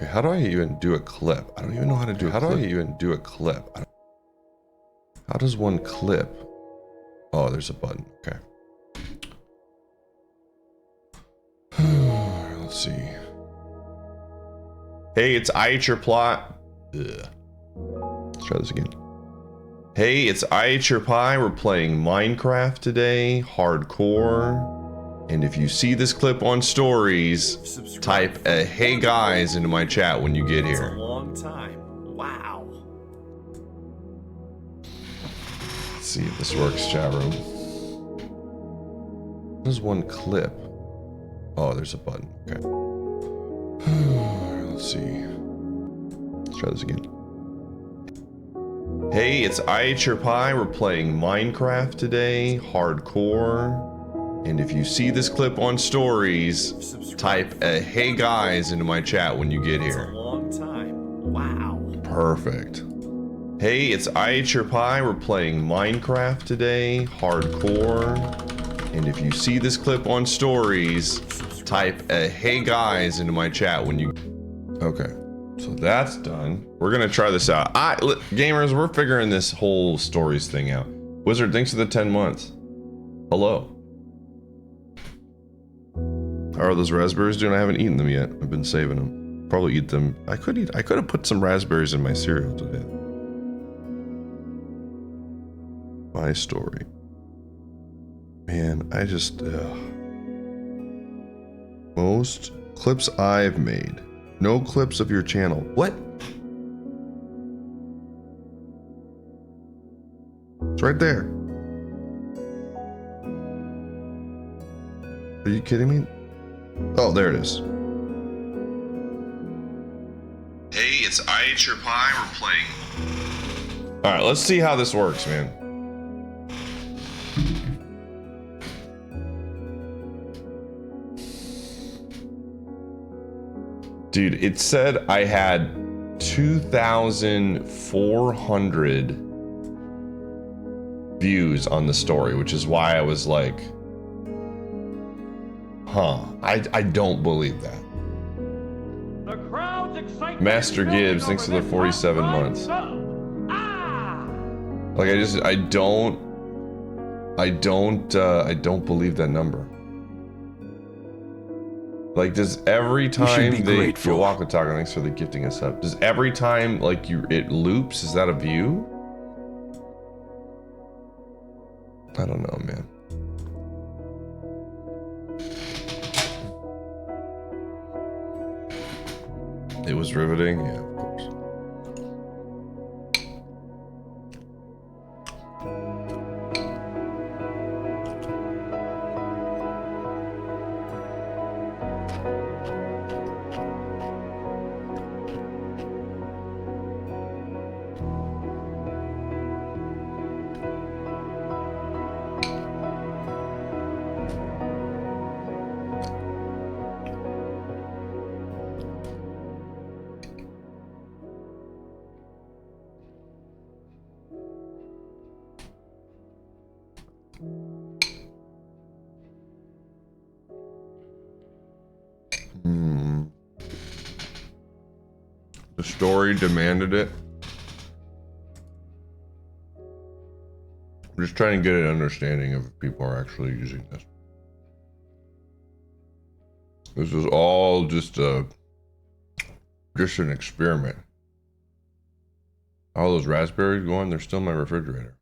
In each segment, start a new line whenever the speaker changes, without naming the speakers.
Okay, how do I even do a clip? I don't even know how to do How do I even do a clip? How does one clip? Oh, there's a button. Okay. Let's see. Hey, it's Iateyourpie. Let's try this again. Hey, it's Iateyourpie. We're playing Minecraft today, hardcore. And if you see this clip on stories, type a "Hey guys" into my chat when you get here.
It's a long time. Wow.
Let's see if this works, chat room. There's one clip. Oh, there's a button. Okay. Let's see. Let's try this again. Hey, it's Iateyourpie. We're playing Minecraft today, hardcore. And if you see this clip on stories, type a "Hey guys" into my chat when you get here.
It's a long time. Wow.
Perfect. Hey, it's Iateyourpie. We're playing Minecraft today, hardcore. And if you see this clip on stories, type a "Hey guys" into my chat when you... Okay, so that's done. We're gonna try this out. Gamers, we're figuring this whole stories thing out. Wizard, thanks for the 10 months. Hello. How are those raspberries doing? I haven't eaten them yet. I've been saving them. Probably eat them. I could have put some raspberries in my cereal today. My story. Man, I just... Most clips I've made. No clips of your channel. What? It's right there. Are you kidding me? Oh, there it is. Hey, it's Iateyourpie. We're playing. Alright, let's see how this works, man. Dude, it said I had 2,400 views on the story, which is why I was like, huh, I don't believe that.
The crowd's excitement
Master Gibbs, thanks for the 47 months. Like I don't believe that number. Like, does every time they Walk Taco, thanks for the gifting us up. Does every time like it loops, is that a view? I don't know, man. It was riveting, yeah, of course. The story demanded it. I'm just trying to get an understanding of if people are actually using this. This is all just an experiment. All those raspberries going, they're still in my refrigerator.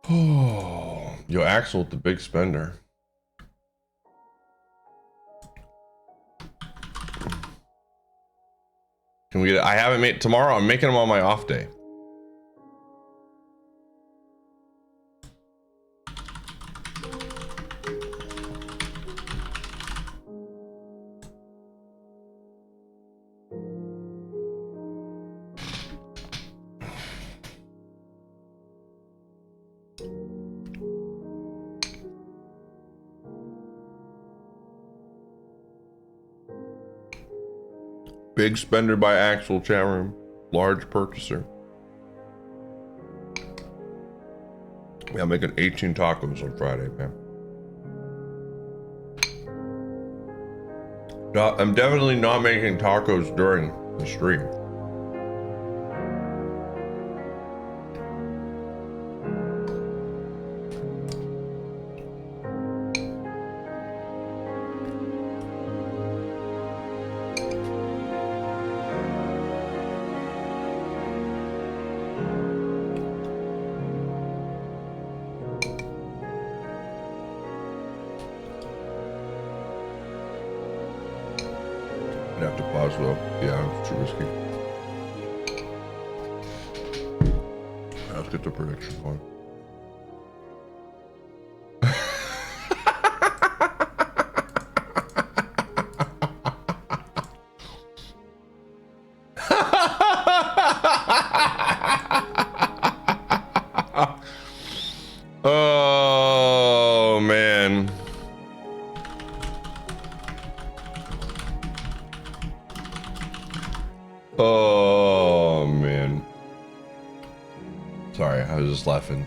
Oh, yo, Axel with the big spender. Can we get it? I haven't made tomorrow. I'm making them on my off day. Big spender by Axel, chat room. Large purchaser. Yeah, I'm making 18 tacos on Friday, man. No, I'm definitely not making tacos during the stream. I'd have to pause though. Yeah, it's too risky. Let's get the prediction going. Oh man. Oh man. Sorry, I was just laughing.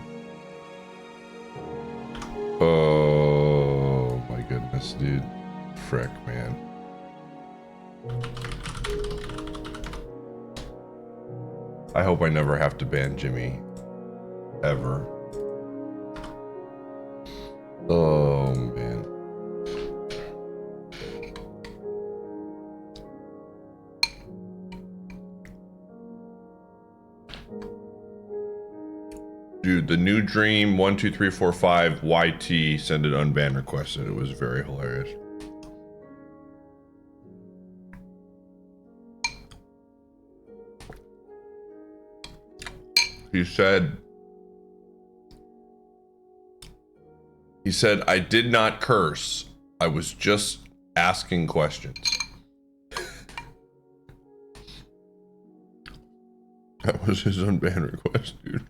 Oh my goodness, dude. Frick, man. I hope I never have to ban Jimmy. Ever. Oh man. Dude, the new Dream 12345 YT sent an unban requested. It was very hilarious. He said, I did not curse. I was just asking questions. That was his unban request, dude.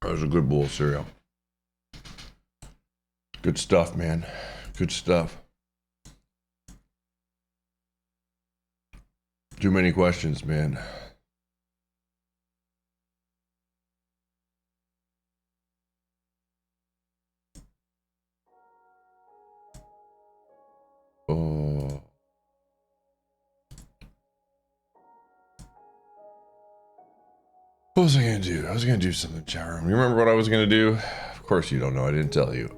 That was a good bowl of cereal. Good stuff, man. Good stuff. Too many questions, man. Oh. What was I gonna do? I was gonna do something, chat room. You remember what I was gonna do? Of course you don't know. I didn't tell you.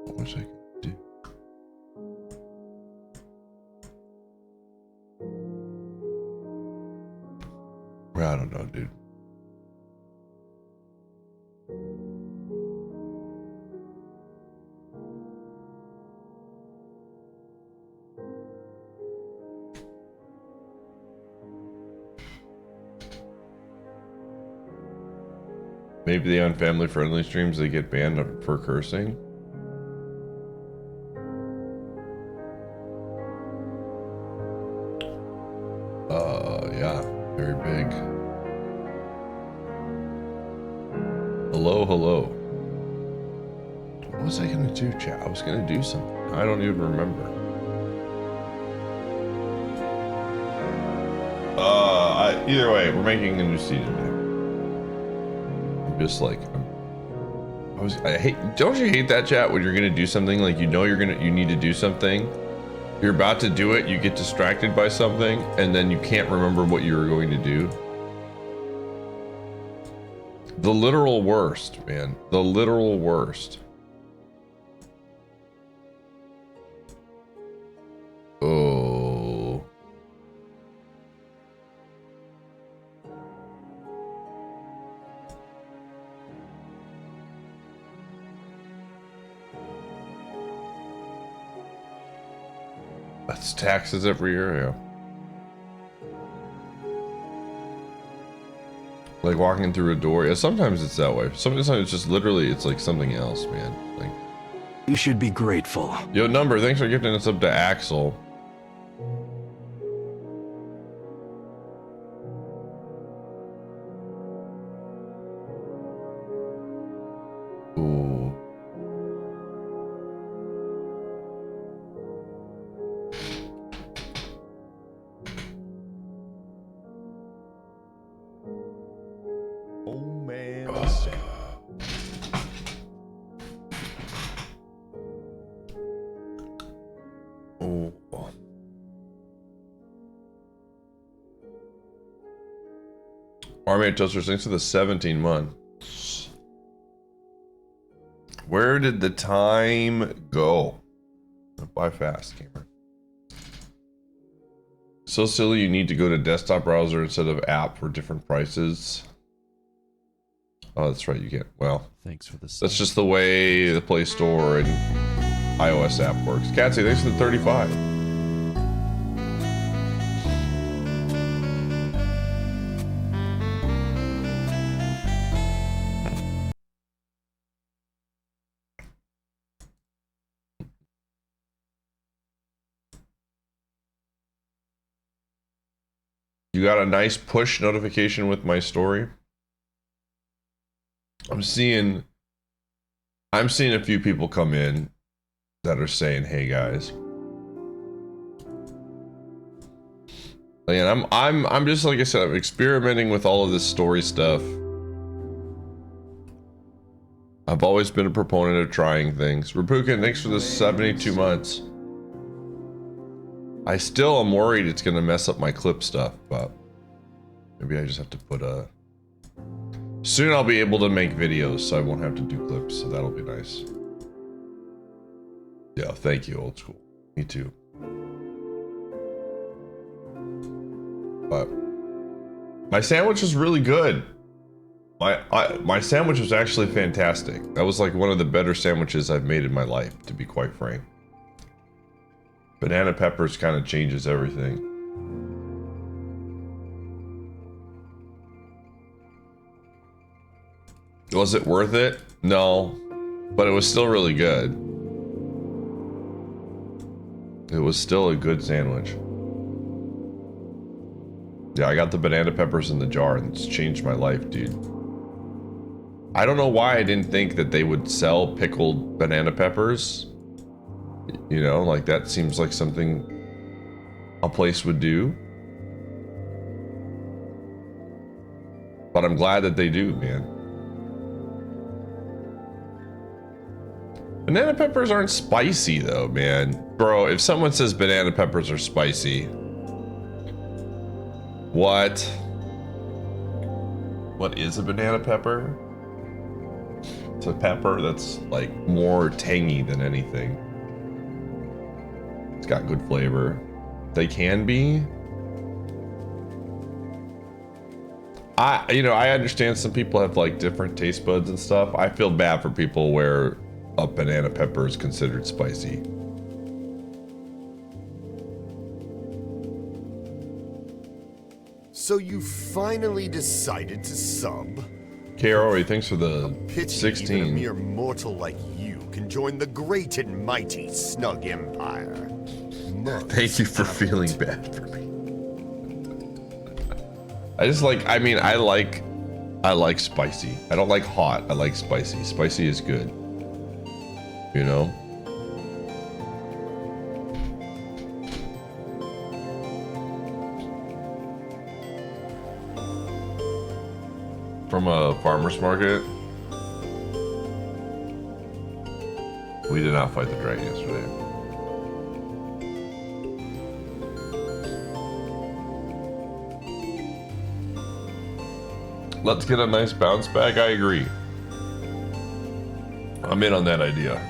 What was I gonna do? Well, I don't know, dude. Maybe on family friendly streams they get banned for cursing. Yeah, very big. Hello, hello. What was I gonna do, chat? I was gonna do something. I don't even remember. Either way, we're making a new season now. I'm just like, I hate. Don't you hate that, chat? When you're gonna do something, like you need to do something. You're about to do it, you get distracted by something, and then you can't remember what you were going to do. The literal worst, man. The literal worst. Oh. That's taxes every year, yeah. Like walking through a door. Yeah, sometimes it's that way. Sometimes it's just literally, it's like something else, man. Like,
you should be grateful.
Yo, Number, thanks for gifting us up to Axel. Oh. Army of Toasters, thanks for the 17 months. Where did the time go? Buy fast, gamer. So silly you need to go to desktop browser instead of app for different prices. Oh, that's right, you get, well.
Thanks for the
That's just the way the Play Store and iOS app works. Catsy, thanks for the 35. You got a nice push notification with my story. I'm seeing a few people come in that are saying, "Hey guys." And I'm just, like I said, I'm experimenting with all of this story stuff. I've always been a proponent of trying things. Rapukin, thanks for the 72 months. I still am worried it's gonna mess up my clip stuff, but maybe I just have to put a... Soon I'll be able to make videos, so I won't have to do clips, so that'll be nice. Yeah, thank you, old school. Me too. But my sandwich was really good. My sandwich was actually fantastic. That was like one of the better sandwiches I've made in my life, to be quite frank. Banana peppers kind of changes everything. Was it worth it? No, but it was still really good. It was still a good sandwich. Yeah, I got the banana peppers in the jar and it's changed my life, dude. I don't know why I didn't think that they would sell pickled banana peppers. You know, like that seems like something a place would do. But I'm glad that they do, man. Banana peppers aren't spicy though, man. Bro, if someone says banana peppers are spicy, what? What is a banana pepper? It's a pepper that's like more tangy than anything. It's got good flavor. They can be. I understand some people have like different taste buds and stuff. I feel bad for people where a banana pepper is considered spicy.
So you finally decided to sub?
KROE, thanks for the
Pity
16.
even a mere mortal like you can join the great and mighty Snug Empire.
Thank you for feeling bad for me. I just like, I mean, I like spicy. I don't like hot. I like spicy. Spicy is good. You know? From a farmer's market. We did not fight the dragon yesterday. Let's get a nice bounce back. I agree. I'm in on that idea.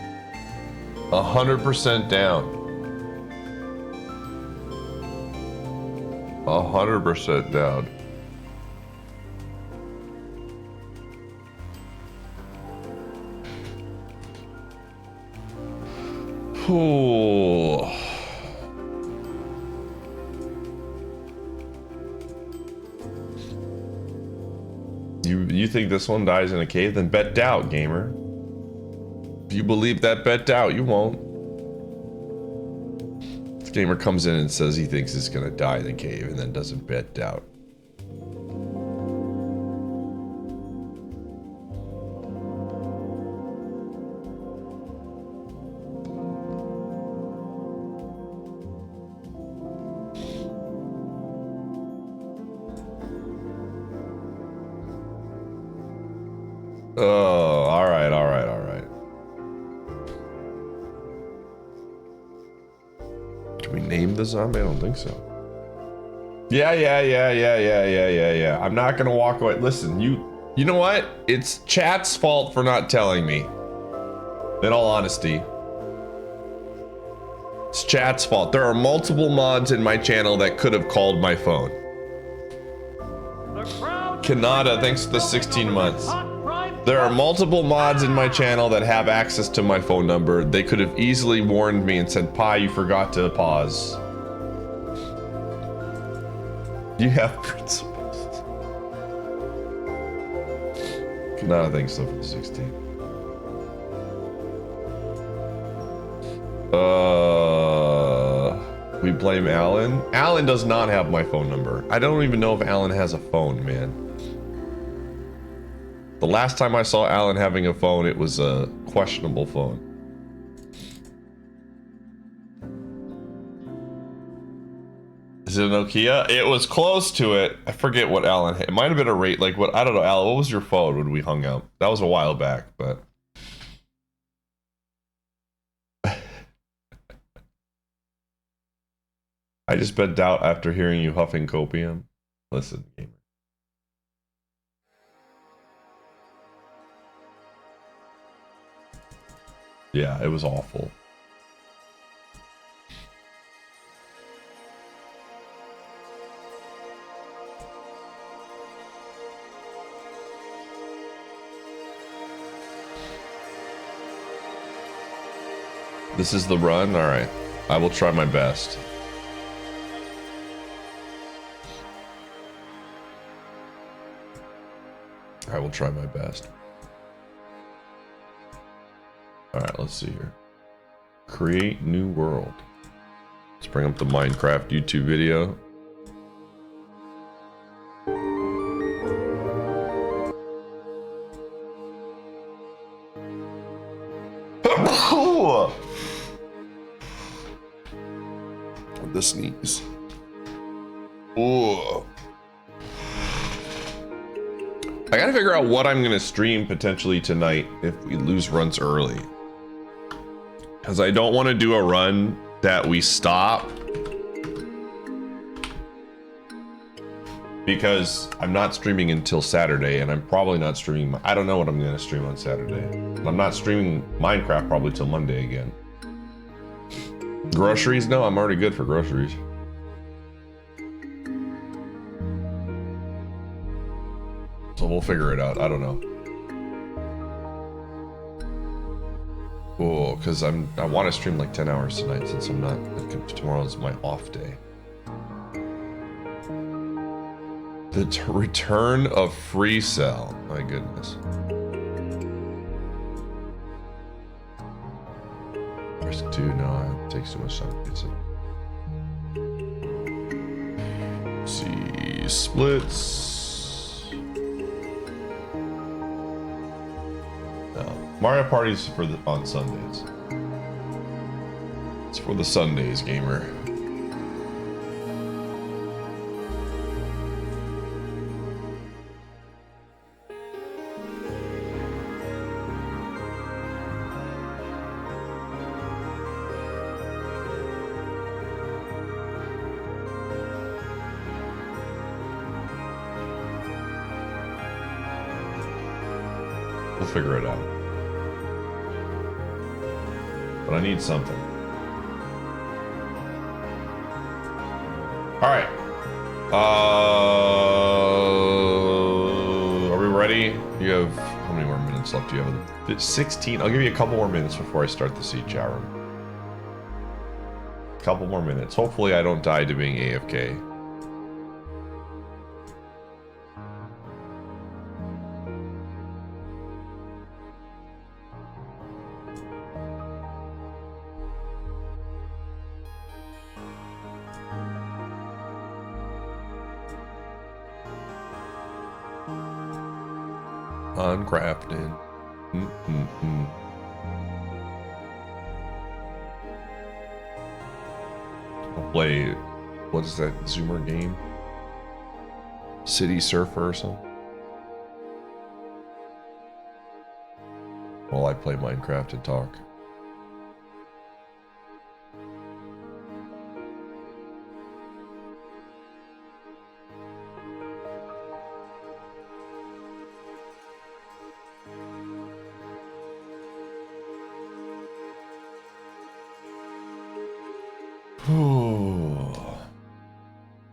100% down. 100% down. Oh. You think this one dies in a cave? Then bet doubt, gamer. If you believe that, bet doubt. You won't. This gamer comes in and says he thinks it's gonna die in the cave and then doesn't bet doubt. Oh, all right, all right, all right. Did we name the zombie? I don't think so. Yeah. I'm not gonna walk away. Listen, you know what? It's chat's fault for not telling me. In all honesty. It's chat's fault. There are multiple mods in my channel that could have called my phone. Kanata, thanks for the 16 months. There are multiple mods in my channel that have access to my phone number. They could have easily warned me and said, Pi, you forgot to pause. You have principles. Kanata, thanks for the 16. We blame Alan. Alan does not have my phone number. I don't even know if Alan has a phone, man. The last time I saw Alan having a phone, it was a questionable phone. Is it a Nokia? It was close to it. I forget what Alan had. It might have been a rate, like what, I don't know, Alan, what was your phone when we hung out? That was a while back, but. I just bet doubt after hearing you huffing copium. Listen, gamer. Yeah, it was awful. This is the run? Alright. I will try my best. I will try my best. Alright, let's see here. Create new world. Let's bring up the Minecraft YouTube video. The sneeze. Ooh. I gotta figure out what I'm gonna stream potentially tonight if we lose runs early. Because I don't want to do a run that we stop. Because I'm not streaming until Saturday, and I'm probably not streaming. I don't know what I'm gonna stream on Saturday. I'm not streaming Minecraft probably till Monday again. Groceries? No, I'm already good for groceries. So we'll figure it out. I don't know. Oh, because I want to stream like 10 hours tonight since I'm not. Tomorrow's my off day. The return of free cell. My goodness. Risk 2, no, it takes too much time to get it. Let's see, splits. Mario Party's for on Sundays. It's for the Sundays, gamer. We'll figure it out. But I need something. All right. Are we ready? You have, how many more minutes left do you have? 16. I'll give you a couple more minutes before I start the seed chat room. Couple more minutes. Hopefully I don't die to being AFK. On crafting. I'll play, what is that Zoomer game? City Surfer or something? While I play Minecraft and talk.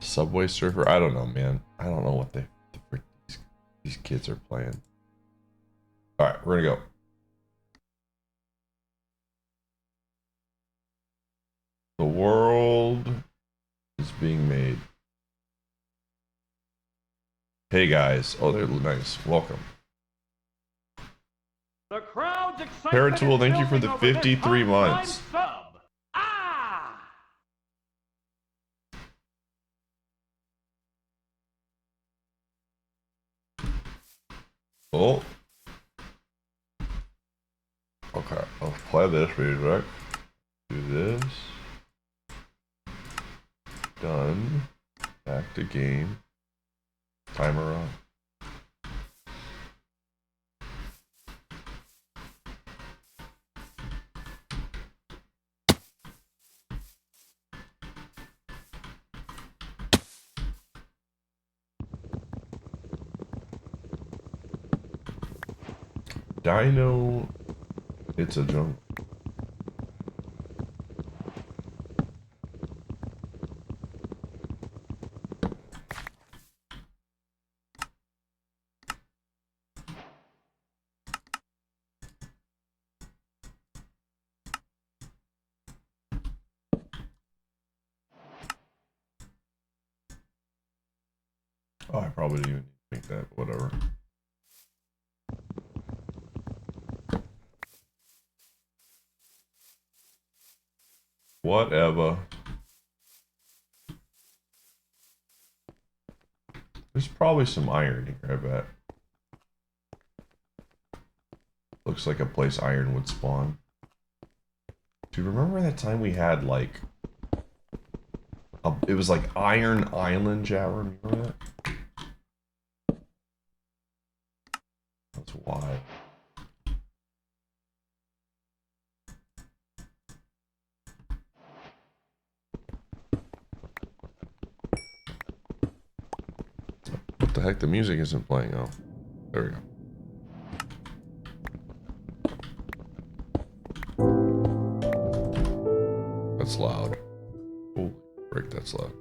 Subway Surfer? I don't know, man. I don't know what the frick these kids are playing. Alright, we're gonna go. The world is being made. Hey guys. Oh, they're nice. Welcome.
The crowd's excitement
Paratool,
is
thank you for the
building over this
53
halftime
months.
Sub. Ah!
Oh. Okay, I'll play this music. Do this. Done. Back to game. Timer on. Dino. It's a jungle. Oh, I probably didn't even think that. Whatever. Whatever. There's probably some iron here, I bet. Looks like a place iron would spawn. Do you remember that time we had like... it was like Iron Island, Jawar? Remember that? That's why. What the heck? The music isn't playing. Oh, there we go. That's loud. Holy frick, that's loud.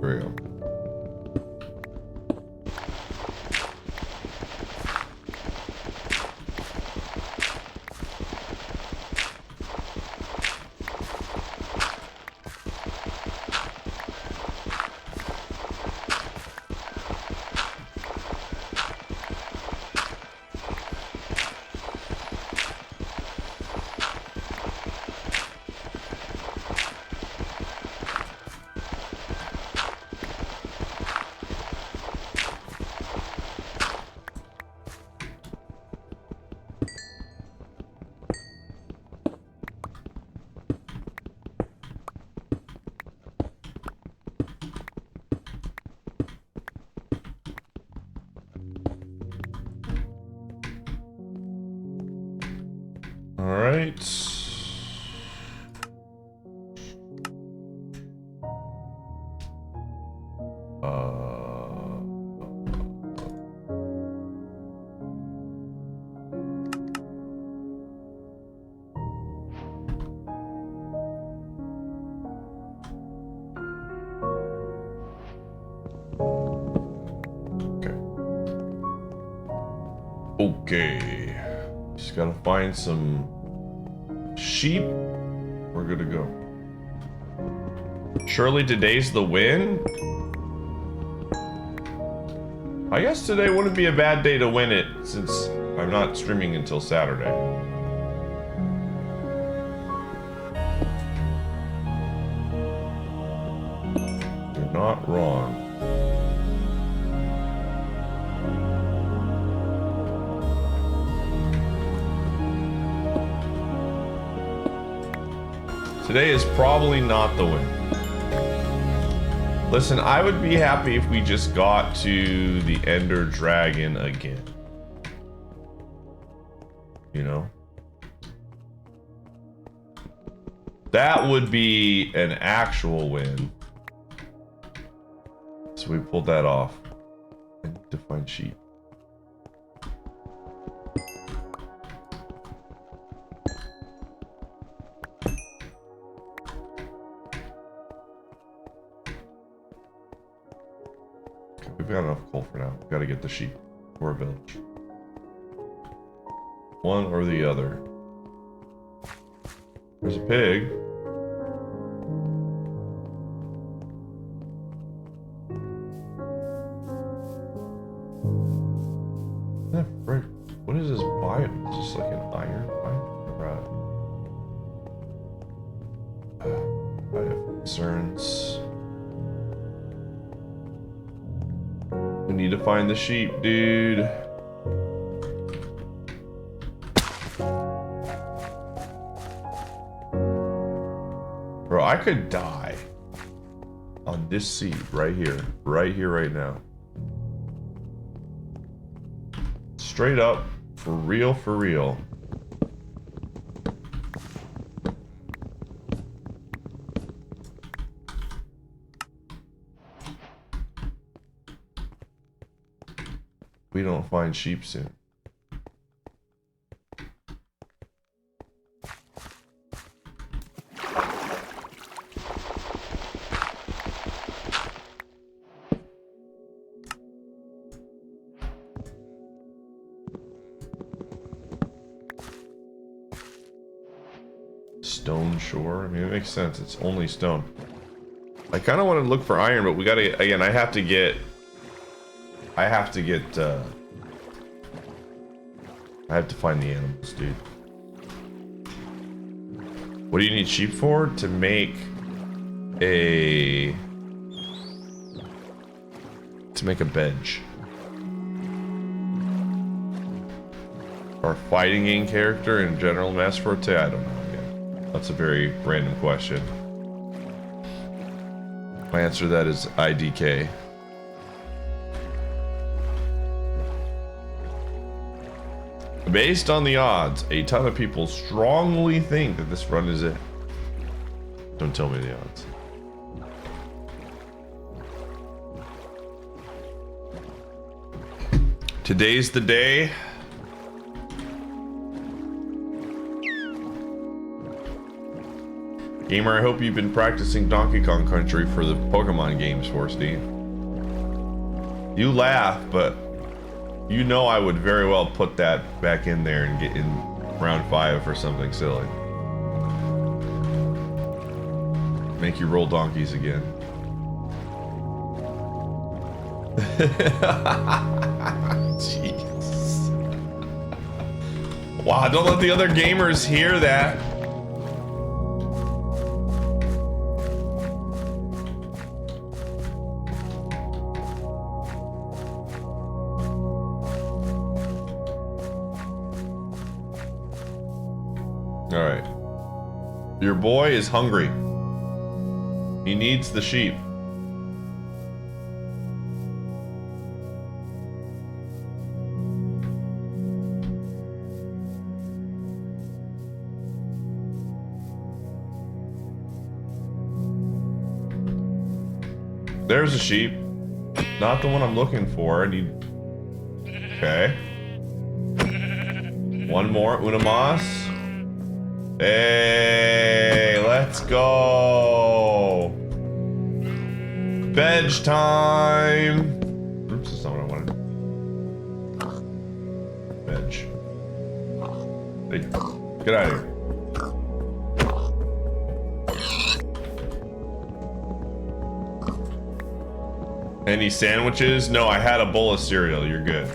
There we go. All right. Okay. Just gotta find some sheep. We're good to go. Surely today's the win? I guess today wouldn't be a bad day to win it since I'm not streaming until Saturday. You're not wrong. Today is probably not the win. Listen, I would be happy if we just got to the Ender Dragon again. You know? That would be an actual win. So we pulled that off. I need to find sheep. Okay, we've got enough coal for now. We've got to get the sheep or a village. One or the other. There's a pig. What is this biome? Is this like an iron biome? I have concerns. We need to find the sheep, dude. Bro, I could die on this seed right here, right now. Straight up, for real, for real. We don't find sheep soon. Stone shore. I mean, it makes sense. It's only stone. I kind of want to look for iron, but we gotta, again, I have to get I have to find the animals, dude. What do you need sheep for? To make a bench. Our fighting game character in General Mass Forte? I don't know. That's a very random question. My answer to that is IDK. Based on the odds, a ton of people strongly think that this run is it. Don't tell me the odds. Today's the day. Gamer, I hope you've been practicing Donkey Kong Country for the Pokemon games for Steve. You laugh, but you know I would very well put that back in there and get in round 5 for something silly. Make you roll donkeys again. Jeez. Wow, don't let the other gamers hear that. Alright. Your boy is hungry. He needs the sheep. There's a sheep. Not the one I'm looking for. I need... Okay. One more. Una mas. Hey, let's go. Veg time. Oops, that's not what I wanted. Veg. Hey, get out of here. Any sandwiches? No, I had a bowl of cereal. You're good.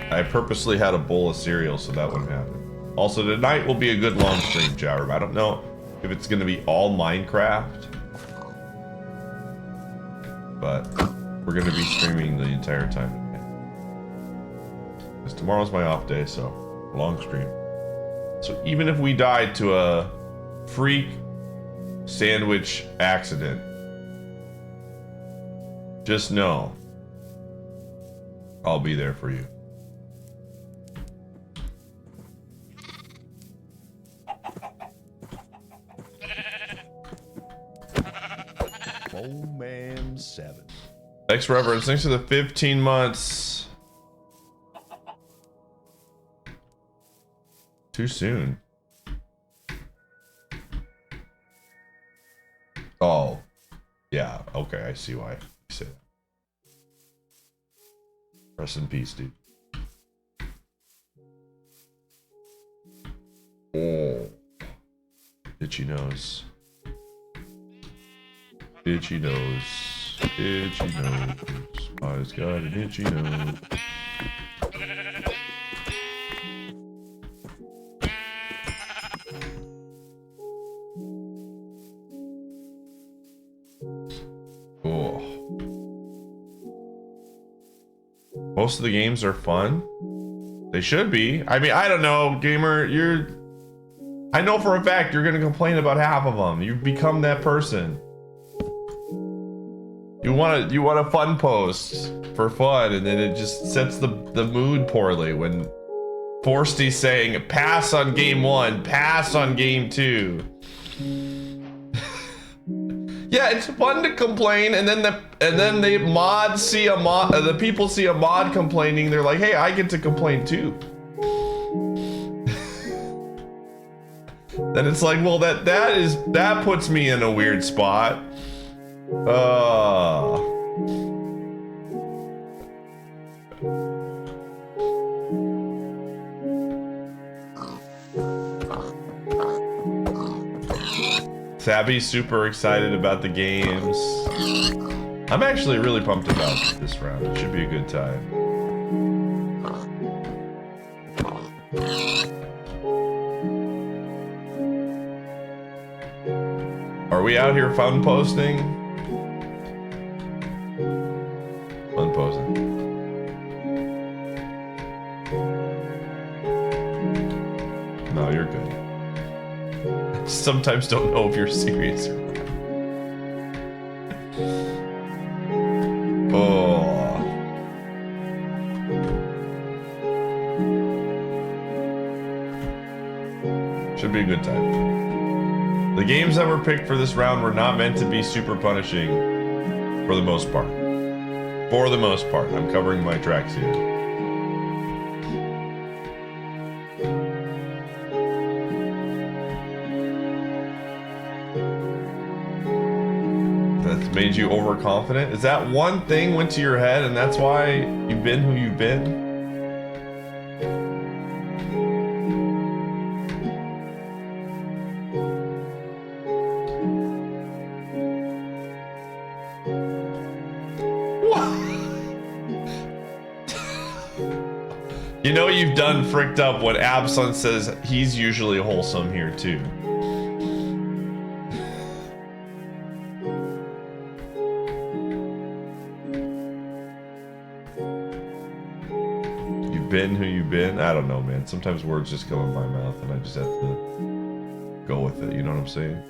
I purposely had a bowl of cereal so that wouldn't happen. Also, tonight will be a good long stream, Jowr. I don't know if it's going to be all Minecraft, but we're going to be streaming the entire time tonight. Because tomorrow's my off day, so long stream. So even if we died to a freak sandwich accident, just know I'll be there for you.
Bowman 7.
Thanks, Reverend. Thanks for the 15 months. Too soon. Oh. Yeah, okay, I see why you say that. Rest in peace, dude. Oh. Itchy nose. Itchy nose. Itchy nose. I've got an itchy nose. Oh. Most of the games are fun. They should be. I mean, I don't know, gamer. I know for a fact you're gonna complain about half of them. You've become that person. You want a fun post for fun, and then it just sets the mood poorly when Forsty's saying pass on game 1, pass on game 2. Yeah, it's fun to complain, and then the mods see the people see a mod complaining. They're like, hey, I get to complain too. Then it's like, well, that puts me in a weird spot. Sabby's super excited about the games. I'm actually really pumped about this round. It should be a good time. Are we out here fun posting? Fun posting. No, you're good. I sometimes don't know if you're serious or not. Oh. Should be a good time. The games that were picked for this round were not meant to be super punishing for the most part. For the most part. I'm covering my tracks here. That's made you overconfident? Is that one thing went to your head and that's why you've been who you've been? You know you've done fricked up when Abson says he's usually wholesome here too. You've been who you've been? I don't know, man. Sometimes words just come in my mouth and I just have to go with it, you know what I'm saying?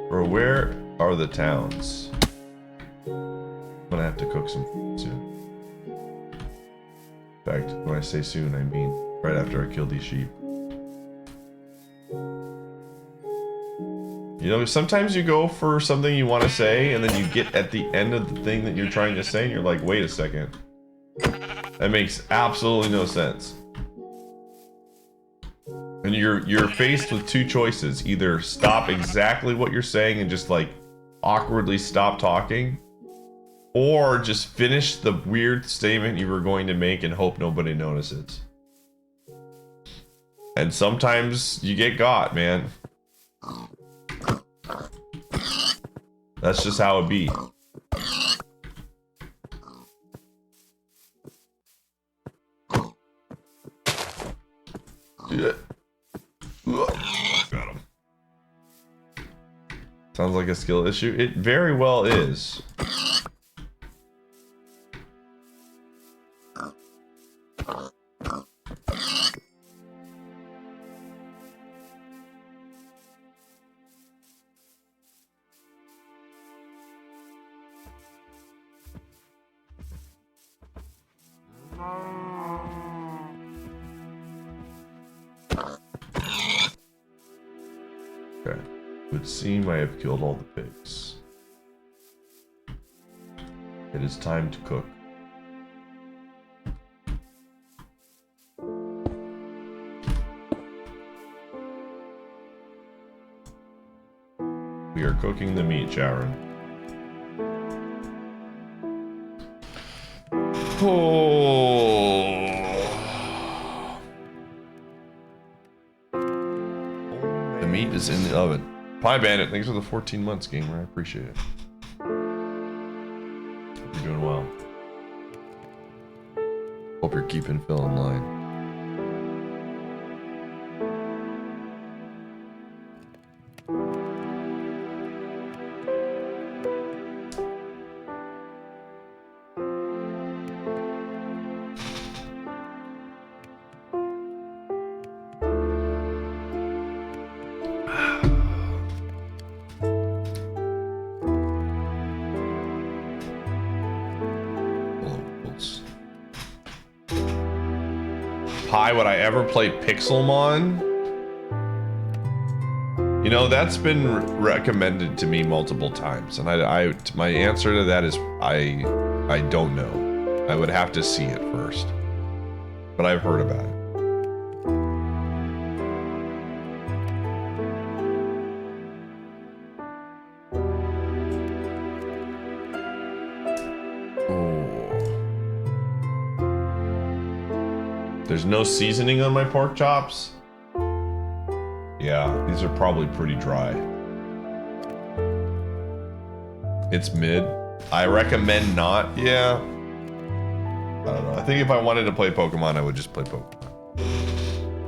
Bro, where are the towns? I'm gonna have to cook some food soon. In fact, when I say soon, I mean right after I kill these sheep. You know, sometimes you go for something you want to say, and then you get at the end of the thing that you're trying to say, and you're like, wait a second. That makes absolutely no sense. And you're faced with two choices. Either stop exactly what you're saying and just like awkwardly stop talking, or just finish the weird statement you were going to make and hope nobody notices. And sometimes you get got, man. That's just how it be. Yeah. Got him. Sounds like a skill issue. It very well is. Okay. It would seem I have killed all the pigs. It is time to cook. We are cooking the meat, Sharon. Oh. The meat is in the oven. Pie Bandit, thanks for the 14 months, gamer. I appreciate it. Hope you're doing well. Hope you're keeping Phil in line. Would I ever play Pixelmon? You know, that's been recommended to me multiple times, and my answer to that is I don't know. I would have to see it first, but I've heard about it. There's no seasoning on my pork chops. Yeah, these are probably pretty dry. It's mid. I recommend not. Yeah. I don't know. I think if I wanted to play Pokemon, I would just play Pokemon.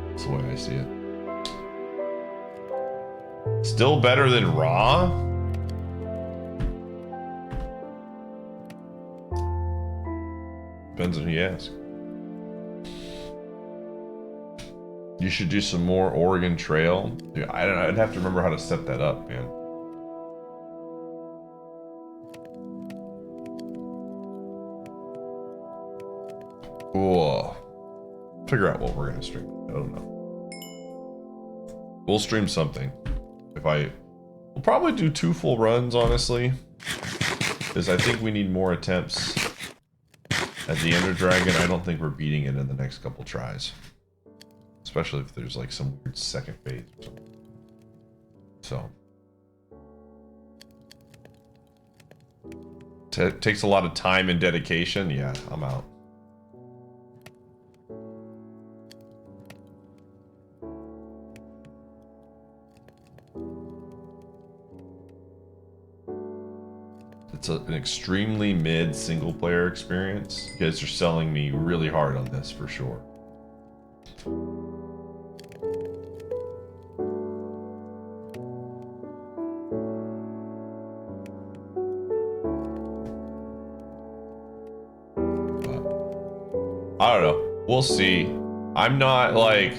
That's the way I see it. Still better than raw? Depends on who you ask. You should do some more Oregon Trail. Dude, I don't know. I'd have to remember how to set that up, man. Whoa. Figure out what we're gonna stream. I don't know. We'll stream something. We'll probably do 2 full runs, honestly. Because I think we need more attempts at the Ender Dragon. I don't think we're beating it in the next couple tries. Especially if there's like some weird second phase or something. So. Takes a lot of time and dedication. Yeah, I'm out. It's an extremely mid single player experience. You guys are selling me really hard on this for sure. I don't know. We'll see. I'm not like...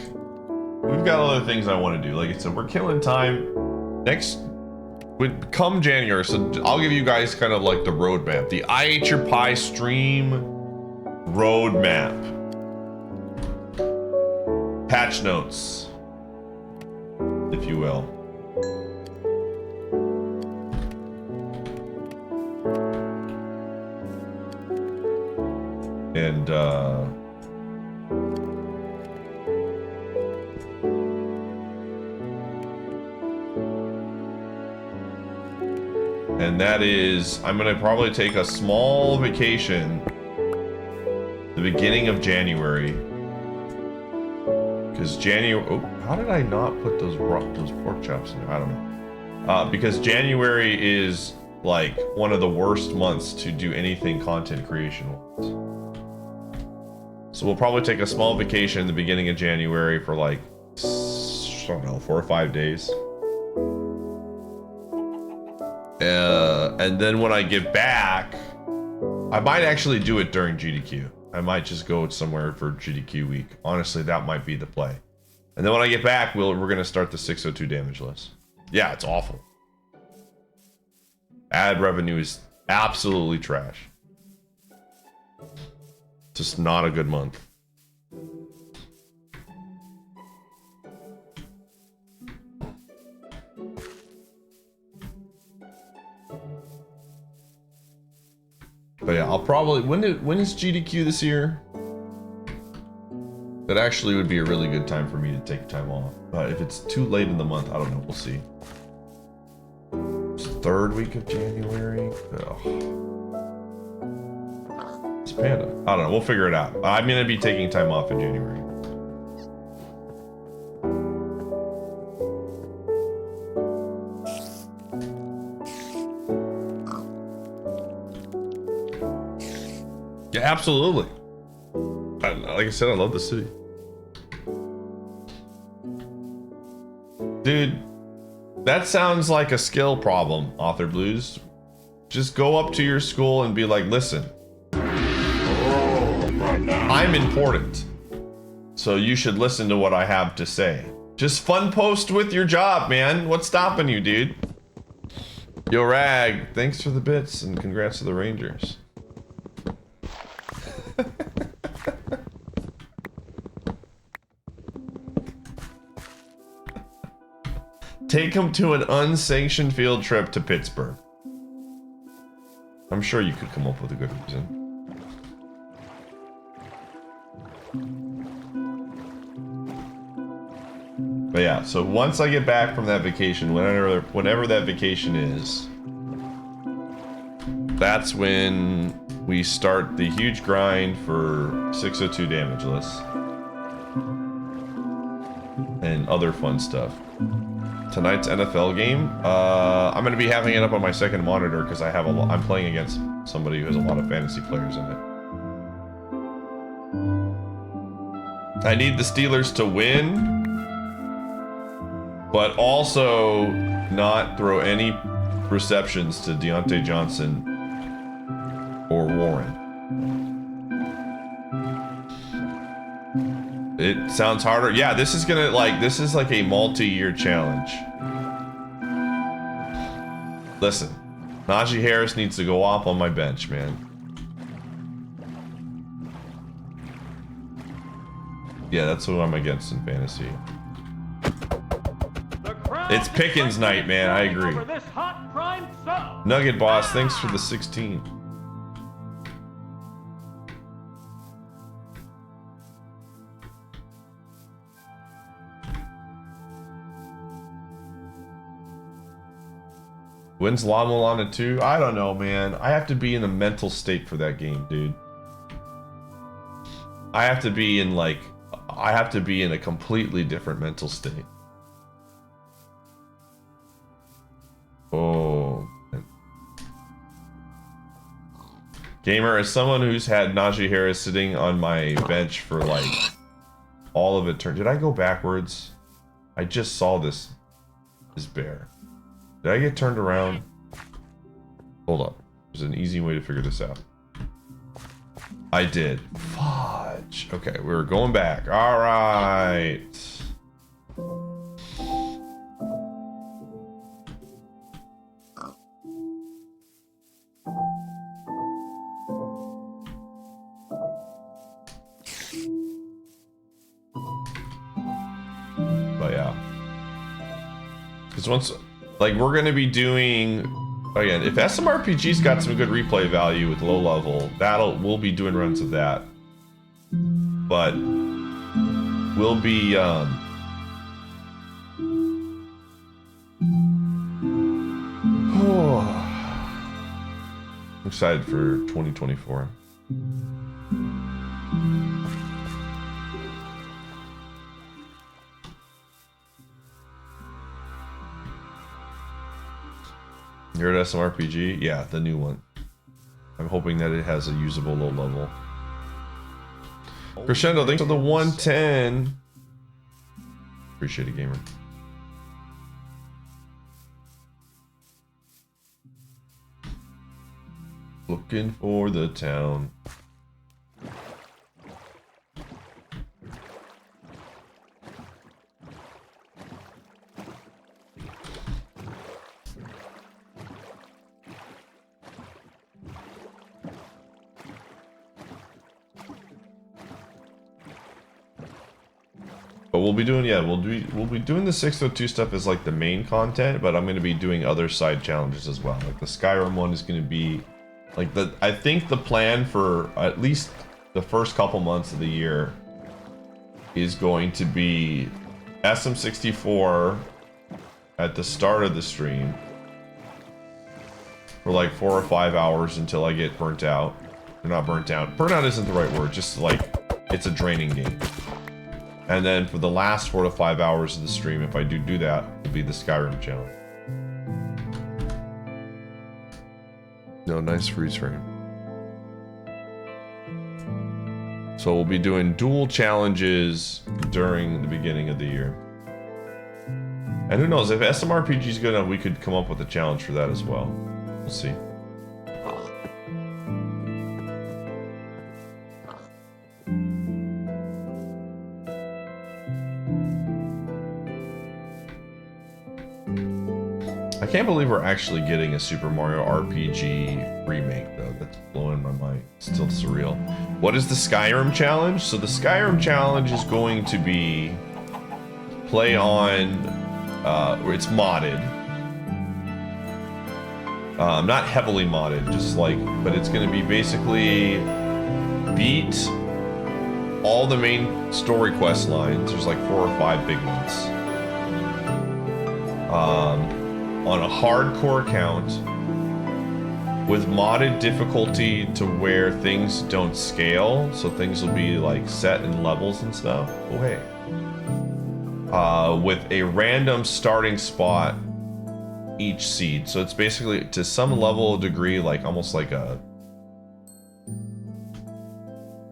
We've got other things I want to do. Like I said, we're killing time. Next... Come January, so I'll give you guys kind of like the roadmap. The Iateyourpie stream roadmap. Patch notes. If you will. And that is, I'm gonna probably take a small vacation the beginning of January. Because January, oh, how did I not put those pork chops in there? I don't know. Because January is like one of the worst months to do anything content creation wise. So we'll probably take a small vacation in the beginning of January for like, I don't know, 4 or 5 days. And then when I get back, I might actually do it during GDQ. I might just go somewhere for GDQ week. Honestly, that might be the play. And then when I get back, we're going to start the 602 damage list. Yeah, it's awful. Ad revenue is absolutely trash. Just not a good month. But yeah, I'll probably when is GDQ this year? That actually would be a really good time for me to take time off. But if it's too late in the month, I don't know. We'll see. It's third week of January. Ugh. It's Panda. I don't know. We'll figure it out. I'm gonna be taking time off in January. Yeah, absolutely. Like I said, I love the city. Dude, that sounds like a skill problem, Author Blues. Just go up to your school and be like, listen, I'm important, so you should listen to what I have to say. Just fun post with your job, man. What's stopping you, dude? Yo, Rag, thanks for the bits and congrats to the Rangers. Take him to an unsanctioned field trip to Pittsburgh. I'm sure you could come up with a good reason. But yeah, so once I get back from that vacation, whenever that vacation is, that's when we start the huge grind for 602 damageless and other fun stuff. Tonight's NFL game, I'm going to be having it up on my second monitor because I'm playing against somebody who has a lot of fantasy players in it. I need the Steelers to win, but also not throw any receptions to Deontay Johnson or Warren. It sounds harder. Yeah, this is like a multi-year challenge. Listen, Najee Harris needs to go off on my bench, man. Yeah, that's who I'm against in fantasy. It's Pickens night, man. I agree. Nugget Boss, thanks for the 16. When's La Mulana 2? I don't know, man. I have to be in a mental state for that game, dude. I have to be in a completely different mental state. Oh. Man. Gamer, as someone who's had Najee Harris sitting on my bench for like all of it did I go backwards? I just saw this bear. Did I get turned around? Hold up. There's an easy way to figure this out. I did. Fudge. Okay, we're going back. All right. But yeah. Because once... Like, we're going to be doing... Again, if SMRPG's got some good replay value with low level, we'll be doing runs of that. But... We'll be, I'm excited for 2024. You're at SMRPG? Yeah, the new one. I'm hoping that it has a usable low level. Crescendo, thanks for the 110. Appreciate it, gamer. Looking for the town. But we'll be doing, yeah, we'll be doing the 602 stuff as like the main content, but I'm going to be doing other side challenges as well. Like the Skyrim one is going to be Like I think the plan for at least the first couple months of the year is going to be SM64 at the start of the stream for like 4 or 5 hours until I get burnt out. Or not burnt out. Burnt out isn't the right word, just like it's a draining game. And then for the last 4 to 5 hours of the stream, if I do that, it'll be the Skyrim challenge. No, nice freeze frame. So we'll be doing dual challenges during the beginning of the year. And who knows, if SMRPG is good enough, we could come up with a challenge for that as well. We'll see. I can't believe we're actually getting a Super Mario RPG remake, though. That's blowing my mind. It's still surreal. What is the Skyrim challenge? So the Skyrim challenge is going to be play on, it's modded. Not heavily modded, just like, but it's going to be basically beat all the main story quest lines. There's like 4 or 5 big ones. On a hardcore count with modded difficulty to where things don't scale, so things will be like set in levels and stuff. Oh hey. With a random starting spot each seed, so it's basically to some level of degree like almost like a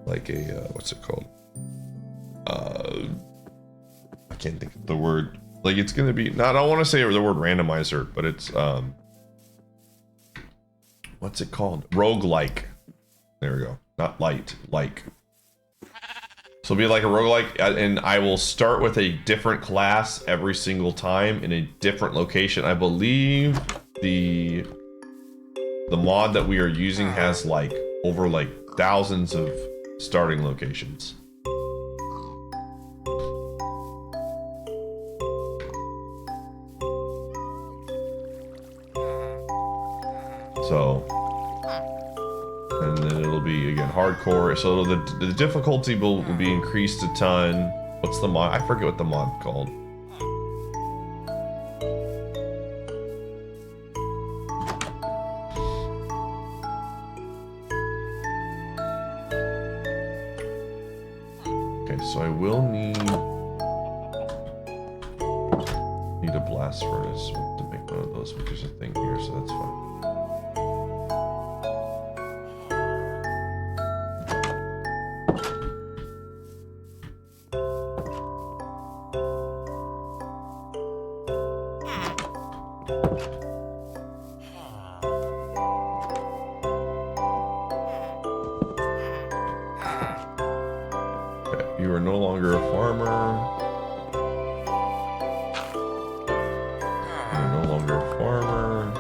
what's it called? I can't think of the word. Like it's gonna be not. I don't want to say the word randomizer, but it's what's it called? Roguelike. There we go. Not light, like. So it'll be like a roguelike, and I will start with a different class every single time in a different location. I believe the mod that we are using has like over like thousands of starting locations. So, and then it'll be again hardcore. So the difficulty will be increased a ton. What's the mod? I forget what the mod called. Okay, so I will need a blast furnace to make one of those, which is a thing here, so that's fine. You are no longer a farmer. You're no longer a farmer.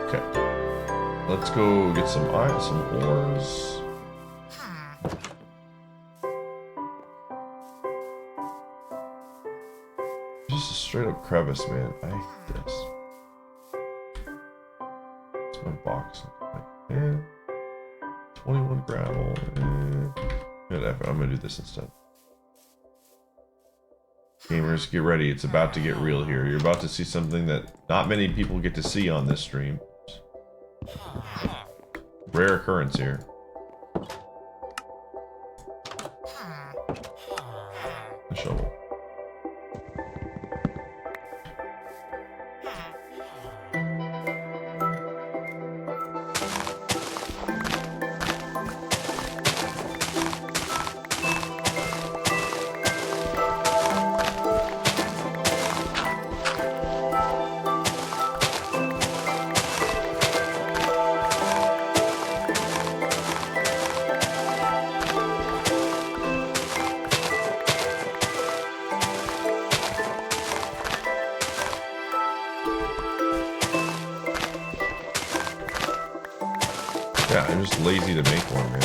Okay. Let's go get some ores. Just a straight up crevice, man. I hate this. What's my box look like? Yeah. 21 gravel. Whatever. I'm gonna do this instead. Gamers, get ready. It's about to get real here. You're about to see something that not many people get to see on this stream. Rare occurrence here. The shovel. Yeah, I'm just lazy to make one, man.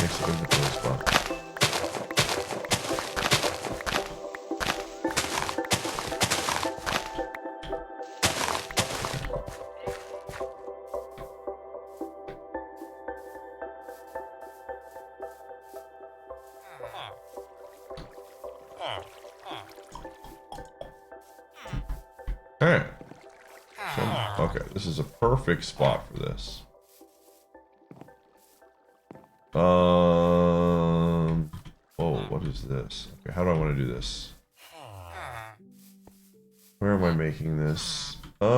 Makes it inventory spot. Okay, this is a perfect spot for this. Oh, what is this? Okay, how do I want to do this? Where am I making this? These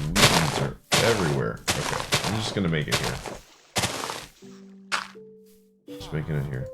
moons are everywhere. Okay, I'm just gonna make it here. Just making it here.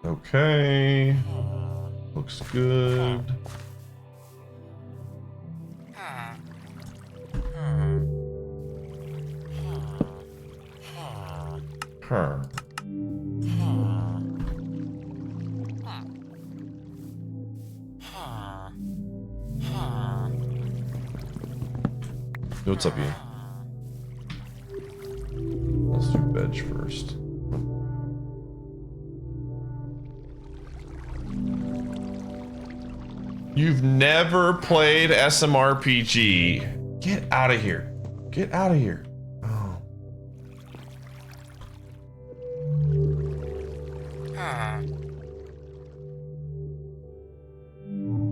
Okay. Looks good. Huh. What's up, Ian? Let's do veg first. You've never played SMRPG. Get out of here. Get out of here. Oh.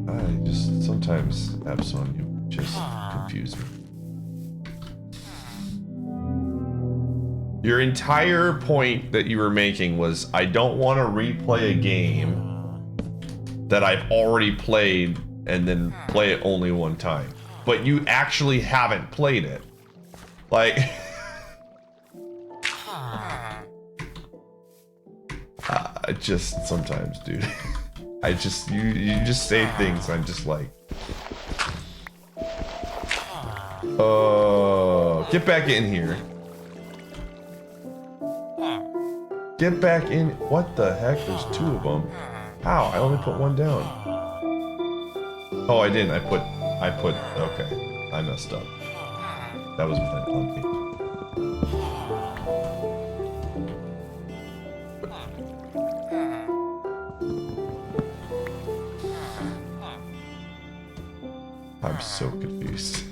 I just sometimes Epson, you just confuse me. Your entire point that you were making was I don't want to replay a game that I've already played and then play it only one time. But you actually haven't played it. Like I just sometimes, dude. I just you just say things I'm just like get back in here. Get back in. What the heck? There's two of them. How? I only put one down. Oh, I didn't. I put, okay. I messed up. That was meant on me. I'm so confused.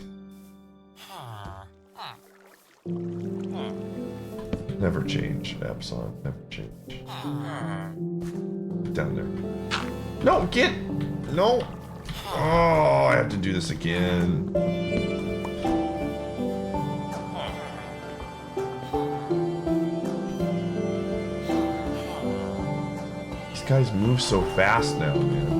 Never change, Epson. Never change. Down there. No, get! No! Oh, I have to do this again. These guys move so fast now, man.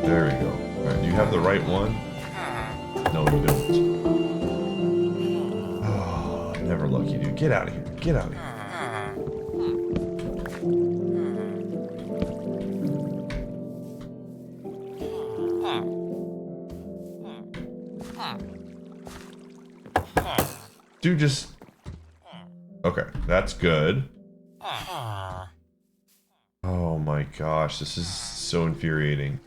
There we go. Alright, do you have the right one? No, you don't. Oh, never lucky, dude. Get out of here. Get out of here. Dude, just... Okay, that's good. Oh my gosh, this is so infuriating.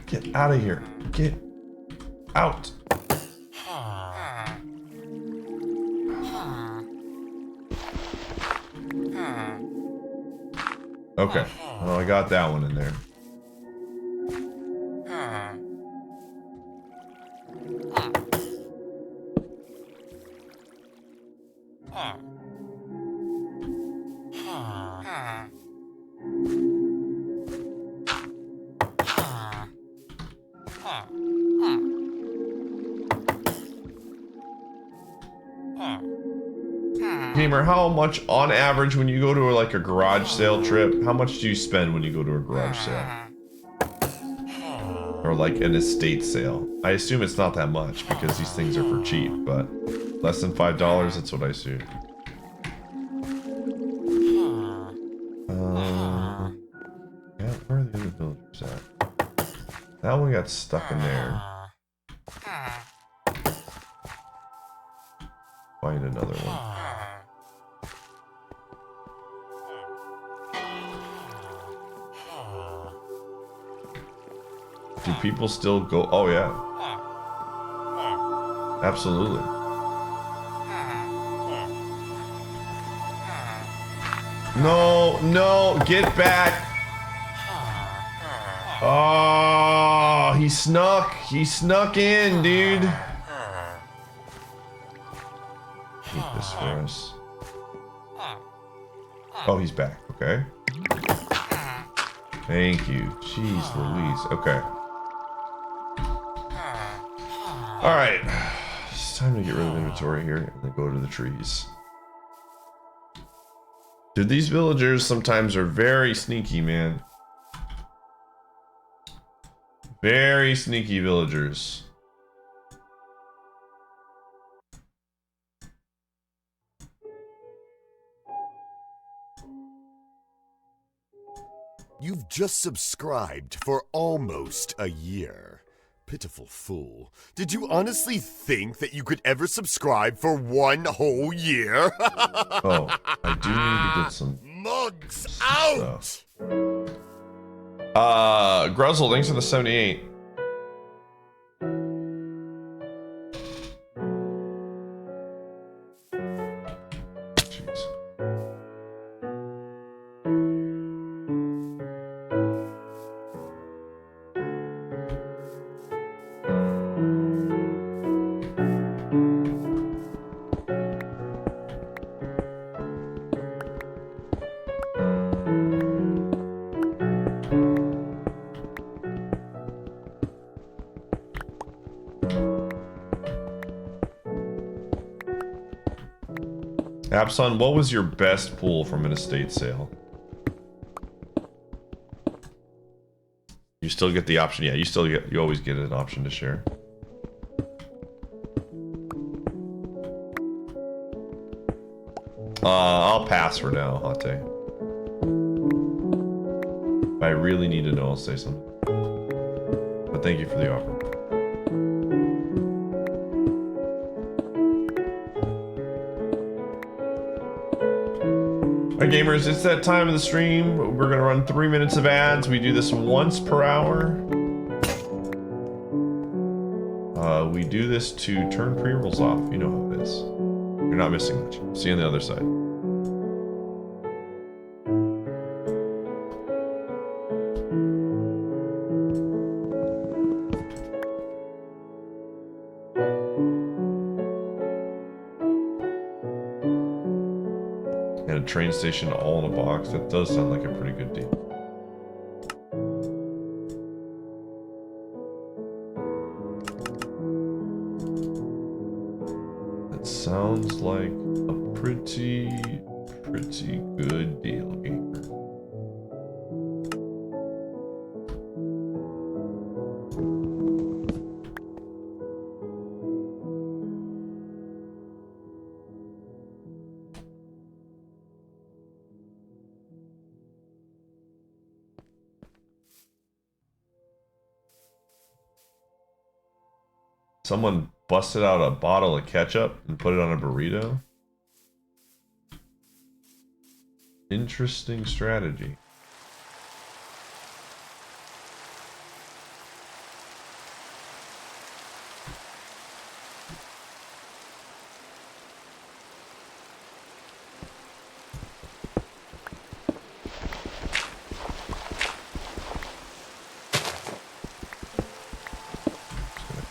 Get out of here. Get out. Okay, well, I got that one in there. Gamer, how much on average when you go to like a garage sale trip, how much do you spend when you go to a garage sale? Or like an estate sale? I assume it's not that much because these things are for cheap, but less than $5, that's what I assume. Yeah, where are the other villagers at? That one got stuck in there. Find another one. Do people still go? Oh yeah. Absolutely. No, no, get back. Oh, he snuck in, dude. Keep this for us. Oh, he's back, okay. Thank you. Jeez Louise, okay. Alright, it's time to get rid of inventory here and then go to the trees. Dude, these villagers sometimes are very sneaky, man. Very sneaky villagers.
You've just subscribed for almost a year. Pitiful fool. Did you honestly think that you could ever subscribe for 1 whole year?
Oh, I do need to get some
mugs out!
stuff. Gruzzle, thanks for the 78. Jeez. Abson, what was your best pull from an estate sale? You still get the option, yeah, you always get an option to share. I'll pass for now, Hate. If I really need to know, I'll say something. But thank you for the offer. Alright gamers, it's that time of the stream. We're gonna run 3 minutes of ads. We do this once per hour. We do this to turn pre-rolls off. You know how it is. You're not missing much. See you on the other side. And a train station all in a box. That does sound like a pretty good deal. That sounds like a pretty good deal, gamer. Someone busted out a bottle of ketchup and put it on a burrito. Interesting strategy.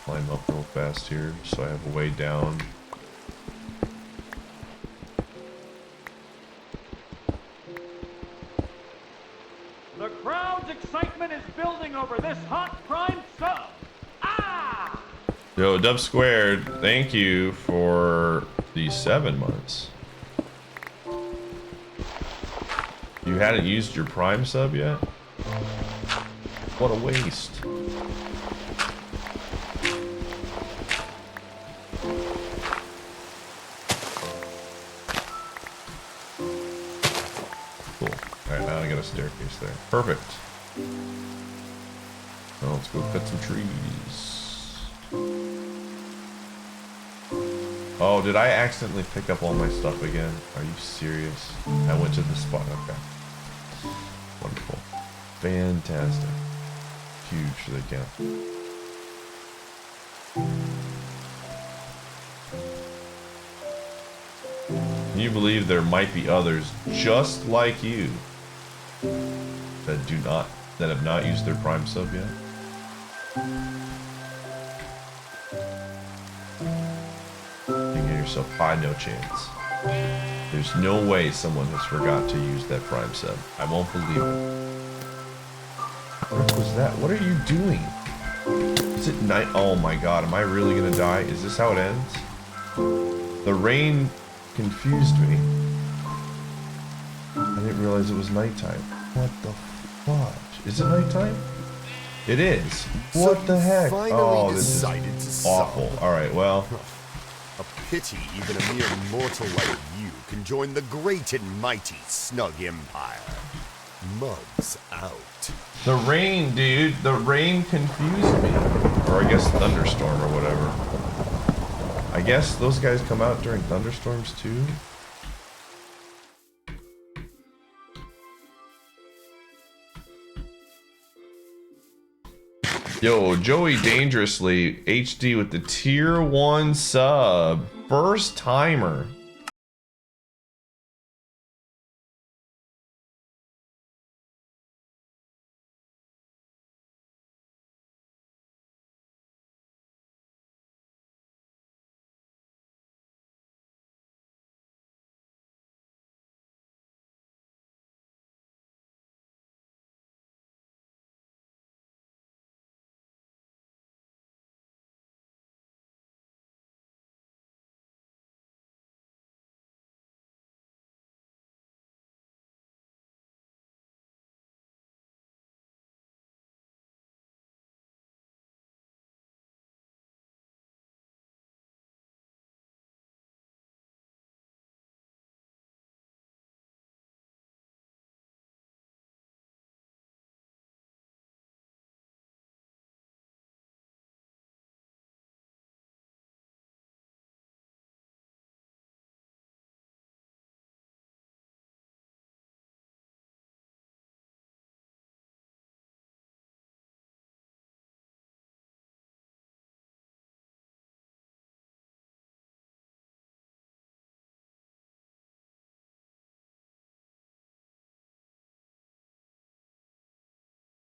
Climb up real fast here so I have a way down.
The crowd's excitement is building over this hot prime sub. Ah!
Yo, Dub Squared, thank you for These 7 months. You hadn't used your Prime sub yet? What a waste. Cool. Alright, now I got a staircase there. Perfect. Well, let's go cut some trees. Oh, did I accidentally pick up all my stuff again? Are you serious? I went to the spot. Okay. Wonderful. Fantastic. Huge for the count. Can you believe there might be others just like you that have not used their Prime sub yet? You get yourself by no chance. There's no way someone has forgot to use that Prime sub. I won't believe it. What was that? What are you doing? Is it night? Oh my god, am I really gonna die? Is this how it ends? The rain confused me. I didn't realize it was nighttime. What the fudge? Is it nighttime? It is. What
So
the
you
heck?
finally
Oh, this is
decided to
awful.
solve.
Alright, well.
A pity even a mere mortal like you can join the great and mighty Snug Empire. Mugs out.
The rain, dude. The rain confused me. Or I guess thunderstorm or whatever. I guess those guys come out during thunderstorms too? Yo, Joey Dangerously HD with the tier 1 sub. First timer.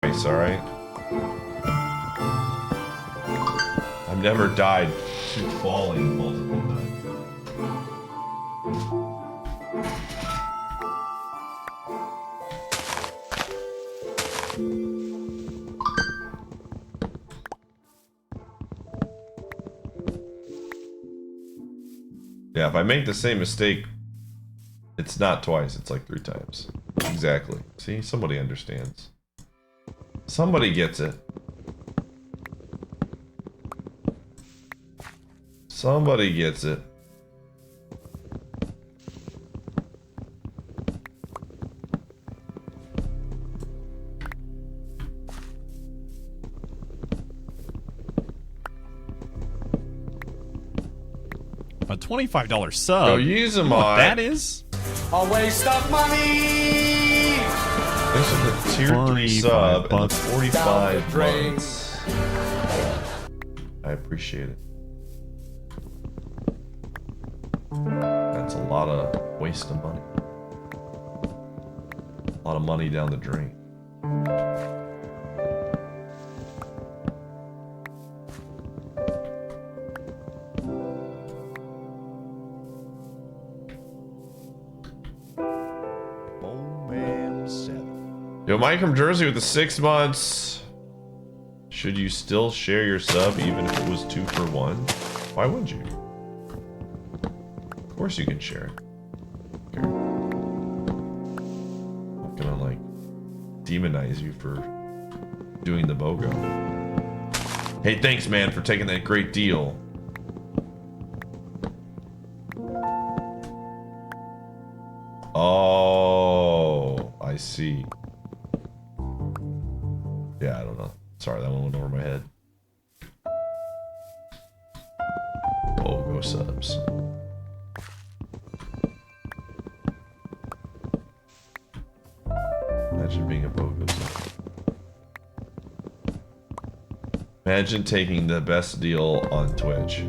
Nice, alright. I've never died falling multiple times. Yeah, if I make the same mistake, it's not twice, it's like 3 times. Exactly. See, somebody understands. Somebody gets it. Somebody gets it.
A $25 sub.
Go use them
You know what
on.
that is?
A waste of money!
This is the tier 3
$45
sub and the
bucks.
45
drain.
months. I appreciate it. That's a lot of waste of money. A lot of money down the drain. Yo, Mike from Jersey with the 6 months. Should you still share your sub even if it was 2 for 1? Why would you? course you can share it. Here. I'm not gonna like demonize you for doing the BOGO. Hey, thanks man for taking that great deal. Oh, I see. Yeah, I don't know. Sorry, that one went over my head. BOGO subs. Imagine being a BOGO sub. Imagine taking the best deal on Twitch.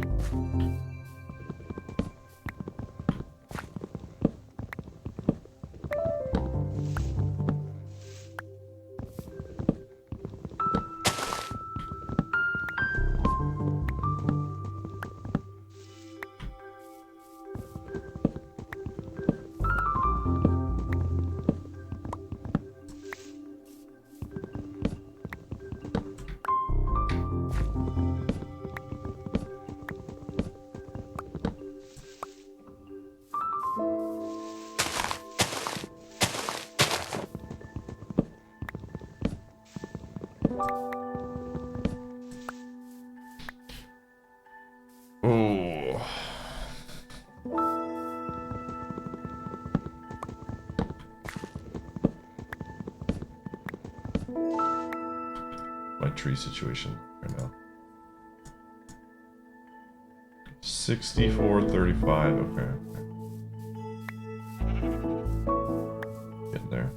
Ooh. My tree situation right now. 64-35, okay. Getting there.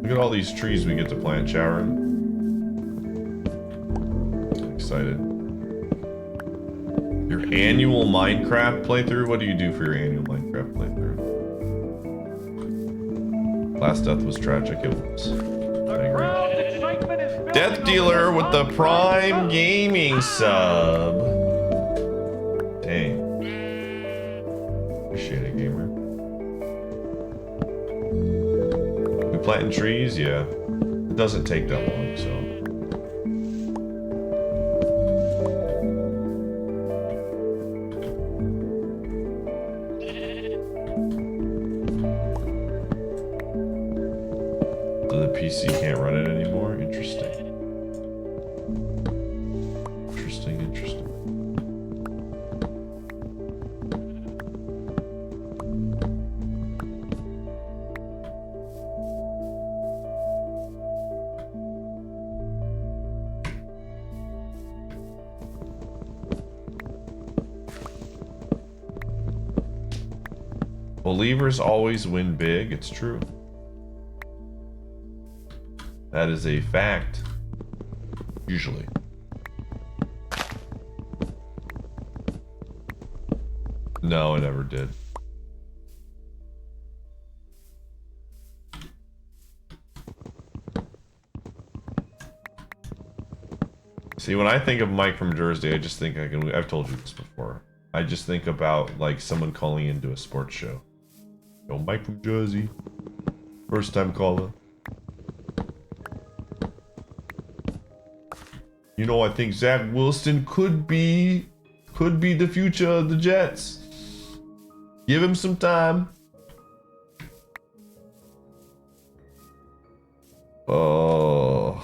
Look at all these trees we get to plant, Sharon. Excited. Your annual Minecraft playthrough? What do you do for your annual Minecraft playthrough? Last death was tragic. It was. I agree. Death Dealer with the Prime Gaming sub. Dang. Appreciate it, gamer. We planting trees? Yeah. It doesn't take that long, so. So the PC can't run it anymore? Interesting. Interesting. Believers always win big. It's true. That is a fact. Usually. No, I never did. See, when I think of Mike from Jersey, I just think I've told you this before. I just think about like someone calling into a sports show. Yo, Mike from Jersey. First time caller. You know, I think Zach Wilson could be the future of the Jets. Give him some time. Oh.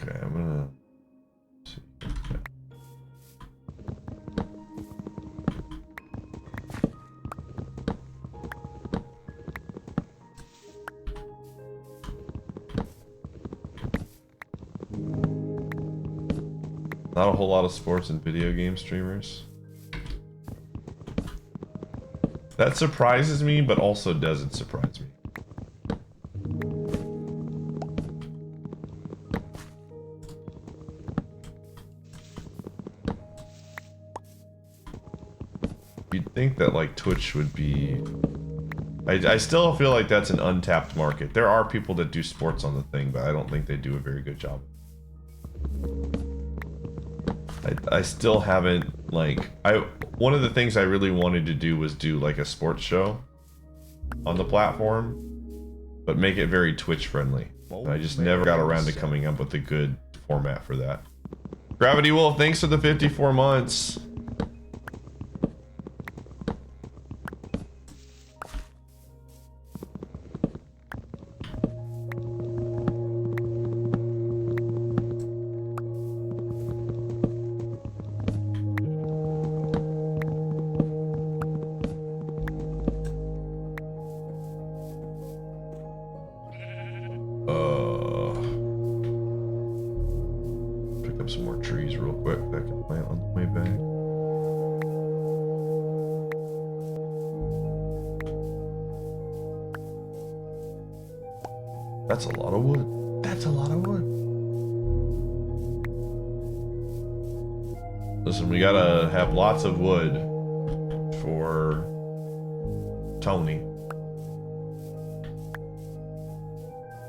Okay, I'm gonna see. Okay. Not a whole lot of sports and video game streamers. That surprises me, but also doesn't surprise me. You'd think that like Twitch would be... I still feel like that's an untapped market. There are people that do sports on the thing, but I don't think they do a very good job. I still haven't, like... One of the things I really wanted to do was do like a sports show on the platform, but make it very Twitch friendly. And I just never got around to coming up with a good format for that. Gravity Wolf, thanks for the 54 months. Pick up some more trees real quick that I can plant on the way back. That's a lot of wood. That's a lot of wood. Listen, we gotta have lots of wood for Tony.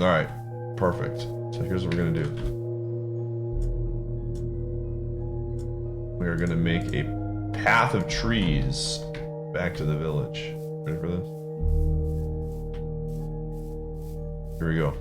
Alright, perfect. So here's what we're gonna do. We are gonna make a path of trees back to the village. Ready for this? Here we go.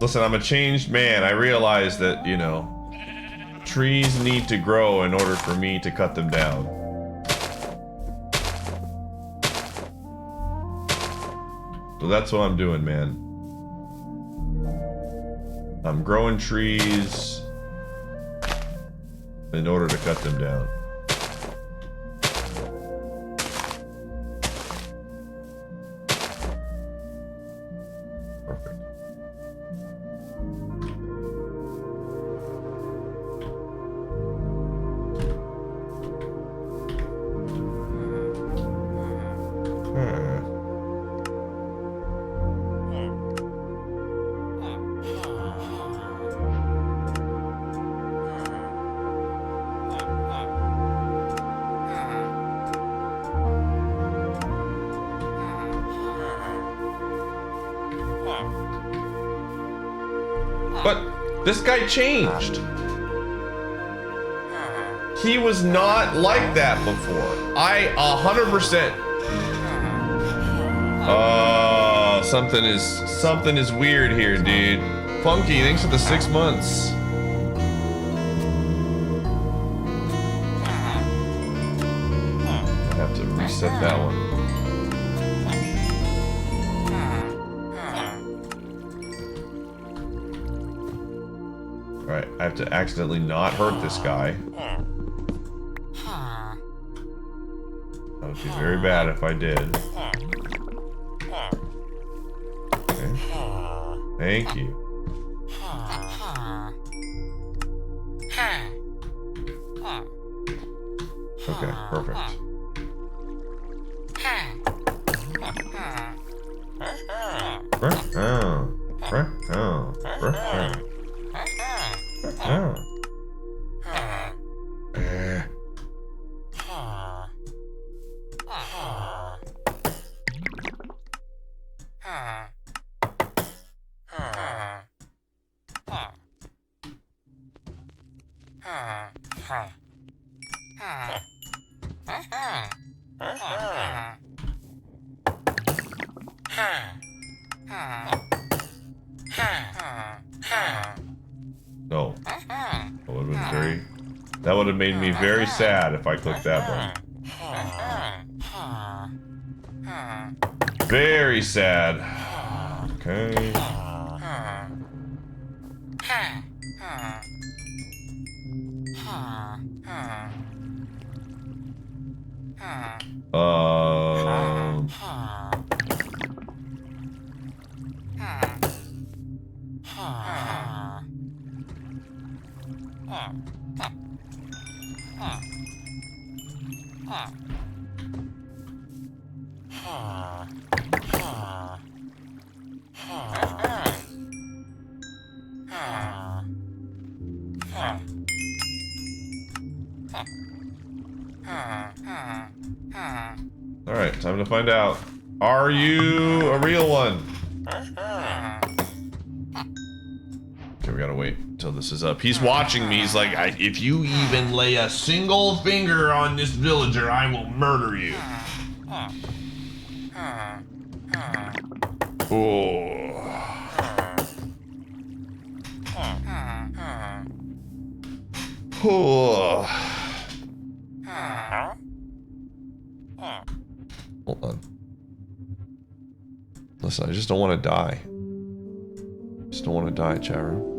Listen, I'm a changed man. I realize that, you know, trees need to grow in order for me to cut them down. So that's what I'm doing, man. I'm growing trees in order to cut them down. Perfect. But this guy changed. He was not like that before. 100%. Something is weird here, dude. Funky, thanks for the 6 months. I have to reset that one. Alright, I have to accidentally not hurt this guy. That would be very bad if I did. Okay. Thank you. Okay, perfect. No. That would have been very That would have made me very sad if I clicked that button. Very sad. Okay. Alright, time to find out. Are you a real one? Okay, we gotta wait until this is up. He's watching me. He's like, if you even lay a single finger on this villager, I will murder you. Oh. Oh. Hold on. Listen, I just don't want to die. Just don't want to die, chat room.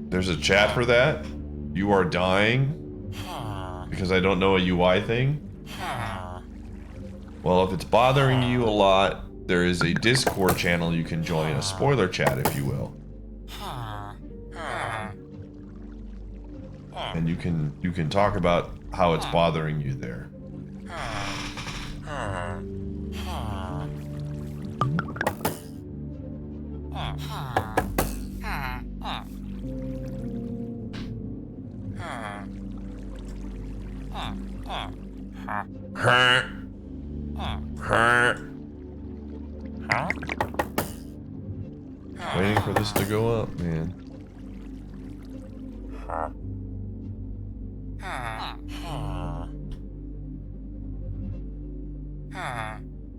There's a chat for that? You are dying? Because I don't know a UI thing? Well, if it's bothering you a lot, there is a Discord channel you can join, a spoiler chat, if you will. And you can talk about how it's bothering you there. Waiting for this to go up, man.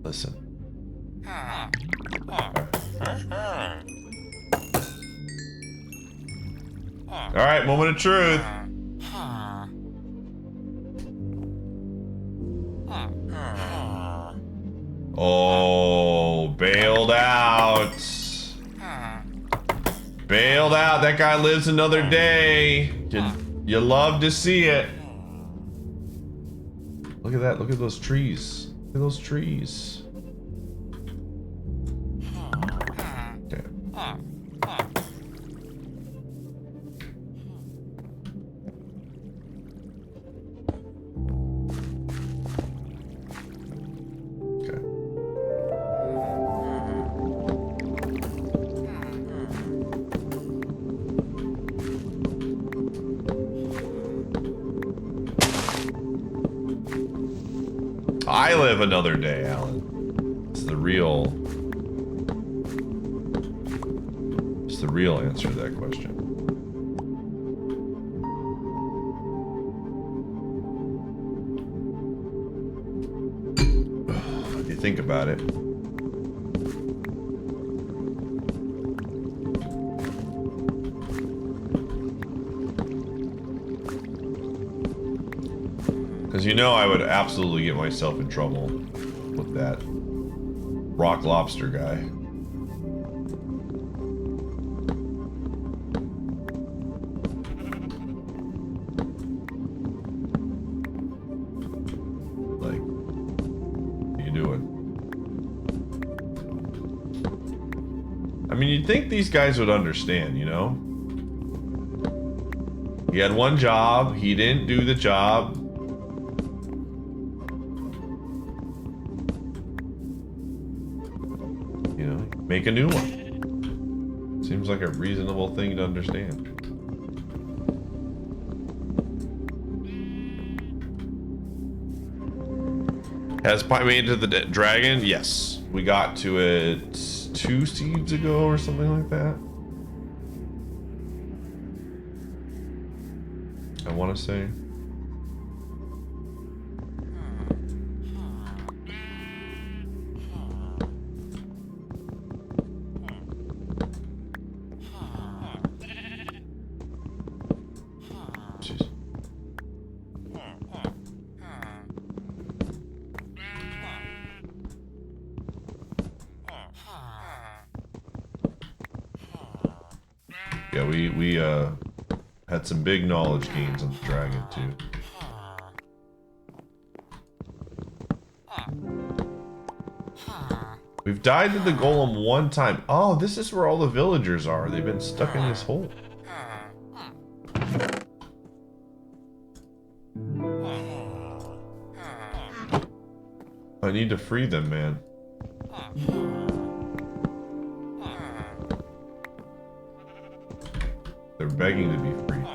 Listen. Alright, moment of truth. Oh, bailed out. Bailed out. That guy lives another day. You love to see it. Look at that. Look at those trees. Look at those trees. Okay. I live another day, Alan. It's the real answer to that question. If you think about it. Because you know I would absolutely get myself in trouble with that rock lobster guy. Like, what are you doing? I mean, you'd think these guys would understand, you know? He had one job, he didn't do the job. Make a new one. Seems like a reasonable thing to understand. Has Pi made it to the dragon? Yes. We got to it 2 seeds ago or something like that. I want to say. Yeah, we had some big knowledge gains on the dragon too. We've died to the golem one time. Oh, this is where all the villagers are. They've been stuck in this hole. I need to free them, man. They're begging to be freed.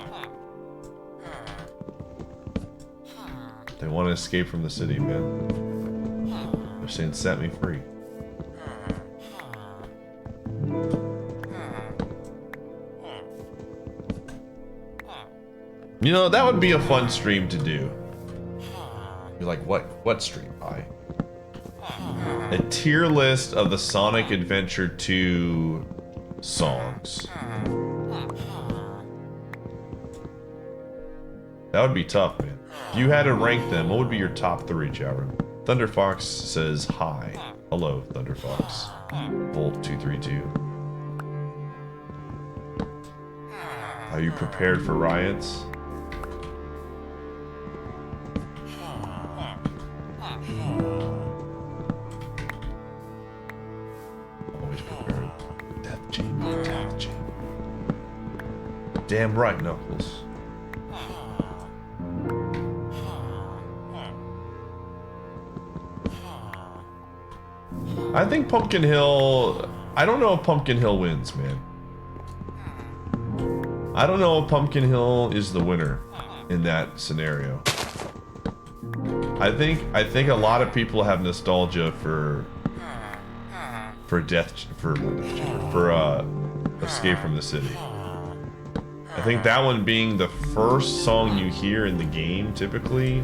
They want to escape from the city, man. They're saying, set me free. You know, that would be a fun stream to do. You're like, what stream? A tier list of the Sonic Adventure 2 songs. That would be tough, man. If you had to rank them, what would be your top 3, chat room? Thunderfox says hi. Hello, Thunderfox. Volt 232. Are you prepared for riots? Always prepared. Death Chain, Death Chain. Damn right, Knuckles. I think Pumpkin Hill... I don't know if Pumpkin Hill wins, man. I don't know if Pumpkin Hill is the winner in that scenario. I think a lot of people have nostalgia for Escape from the City. I think that one being the first song you hear in the game typically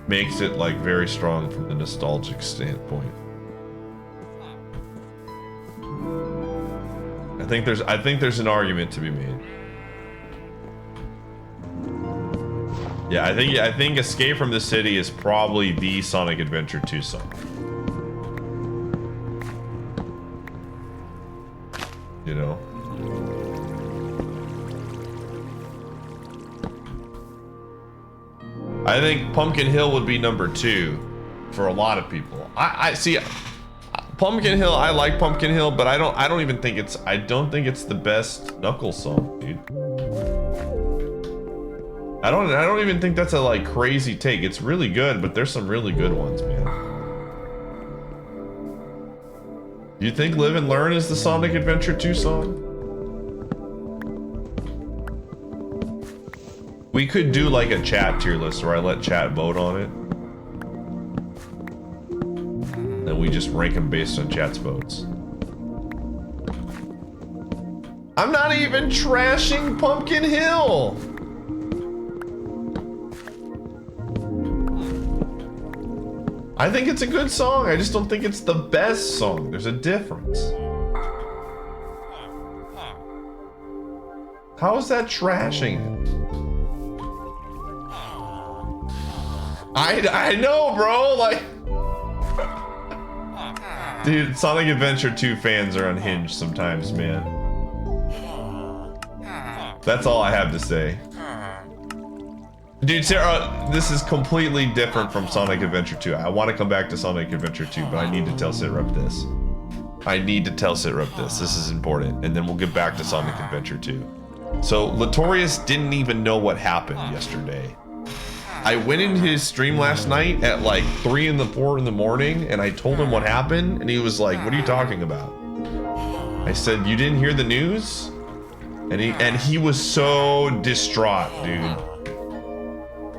makes it like very strong from the nostalgic standpoint. I think there's an argument to be made. Yeah, I think Escape from the City is probably the Sonic Adventure 2 song. You know? I think Pumpkin Hill would be number 2 for a lot of people. I see Pumpkin Hill, I like Pumpkin Hill, but I don't even think it's the best Knuckles song, dude. I don't even think that's a like crazy take. It's really good, but there's some really good ones, man. You think Live and Learn is the Sonic Adventure 2 song? We could do like a chat tier list where I let chat vote on it. And we just rank them based on chat's votes. I'm not even trashing Pumpkin Hill! I think it's a good song, I just don't think it's the best song. There's a difference. How is that trashing it? I know, bro, like... Dude, Sonic Adventure 2 fans are unhinged sometimes, man. That's all I have to say. Dude, Sarah, this is completely different from Sonic Adventure 2. I want to come back to Sonic Adventure 2, but I need to tell Sitrep this. I need to tell Sitrep this. This is important. And then we'll get back to Sonic Adventure 2. So, Latorius didn't even know what happened yesterday. I went into his stream last night at like 3 and 4 in the morning, and I told him what happened, and he was like, "What are you talking about?" I said, "You didn't hear the news?" And he was so distraught, dude.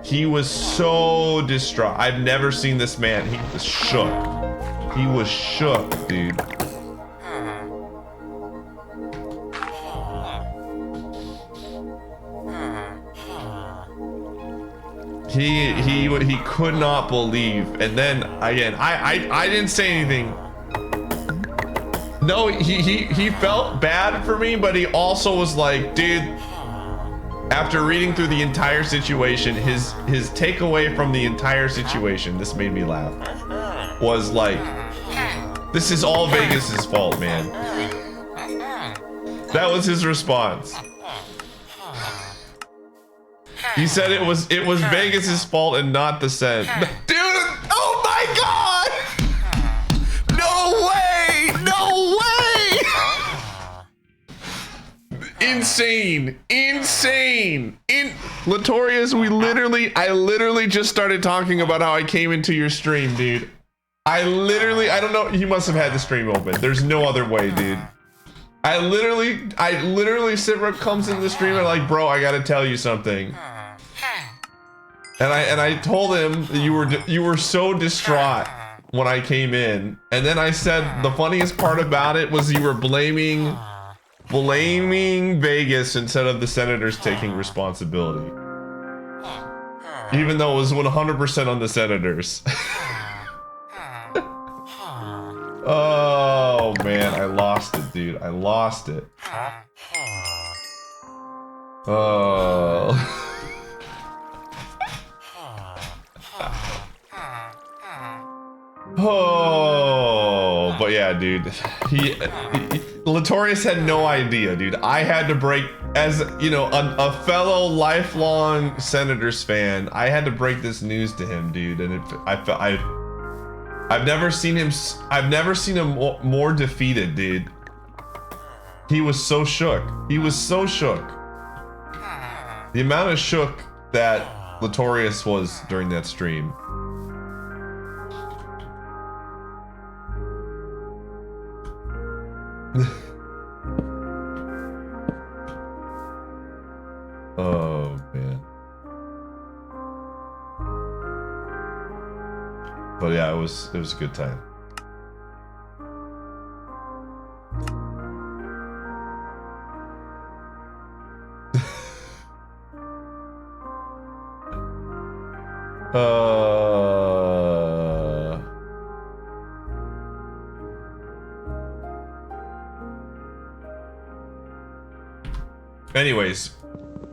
He was so distraught. I've never seen this man. He was shook. He was shook, dude. He could not believe. And then again, I didn't say anything. No, he felt bad for me, but he also was like, dude, after reading through the entire situation, his takeaway from the entire situation, this made me laugh, was like, this is all Vegas's fault, man. That was his response. He said it was Vegas's fault and not the Sen. Dude, oh my god! No way! No way! Insane! Insane! Latorius, I literally just started talking about how I came into your stream, dude. I don't know, you must have had the stream open. There's no other way, dude. I literally Sitrep comes in the stream and like, bro, I gotta tell you something. And I told him that you were so distraught when I came in, and then I said the funniest part about it was you were blaming Vegas instead of the Senators taking responsibility, even though it was 100% on the Senators. Oh man, I lost it, dude. I lost it. Oh. Oh, but yeah, dude. Latorius had no idea, dude. I had to break, as you know, a fellow lifelong Senators fan. I had to break this news to him, dude, and I've never seen him. I've never seen him more defeated, dude. He was so shook. He was so shook. The amount of shook that Latorius was during that stream. Oh man. But yeah, it was a good time. Anyways,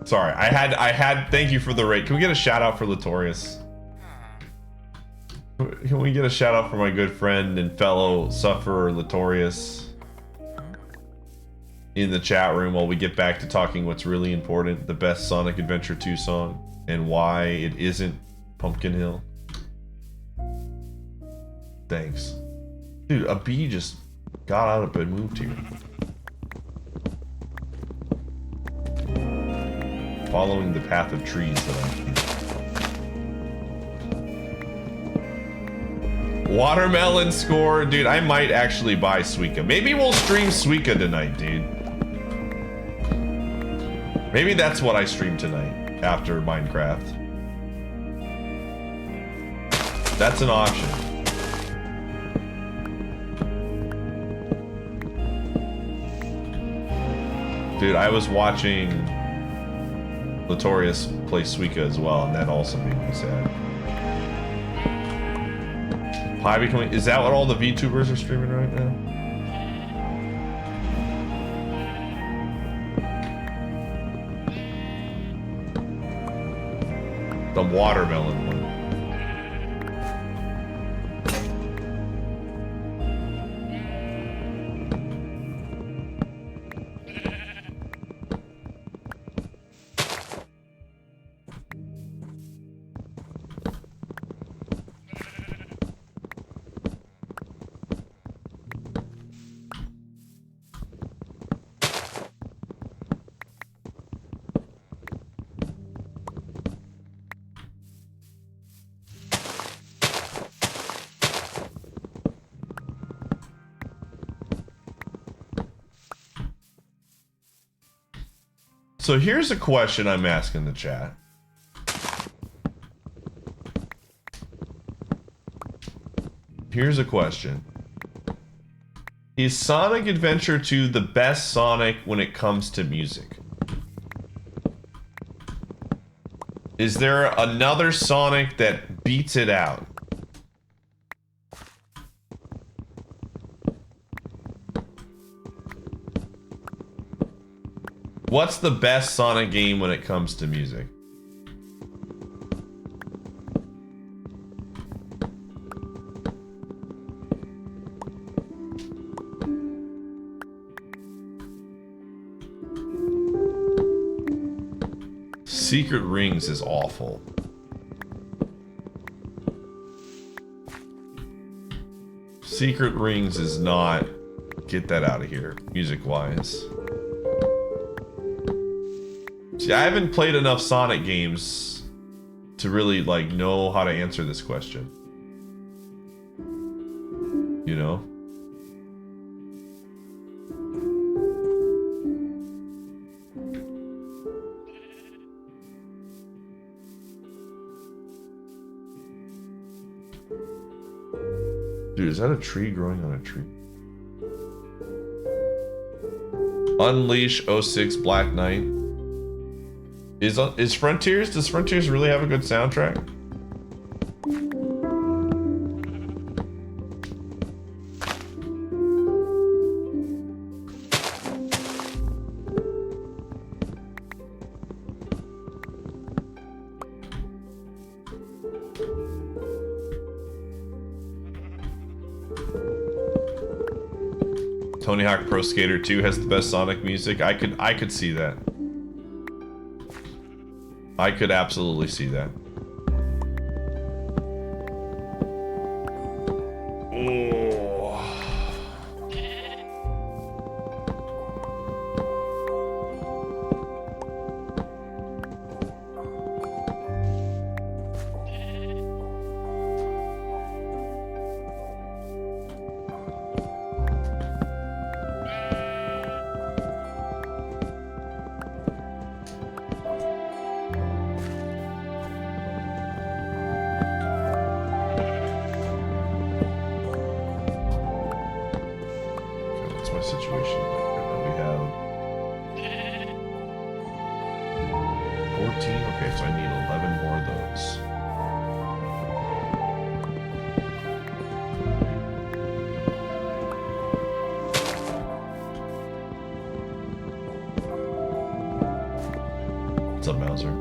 sorry. I had. Thank you for the rate. Can we get a shout out for Latorius? Can we get a shout out for my good friend and fellow sufferer Latorius in the chat room while we get back to talking what's really important, the best Sonic Adventure 2 song, and why it isn't Pumpkin Hill? Thanks. Dude, a bee just got out of bed and moved here. Following the path of trees that I keep. Watermelon score. Dude, I might actually buy Suika. Maybe we'll stream Suika tonight, dude. Maybe that's what I stream tonight after Minecraft. That's an option. Dude, I was watching Latorius play Suika as well, and that also made me sad. Pie becoming... Is that what all the VTubers are streaming right now? The watermelon one. So here's a question I'm asking the chat. Here's a question. Is Sonic Adventure 2 the best Sonic when it comes to music? Is there another Sonic that beats it out? What's the best Sonic game when it comes to music? Secret Rings is awful. Secret Rings is not... Get that out of here, music-wise. See, I haven't played enough Sonic games to really, like, know how to answer this question. You know? Dude, is that a tree growing on a tree? Unleash 06 Black Knight. Is Frontiers? Does Frontiers really have a good soundtrack? Tony Hawk Pro Skater 2 has the best Sonic music. I could see that. I could absolutely see that. Oh. Situation right now. We have 14. Okay, so I need 11 more of those. What's up, Mauser?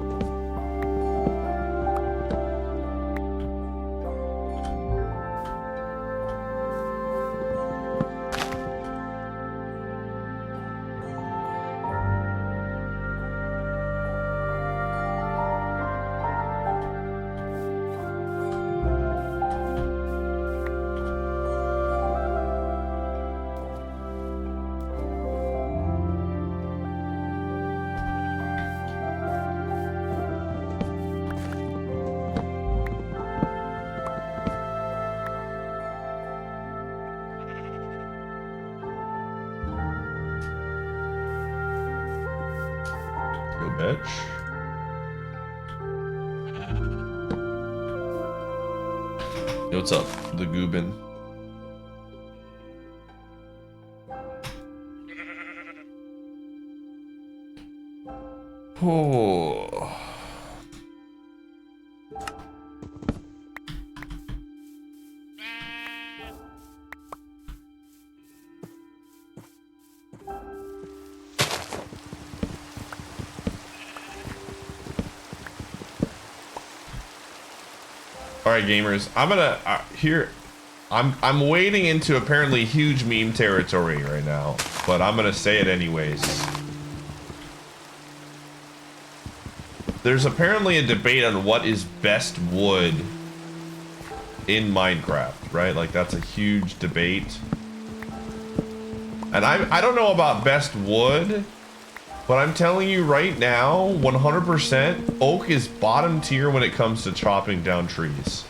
Bitch. Yo, what's up, the Goobin? Oh. All right, gamers. I'm gonna I'm wading into apparently huge meme territory right now, but I'm gonna say it anyways. There's apparently a debate on what is best wood in Minecraft, right? Like that's a huge debate. And I don't know about best wood, but I'm telling you right now, 100% oak is bottom tier when it comes to chopping down trees.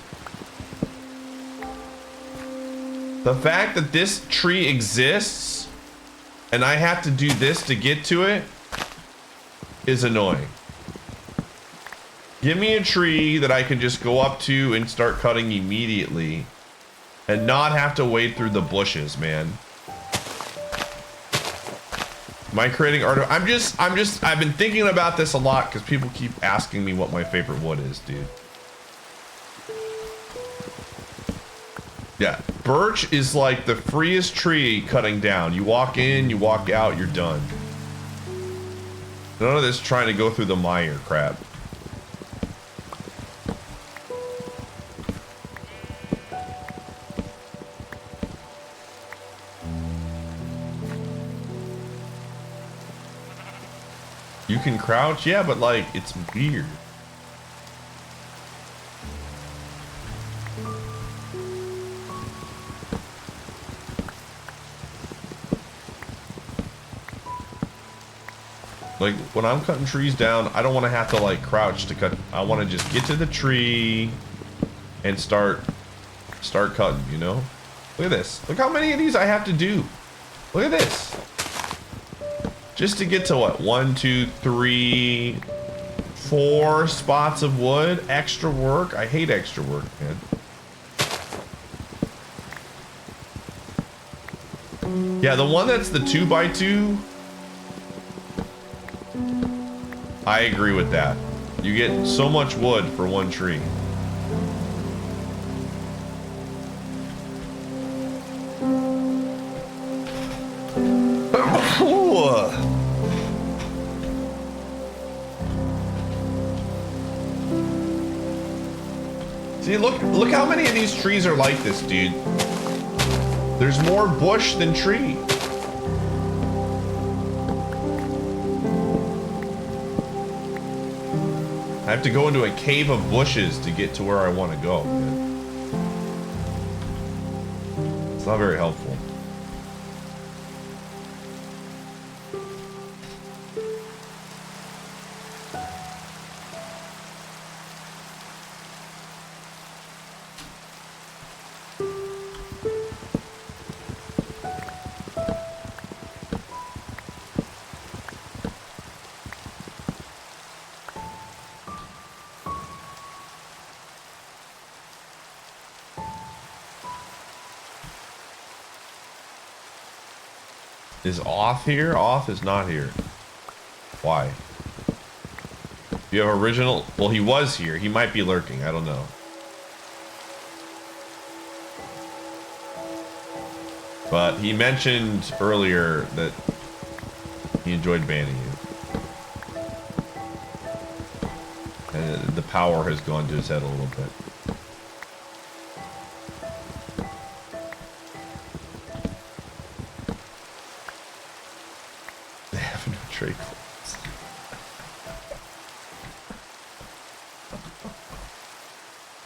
The fact that this tree exists and I have to do this to get to it is annoying. Give me a tree that I can just go up to and start cutting immediately and not have to wade through the bushes, man. Am I creating art? I've been thinking about this a lot because people keep asking me what my favorite wood is, dude. Yeah, birch is like the freest tree cutting down. You walk in, you walk out, you're done. None of this trying to go through the mire crap. You can crouch, yeah, but like it's weird. Like when I'm cutting trees down, I don't want to have to like crouch to cut. I want to just get to the tree and start cutting, you know? Look at this. Look how many of these I have to do. Look at this. Just to get to what? 1, 2, 3, 4 spots of wood. Extra work. I hate extra work, man. Yeah, the one that's the 2x2. I agree with that. You get so much wood for one tree. See, look how many of these trees are like this, dude. There's more bush than tree. I have to go into a cave of bushes to get to where I want to go. It's not very helpful. Is off here? Off is not here. Why? You have original? Well, he was here. He might be lurking. I don't know. But he mentioned earlier that he enjoyed banning you. And the power has gone to his head a little bit.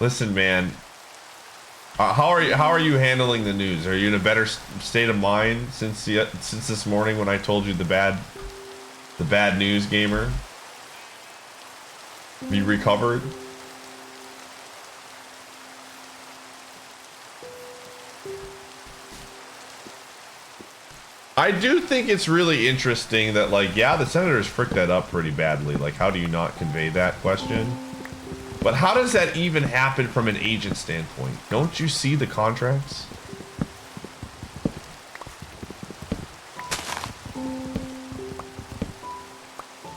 Listen, man. How are you handling the news? Are you in a better state of mind since this morning when I told you the bad news, gamer? You recovered? I do think it's really interesting that, like, yeah, the senators fricked that up pretty badly. Like, how do you not convey that question? But how does that even happen from an agent standpoint? Don't you see the contracts?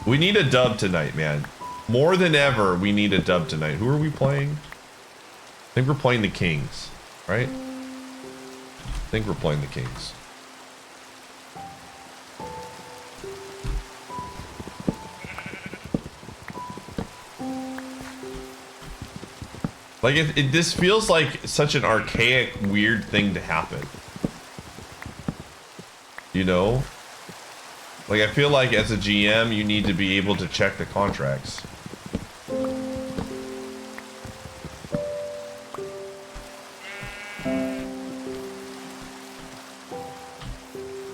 We need a dub tonight, man. More than ever, we need a dub tonight. Who are we playing? I think we're playing the Kings, right? I think we're playing the Kings. Like, this feels like such an archaic, weird thing to happen. You know? Like, I feel like as a GM, you need to be able to check the contracts.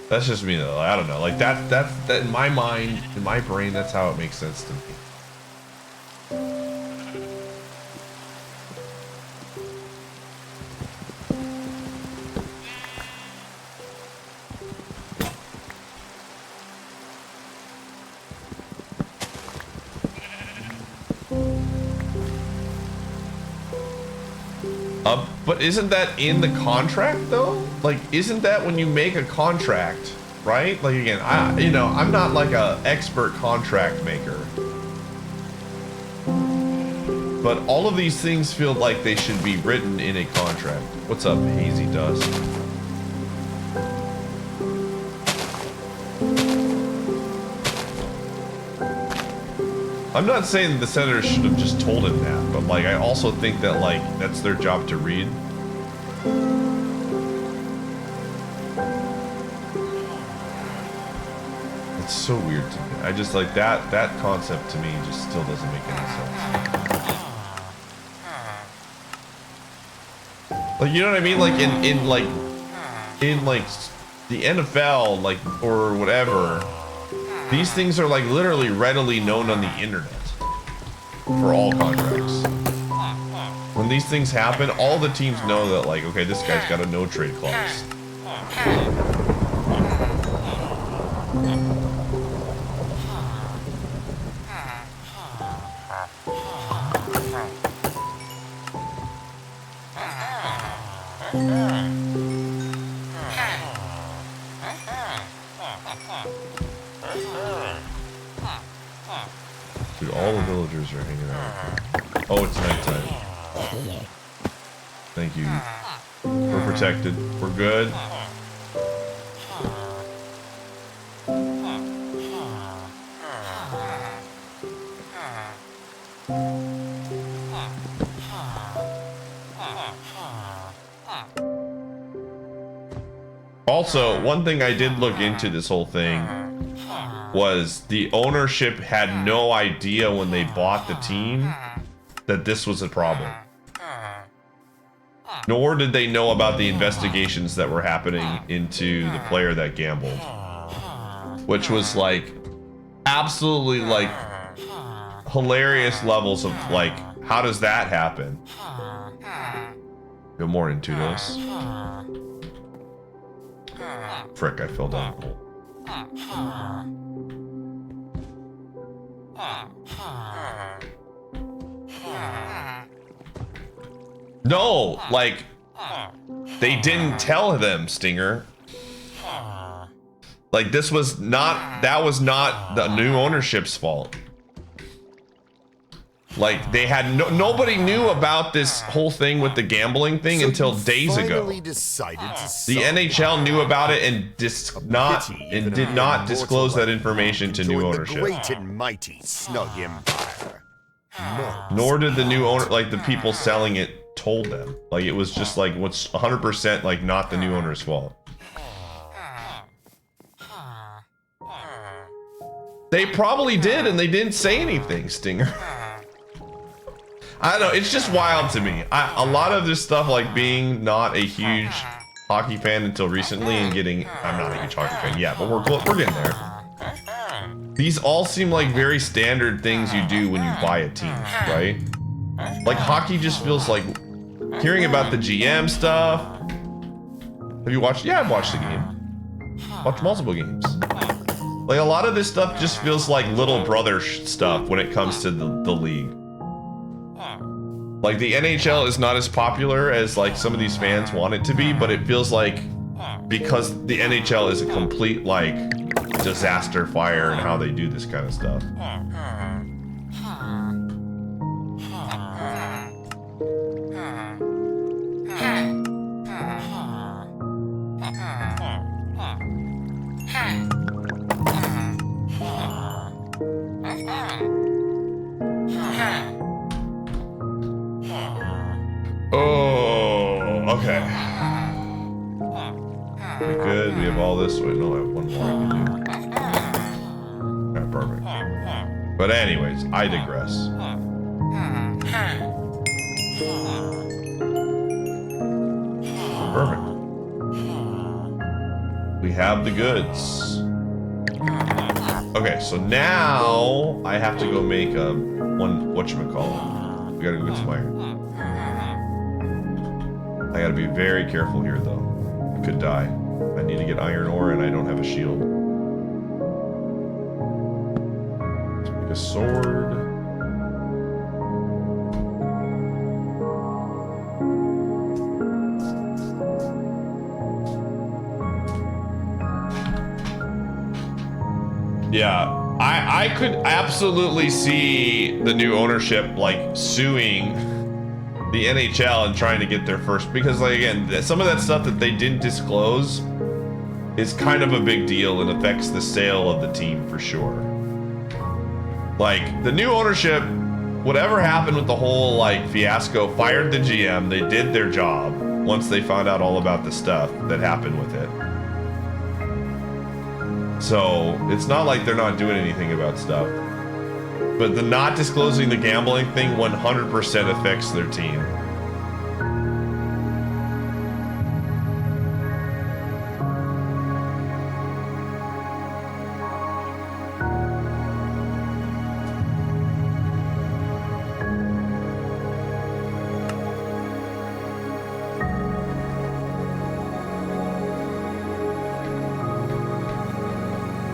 That's just me, though. I don't know. Like, that in my mind, in my brain, that's how it makes sense to me. But isn't that in the contract though? Like, isn't that when you make a contract, right? Like, again, I'm not like a expert contract maker, but all of these things feel like they should be written in a contract. What's up, Hazy Dust? I'm not saying the senators should have just told him that, but like, I also think that like, that's their job to read. It's so weird to me. I just like that concept to me just still doesn't make any sense. Like, you know what I mean? Like in the NFL, like, or whatever, these things are like literally readily known on the internet for all contracts. When these things happen, all the teams know that, like, okay, this guy's got a no trade clause. Dude, all the villagers are hanging out. Oh, it's nighttime. Thank you. We're protected. We're good. Also, one thing I did look into this whole thing was the ownership had no idea when they bought the team that this was a problem. Nor did they know about the investigations that were happening into the player that gambled. Which was like absolutely like hilarious levels of like, how does that happen? Go more into this. Frick, I fell down the hole. No, like, they didn't tell them, Stinger. Like, this was not, that was not the new ownership's fault. Like, they had nobody knew about this whole thing with the gambling thing until days ago. The NHL knew about it and did not disclose that information to new ownership.
Great and mighty Snug Empire.
Nor did the new owner, like the people selling it, told them. Like, it was just like what's 100% like not the new owner's fault. They probably did, and they didn't say anything, Stinger. I don't know, it's just wild to me. A lot of this stuff, like being not a huge hockey fan until recently and getting, I'm not a huge hockey fan yet, but we're getting there. These all seem like very standard things you do when you buy a team, right? Like hockey just feels like hearing about the GM stuff. Have you watched? Yeah, I've watched the game. Watched multiple games. Like a lot of this stuff just feels like little brother stuff when it comes to the league. Like the NHL is not as popular as like some of these fans want it to be, but it feels like because the NHL is a complete like disaster fire in how they do this kind of stuff. Oh, okay. We good? We have all this. Wait, no, I have one more I can do. Okay, perfect. But anyways, I digress. Perfect. We have the goods. Okay, so now I have to go make a one, whatchamacallit. We gotta go get some iron. I gotta be very careful here though. I could die. I need to get iron ore and I don't have a shield. Let's make a sword. Yeah, I could absolutely see the new ownership like suing the NHL and trying to get their first, because like again, some of that stuff that they didn't disclose is kind of a big deal and affects the sale of the team for sure. Like the new ownership, whatever happened with the whole like fiasco, fired the GM. They did their job once they found out all about the stuff that happened with it. So it's not like they're not doing anything about stuff. But the not disclosing the gambling thing 100% affects their team.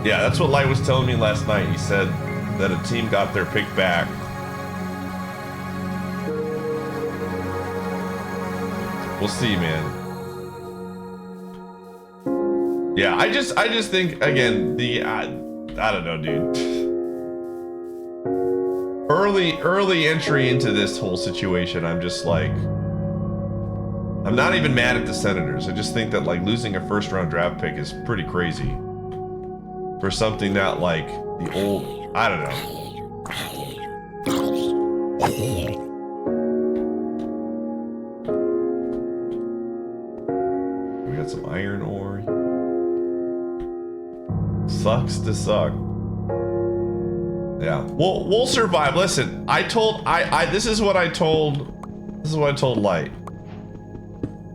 Yeah, that's what Light was telling me last night. He said that a team got their pick back. We'll see, man. Yeah, I just think again I don't know, dude. Early entry into this whole situation, I'm just like, I'm not even mad at the Senators. I just think that like losing a first-round draft pick is pretty crazy. For something that like the old, I don't know. We got some iron ore. Sucks to suck. Yeah, we'll survive. Listen, this is what I told Light.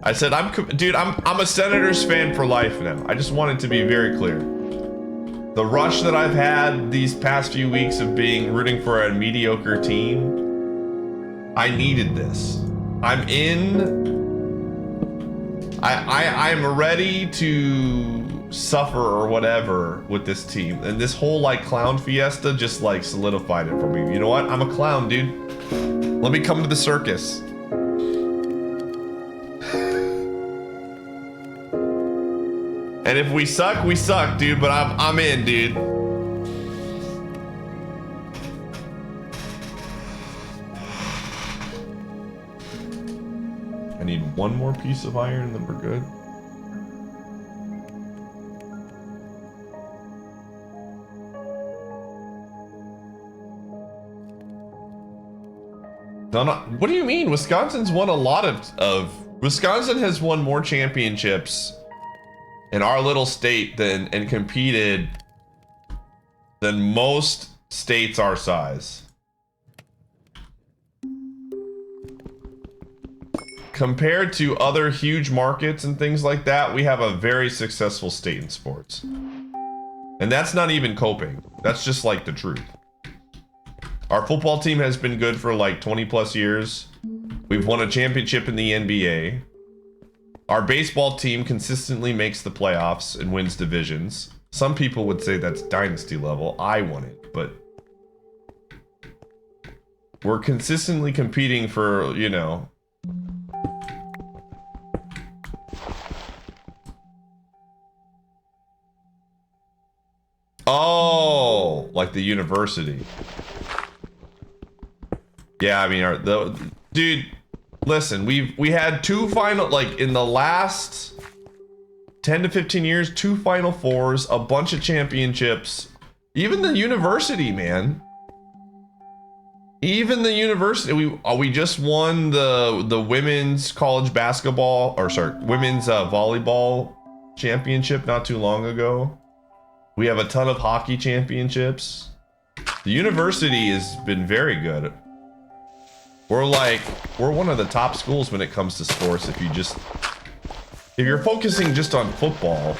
I said I'm a Senators fan for life now. I just want it to be very clear. The rush that I've had these past few weeks of rooting for a mediocre team, I needed this. I'm ready to suffer or whatever with this team. And this whole like clown fiesta just like solidified it for me. You know what? I'm a clown, dude. Let me come to the circus. And if we suck, we suck, dude, but I'm in, dude. I need one more piece of iron and then we're good. No, what do you mean? Wisconsin's won a lot of Wisconsin has won more championships in our little state and competed than most states our size. Compared to other huge markets and things like that, we have a very successful state in sports. And that's not even coping. That's just like the truth. Our football team has been good for like 20 plus years. We've won a championship in the NBA. Our baseball team consistently makes the playoffs and wins divisions. Some people would say that's dynasty level. I won it, but we're consistently competing for, you know. Oh, like the university. Yeah, I mean, dude. Listen, we had two final, like in the last 10 to 15 years, 2 Final Fours, a bunch of championships. Even the university, man. Even the university, we just won the women's college basketball, or sorry, women's volleyball championship not too long ago. We have a ton of hockey championships. The university has been very good. We're one of the top schools when it comes to sports. If you're focusing just on football,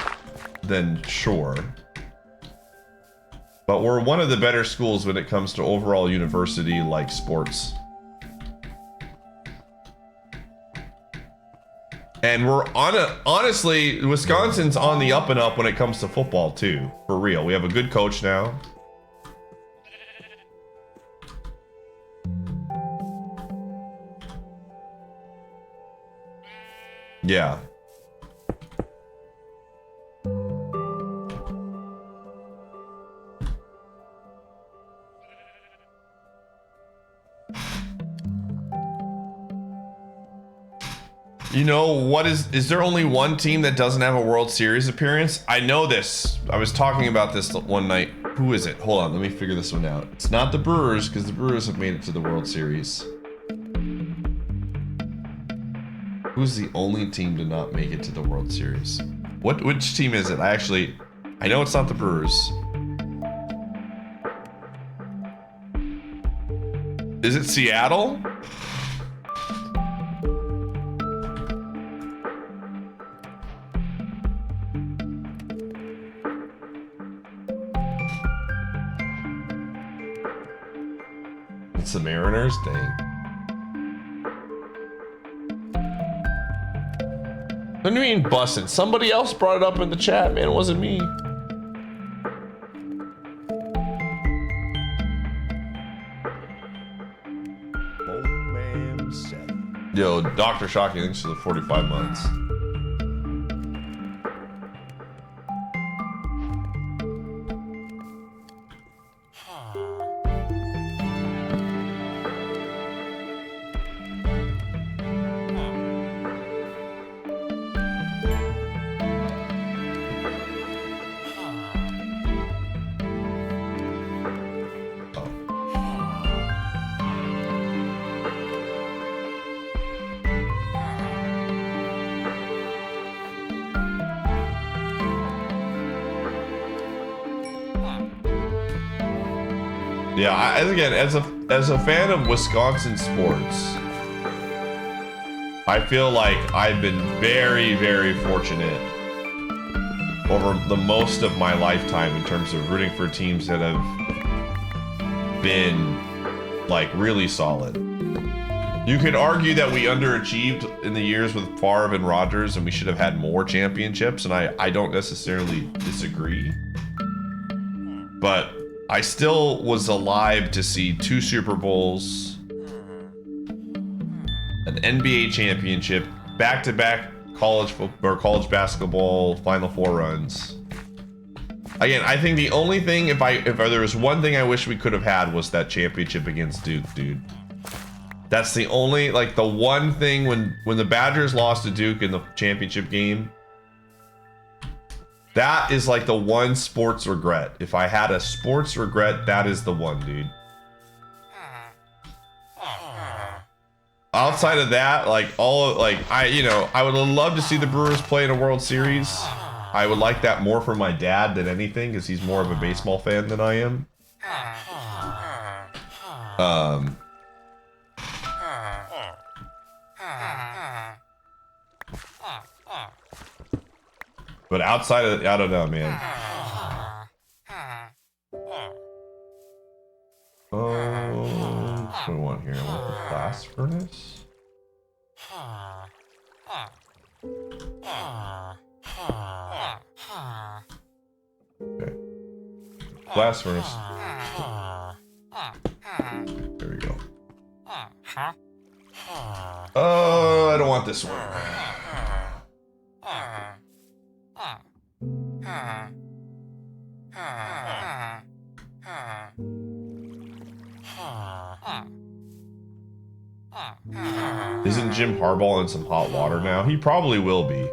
then sure. But we're one of the better schools when it comes to overall university like sports. And we're honestly, Wisconsin's on the up and up when it comes to football too. For real. We have a good coach now. Yeah. You know, is there only one team that doesn't have a World Series appearance? I know this. I was talking about this one night. Who is it? Hold on, let me figure this one out. It's not the Brewers, because the Brewers have made it to the World Series. Who's the only team to not make it to the World Series? Which team is it? I know it's not the Brewers. Is it Seattle? It's the Mariners? Dang. What do you mean busted? Somebody else brought it up in the chat, man. It wasn't me. Yo, Dr. Shocky, thanks for the 45 months. Yeah, again, as a fan of Wisconsin sports, I feel like I've been very, very fortunate over the most of my lifetime in terms of rooting for teams that have been like really solid. You could argue that we underachieved in the years with Favre and Rodgers, and we should have had more championships, and I don't necessarily disagree, but I still was alive to see 2 Super Bowls, an NBA championship, back-to-back college football or college basketball Final Four runs. Again, I think the only thing, if there was one thing I wish we could have had, was that championship against Duke, dude. That's the only, like, the one thing when the Badgers lost to Duke in the championship game. That is like the one sports regret. If I had a sports regret, that is the one, dude. Outside of that, like I would love to see the Brewers play in a World Series. I would like that more for my dad than anything, because he's more of a baseball fan than I am. But outside of, I don't know, man. What do I want here? I want the blast furnace. Okay. Blast furnace. There we go. Oh, I don't want this one. Isn't Jim Harbaugh in some hot water now? He probably will be.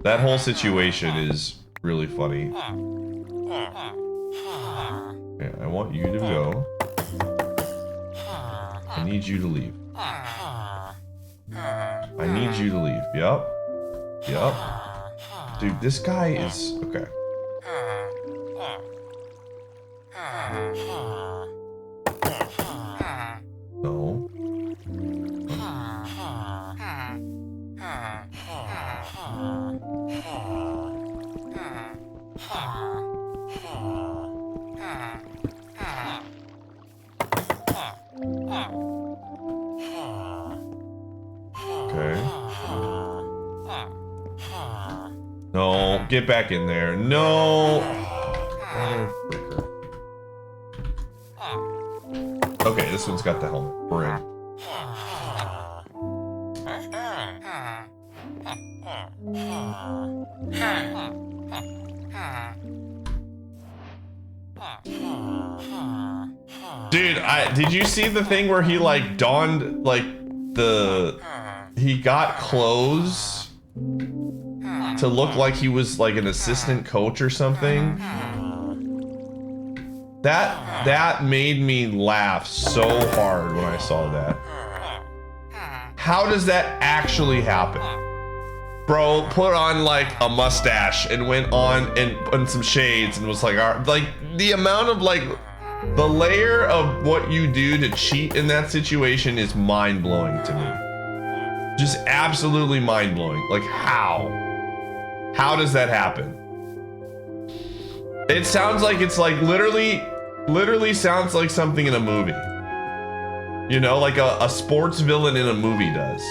That whole situation is really funny. Yeah, I want you to go. I need you to leave. I need you to leave. Yup. Yup. Dude, this guy is... Okay. No. Okay. No, get back in there. No. Okay, this one's got the helmet. We're in. Dude, did you see the thing where he like donned like he got clothes to look like he was like an assistant coach or something? That made me laugh so hard when I saw that. How does that actually happen? Bro put on like a mustache and went on and some shades and was like, like the amount of like the layer of what you do to cheat in that situation is mind blowing to me. Just absolutely mind blowing. Like how? How does that happen? It sounds like it's like literally sounds like something in a movie. You know, like a sports villain in a movie does.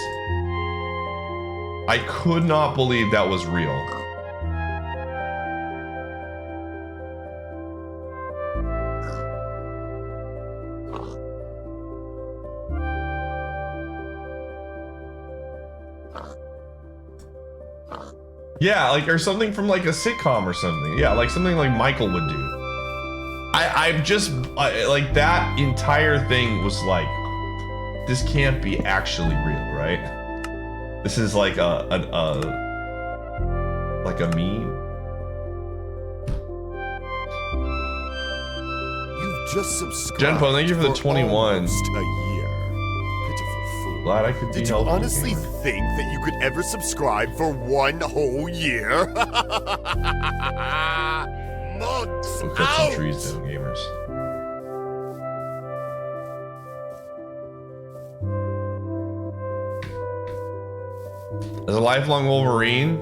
I could not believe that was real. Yeah, like, or something from like a sitcom or something. Yeah, like something like Michael would do. Like that entire thing was like, this can't be actually real, right? This is like a meme.
You've just subscribed.
Genpo, thank you for the 21.
Almost a year. Pitiful fool.
Glad I could be
Did you
helpful,
honestly
gamer.
think that you could ever subscribe for one whole year? Months
We'll cut
out.
some trees down, gamers. As a lifelong Wolverine.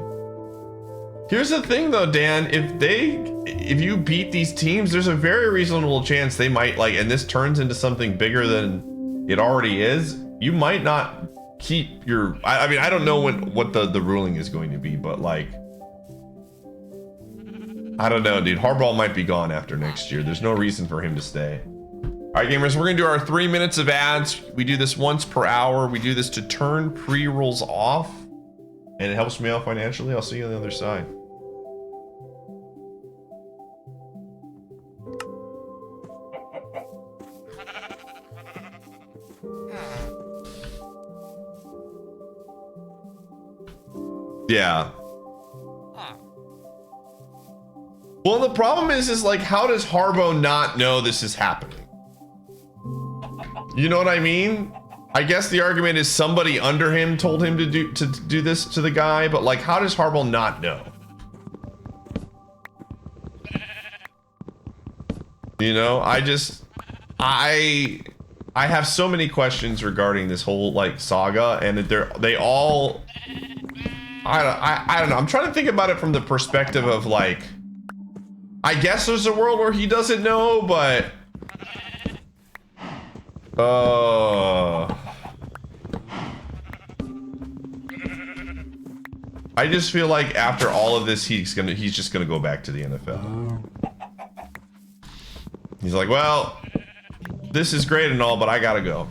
Here's the thing though, Dan, if you beat these teams, there's a very reasonable chance they might like, and this turns into something bigger than it already is. You might not keep your, I mean, I don't know what the ruling is going to be, but like, I don't know, dude. Harbaugh might be gone after next year. There's no reason for him to stay. All right, gamers, we're gonna do our 3 minutes of ads. We do this once per hour. We do this to turn pre-rolls off, and it helps me out financially. I'll see you on the other side. Yeah. Well, the problem is like, how does Harbaugh not know this is happening? You know what I mean? I guess the argument is somebody under him told him to do this to the guy, but like, how does Harbaugh not know? You know, I have so many questions regarding this whole like saga, and they all, I don't know. I'm trying to think about it from the perspective of like, I guess there's a world where he doesn't know, but I just feel like after all of this, he's just gonna go back to the NFL. He's like, well, this is great and all, but I gotta go.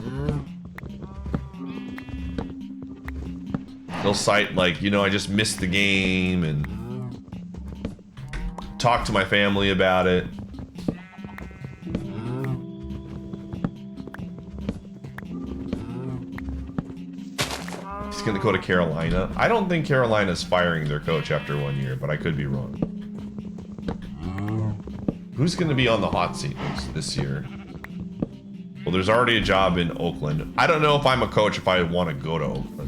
He'll cite like, you know, I just missed the game and talk to my family about it. He's gonna go to Carolina. I don't think Carolina's firing their coach after 1 year, but I could be wrong. Who's gonna be on the hot seat this year? Well, there's already a job in Oakland. I don't know if I'm a coach if I want to go to Oakland.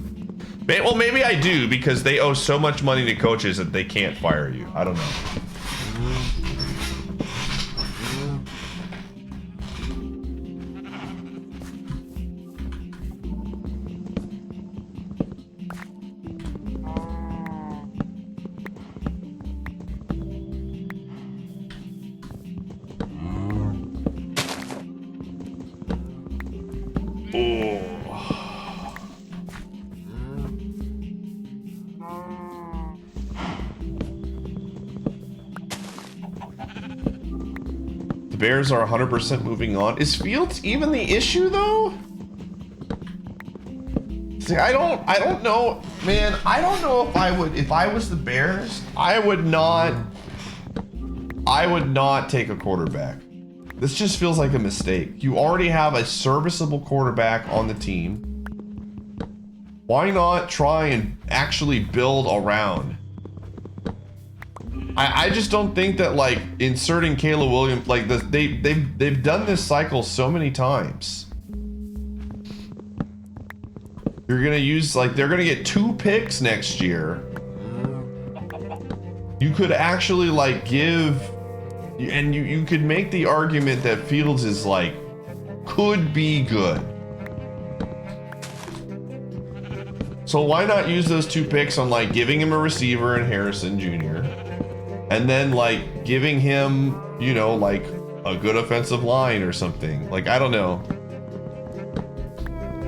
Well, maybe I do, because they owe so much money to coaches that they can't fire you. I don't know. Bears are 100% moving on. Is Fields even the issue though? See, I don't know, man. I don't know if I was the Bears, I would not take a quarterback. This just feels like a mistake. You already have a serviceable quarterback on the team. Why not try and actually build around? I just don't think that like inserting Caleb Williams, like they've done this cycle so many times. You're gonna use like, they're gonna get 2 picks next year, you could actually like give, and you could make the argument that Fields is like, could be good. So why not use those 2 picks on like giving him a receiver in Harrison Jr. and then like giving him, you know, like a good offensive line or something. Like, I don't know.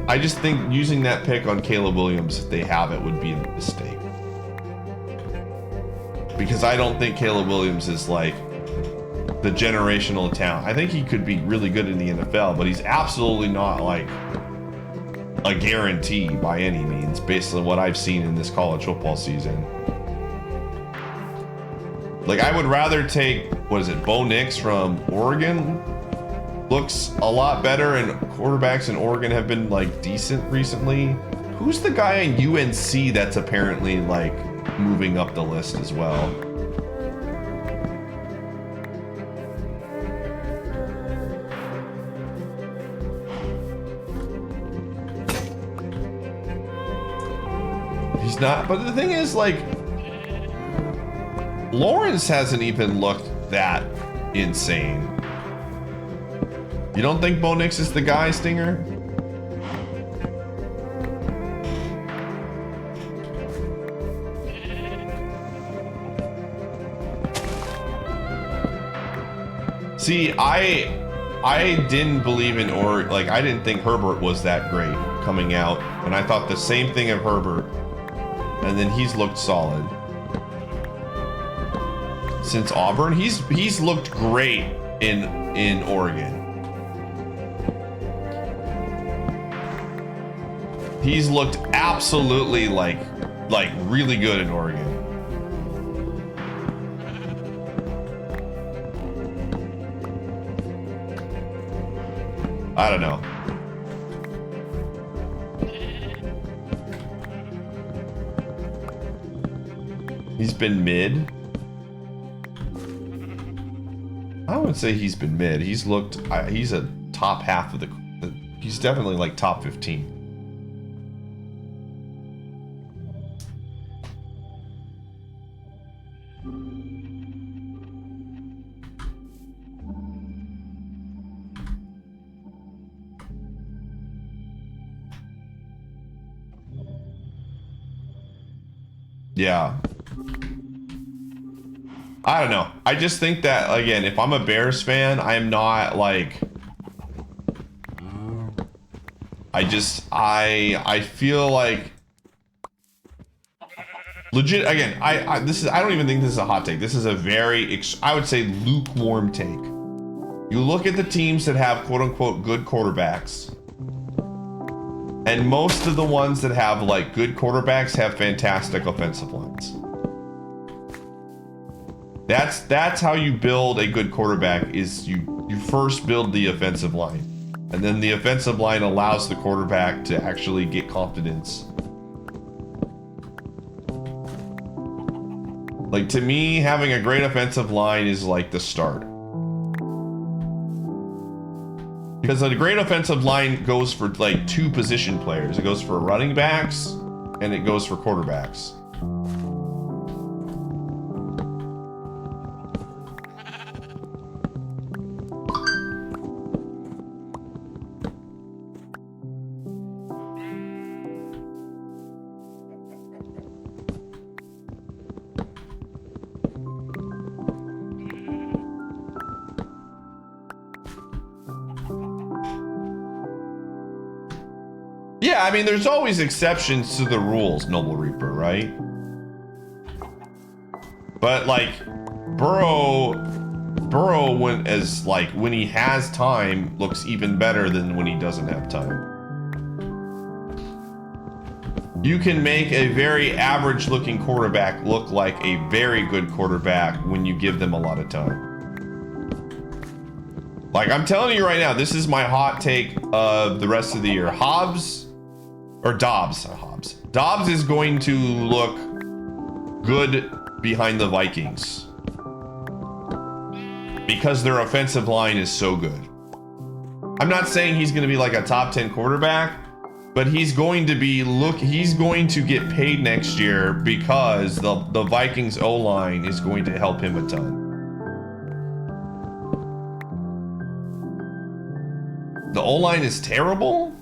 I just think using that pick on Caleb Williams, if they have it, would be a mistake. Because I don't think Caleb Williams is like the generational talent. I think he could be really good in the NFL, but he's absolutely not like a guarantee by any means, based on what I've seen in this college football season. Like, I would rather take, what is it, Bo Nix from Oregon? Looks a lot better, and quarterbacks in Oregon have been like decent recently. Who's the guy in UNC that's apparently like moving up the list as well? He's not, but the thing is, like, Lawrence hasn't even looked that insane. You don't think Bo Nix is the guy, Stinger? See, I didn't believe in, or like, I didn't think Herbert was that great coming out, and I thought the same thing of Herbert, and then he's looked solid since Auburn. He's looked great in Oregon. He's looked absolutely like really good in Oregon. I don't know. He's been mid. I would say he's been mid. He's looked, he's a top half of he's definitely like top 15. Yeah. I don't know. I just think that, again, if I'm a Bears fan, I'm not like, I feel like legit, again, I don't even think this is a hot take. This is a very, I would say, lukewarm take. You look at the teams that have quote unquote good quarterbacks, and most of the ones that have like good quarterbacks have fantastic offensive lines. That's how you build a good quarterback, is you first build the offensive line. And then the offensive line allows the quarterback to actually get confidence. Like, to me, having a great offensive line is like the start. Because a great offensive line goes for like 2 position players. It goes for running backs and it goes for quarterbacks. Yeah, I mean, there's always exceptions to the rules, Noble Reaper, right? But like, Burrow when he has time, looks even better than when he doesn't have time. You can make a very average looking quarterback look like a very good quarterback when you give them a lot of time. Like, I'm telling you right now, this is my hot take of the rest of the year. Dobbs is going to look good behind the Vikings because their offensive line is so good. I'm not saying he's going to be like a top 10 quarterback, But he's going to be he's going to get paid next year because the Vikings O-line is going to help him a ton. The O-line is terrible?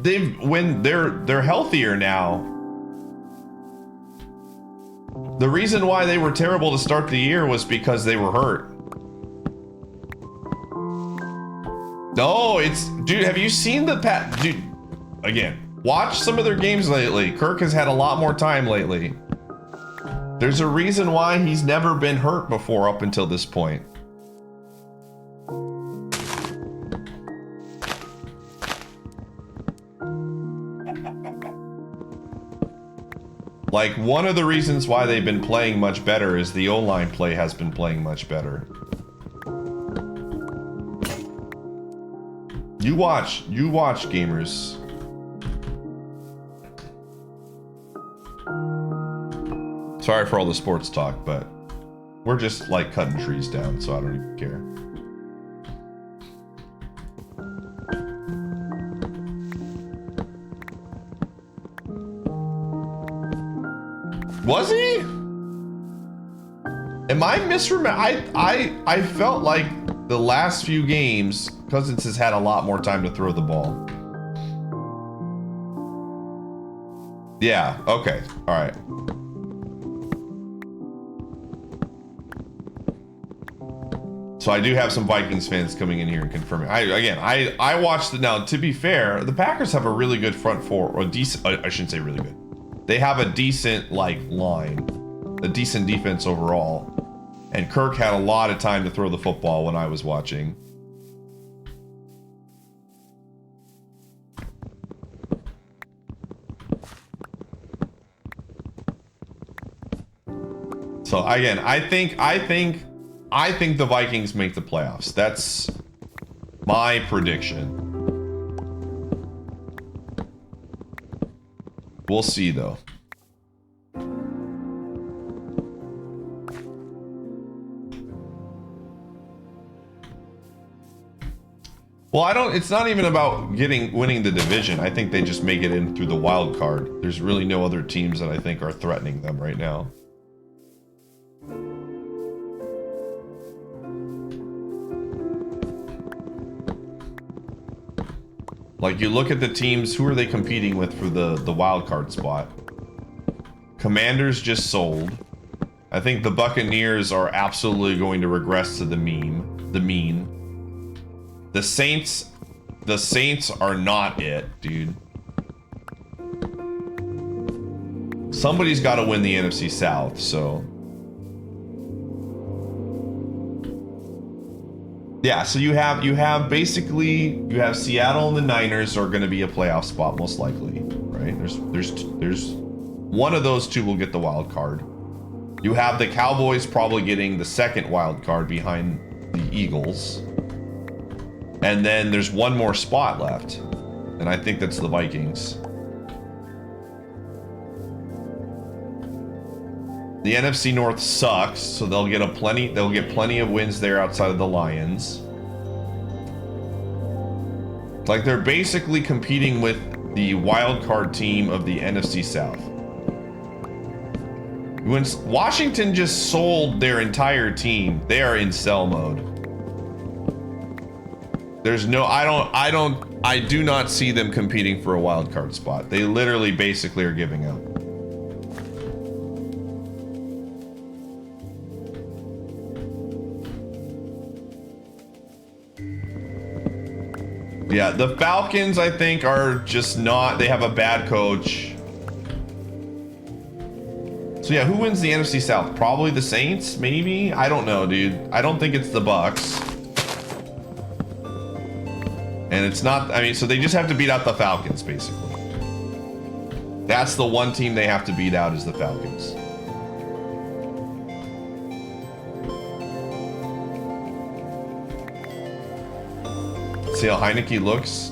They're healthier now. The reason why they were terrible to start the year was because they were hurt. No, dude, have you seen dude, again, watch some of their games lately. Kirk has had a lot more time lately. There's a reason why he's never been hurt before up until this point. Like, one of the reasons why they've been playing much better is the O-line play has been playing much better. You watch, gamers. Sorry for all the sports talk, but we're just like cutting trees down, so I don't even care. Was he? Am I misremembering? I felt like the last few games, Cousins has had a lot more time to throw the ball. Yeah, okay, all right. So I do have some Vikings fans coming in here and confirming. I watched it. Now, to be fair, the Packers have a really good front four, or decent, I shouldn't say really good. They have a decent, like, line, a decent defense overall. And Kirk had a lot of time to throw the football when I was watching. So again, I think the Vikings make the playoffs. That's my prediction. We'll see though. Well, it's not even about winning the division. I think they just make it in through the wild card. There's really no other teams that I think are threatening them right now. Like, you look at the teams, who are they competing with for the wild card spot? Commanders just sold. I think the Buccaneers are absolutely going to regress to the mean. The Saints are not it, dude. Somebody's got to win the NFC South, so. Yeah, so you have Seattle and the Niners are going to be a playoff spot most likely, right? There's one of those two will get the wild card. You have the Cowboys probably getting the second wild card behind the Eagles. And then there's one more spot left, and I think that's the Vikings. The NFC North sucks, so they'll get plenty of wins there outside of the Lions. Like, they're basically competing with the wild card team of the NFC South. When Washington just sold their entire team, they are in sell mode. There's no, I do not see them competing for a wild card spot. They literally basically are giving up. Yeah, the Falcons, I think, are just not, they have a bad coach. So yeah, who wins the NFC South? Probably the Saints, maybe? I don't know, dude. I don't think it's the Bucks. And it's not, I mean, so they just have to beat out the Falcons, basically. That's the one team they have to beat out, is the Falcons. See how Heineke looks?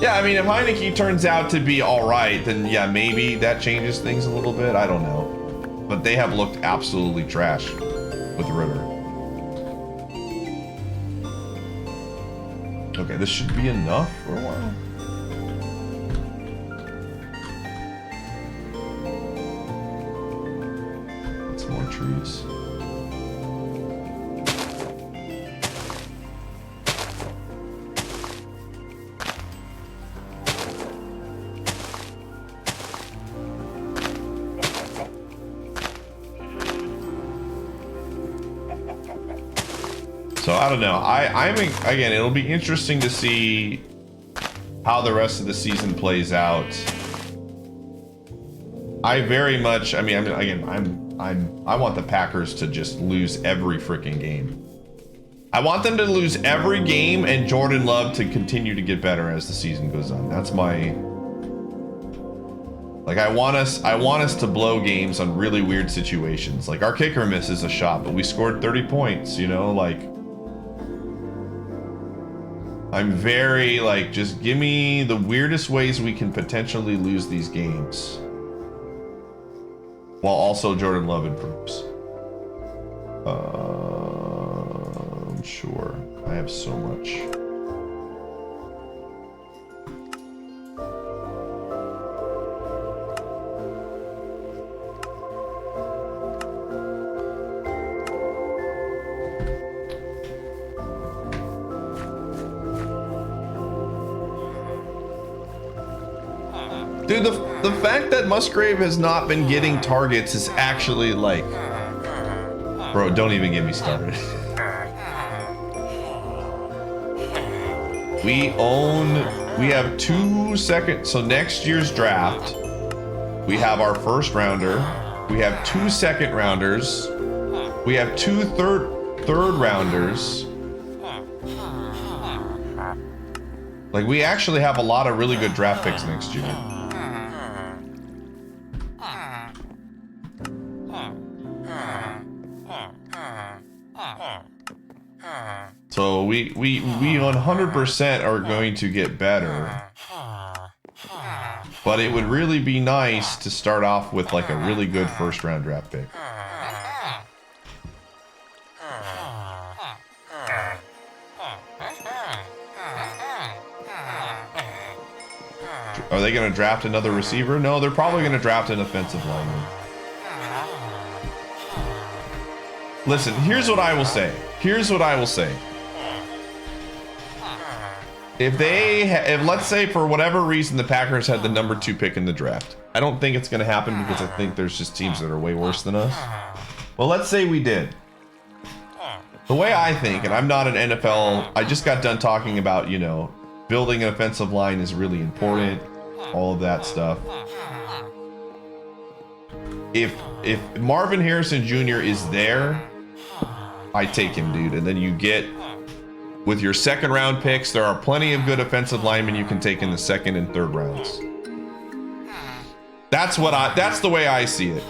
Yeah, I mean, if Heineke turns out to be all right, then yeah, maybe that changes things a little bit. I don't know. But they have looked absolutely trash with Ritter. Okay, this should be enough for a while. some more trees. So I don't know. Again, it'll be interesting to see how the rest of the season plays out. I want the Packers to just lose every freaking game. I want them to lose every game and Jordan Love to continue to get better as the season goes on. That's my, like, I want us to blow games on really weird situations. Like our kicker misses a shot, but we scored 30 points, you know, like I'm very like, just give me the weirdest ways we can potentially lose these games. While also Jordan Love improves. Sure. I have so much. Dude, the fact that Musgrave has not been getting targets is actually like... Bro, don't even get me started. We have 2 seconds. So next year's draft, we have our first rounder. We have 2 second rounders. We have 2 third rounders. Like, we actually have a lot of really good draft picks next year. So we 100% are going to get better. But it would really be nice to start off with like a really good first round draft pick. Are they going to draft another receiver? No, they're probably going to draft an offensive lineman. Listen, here's what I will say. If let's say for whatever reason the Packers had the number 2 pick in the draft, I don't think it's going to happen because I think there's just teams that are way worse than us. Well, let's say we did. The way I think, and I'm not an NFL, I just got done talking about, you know, building an offensive line is really important, all of that stuff. If Marvin Harrison Jr. is there, I take him, dude. And then you get, with your second round picks, there are plenty of good offensive linemen you can take in the second and third rounds. That's the way I see it.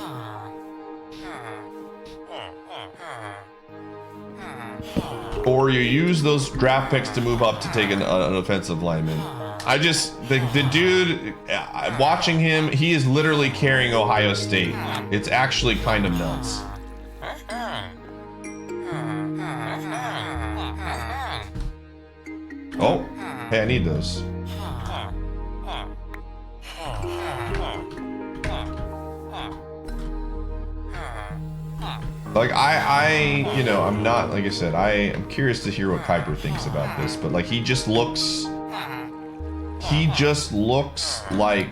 Or you use those draft picks to move up to take an offensive lineman. The dude, watching him, he is literally carrying Ohio State. It's actually kind of nuts. Oh, hey, I need those. Like, you know, I'm not, like I said, I am curious to hear what Kuiper thinks about this, but like, he just looks like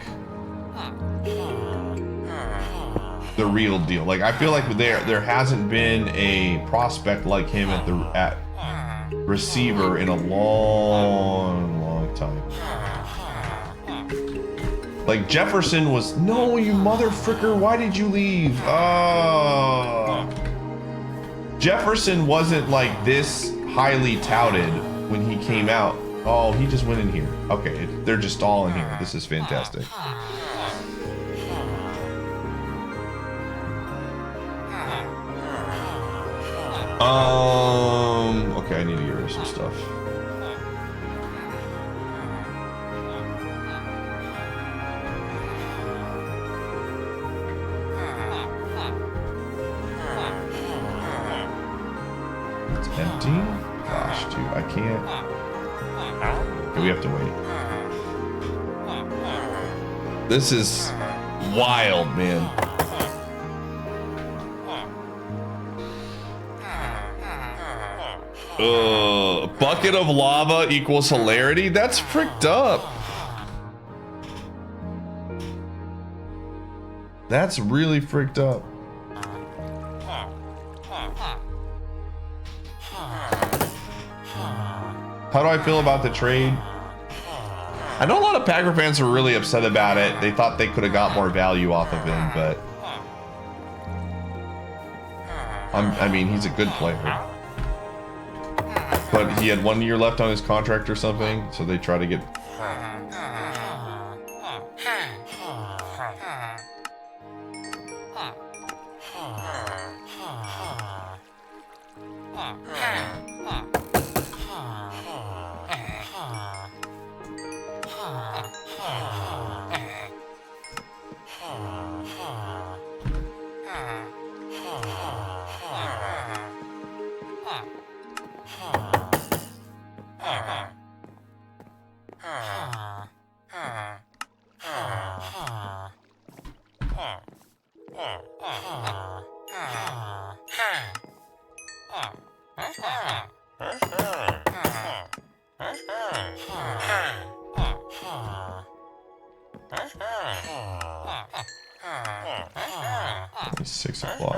the real deal. Like, I feel like there hasn't been a prospect like him at receiver in a long time. Like, Jefferson was, no, you mother fricker, why did you leave? Jefferson wasn't like this highly touted when he came out. Oh, he just went in here. Okay, they're just all in here. This is fantastic. Okay, I need to get rid of some stuff. It's empty? Gosh, dude, I can't. Okay, we have to wait. This is wild, man. Bucket of lava equals hilarity? That's fricked up. That's really fricked up. How do I feel about the trade? I know a lot of Packer fans were really upset about it. They thought they could have got more value off of him, but I mean, he's a good player. But he had 1 year left on his contract or something, so they try to get... It's 6 o'clock.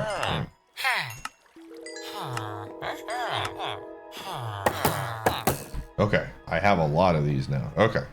Okay, I have a lot of these now. Okay.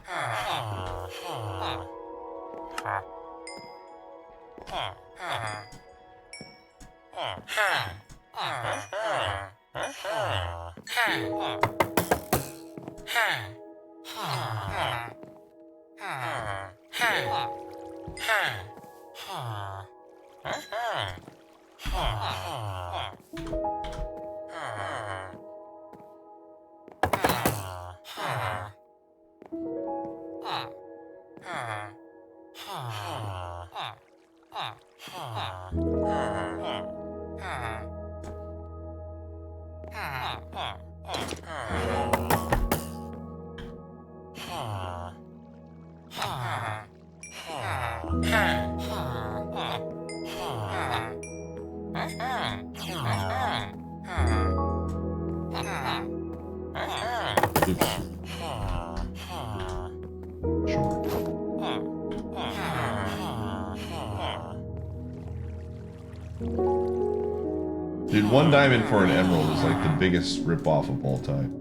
Dude, 1 diamond for an emerald is like the biggest ripoff of all time.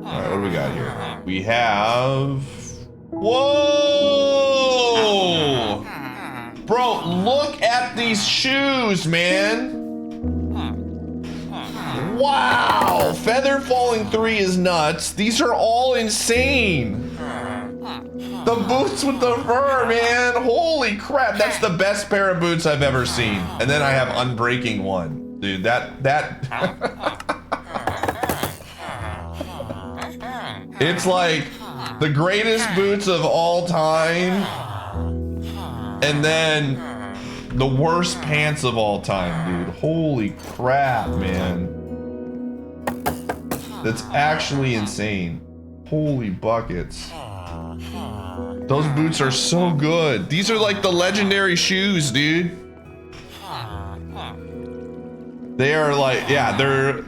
Alright, what do we got here? We have... Whoa! Bro, look at these shoes, man! Wow! Feather Falling 3 is nuts. These are all insane. The boots with the fur, man. Holy crap. That's the best pair of boots I've ever seen. And then I have Unbreaking 1. Dude, that... It's like the greatest boots of all time. And then the worst pants of all time, dude. Holy crap, man. That's actually insane. Holy buckets. Those boots are so good. These are like the legendary shoes, dude. They are like, yeah, they're...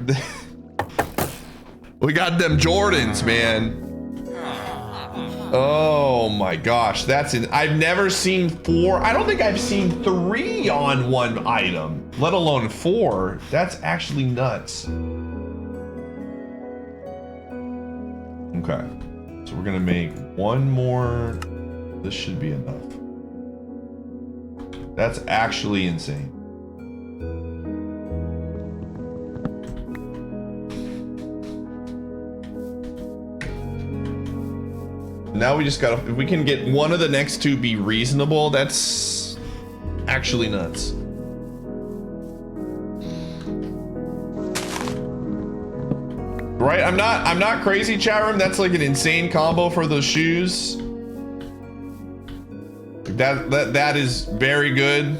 We got them Jordans, man. Oh my gosh, that's in... I've never seen 4. I don't think I've seen 3 on 1 item, let alone 4. That's actually nuts. Okay, so we're gonna make 1 more. This should be enough. That's actually insane. Now we just gotta, if we can get one of the next 2 be reasonable, that's actually nuts. Right? I'm not crazy, chat room. That's like an insane combo for those shoes. That is very good.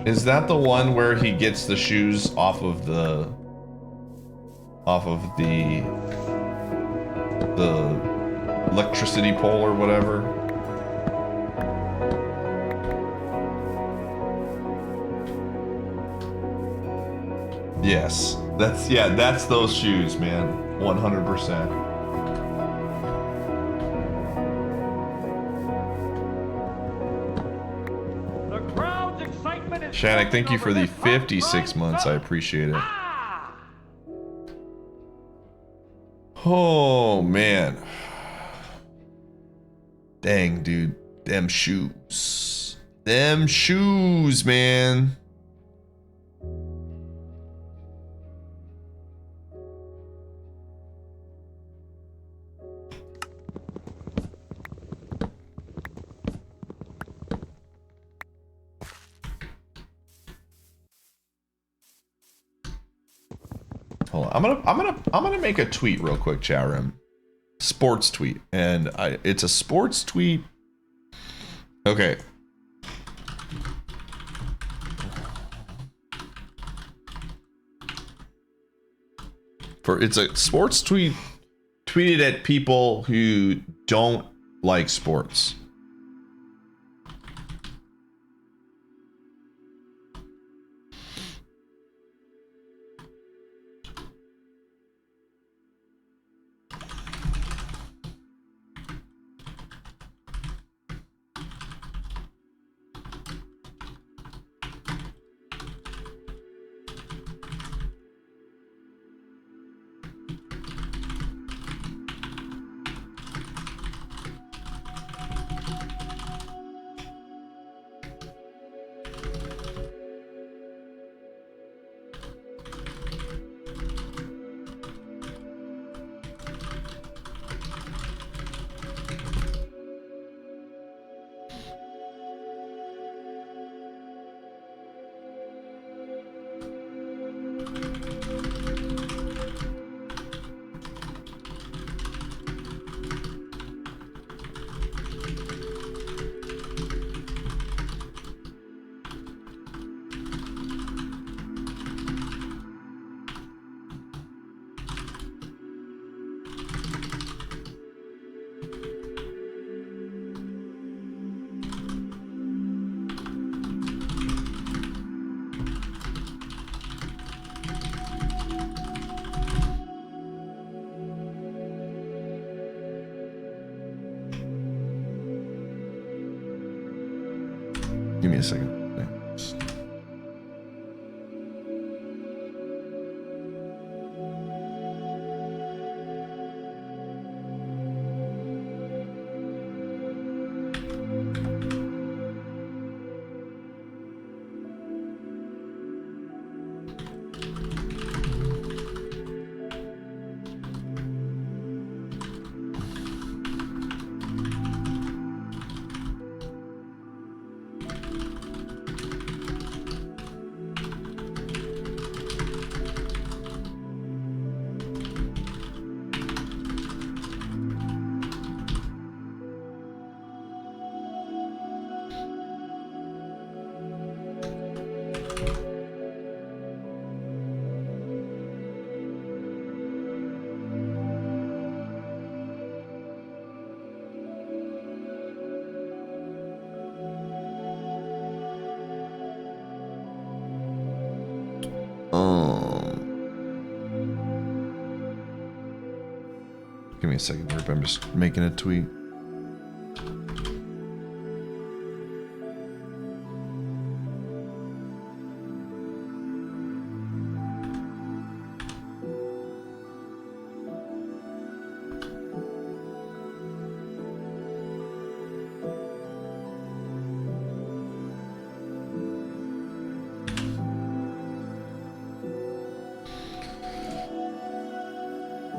Is that the one where he gets the shoes off of the electricity pole or whatever? Yes. That's those shoes, man. 100%. Shannick, thank you for the 56 months. I appreciate it. Oh, man. Dang, dude. Them shoes. Them shoes, man. Hold on. I'm gonna make a tweet real quick, chat room. Sports tweet, and it's a sports tweet. Okay. It's a sports tweet tweeted at people who don't like sports. Give me a second. Thanks. Give me a second, Rip. I'm just making a tweet.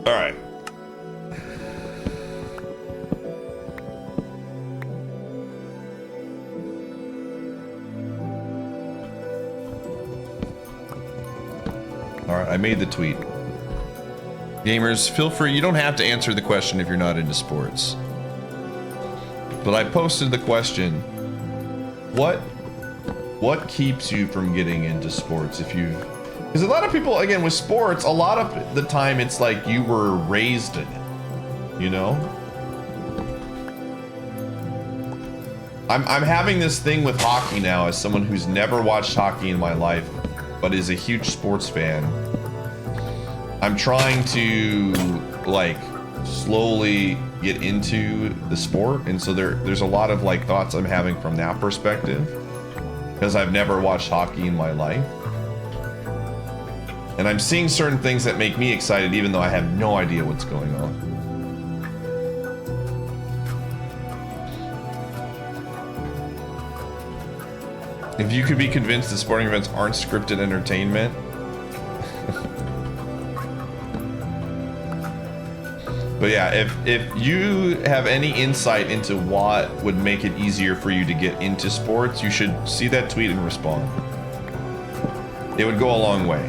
All right. All right, I made the tweet. Gamers, feel free. You don't have to answer the question if you're not into sports. But I posted the question, what What keeps you from getting into sports? If you, because a lot of people, again, with sports, a lot of the time it's like you were raised in it, you know? I'm having this thing with hockey now as someone who's never watched hockey in my life, but is a huge sports fan. I'm trying to like slowly get into the sport, and so there's a lot of like thoughts I'm having from that perspective, because I've never watched hockey in my life. And I'm seeing certain things that make me excited even though I have no idea what's going on. If you could be convinced that sporting events aren't scripted entertainment. But yeah, if you have any insight into what would make it easier for you to get into sports, you should see that tweet and respond. It would go a long way.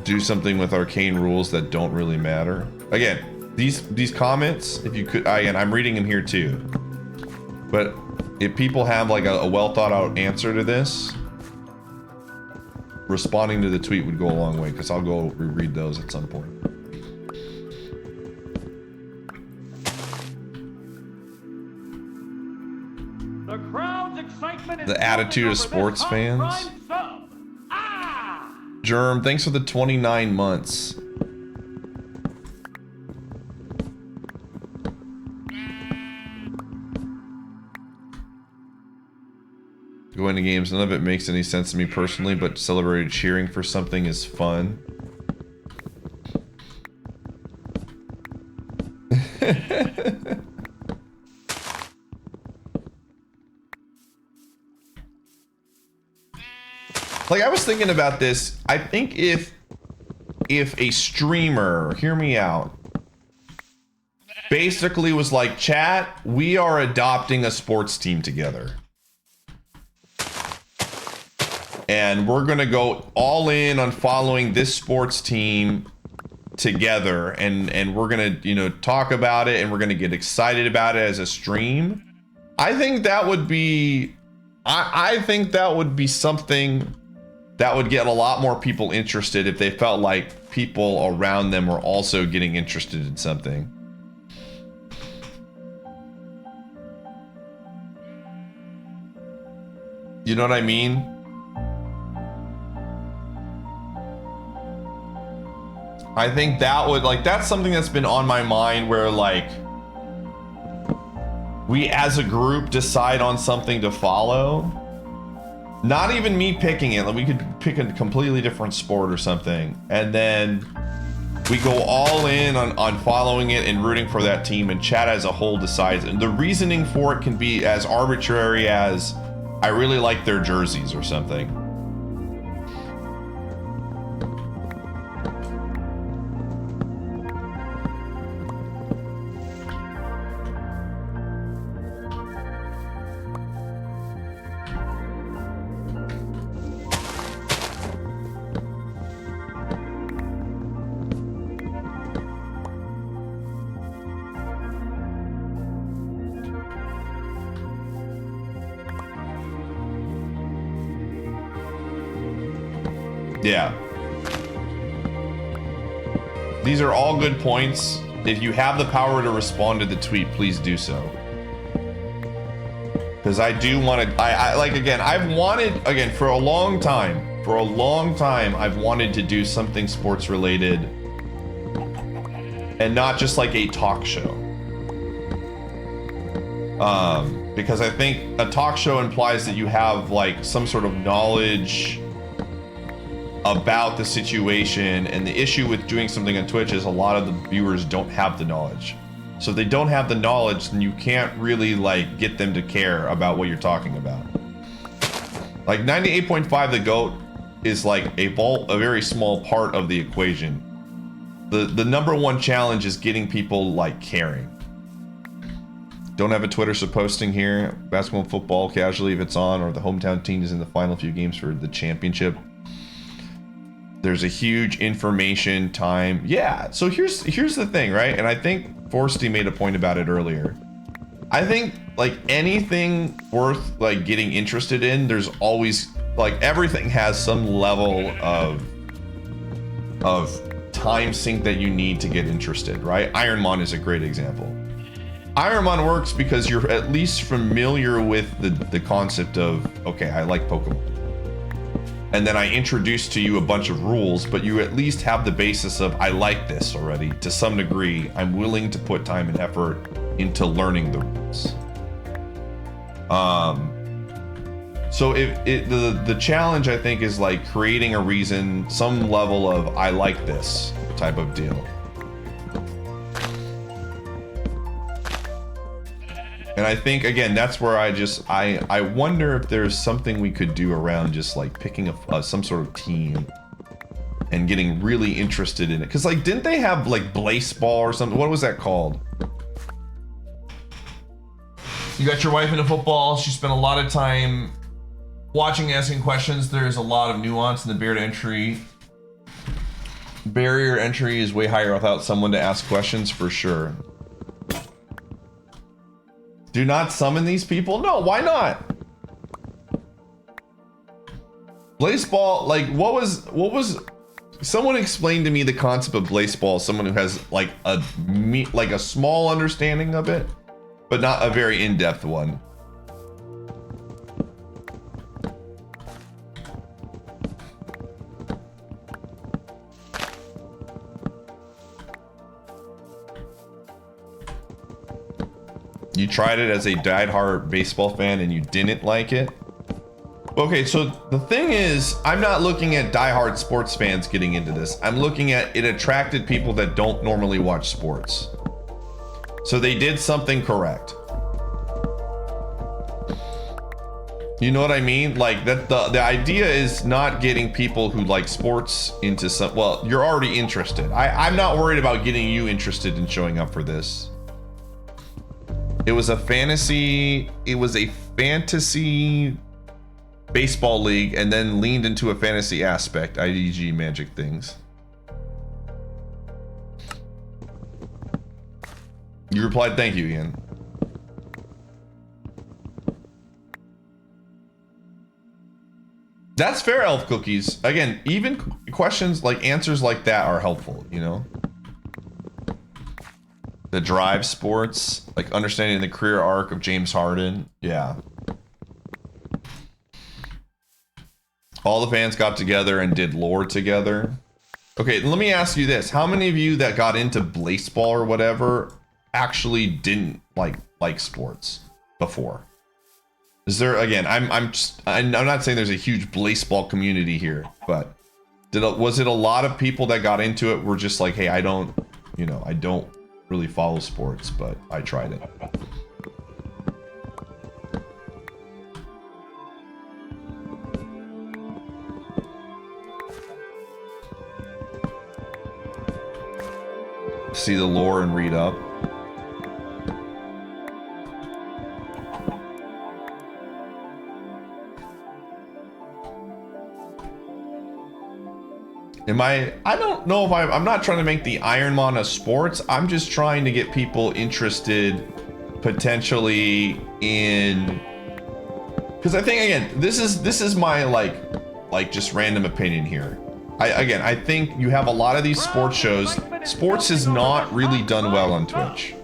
Do something with arcane rules that don't really matter. Again, these comments, if you could, again, I'm reading them here too. But if people have like a well thought out answer to this, responding to the tweet would go a long way, because I'll go reread those at some point.
The crowd's excitement is
The attitude of sports fans. Germ, thanks for the 29 months. Going to games, none of it makes any sense to me personally, but celebrating cheering for something is fun. Like, I was thinking about this. I think if a streamer, hear me out, basically was like, chat, we are adopting a sports team together. And we're gonna go all in on following this sports team together, and we're gonna, you know, talk about it, and we're gonna get excited about it as a stream. I think that would be, I think that would be something that would get a lot more people interested if they felt like people around them were also getting interested in something. You know what I mean? I think that would, like, that's something that's been on my mind, where like we as a group decide on something to follow. Not even me picking it, like we could pick a completely different sport or something, and then we go all in on following it and rooting for that team, and chat as a whole decides. And the reasoning for it can be as arbitrary as, I really like their jerseys or something. Yeah. These are all good points. If you have the power to respond to the tweet, please do so. Because I do want to, I like, again, I've wanted, again, for a long time, I've wanted to do something sports related and not just like a talk show. Because I think a talk show implies that you have like some sort of knowledge about the situation, and the issue with doing something on Twitch is a lot of the viewers don't have the knowledge. So if they don't have the knowledge, then you can't really like get them to care about what you're talking about. Like 98.5 the GOAT is like a very small part of the equation. The number one challenge is getting people like caring. Don't have a Twitter, so posting here. Basketball and football casually if it's on, or the hometown team is in the final few games for the championship. There's a huge information time. Yeah, so here's the thing, right? And I think Forsty made a point about it earlier. I think like anything worth like getting interested in, there's always like everything has some level of time sink that you need to get interested, right? Ironmon is a great example. Ironmon works because you're at least familiar with the concept of, okay, I like Pokemon. And then I introduce to you a bunch of rules, but you at least have the basis of, I like this already to some degree. I'm willing to put time and effort into learning the rules. So the challenge, I think, is like creating a reason, some level of I like this type of deal. And I think, again, that's where I wonder if there's something we could do around just like picking some sort of team and getting really interested in it. Because like, didn't they have like Blaseball or something? What was that called? You got your wife into football. She spent a lot of time watching, asking questions. There's a lot of nuance in the barrier to entry. Barrier entry is way higher without someone to ask questions for sure. Do not summon these people? No, why not? Blaseball, like what was someone explained to me the concept of Blaseball, someone who has like a small understanding of it, but not a very in-depth one. You tried it as a diehard baseball fan and you didn't like it? Okay, so the thing is, I'm not looking at diehard sports fans getting into this. I'm looking at it attracted people that don't normally watch sports. So they did something correct. You know what I mean? Like that the idea is not getting people who like sports into some, well, you're already interested. I'm not worried about getting you interested in showing up for this. It was a fantasy baseball league and then leaned into a fantasy aspect, IDG Magic things. You replied, thank you, Ian. That's fair, Elf Cookies. Again, even questions like answers like that are helpful, you know? The drive sports, like understanding the career arc of James Harden. Yeah. All the fans got together and did lore together. Okay, let me ask you this. How many of you that got into Blaseball or whatever actually didn't like sports before? Is there, again, I'm not saying there's a huge Blaseball community here, but was it a lot of people that got into it were just like, hey, I don't really follow sports, but I tried it. See the lore and read up. I don't know if I'm not trying to make the Ironmon a sports. I'm just trying to get people interested potentially in, because I think, again, this is my like just random opinion here. I think you have a lot of these sports shows. Sports is not really done well on Twitch.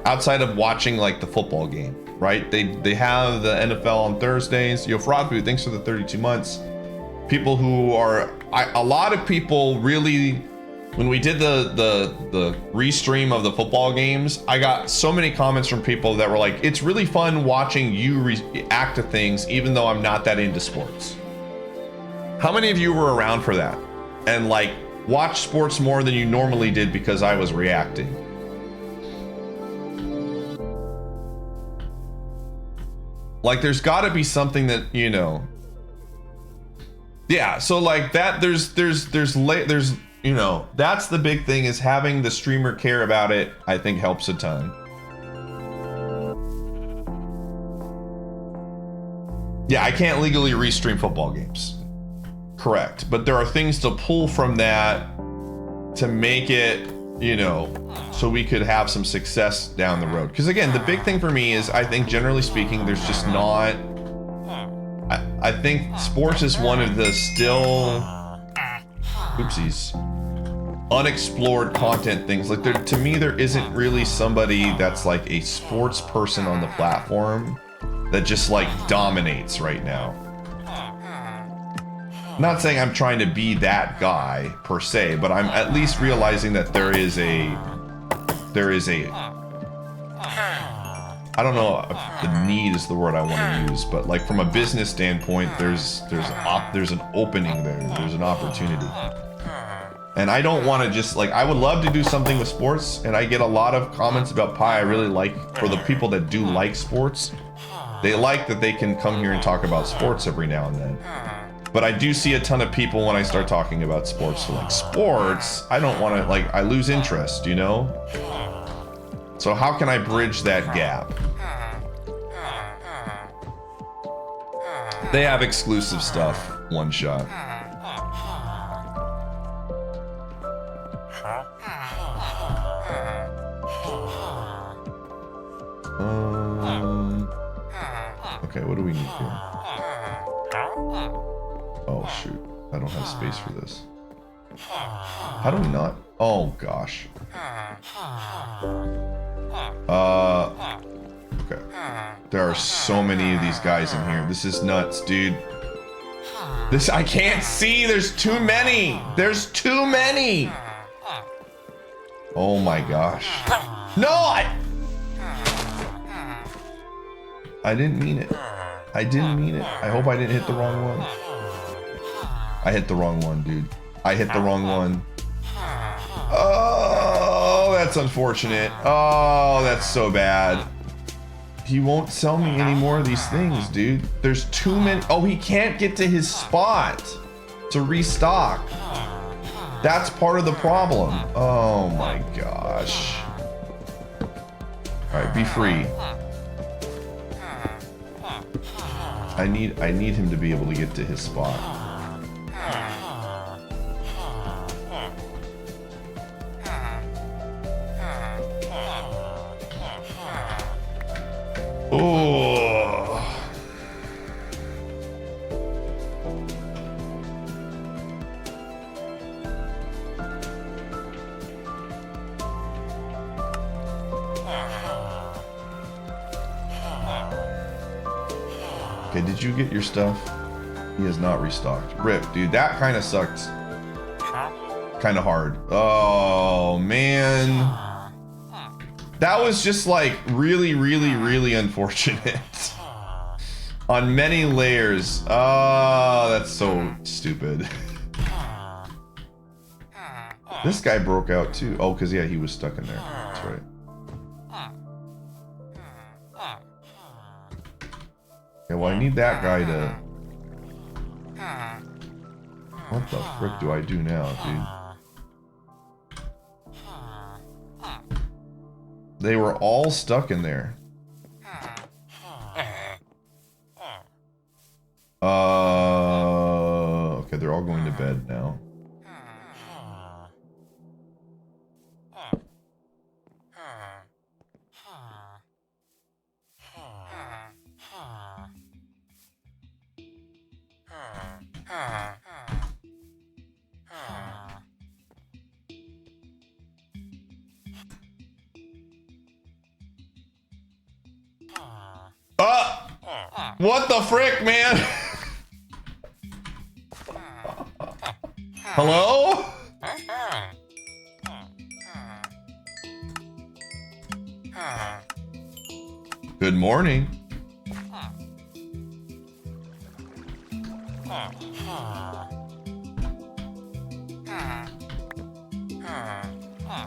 Outside of watching like the football game, right? They have the NFL on Thursdays. Yo, Frogfood, thanks for the 32 months. People who are, a lot of people really, when we did the restream of the football games, I got so many comments from people that were like, it's really fun watching you react to things even though I'm not that into sports. How many of you were around for that and like watched sports more than you normally did because I was reacting? Like there's got to be something that, you know. Yeah, so like that, there's you know, that's the big thing, is having the streamer care about it, I think helps a ton. Yeah, I can't legally restream football games. Correct, but there are things to pull from that to make it you know, so we could have some success down the road. Because again, the big thing for me is, I think generally speaking, there's just not, I think sports is one of the still, oopsies, unexplored content things. Like there, to me, there isn't really somebody that's like a sports person on the platform that just like dominates right now. Not saying I'm trying to be that guy per se, but I'm at least realizing that there is a, I don't know if the need is the word I want to use, but like from a business standpoint, there's an opening there, there's an opportunity. And I don't want to just like, I would love to do something with sports, and I get a lot of comments about Pi. I really like, for the people that do like sports, they like that they can come here and talk about sports every now and then. But I do see a ton of people when I start talking about sports, so like sports, I don't want to, like, I lose interest, you know? So how can I bridge that gap? They have exclusive stuff, one shot. Okay, what do we need here? Oh shoot, I don't have space for this. How do we not? Oh gosh. Okay. There are so many of these guys in here. This is nuts, dude. This, I can't see, there's too many. There's too many. Oh my gosh. No, I didn't mean it. I didn't mean it. I hope I didn't hit the wrong one. I hit the wrong one, dude. I hit the wrong one. Oh, that's unfortunate. Oh, that's so bad. He won't sell me any more of these things, dude. There's too many. Oh, he can't get to his spot to restock. That's part of the problem. Oh my gosh. All right, be free. I need him to be able to get to his spot. Oh. Okay, did you get your stuff? He has not restocked. Rip, dude, that kind of sucked. Kind of hard. Oh, man. That was just like really, really, really unfortunate. On many layers. Oh, that's so stupid. This guy broke out too. Oh, because yeah, he was stuck in there. That's right. Okay, well, I need that guy to... What the frick do I do now, dude? They were all stuck in there. Okay, they're all going to bed now. What the frick, man? Hello? Good morning.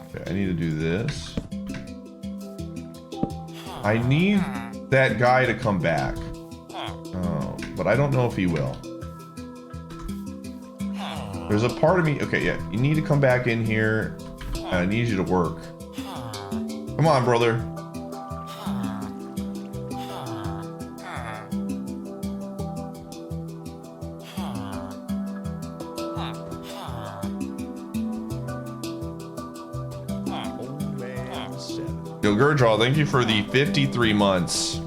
Okay, I need to do this. I need that guy to come back. Oh, but I don't know if he will. There's a part of me... Okay, yeah. You need to come back in here. And I need you to work. Come on, brother. Yo, Gurdraw, thank you for the 53 months.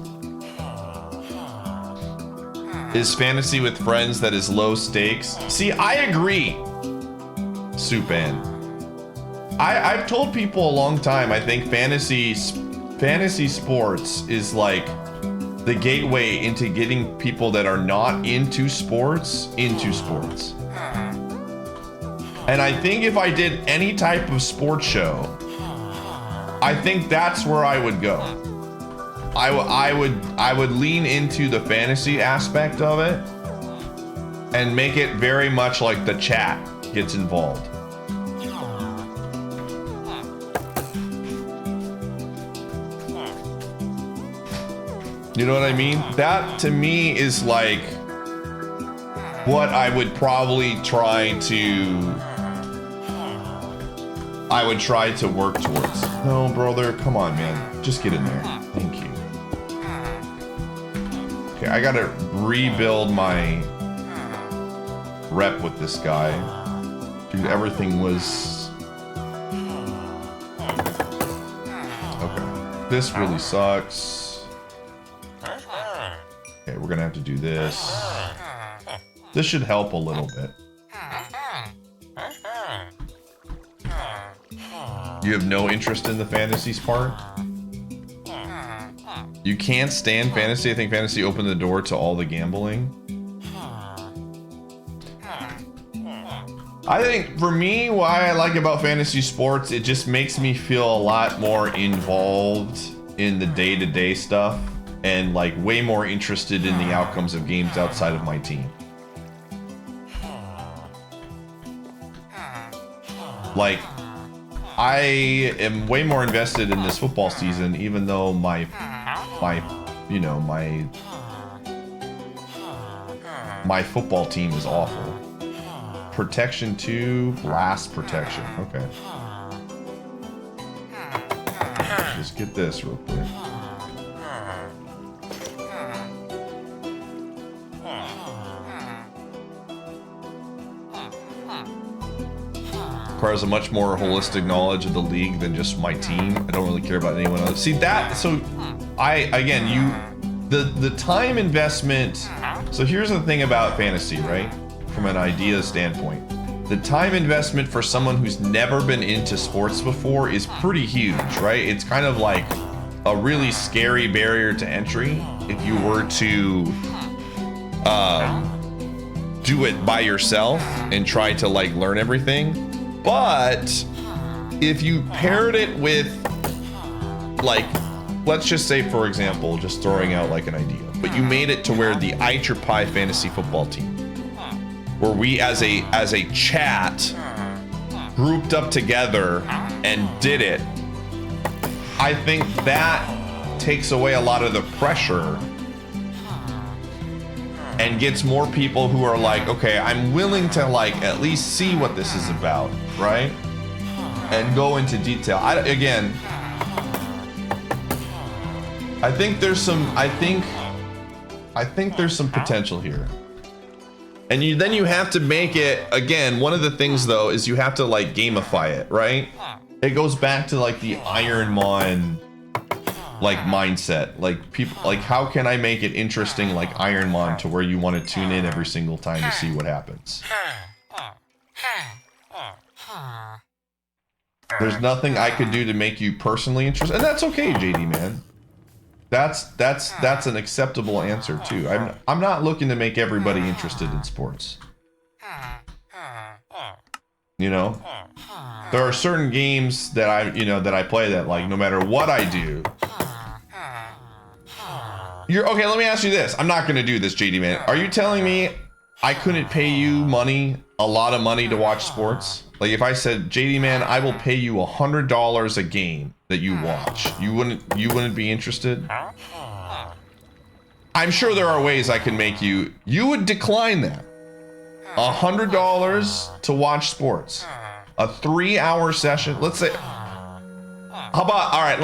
Is fantasy with friends that is low stakes? See, I agree, Supan. I've told people a long time, I think fantasy sports is like the gateway into getting people that are not into sports into sports. And I think if I did any type of sports show, I think that's where I would go. I would lean into the fantasy aspect of it and make it very much like the chat gets involved. You know what I mean? That to me is like what I would probably try to work towards. No, brother, come on, man. Just get in there. Thank you. Okay, I gotta rebuild my rep with this guy. Dude, everything was... Okay. This really sucks. Okay, we're gonna have to do this. This should help a little bit. You have no interest in the fantasies part? You can't stand fantasy? I think fantasy opened the door to all the gambling. I think for me, why I like about fantasy sports, it just makes me feel a lot more involved in the day-to-day stuff and like way more interested in the outcomes of games outside of my team. Like, I am way more invested in this football season, even though my football team is awful. Protection 2, blast protection. Okay. Just get this real quick. Requires a much more holistic knowledge of the league than just my team. I don't really care about anyone else. See that? So the time investment. So here's the thing about fantasy, right? From an idea standpoint, the time investment for someone who's never been into sports before is pretty huge, right? It's kind of like a really scary barrier to entry if you were to do it by yourself and try to like learn everything. But if you paired it with, like, let's just say, for example, just throwing out like an idea, but you made it to where the Iateyourpie fantasy football team, where we as a chat grouped up together and did it, I think that takes away a lot of the pressure and gets more people who are like, okay, I'm willing to like at least see what this is about, right? And go into detail. I think there's some potential here. And then you have to make it, again, one of the things though is you have to like gamify it, right? It goes back to like the Ironmon like mindset, like people, like how can I make it interesting like Ironmon to where you want to tune in every single time to see what happens. There's nothing I could do to make you personally interested, and that's okay, JD man. That's an acceptable answer too. I'm not looking to make everybody interested in sports. You know, there are certain games that I play that like no matter what I do. Okay, let me ask you this. I'm not gonna do this, JD man. Are you telling me I couldn't pay you a lot of money to watch sports? Like if I said, JD man, I will pay you $100 a game that you watch, you wouldn't be interested? I'm sure there are ways I can make you would decline that. $100 to watch sports, a 3-hour session. Let's say, how about, all right,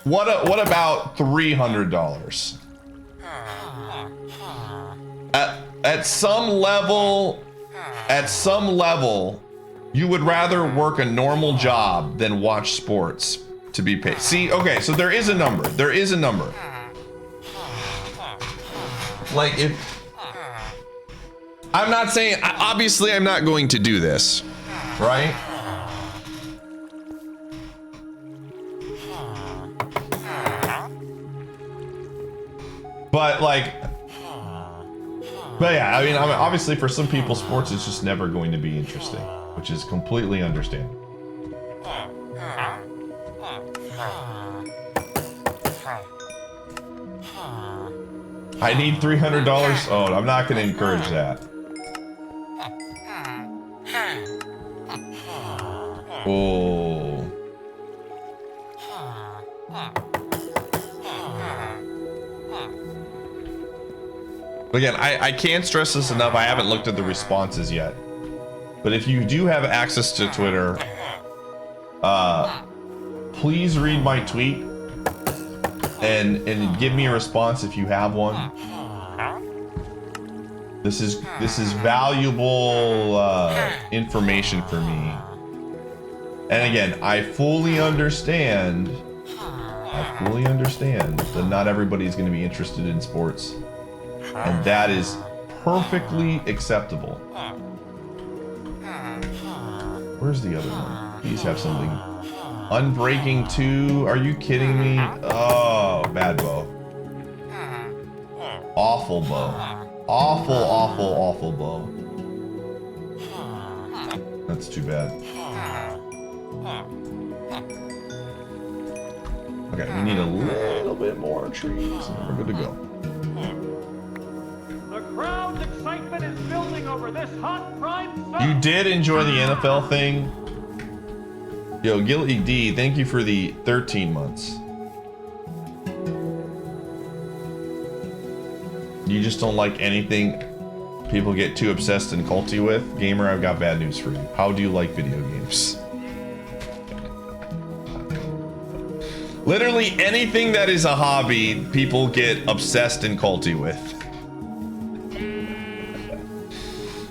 what about $300? At some level, you would rather work a normal job than watch sports to be paid. See, okay, so there is a number. There is a number. Like if I'm not saying, obviously I'm not going to do this, right? But like, but yeah, I mean, obviously for some people, sports is just never going to be interesting, which is completely understandable. I need $300. Oh, I'm not going to encourage that. Oh. Again, I can't stress this enough. I haven't looked at the responses yet. But if you do have access to Twitter, please read my tweet and give me a response if you have one. This is valuable information for me. And again, I fully understand that not everybody's going to be interested in sports. And that is perfectly acceptable. Where's the other one? Please have something. Unbreaking 2. Are you kidding me? Oh, bad bow. Awful bow. Awful, awful, awful bow. That's too bad. Okay, we need a little bit more trees and we're good to go.
The crowd's excitement is building over this hot prime summer.
You did enjoy the NFL thing? Yo, Gilly D, thank you for the 13 months. You just don't like anything people get too obsessed and culty with? Gamer, I've got bad news for you. How do you like video games? Literally anything that is a hobby, people get obsessed and culty with.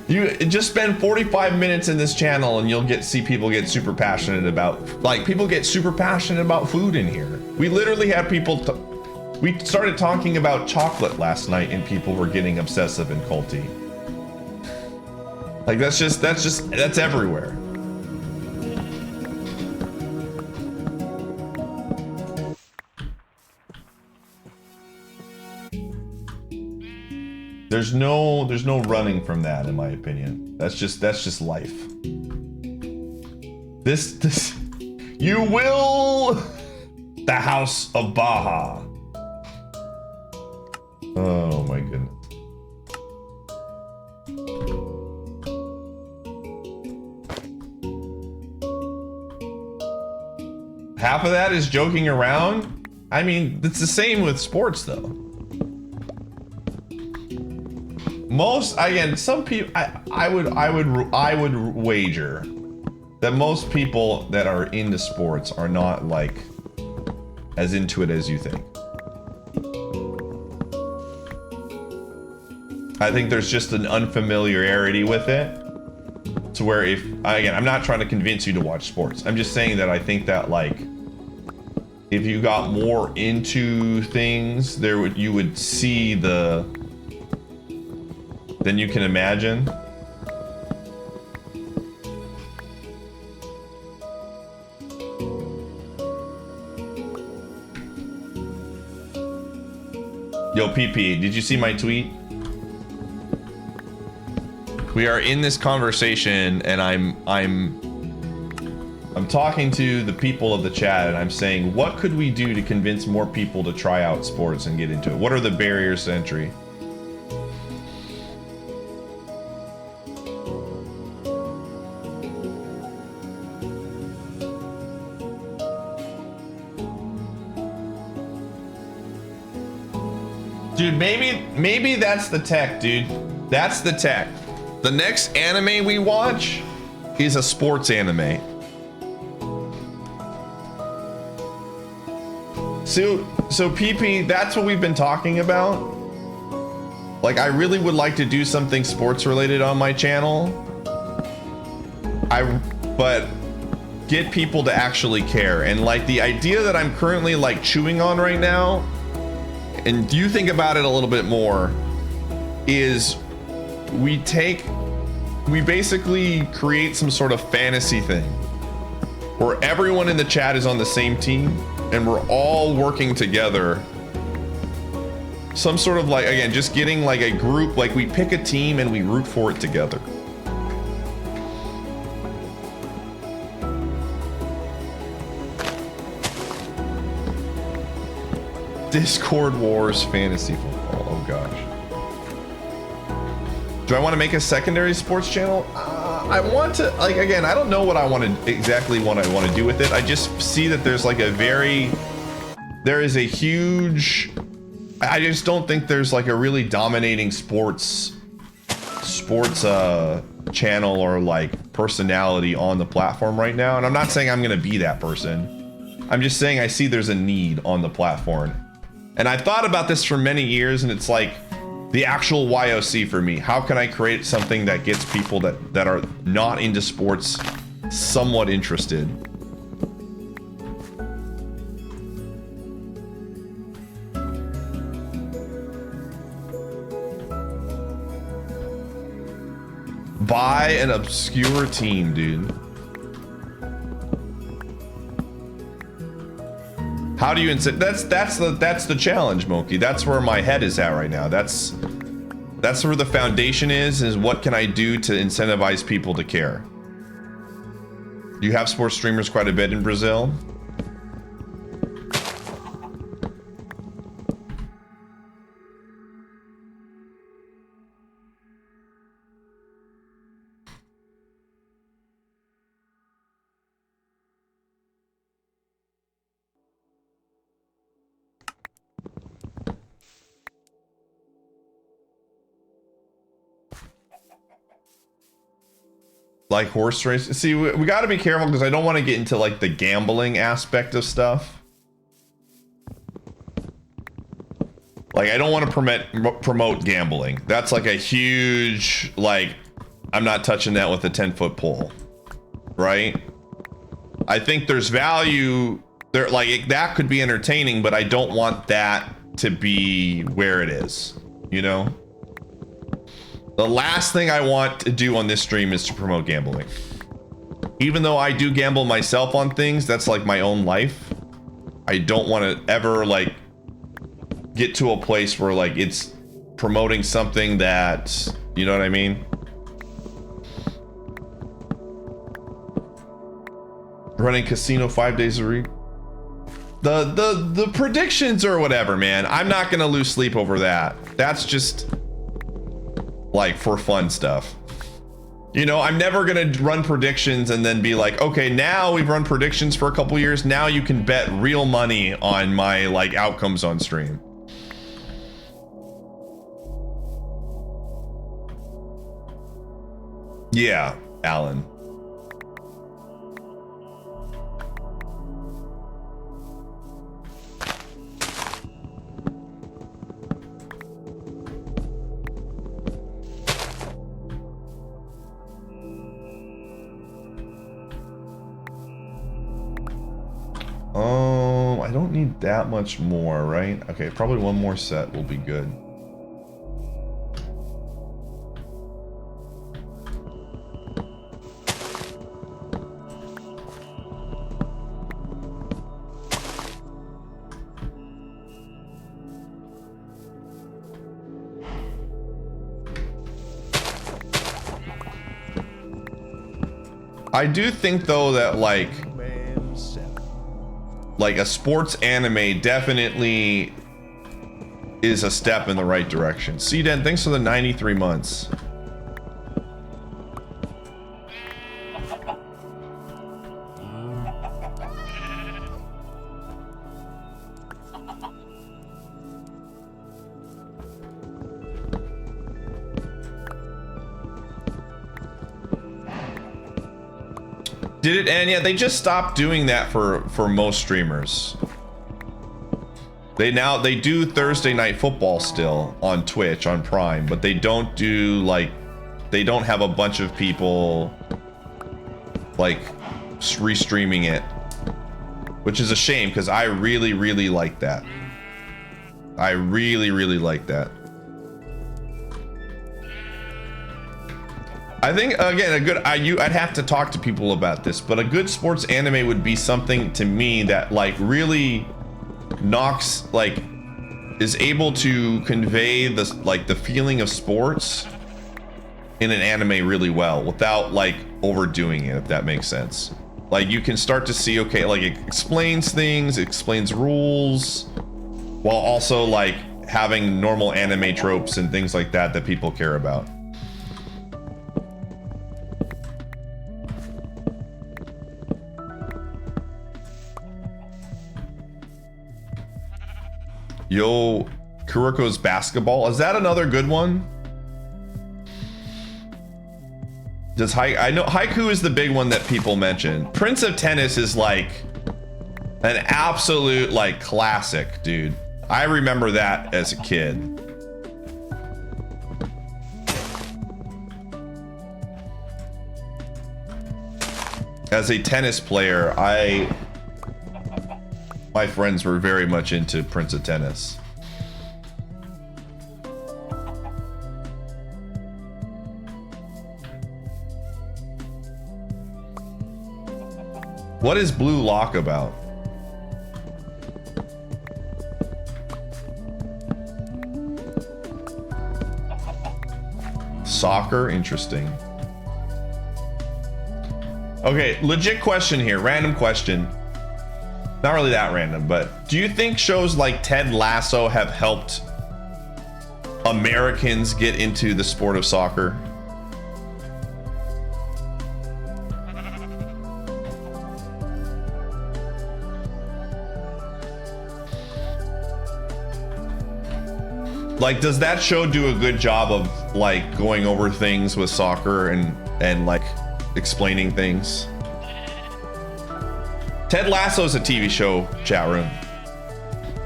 You just spend 45 minutes in this channel and you'll see people get super passionate about, like, people get super passionate about food in here. We literally had people, we started talking about chocolate last night and people were getting obsessive and culty. Like, that's everywhere. There's no running from that, in my opinion. That's just life. This you will the House of Baja. Oh my goodness. Half of that is joking around. I mean, it's the same with sports though. Most, again, some people, I would wager that most people that are into sports are not like as into it as you think. I think there's just an unfamiliarity with it to where if, again, I'm not trying to convince you to watch sports. I'm just saying that I think that, like, if you got more into things, you would see than you can imagine. Yo, PP, did you see my tweet? We are in this conversation and I'm talking to the people of the chat and I'm saying, what could we do to convince more people to try out sports and get into it? What are the barriers to entry? Dude, maybe that's the tech, dude. That's the tech. The next anime we watch is a sports anime. So PP, that's what we've been talking about. Like, I really would like to do something sports related on my channel. But get people to actually care. And like the idea that I'm currently like chewing on right now, and you think about it a little bit more, is we basically create some sort of fantasy thing where everyone in the chat is on the same team and we're all working together. Some sort of like, again, just getting like a group, like we pick a team and we root for it together. Discord Wars Fantasy Football. Oh gosh. Do I want to make a secondary sports channel? I want to, like, again, I don't know what I want to exactly what I want to do with it. I just see that there's like there is a huge, I just don't think there's like a really dominating sports channel or like personality on the platform right now. And I'm not saying I'm going to be that person. I'm just saying I see there's a need on the platform. And I thought about this for many years, and it's like the actual YOC for me. How can I create something that gets people that are not into sports somewhat interested? Buy an obscure team, dude. How do you incent? That's the challenge, Moki. That's where my head is at right now. That's where the foundation is what can I do to incentivize people to care? You have sports streamers quite a bit in Brazil. Like horse race. See, we got to be careful because I don't want to get into like the gambling aspect of stuff. Like I don't want to promote gambling. That's like a huge, like, I'm not touching that with a 10-foot pole, right? I think there's value there, like that could be entertaining, but I don't want that to be where it is, you know? The last thing I want to do on this stream is to promote gambling. Even though I do gamble myself on things, that's like my own life. I don't want to ever like get to a place where like it's promoting something that, you know what I mean? Running casino 5 days a week. The predictions or whatever, man. I'm not gonna lose sleep over that. That's just like for fun stuff. You know, I'm never gonna run predictions and then be like, okay, now we've run predictions for a couple years. Now you can bet real money on my like outcomes on stream. Yeah, Alan. I don't need that much more, right? Okay, probably one more set will be good. I do think though that like a sports anime definitely is a step in the right direction. C-Den, thanks for the 93 months. Did it end? Yeah, they just stopped doing that for most streamers. They do Thursday Night Football still on Twitch, on Prime, but they don't do like, they don't have a bunch of people like restreaming it, which is a shame because I really, really like that. I really, really like that. I think, again, a good, I'd have to talk to people about this, but a good sports anime would be something to me that like really knocks, like, is able to convey this, like, the feeling of sports in an anime really well without like overdoing it, if that makes sense. Like, you can start to see, okay, like, it explains things, it explains rules, while also like having normal anime tropes and things like that that people care about. Yo, Kuroko's basketball. Is that another good one? Does I know Haiku is the big one that people mention. Prince of Tennis is like an absolute like classic, dude. I remember that as a kid. As a tennis player, my friends were very much into Prince of Tennis. What is Blue Lock about? Soccer, interesting. Okay, legit question here, random question. Not really that random, but do you think shows like Ted Lasso have helped Americans get into the sport of soccer? Like, does that show do a good job of like going over things with soccer and like explaining things? Ted Lasso is a TV show, chat room.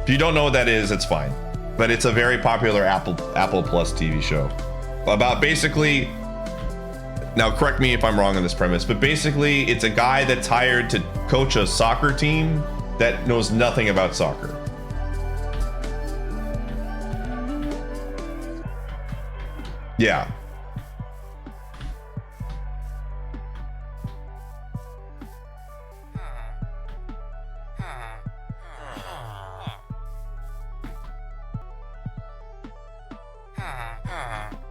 If you don't know what that is, it's fine. But it's a very popular Apple Plus TV show about basically, now correct me if I'm wrong on this premise, but basically it's a guy that's hired to coach a soccer team that knows nothing about soccer. Yeah.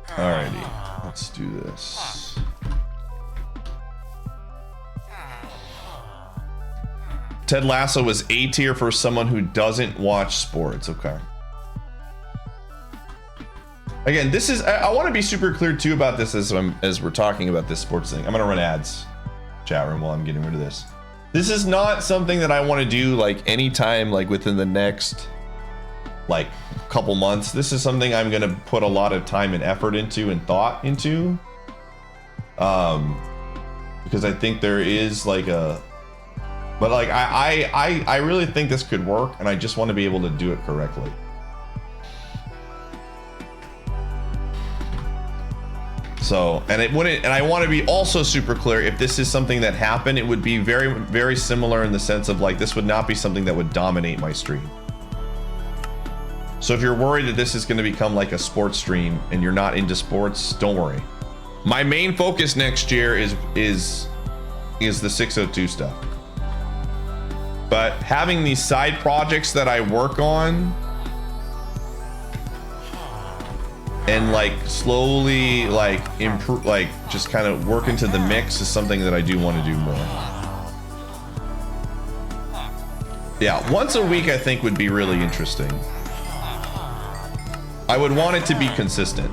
Alrighty, let's do this. Ted Lasso was A tier for someone who doesn't watch sports. Okay. Again, this is, I want to be super clear too about this as we're talking about this sports thing. I'm gonna run ads, chat room, while I'm getting rid of this. This is not something that I want to do like anytime like within the next like couple months. This is something I'm gonna put a lot of time and effort into and thought into, because I think there is like a, but like I really think this could work, and I just want to be able to do it correctly. So, and it wouldn't, and I want to be also super clear, if this is something that happened, it would be very, very similar in the sense of like, this would not be something that would dominate my stream. So if you're worried that this is going to become like a sports stream and you're not into sports, don't worry. My main focus next year is the 602 stuff. But having these side projects that I work on and like slowly like improve, like just kind of work into the mix is something that I do want to do more. Yeah, once a week I think would be really interesting. I would want it to be consistent.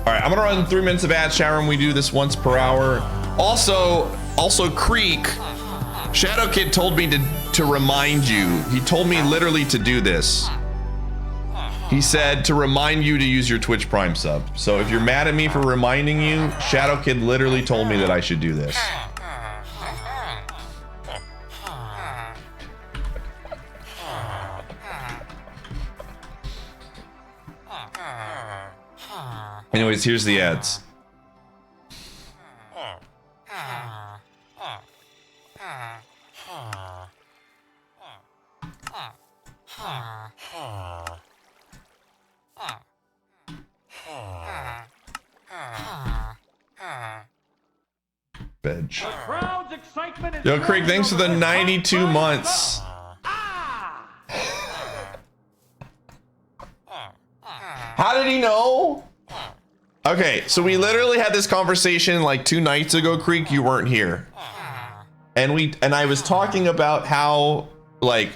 All right, I'm gonna run 3 minutes of ads, chat room. We do this once per hour. Also Creek, Shadow Kid told me to remind you. He told me literally to do this. He said to remind you to use your Twitch Prime sub. So if you're mad at me for reminding you, Shadow Kid literally told me that I should do this. Anyways, here's the ads. Veg.
The crowd's excitement is
Yo, Craig,
building
thanks for
over
the
this
92
hot
months. How did he know? Okay, so we literally had this conversation like 2 nights ago, Creek. You weren't here. And I was talking about how like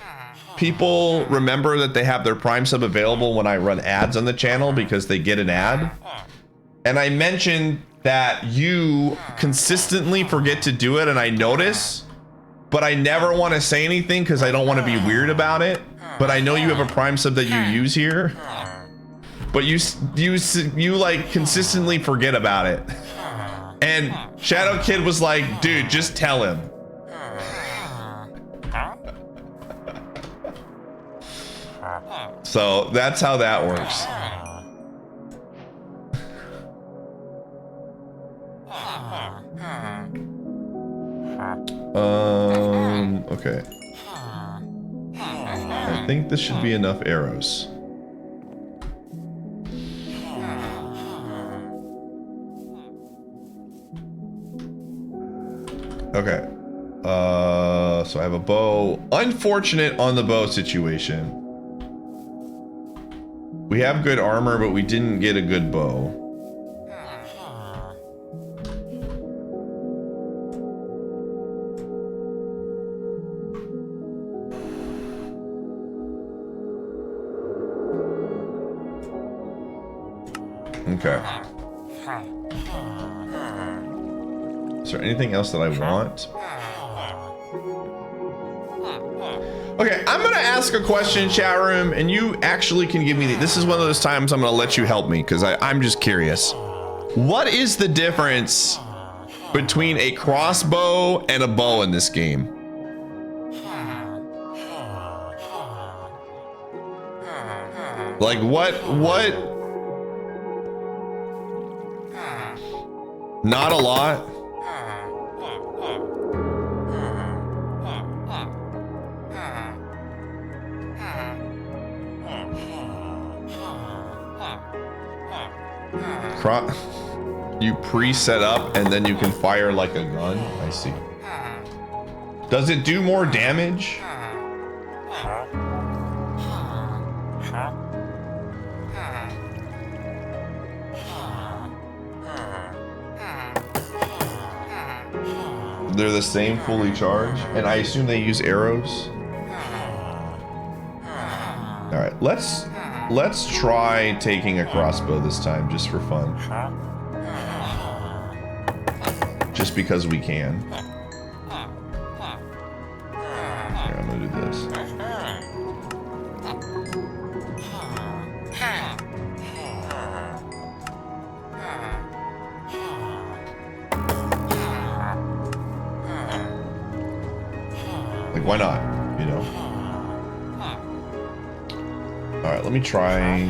people remember that they have their Prime sub available when I run ads on the channel because they get an ad. And I mentioned that you consistently forget to do it, and I notice, but I never want to say anything because I don't want to be weird about it. But I know you have a Prime sub that you use here, but you like consistently forget about it. And Shadow Kid was like, dude, just tell him. So that's how that works. Okay. I think this should be enough arrows. Okay. So I have a bow. Unfortunate on the bow situation. We have good armor, but we didn't get a good bow. Okay. Is there anything else that I want? Okay, I'm gonna ask a question, chat room, and you actually can give me this is one of those times I'm gonna let you help me because I'm just curious. What is the difference between a crossbow and a bow in this game? Like what? Not a lot. You pre-set up and then you can fire like a gun. I see. Does it do more damage? They're the same fully charged, and I assume they use arrows. All right, let's try taking a crossbow this time just for fun. Just because we can. Here, I'm gonna do this. Like, why not? You know? All right, let me try.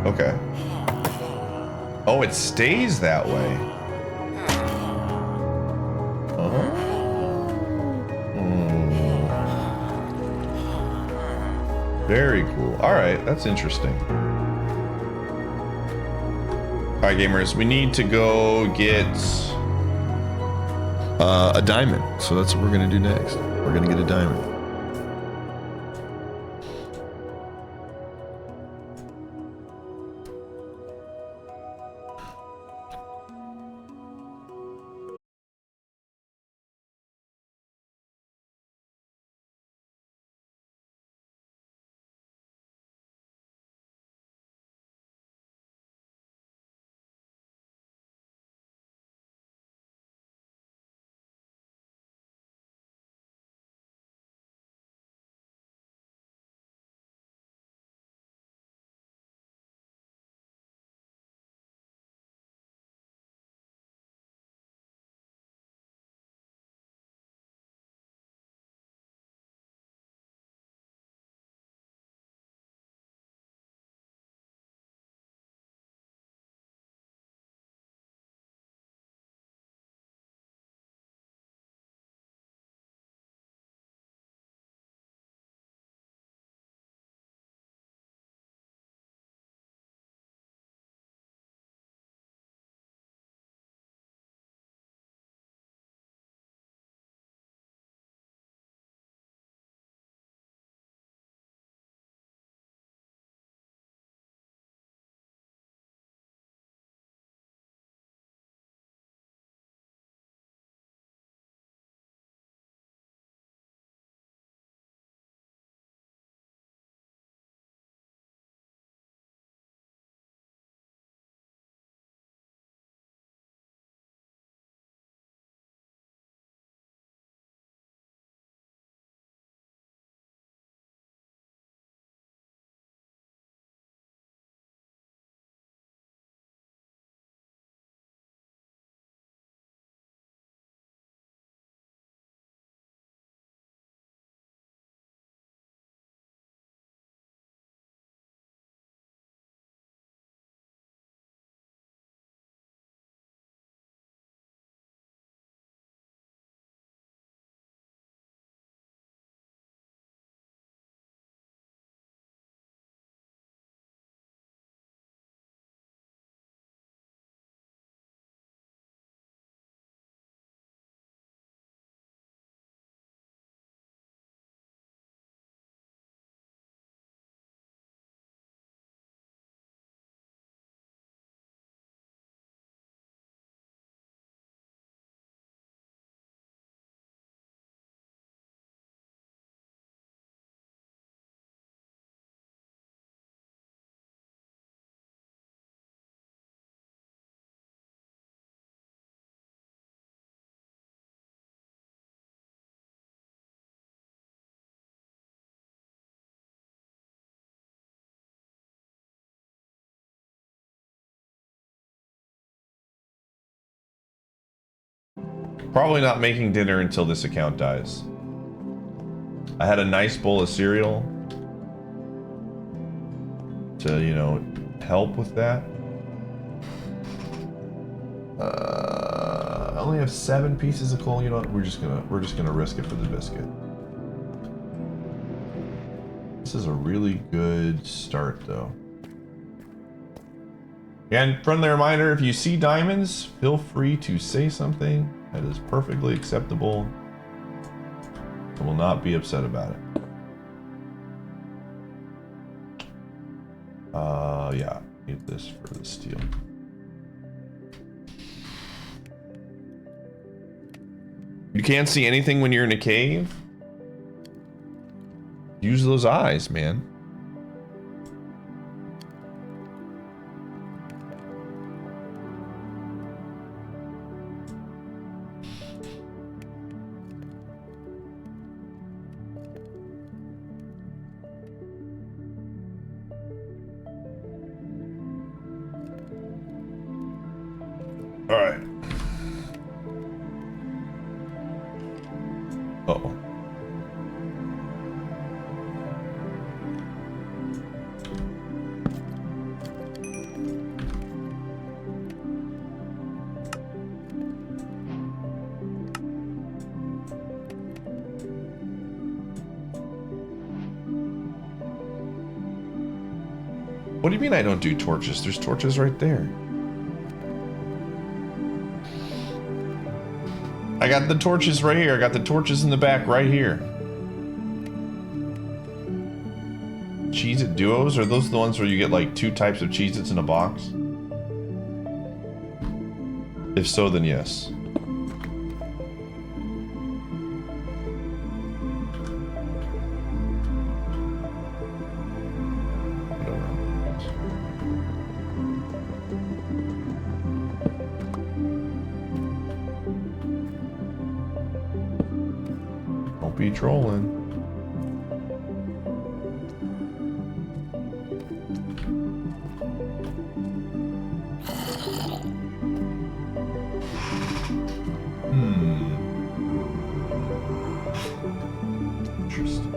Okay. Oh, it stays that way. Very cool. All right, that's interesting. All right, gamers, we need to go get a diamond. So that's what we're gonna do next. We're gonna get a diamond. Probably not making dinner until this account dies. I had a nice bowl of cereal to, you know, help with that. I only have 7 pieces of coal. You know what? We're just gonna risk it for the biscuit. This is a really good start, though. And friendly reminder: if you see diamonds, feel free to say something. That is perfectly acceptable. I will not be upset about it. Yeah, need this for the steel. You can't see anything when you're in a cave? Use those eyes, man. All right. Uh-oh. What do you mean I don't do torches? There's torches right there. I got the torches right here. I got the torches in the back right here. Cheez-It Duos? Are those the ones where you get like 2 types of Cheez-Its in a box? If so, then yes. Don't be trolling. Interesting.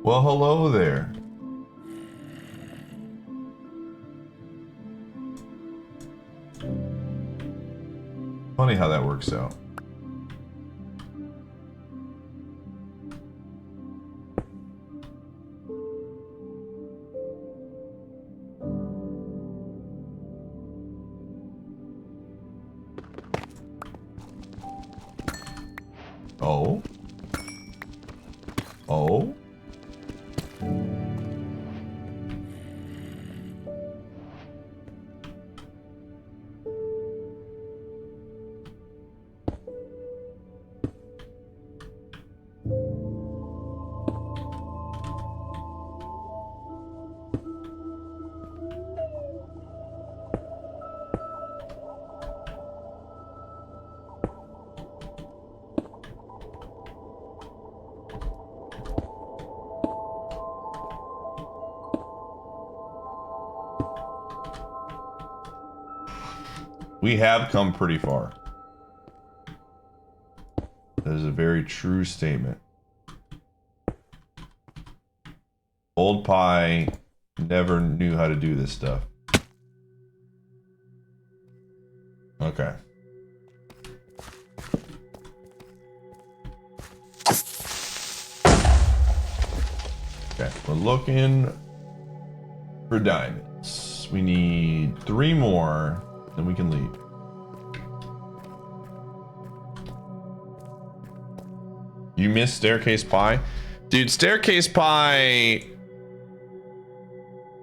Well, hello there. Funny how that works out. Oh. Oh. We have come pretty far. That is a very true statement. Old Pie never knew how to do this stuff. Okay. Okay, we're looking for diamonds. We need 3 more, then we can leave. You missed Staircase Pie? Dude, Staircase Pie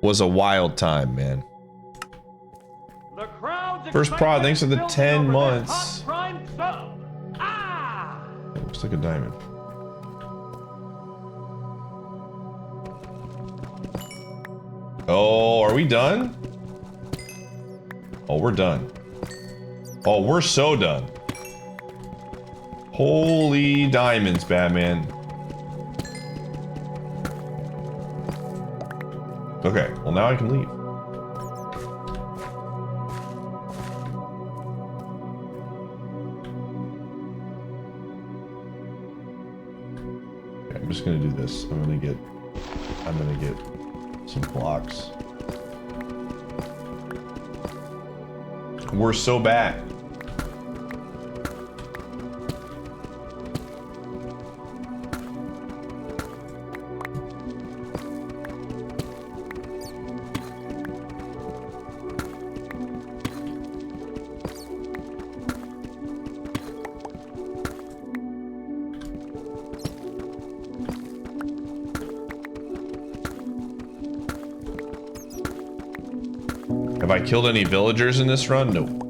was a wild time, man.
The crowd's
First prod, thanks for the
excitement is
10
building over
months.
this hot prime sub. Ah!
It looks like a diamond. Oh, are we done? Oh, we're done. Oh, we're so done. Holy diamonds, Batman. Okay, well now I can leave. Okay, I'm just gonna do this. I'm gonna get some blocks. We're so bad. Have I killed any villagers in this run? Nope.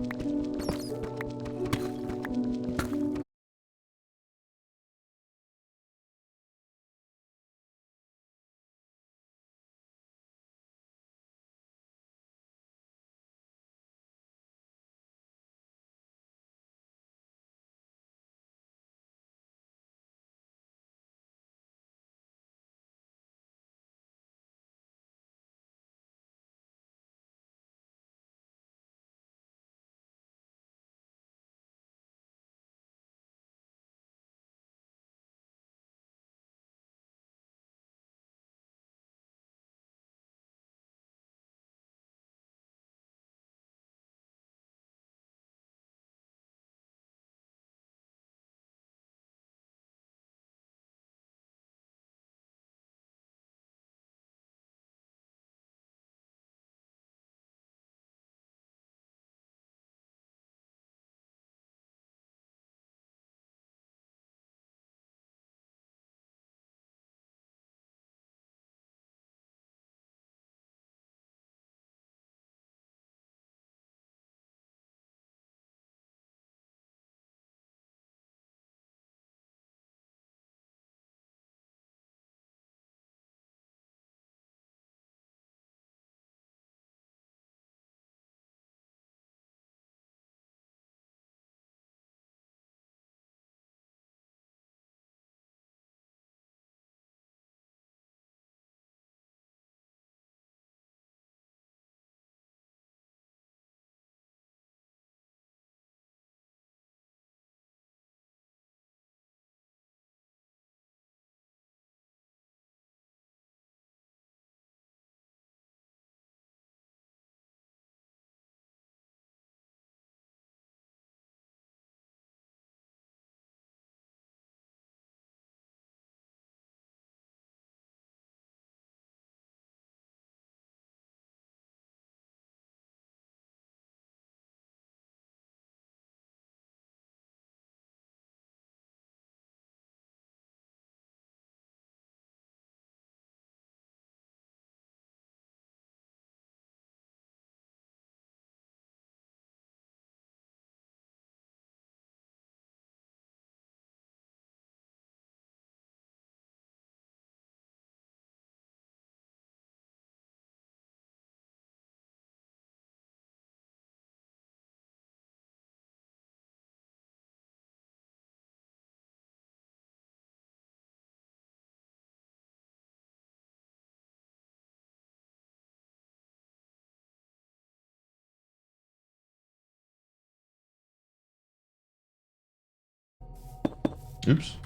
Oops.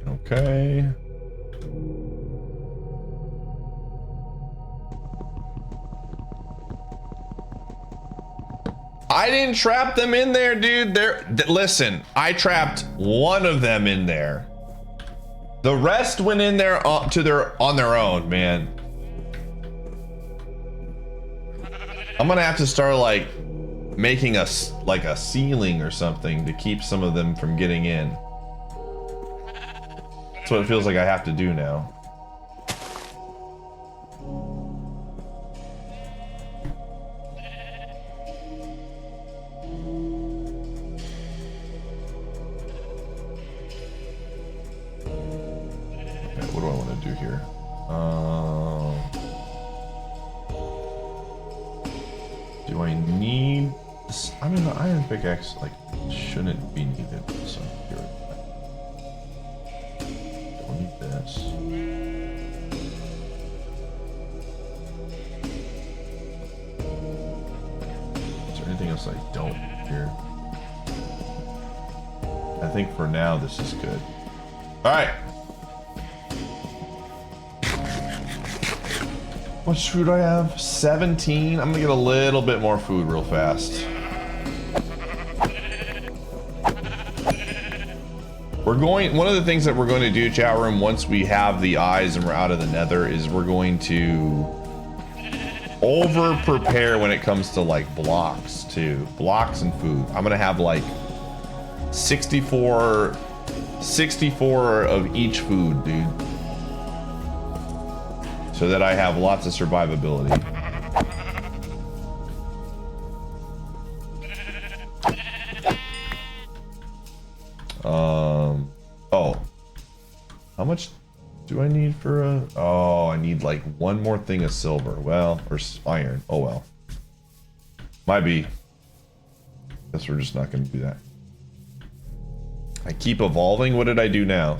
Okay. I didn't trap them in there, dude. Listen, I trapped one of them in there. The rest went in there on their own, man. I'm gonna have to start like making a ceiling or something to keep some of them from getting in. That's what it feels like I have to do now. Okay, what do I want to do here? Do I need this? I mean, the iron pickaxe like shouldn't be needed. So here we go. Don't need this. Is there anything else I don't need here? I think for now this is good. All right. How much food do I have? 17. I'm gonna get a little bit more food real fast. One of the things that we're going to do, chat room, once we have the eyes and we're out of the nether, is we're going to over prepare when it comes to like blocks too. Blocks and food. I'm gonna have like 64 of each food, dude. So that I have lots of survivability. Oh. How much do I need for a... Oh, I need like one more thing of silver. Well, or iron. Oh well. Might be. Guess we're just not going to do that. I keep evolving. What did I do now?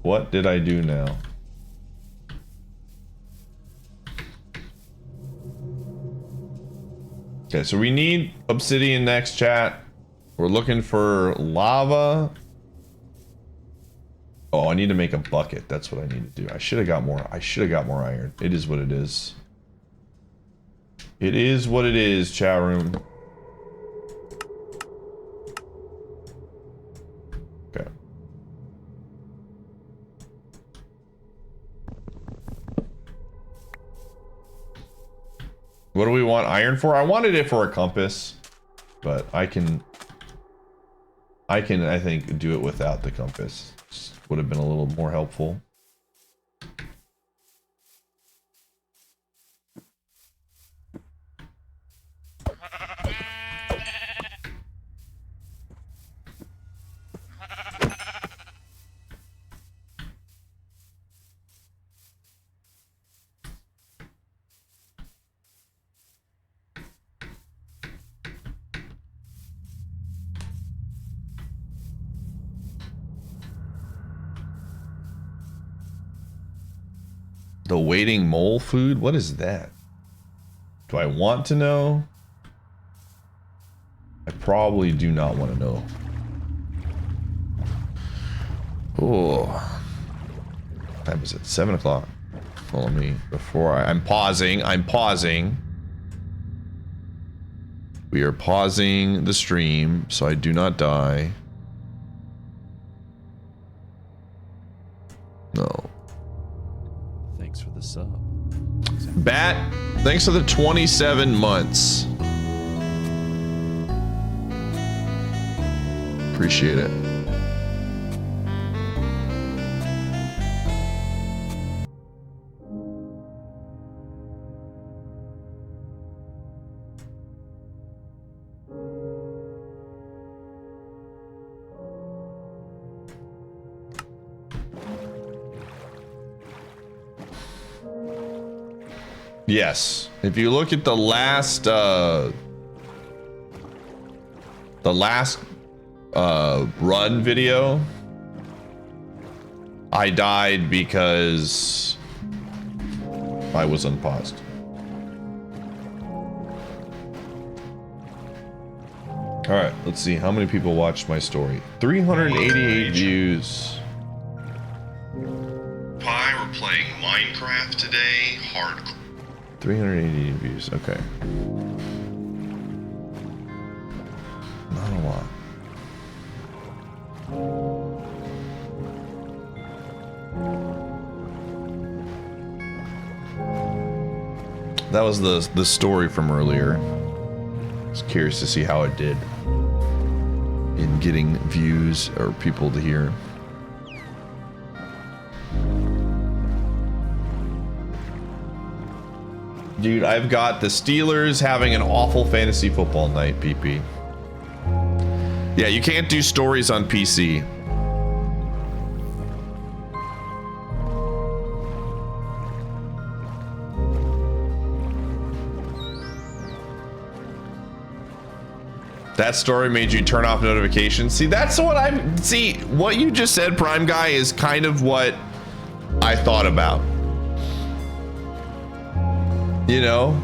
What did I do now? Okay, so we need obsidian next, chat. We're looking for lava. Oh, I need to make a bucket. That's what I need to do. I should have got more. I should have got more iron. It is what it is. It is what it is, chat room. Okay. What do we want iron for? I wanted it for a compass, but I think, do it without the compass. Just would have been a little more helpful. The waiting mole food? What is that? Do I want to know? I probably do not want to know. Oh. What time is it? 7 o'clock. Follow me before I'm pausing. I'm pausing. We are pausing the stream so I do not die. No.
Thanks for the sub.
Bat, thanks for the 27 months. Appreciate it. Yes, if you look at the last run video, I died because I was unpaused. All right, let's see how many people watched my story. 388 views. Pie, we're playing Minecraft today. Hardcore. 380 views, okay. Not a lot. That was the story from earlier. I was curious to see how it did in getting views or people to hear. Dude, I've got the Steelers having an awful fantasy football night, PP. Yeah, you can't do stories on PC. That story made you turn off notifications. See, that's what see, what you just said, Prime Guy, is kind of what I thought about. You know?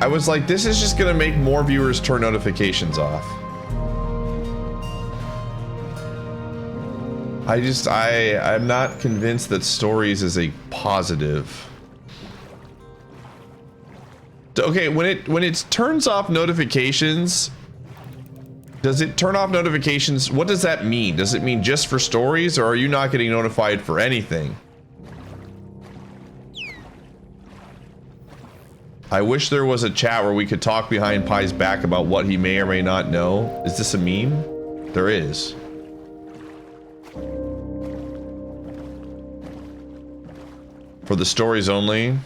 I was like, this is just gonna make more viewers turn notifications off. I'm not convinced that stories is a positive. Okay, when it turns off notifications, does it turn off notifications? What does that mean? Does it mean just for stories, or are you not getting notified for anything? I wish there was a chat where we could talk behind Pie's back about what he may or may not know. Is this a meme? There is. For the stories only.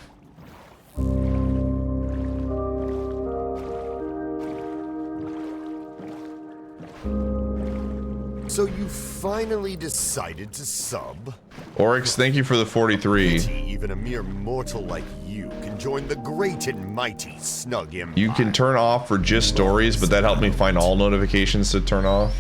So you finally decided to sub?
Oryx, thank you for the 43.
Even a mere mortal like you can join the great and mighty Snug Empire.
You can turn off for just stories, but that helped me find all notifications to turn off.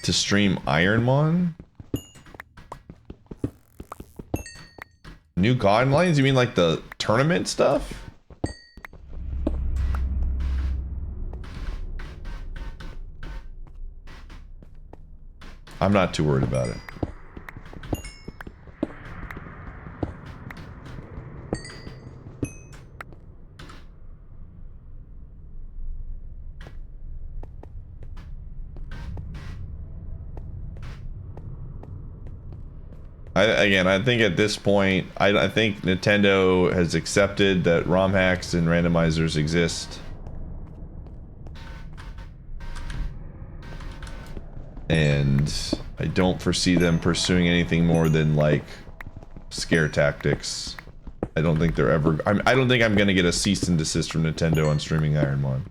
To stream Ironmon? New guidelines? You mean like the tournament stuff? I'm not too worried about it. I think at this point, I think Nintendo has accepted that ROM hacks and randomizers exist. And I don't foresee them pursuing anything more than, like, scare tactics. I don't think they're ever... I don't think I'm gonna get a cease and desist from Nintendo on streaming Ironmon.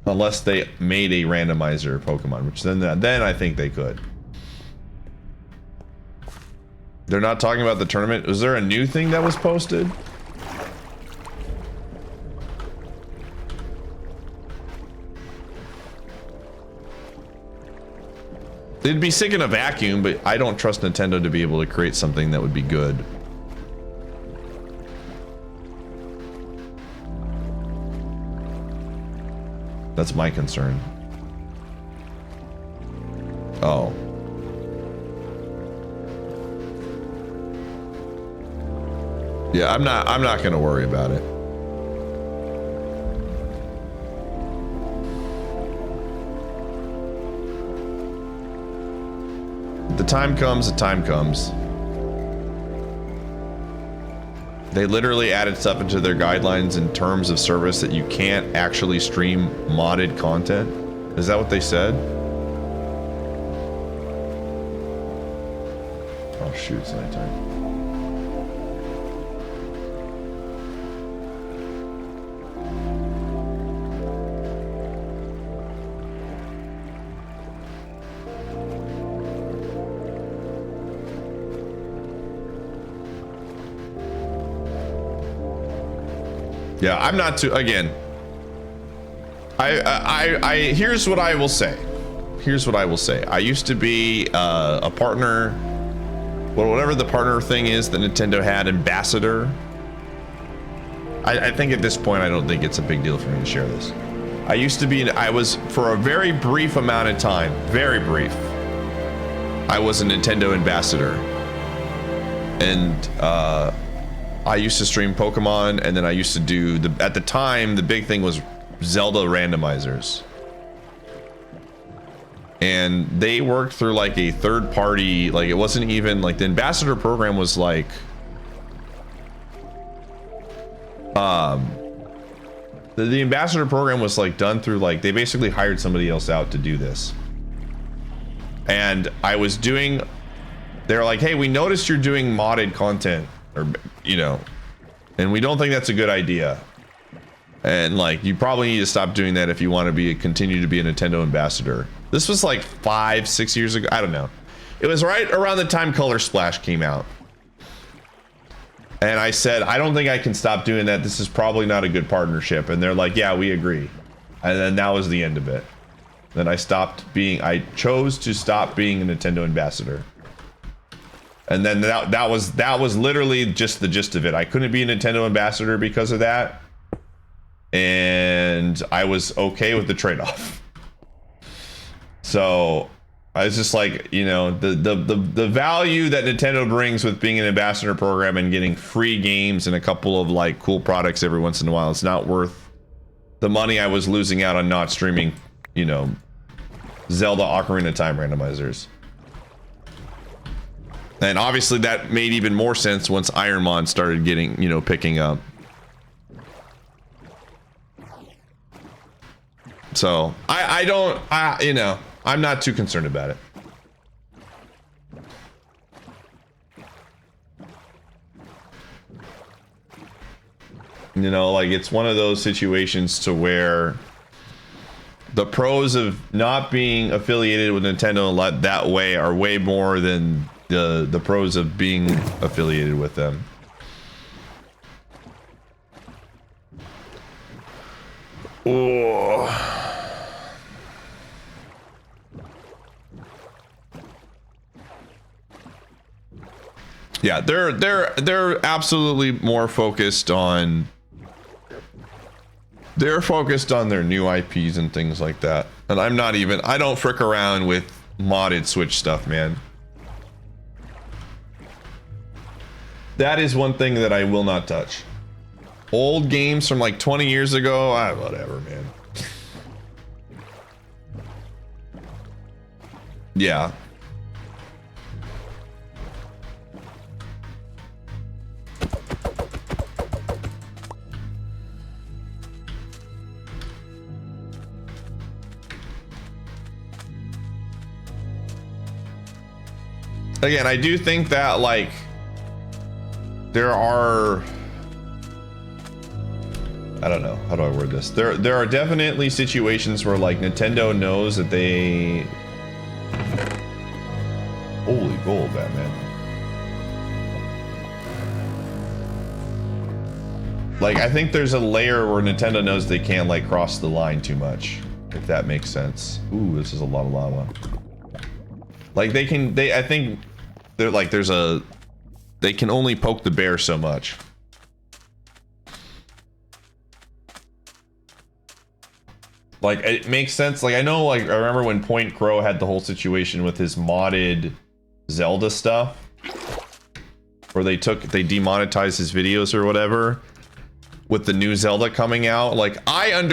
Unless they made a randomizer Pokemon, which then I think they could. They're not talking about the tournament. Was there a new thing that was posted? It'd be sick in a vacuum, but I don't trust Nintendo to be able to create something that would be good. That's my concern. Oh. Yeah, I'm not gonna worry about it. The time comes, the time comes. They literally added stuff into their guidelines in terms of service that you can't actually stream modded content. Is that what they said? Oh shoot, it's nighttime. Yeah, I'm not too, again, here's what I will say. Here's what I will say. I used to be a partner, well, whatever the partner thing is that Nintendo had, ambassador. I think at this point, I don't think it's a big deal for me to share this. I used to be, I was, for a very brief amount of time, very brief, I was a Nintendo ambassador. And, I used to stream Pokemon, and then I used to do at the time, the big thing was Zelda randomizers. and they worked through like a third party. Like it wasn't even like the ambassador program was like the ambassador program was like done through like they basically hired somebody else out to do this. And I was doing, they're like, hey, we noticed you're doing modded content, or you know, and we don't think that's a good idea. And like you probably need to stop doing that if you want to continue to be a Nintendo ambassador. This was like 5-6 years ago. I don't know. It was right around the time Color Splash came out. And I said, I don't think I can stop doing that. This is probably not a good partnership. And they're like, yeah, we agree. And then that was the end of it. Then I chose to stop being a Nintendo ambassador. And then that was literally just the gist of it. I couldn't be a Nintendo ambassador because of that. And I was okay with the trade-off. So I was just like, you know, the value that Nintendo brings with being an ambassador program and getting free games and a couple of like cool products every once in a while, it's not worth the money I was losing out on not streaming, you know, Zelda Ocarina of Time randomizers. And obviously that made even more sense once Ironmon started getting, you know, picking up. So you know, I'm not too concerned about it. You know, like it's one of those situations to where the pros of not being affiliated with Nintendo that way are way more than the pros of being affiliated with them. Oh. Yeah, they're absolutely more focused on. They're focused on their new IPs and things like that. And I don't frick around with modded Switch stuff, man. That is one thing that I will not touch. Old games from like 20 years ago, whatever, man. Yeah. Again, I do think that like there are, I don't know, how do I word this? There are definitely situations where like Nintendo knows that they, holy gold, Batman. Like I think there's a layer where Nintendo knows they can't like cross the line too much, if that makes sense. Ooh, this is a lot of lava. Like I think they're like they can only poke the bear so much. Like it makes sense. Like I know, like I remember when Point Crow had the whole situation with his modded Zelda stuff, where they demonetized his videos or whatever with the new Zelda coming out. Like I'm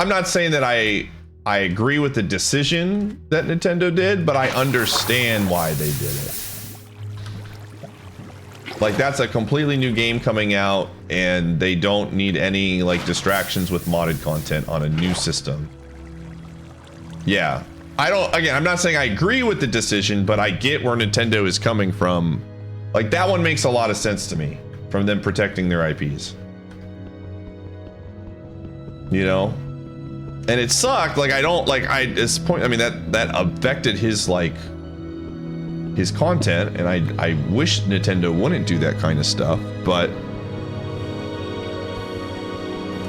not saying that I agree with the decision that Nintendo did, but I understand why they did it. Like that's a completely new game coming out and they don't need any like distractions with modded content on a new system. Yeah. I'm not saying I agree with the decision, but I get where Nintendo is coming from. Like that one makes a lot of sense to me, from them protecting their IPs. You know? And it sucked. Like this point, I mean that affected his like his content, and I wish Nintendo wouldn't do that kind of stuff, but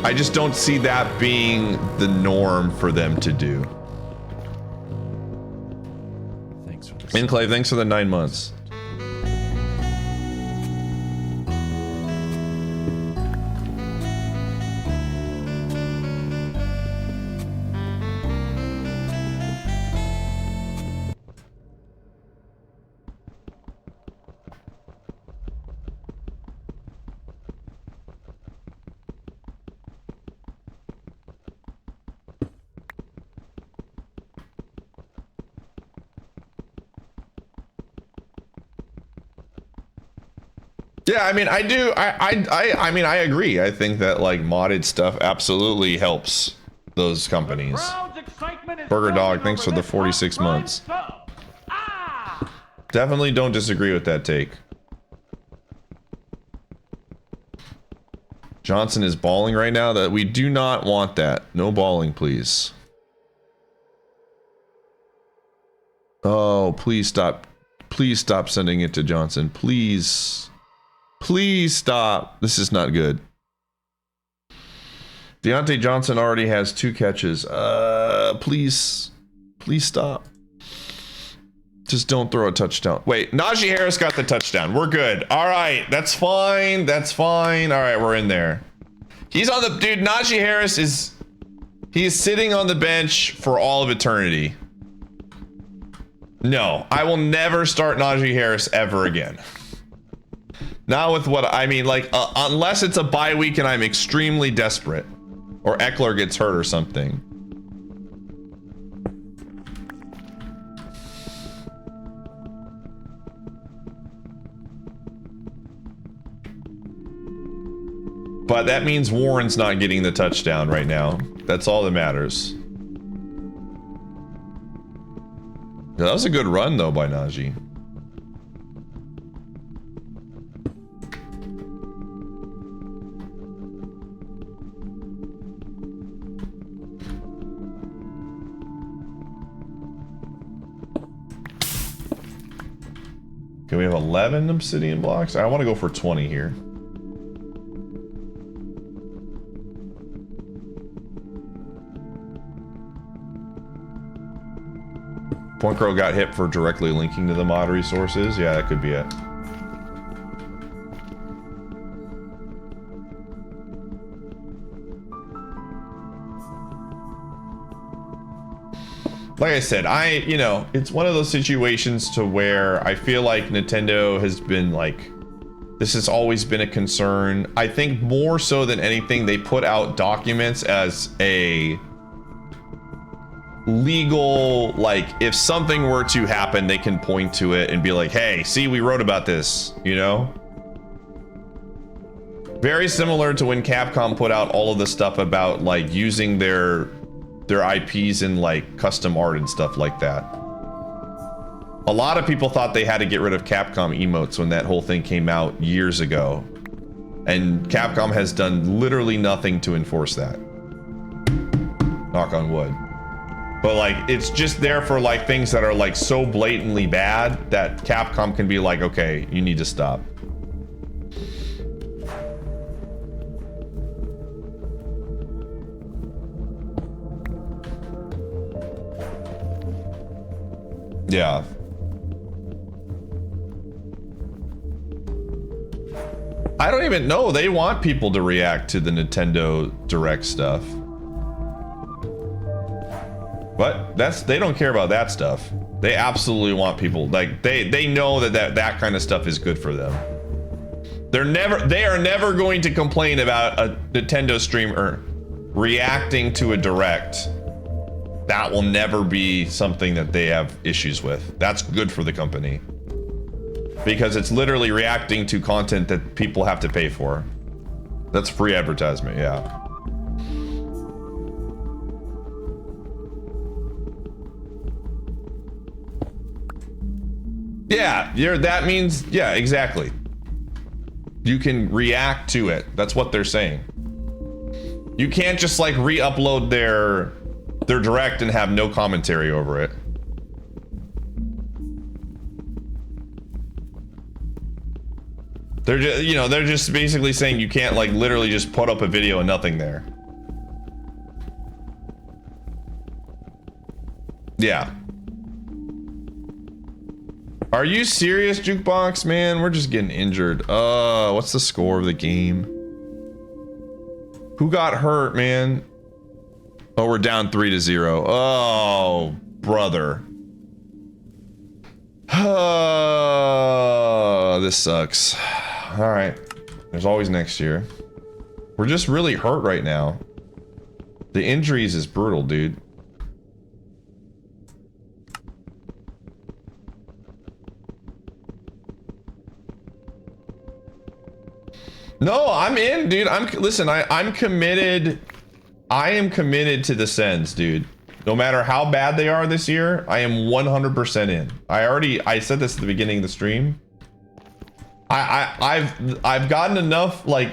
I just don't see that being the norm for them to do.
Thanks for this.
Enclave, thanks for the 9 months. Yeah, I mean, I do. I mean, I agree. I think that like modded stuff absolutely helps those companies. Burger Dog, thanks for the 46 months. Definitely don't disagree with that take. Johnson is balling right now. That we do not want that. No balling, please. Oh, please stop. Please stop sending it to Johnson. Please. Please stop. This is not good. Deontay Johnson already has 2 catches. Please. Please stop. Just don't throw a touchdown. Wait, Najee Harris got the touchdown. We're good. All right, that's fine. That's fine. All right, we're in there. He's on the... Dude, Najee Harris is... He's sitting on the bench for all of eternity. No, I will never start Najee Harris ever again. Not with what... I mean, like, unless it's a bye week and I'm extremely desperate. Or Eckler gets hurt or something. But that means Warren's not getting the touchdown right now. That's all that matters. Yeah, that was a good run, though, by Najee. Okay, we have 11 obsidian blocks. I want to go for 20 here. Point Crow got hit for directly linking to the mod resources. Yeah, that could be it. Like I said, you know, it's one of those situations to where I feel like Nintendo has been like, this has always been a concern. I think more so than anything, they put out documents as a legal, like, if something were to happen, they can point to it and be like, hey, see, we wrote about this, you know? Very similar to when Capcom put out all of the stuff about, like, using their IPs in, like, custom art and stuff like that. A lot of people thought they had to get rid of Capcom emotes when that whole thing came out years ago. And Capcom has done literally nothing to enforce that. Knock on wood. But like, it's just there for like things that are like so blatantly bad that Capcom can be like, okay, you need to stop. Yeah. I don't even know. They want people to react to the Nintendo Direct stuff. But they don't care about that stuff. They absolutely want people, like, they know that kind of stuff is good for them. They are never going to complain about a Nintendo streamer reacting to a Direct. That will never be something that they have issues with. That's good for the company. Because it's literally reacting to content that people have to pay for. That's free advertisement, yeah. Yeah, that means, yeah, exactly. You can react to it. That's what they're saying. You can't just like re-upload their Direct and have no commentary over it. They're just, you know, they're just basically saying you can't like literally just put up a video and nothing there. Yeah. Are you serious, Jukebox? Man, we're just getting injured. What's the score of the game? Who got hurt, man? Oh, we're down 3-0. Oh, brother. This sucks. All right. There's always next year. We're just really hurt right now. The injuries is brutal, dude. No, I'm in, dude. Listen, I'm committed. I am committed to the Sens, dude. No matter how bad they are this year, I am 100% in. I said this at the beginning of the stream. I've gotten enough, like,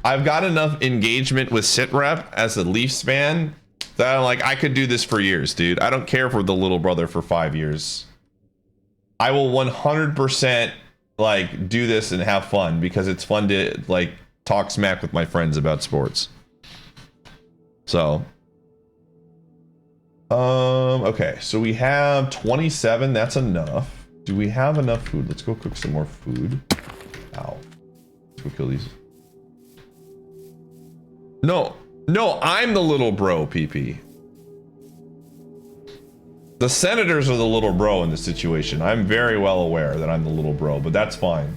I've got enough engagement with SitRep as a Leafs fan that I'm like, I could do this for years, dude. I don't care if we're the little brother for 5 years. I will 100% like do this and have fun because it's fun to like talk smack with my friends about sports. So, okay, so we have 27. That's enough. Do we have enough food? Let's go cook some more food. Ow. Let's go kill these. No, I'm the little bro, PP. The Senators are the little bro in this situation. I'm very well aware that I'm the little bro, but that's fine.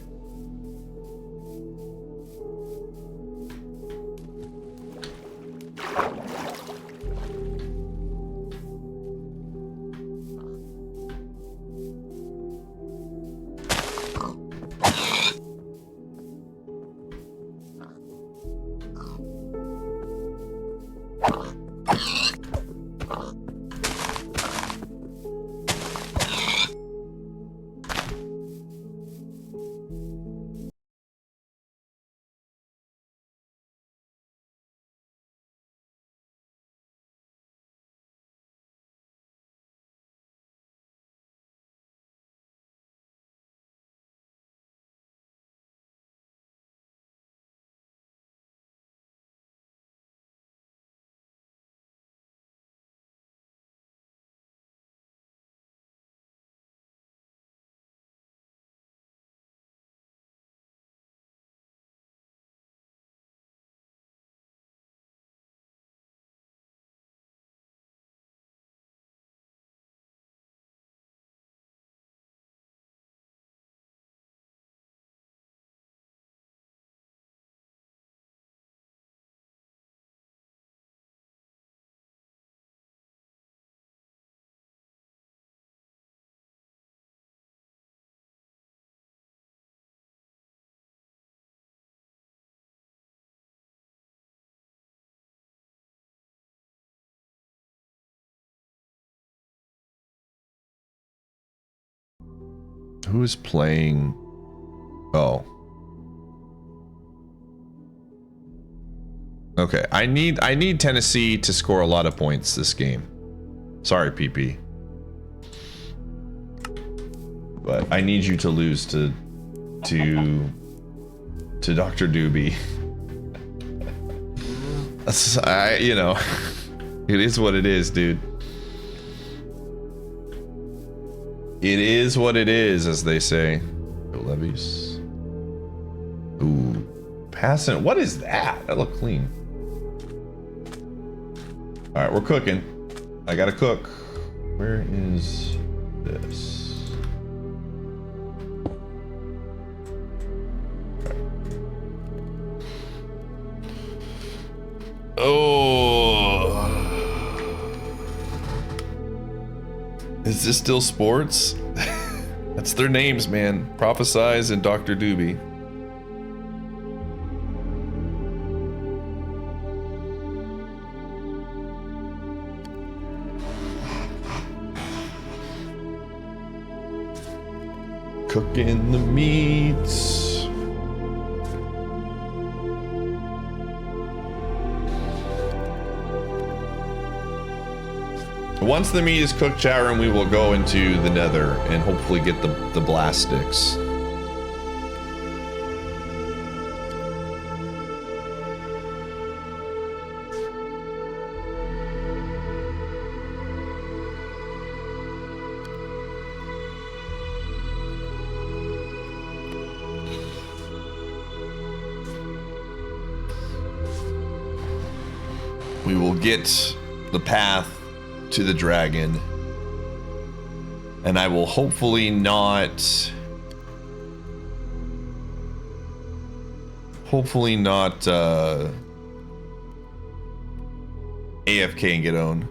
Who's playing? Oh. Okay, I need Tennessee to score a lot of points this game. Sorry, PP. But I need you to lose to Dr. Doobie. You know, it is what it is, dude. It is what it is, as they say. Go levies. Ooh, passing. What is that? That looked clean. All right, we're cooking. I gotta cook. Where is this? Oh. Is this still sports? That's their names, man. Prophesize and Dr. Doobie. Cooking the meats. Once the meat is cooked, chat room, we will go into the nether and hopefully get the blast sticks. We will get the path to the dragon, and I will hopefully not AFK and get owned.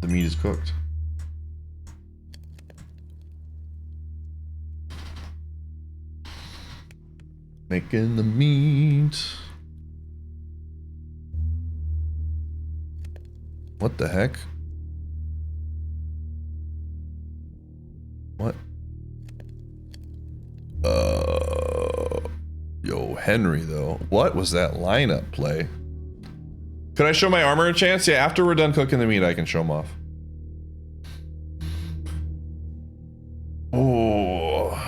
The meat is cooked. Making the meat. What the heck? What? Yo, Henry, though. What was that lineup play? Could I show my armor a chance? Yeah, after we're done cooking the meat, I can show them off. Oh.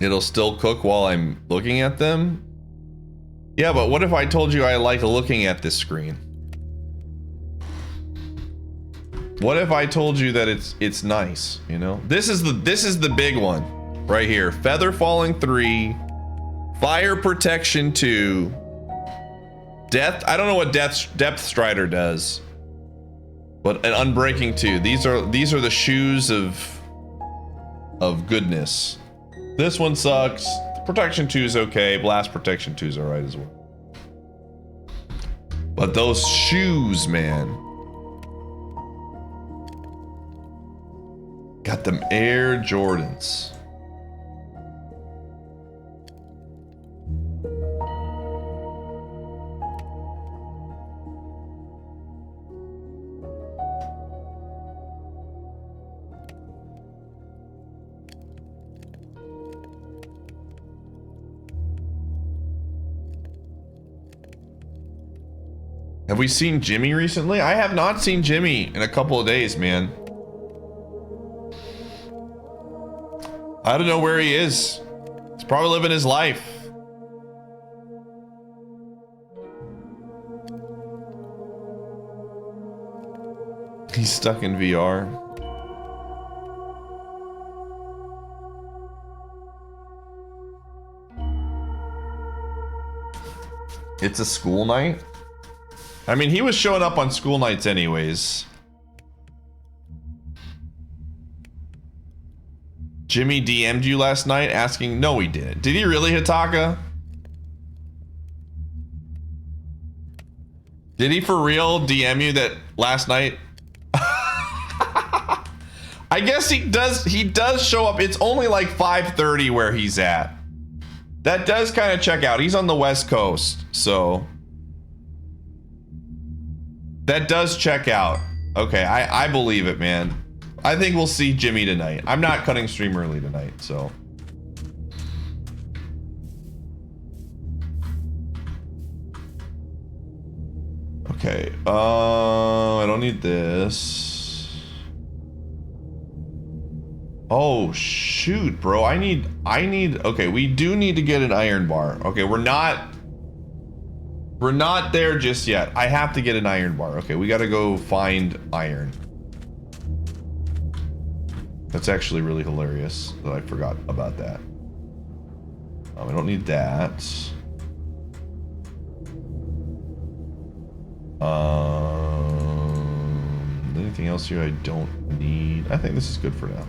It'll still cook while I'm looking at them? Yeah, but what if I told you I like looking at this screen? What if I told you that it's nice, you know? This is the big one right here. Feather Falling 3, Fire Protection 2, Death. I don't know what Depth Strider does, but an Unbreaking 2. These are the shoes of goodness. This one sucks. Protection 2 is okay. Blast Protection 2 is alright as well. But those shoes, man. Got them Air Jordans. Have we seen Jimmy recently? I have not seen Jimmy in a couple of days, man. I don't know where he is. He's probably living his life. He's stuck in VR. It's a school night? I mean, he was showing up on school nights anyways. Jimmy DM'd you last night asking... No, he didn't. Did he really, Hitaka? Did he for real DM you that last night? I guess he does show up. It's only like 5:30 where he's at. That does kind of check out. He's on the West Coast, so... That does check out. Okay, I believe it, man. I think we'll see Jimmy tonight. I'm not cutting stream early tonight, so. Okay, I don't need this. Oh, shoot, bro. I need, okay, we do need to get an iron bar. Okay, we're not there just yet. I have to get an iron bar. Okay, we gotta go find iron. That's actually really hilarious that I forgot about that. I don't need that. Anything else here I don't need? I think this is good for now.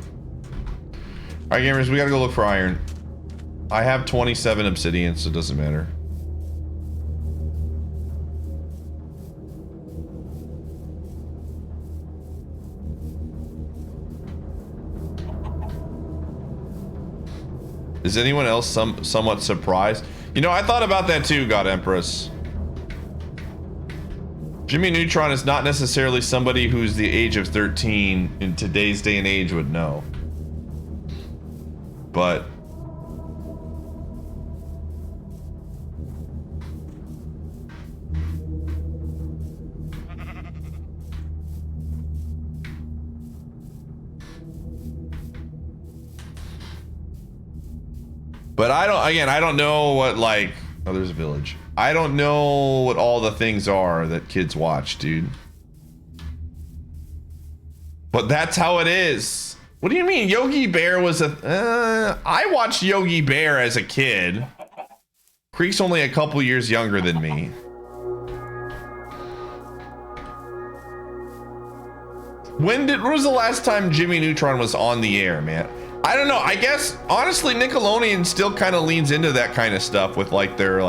Alright, gamers, we gotta go look for iron. I have 27 obsidian, so it doesn't matter. Is anyone else somewhat surprised? You know, I thought about that too, God Empress. Jimmy Neutron is not necessarily somebody who's the age of 13 in today's day and age would know. But... But I don't know what, like... Oh, there's a village. I don't know what all the things are that kids watch, dude. But that's how it is. What do you mean? Yogi Bear was a... I watched Yogi Bear as a kid. Creek's only a couple years younger than me. When was the last time Jimmy Neutron was on the air, man? I don't know. I guess honestly, Nickelodeon still kind of leans into that kind of stuff with like their.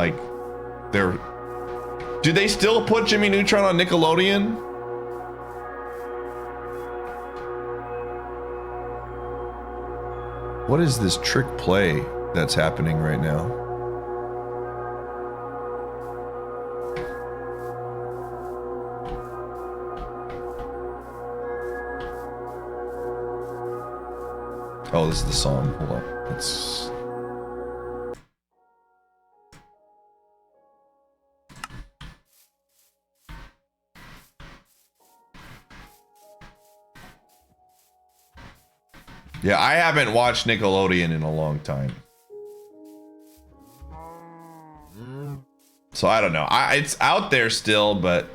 Do they still put Jimmy Neutron on Nickelodeon? What is this trick play that's happening right now? Oh, this is the song. Hold on. It's... Yeah, I haven't watched Nickelodeon in a long time. So I don't know. It's out there still, but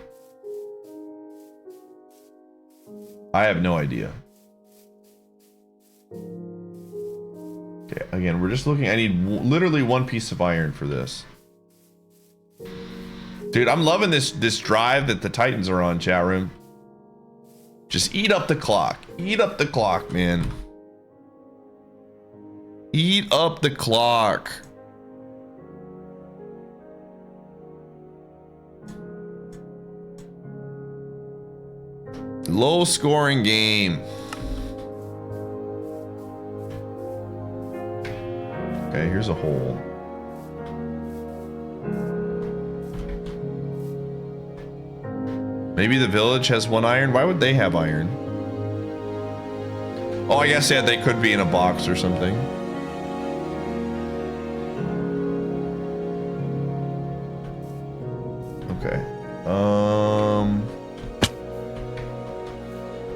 I have no idea. Okay, again, we're just looking. I need literally one piece of iron for this. Dude, I'm loving this drive that the Titans are on, chat room. Just eat up the clock. Eat up the clock, man. Eat up the clock. Low scoring game. Okay, here's a hole. Maybe the village has one iron. Why would they have iron? Oh, I guess yeah, they could be in a box or something. Okay.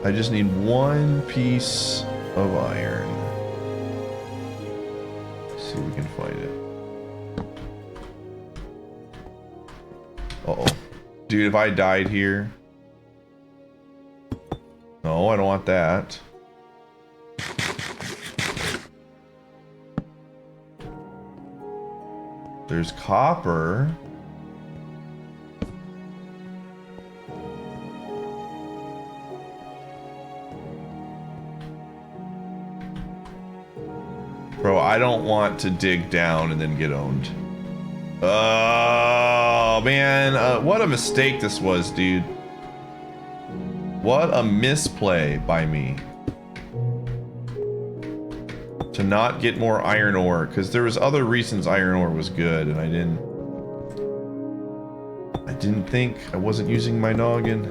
I just need one piece of iron. Let's see if we can find it. Uh-oh. Dude, if I died here... No, I don't want that. There's copper. Bro, I don't want to dig down and then get owned. Oh, man. What a mistake this was, dude. What a misplay by me. To not get more iron ore, because there was other reasons iron ore was good, and I didn't think. I wasn't using my noggin.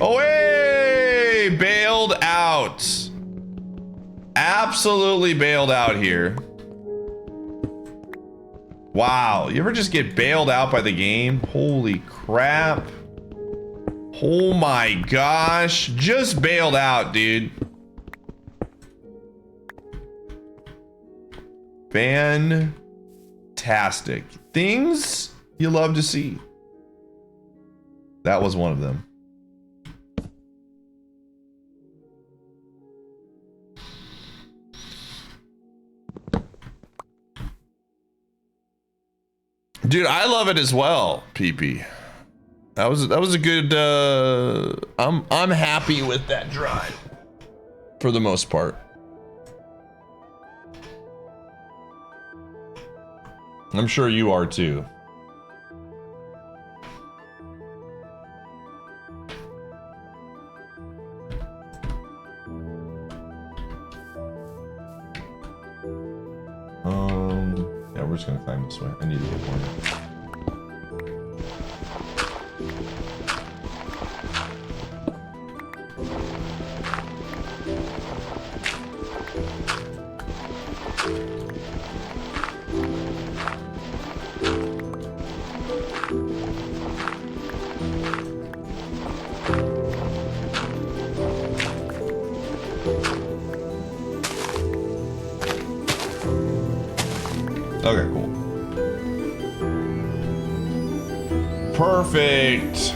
Oh, hey! Bailed out. Absolutely bailed out here. Wow, you ever just get bailed out by the game? Holy crap. Oh my gosh, just bailed out, dude. Fantastic. Things you love to see. That was one of them. Dude, I love it as well, PP. That was a good I'm happy with that drive for the most part. I'm sure you are too. Yeah, we're just gonna climb this way. I need to get one. Okay, cool. Perfect.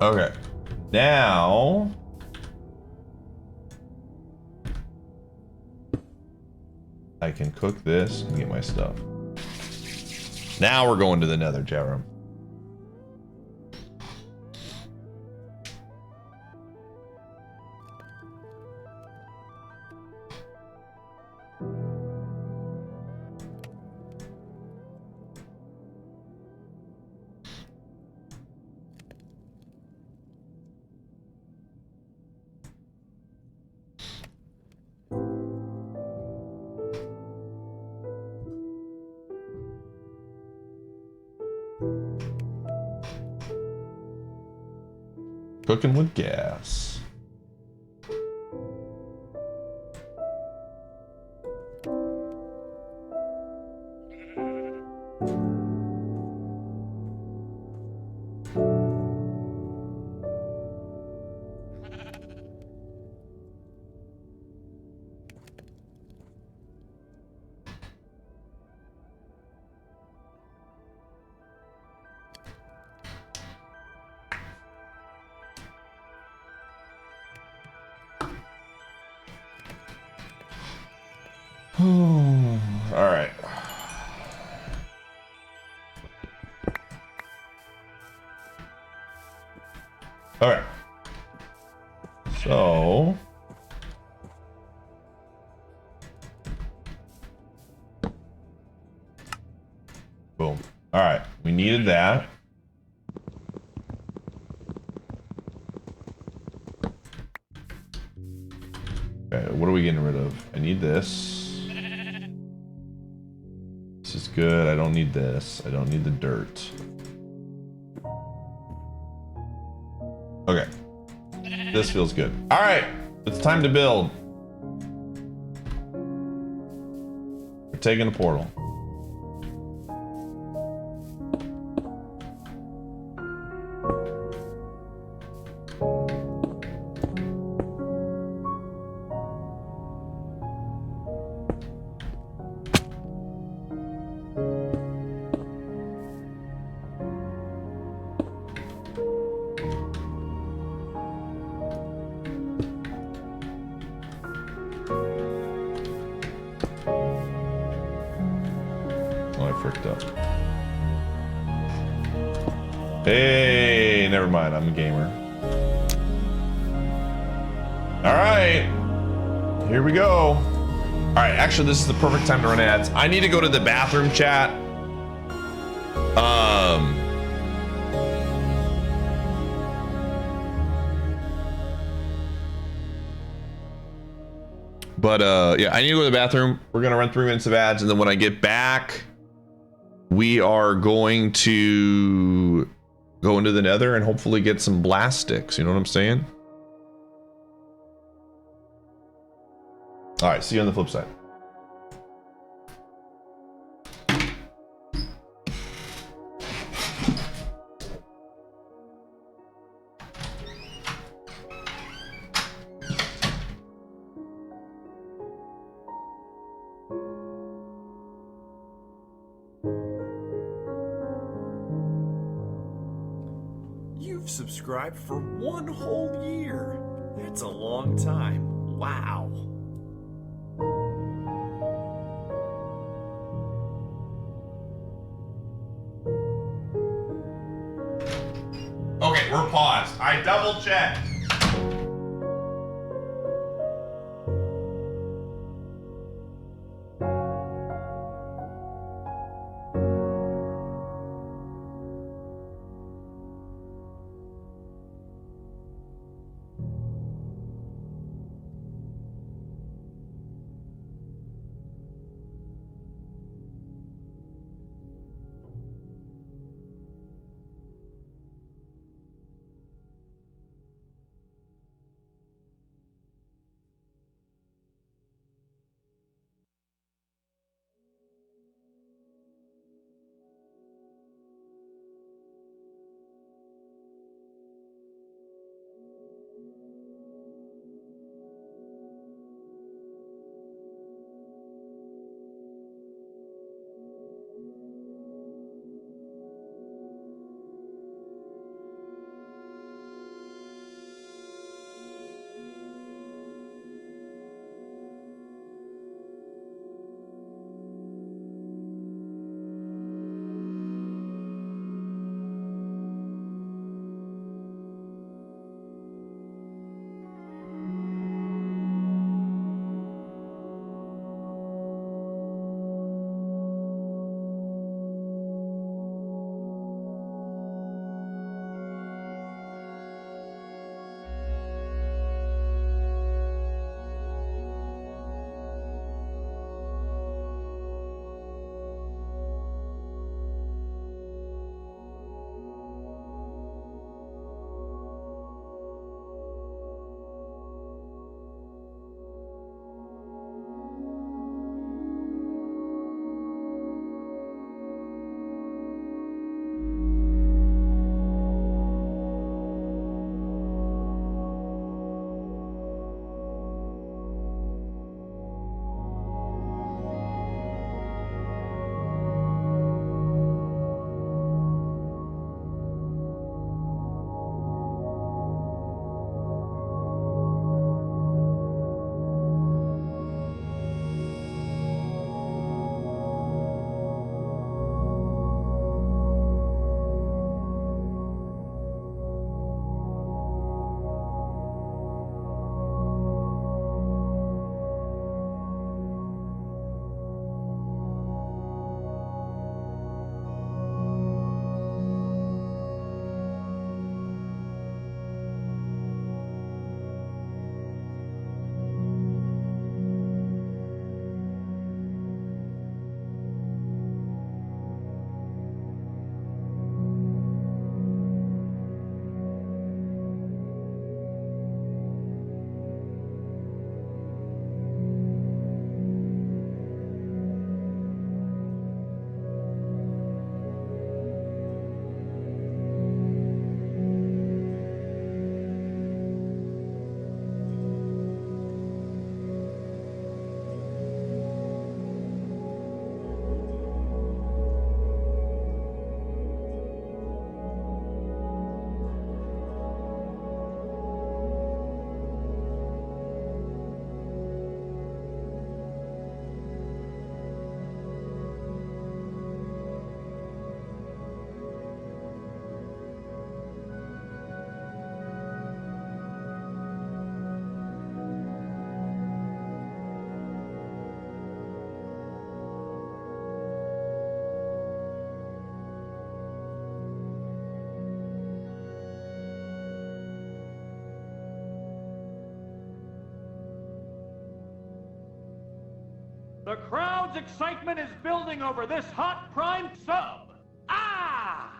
Okay. Now I can cook this and get my stuff. Now we're going to the nether chat room. Cooking with gas. All right. All right. So. Boom. All right. We needed that. Okay, what are we getting rid of? I need this. This is good. I don't need this. I don't need the dirt. Okay. This feels good. All right. It's time to build. We're taking a portal. Up. Hey, never mind. I'm a gamer. All right, here we go. All right, actually, this is the perfect time to run ads. I need to go to the bathroom, chat. Yeah, I need to go to the bathroom. We're gonna run 3 minutes of ads, and then when I get back, we are going to go into the nether and hopefully get some blast sticks. You know what I'm saying? All right, see you on the flip side.
You've subscribed for 1 whole year. That's a long time. Wow.
Okay, we're paused. I double checked.
The crowd's excitement is building over this hot prime sub. Ah!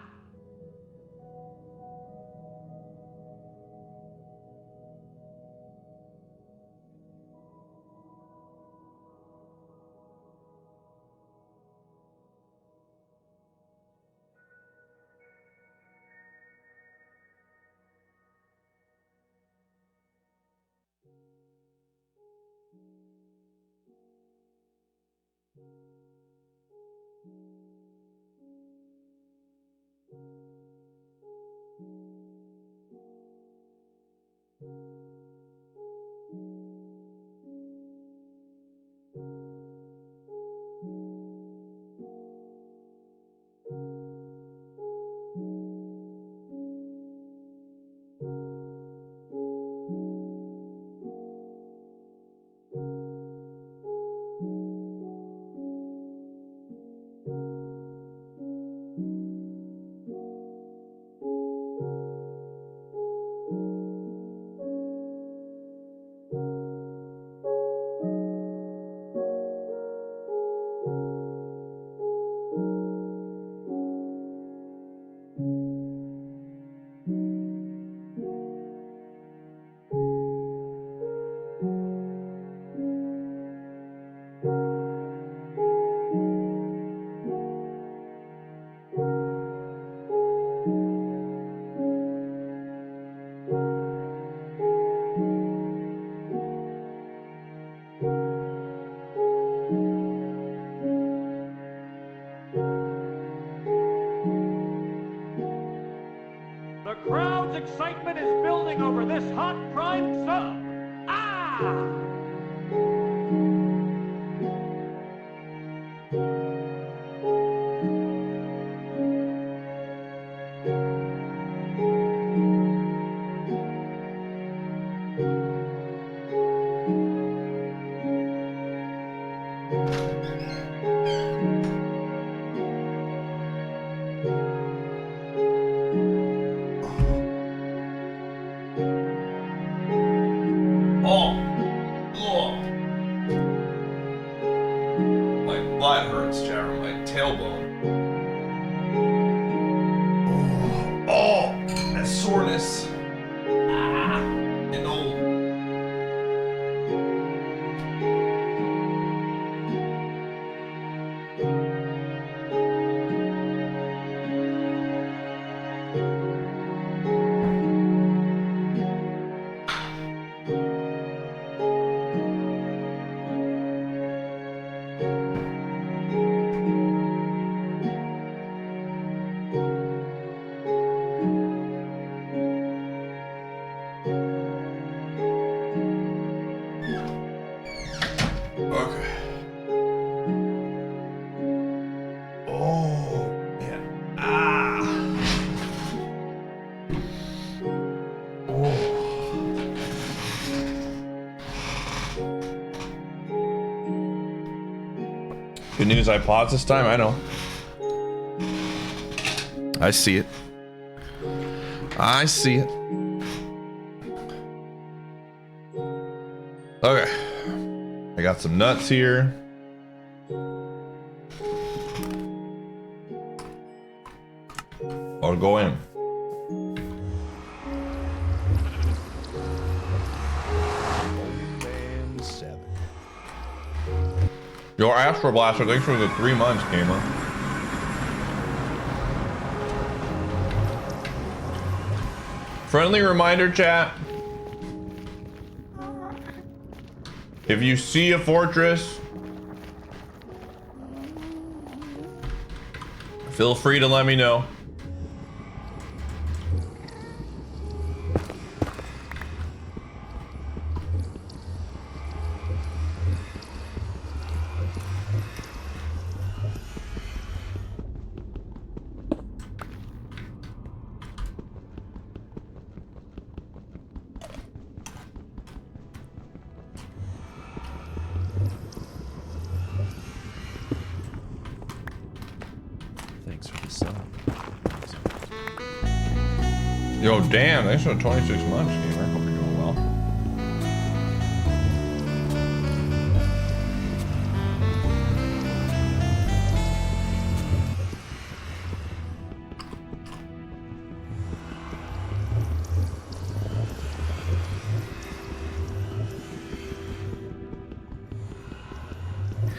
The crowd's excitement is building over this hot prime sub. Ah!
My butt hurts, Jared. My tailbone. Oh, that soreness. Ah, and old. Okay. Oh, man. Ah. Oh. Good news, I paused this time. I know. I see it. I see it. Okay. I got some nuts here. I'll go in. Your Astro Blaster, thanks for the 3 months, gamer. Friendly reminder, chat. If you see a fortress, feel free to let me know.
Thanks for the sub.
Yo, damn, thanks for 26 months, gamer. Hope you're doing well.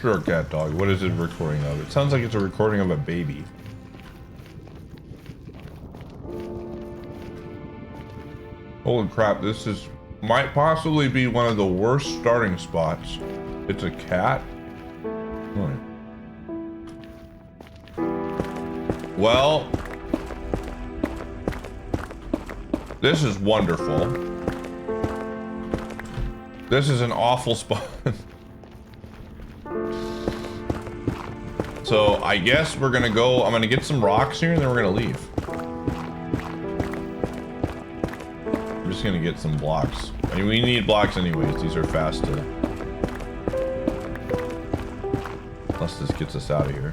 Sure, cat dog. What is it a recording of? It sounds like it's a recording of a baby. Holy crap, this might possibly be one of the worst starting spots. It's a cat? Hmm. Well, this is wonderful. This is an awful spot. So I guess we're gonna go, I'm gonna get some rocks here and then we're gonna leave. I'm just gonna get some blocks. I mean, we need blocks anyways. These are fast to... Unless this gets us out of here.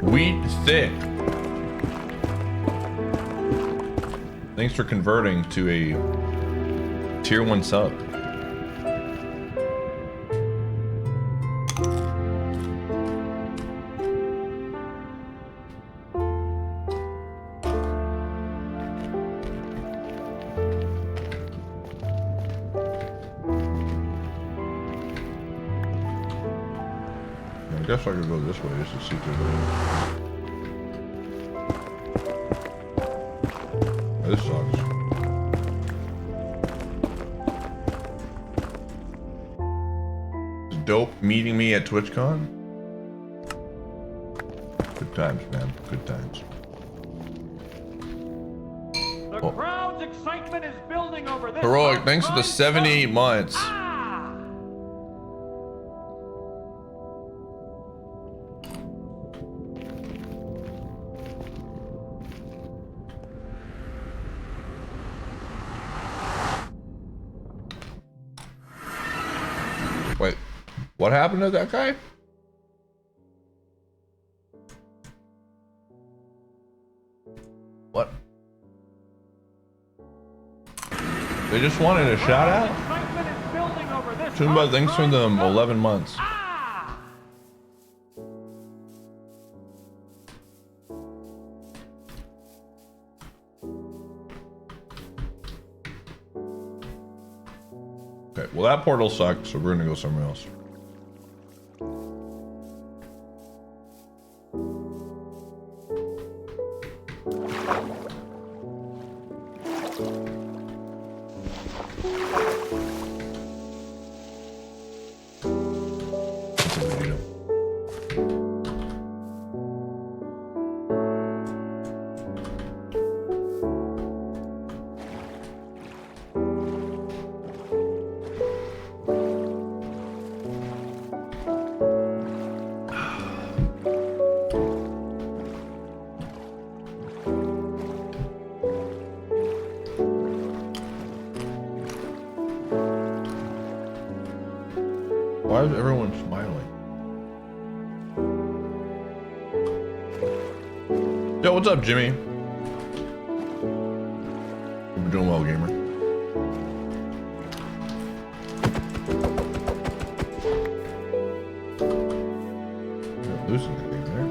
Wheat thick. Thanks for converting to a tier 1 sub. I guess I could go this way just to see if there's any... This sucks. It's dope meeting me at TwitchCon. Good times, man. Good times.
The crowd's excitement is building over this.
Heroic, thanks for the 78 months. Wait, what happened to that guy? What? They just wanted a shout out? Toomba, thanks for the 11 months. Okay, well that portal sucks, so we're gonna go somewhere else. Why is everyone smiling? Yo, what's up, Jimmy? Hope you're doing well, gamer. Not losing anything there.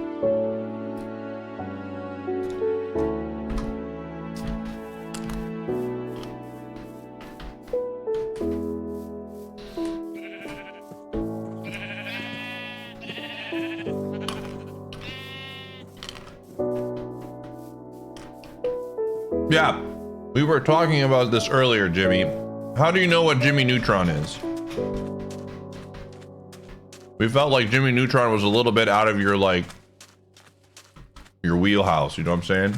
Yeah, we were talking about this earlier, Jimmy. How do you know what Jimmy Neutron is? We felt like Jimmy Neutron was a little bit out of your, like, your wheelhouse, you know what I'm saying?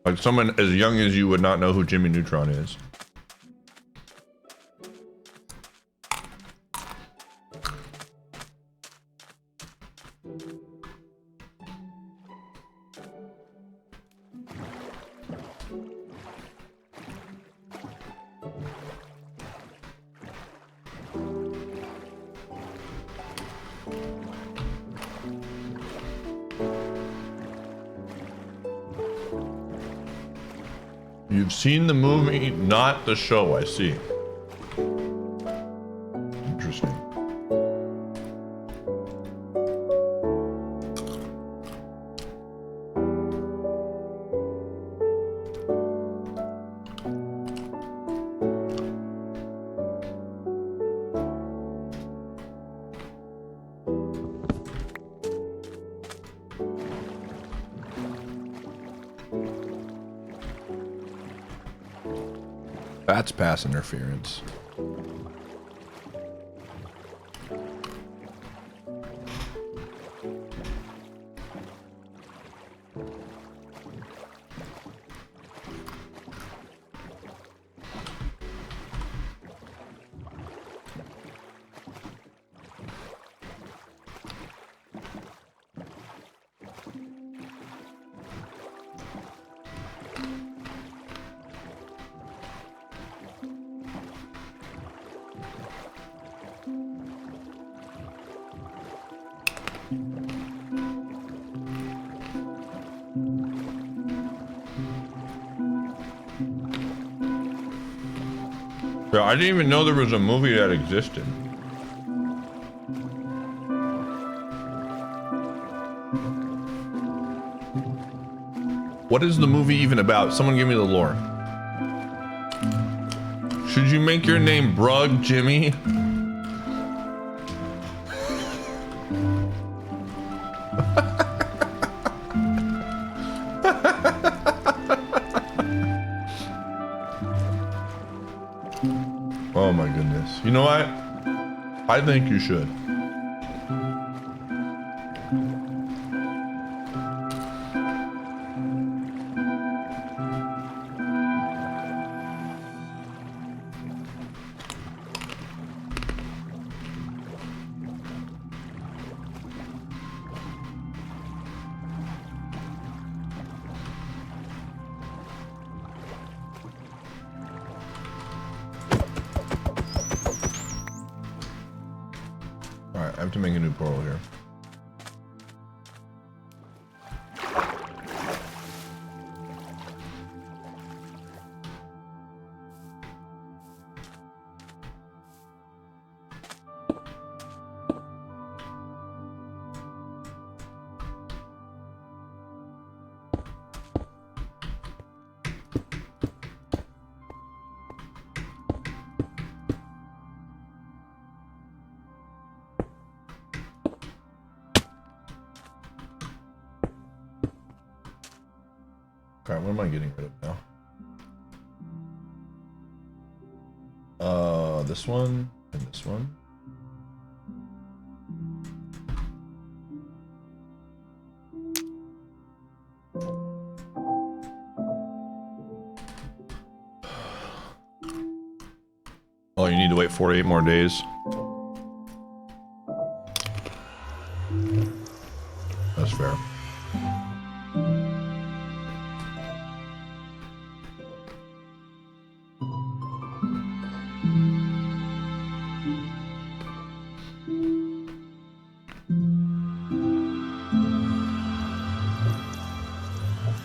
Like someone as young as you would not know who Jimmy Neutron is. You've seen the movie, not the show, I see. Interesting. That's pass interference. Yeah, I didn't even know there was a movie that existed. What is the movie even about? Someone give me the lore. Should you make your name Brug Jimmy? Oh my goodness. You know what? I think you should. Alright, I have to make a new portal here. Alright, what am I getting rid of now? This one and this one. Oh, you need to wait 48 more days. That's fair.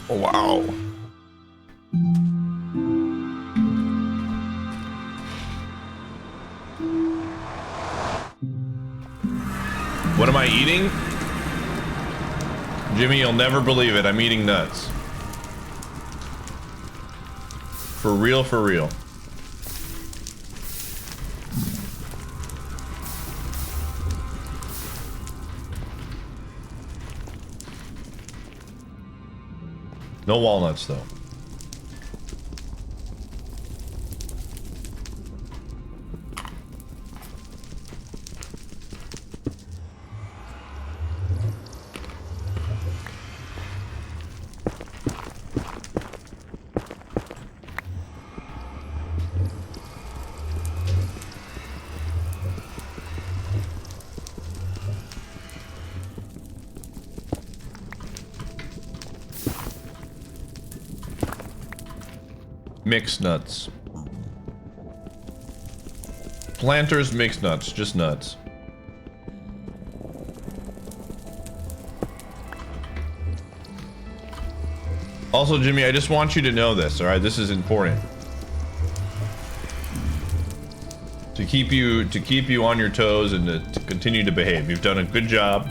Oh, wow. What am I eating? Jimmy, you'll never believe it. I'm eating nuts. For real, for real. No walnuts, though. Mixed nuts. Planters mixed nuts, just nuts. Also, Jimmy, I just want you to know this, all right? This is important. To keep you on your toes and to continue to behave. You've done a good job.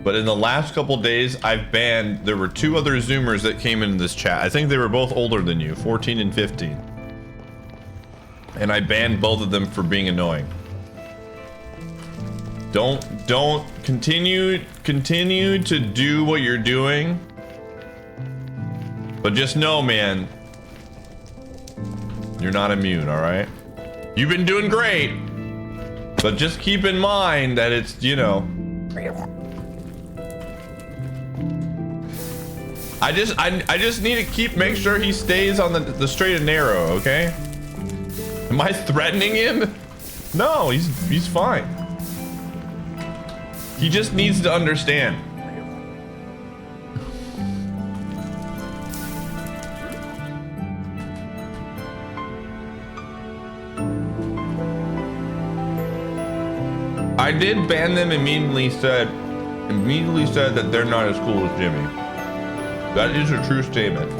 But in the last couple days, I've banned, there were 2 other Zoomers that came into this chat. I think they were both older than you, 14 and 15. And I banned both of them for being annoying. Don't continue to do what you're doing. But just know, man, you're not immune, all right? You've been doing great, but just keep in mind that it's, you know, I just need to make sure he stays on the straight and narrow, okay? Am I threatening him? No, he's fine. He just needs to understand. I did ban them, immediately said that they're not as cool as Jimmy. That is a true statement.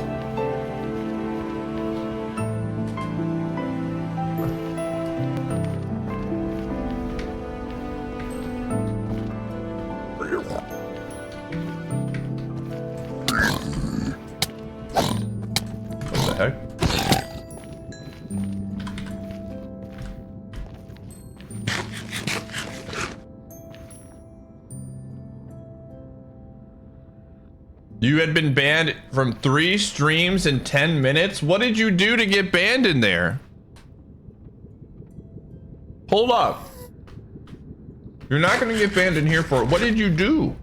What the heck? You had been banned from 3 streams in 10 minutes? What did you do to get banned in there? Hold up. You're not gonna get banned in here for, what did you do?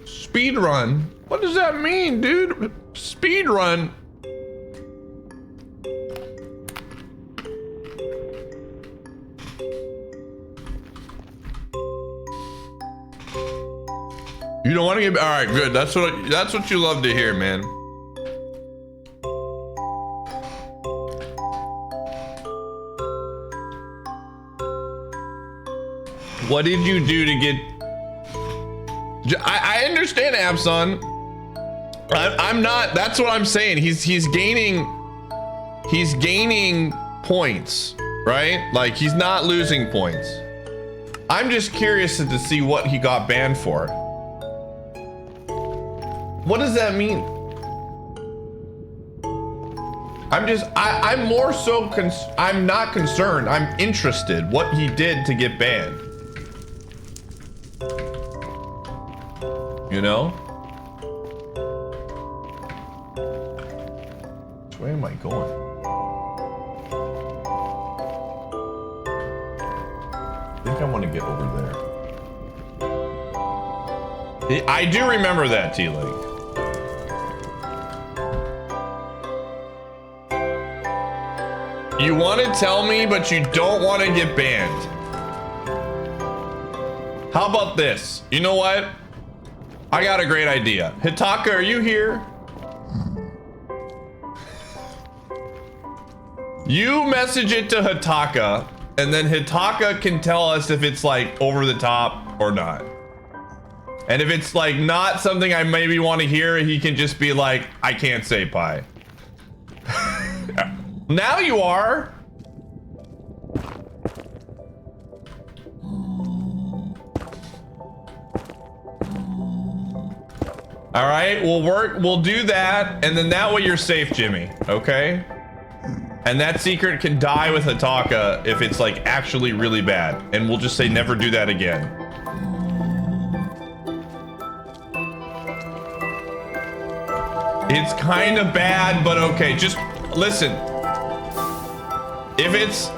Speed run? What does that mean, dude? Speed run? You don't want to get, all right, good. That's what you love to hear, man. What did you do to get? I understand, Abson. I'm not. That's what I'm saying. He's gaining points, right? Like he's not losing points. I'm just curious to see what he got banned for. What does that mean? I'm more so, I'm not concerned. I'm interested what he did to get banned. You know? Which way am I going? I think I want to get over there. I do remember that, T-Link. You want to tell me, but you don't want to get banned. How about this? You know what? I got a great idea. Hitaka, are you here? You message it to Hitaka, and then Hitaka can tell us if it's like over the top or not. And if it's like not something I maybe want to hear, he can just be like, I can't say pie. Now you are. All right, we'll do that, and then that way you're safe, Jimmy, okay? And that secret can die with Hitaka if it's like actually really bad, and we'll just say never do that again. It's kind of bad, but okay, just listen. If it's,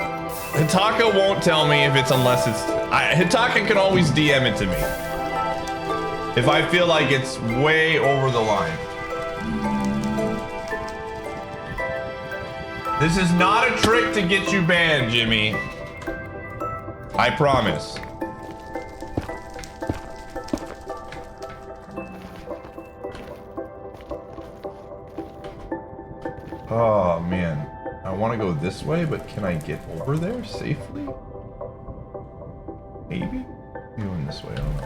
Hitaka won't tell me if it's unless it's, Hitaka can always DM it to me. If I feel like it's way over the line. This is not a trick to get you banned, Jimmy. I promise. Oh man, I want to go this way, but can I get over there safely? Maybe? I'm going this way, I don't know.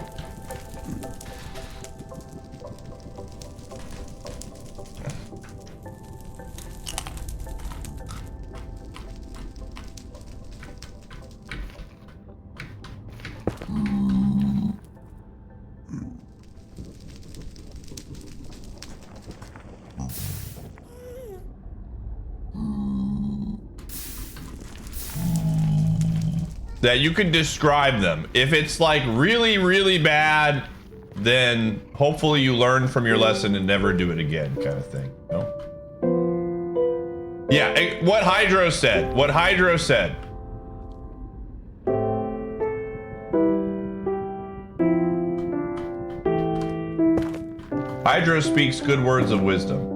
that you can describe them. If it's like really, really bad, then hopefully you learn from your lesson and never do it again, kind of thing. No? Yeah, what Hydro said. What Hydro said. Hydro speaks good words of wisdom.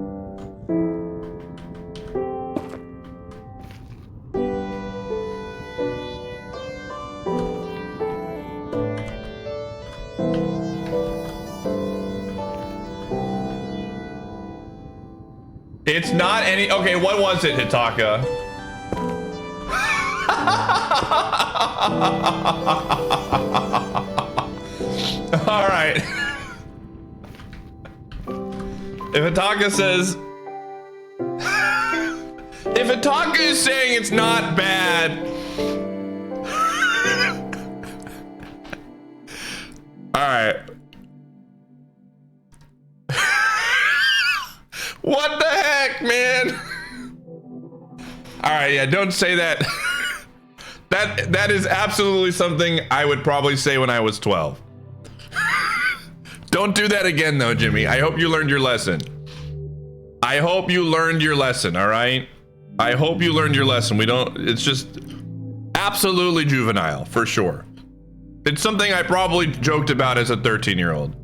It's not any. Okay, what was it, Hitaka? All right. If Hitaka says, if Hitaka is saying it's not bad, all right. What the heck, man? All right, yeah, don't say that. That is absolutely something I would probably say when I was 12. Don't do that again, though, Jimmy. I hope you learned your lesson. I hope you learned your lesson, all right? I hope you learned your lesson. It's just absolutely juvenile, for sure. It's something I probably joked about as a 13-year-old.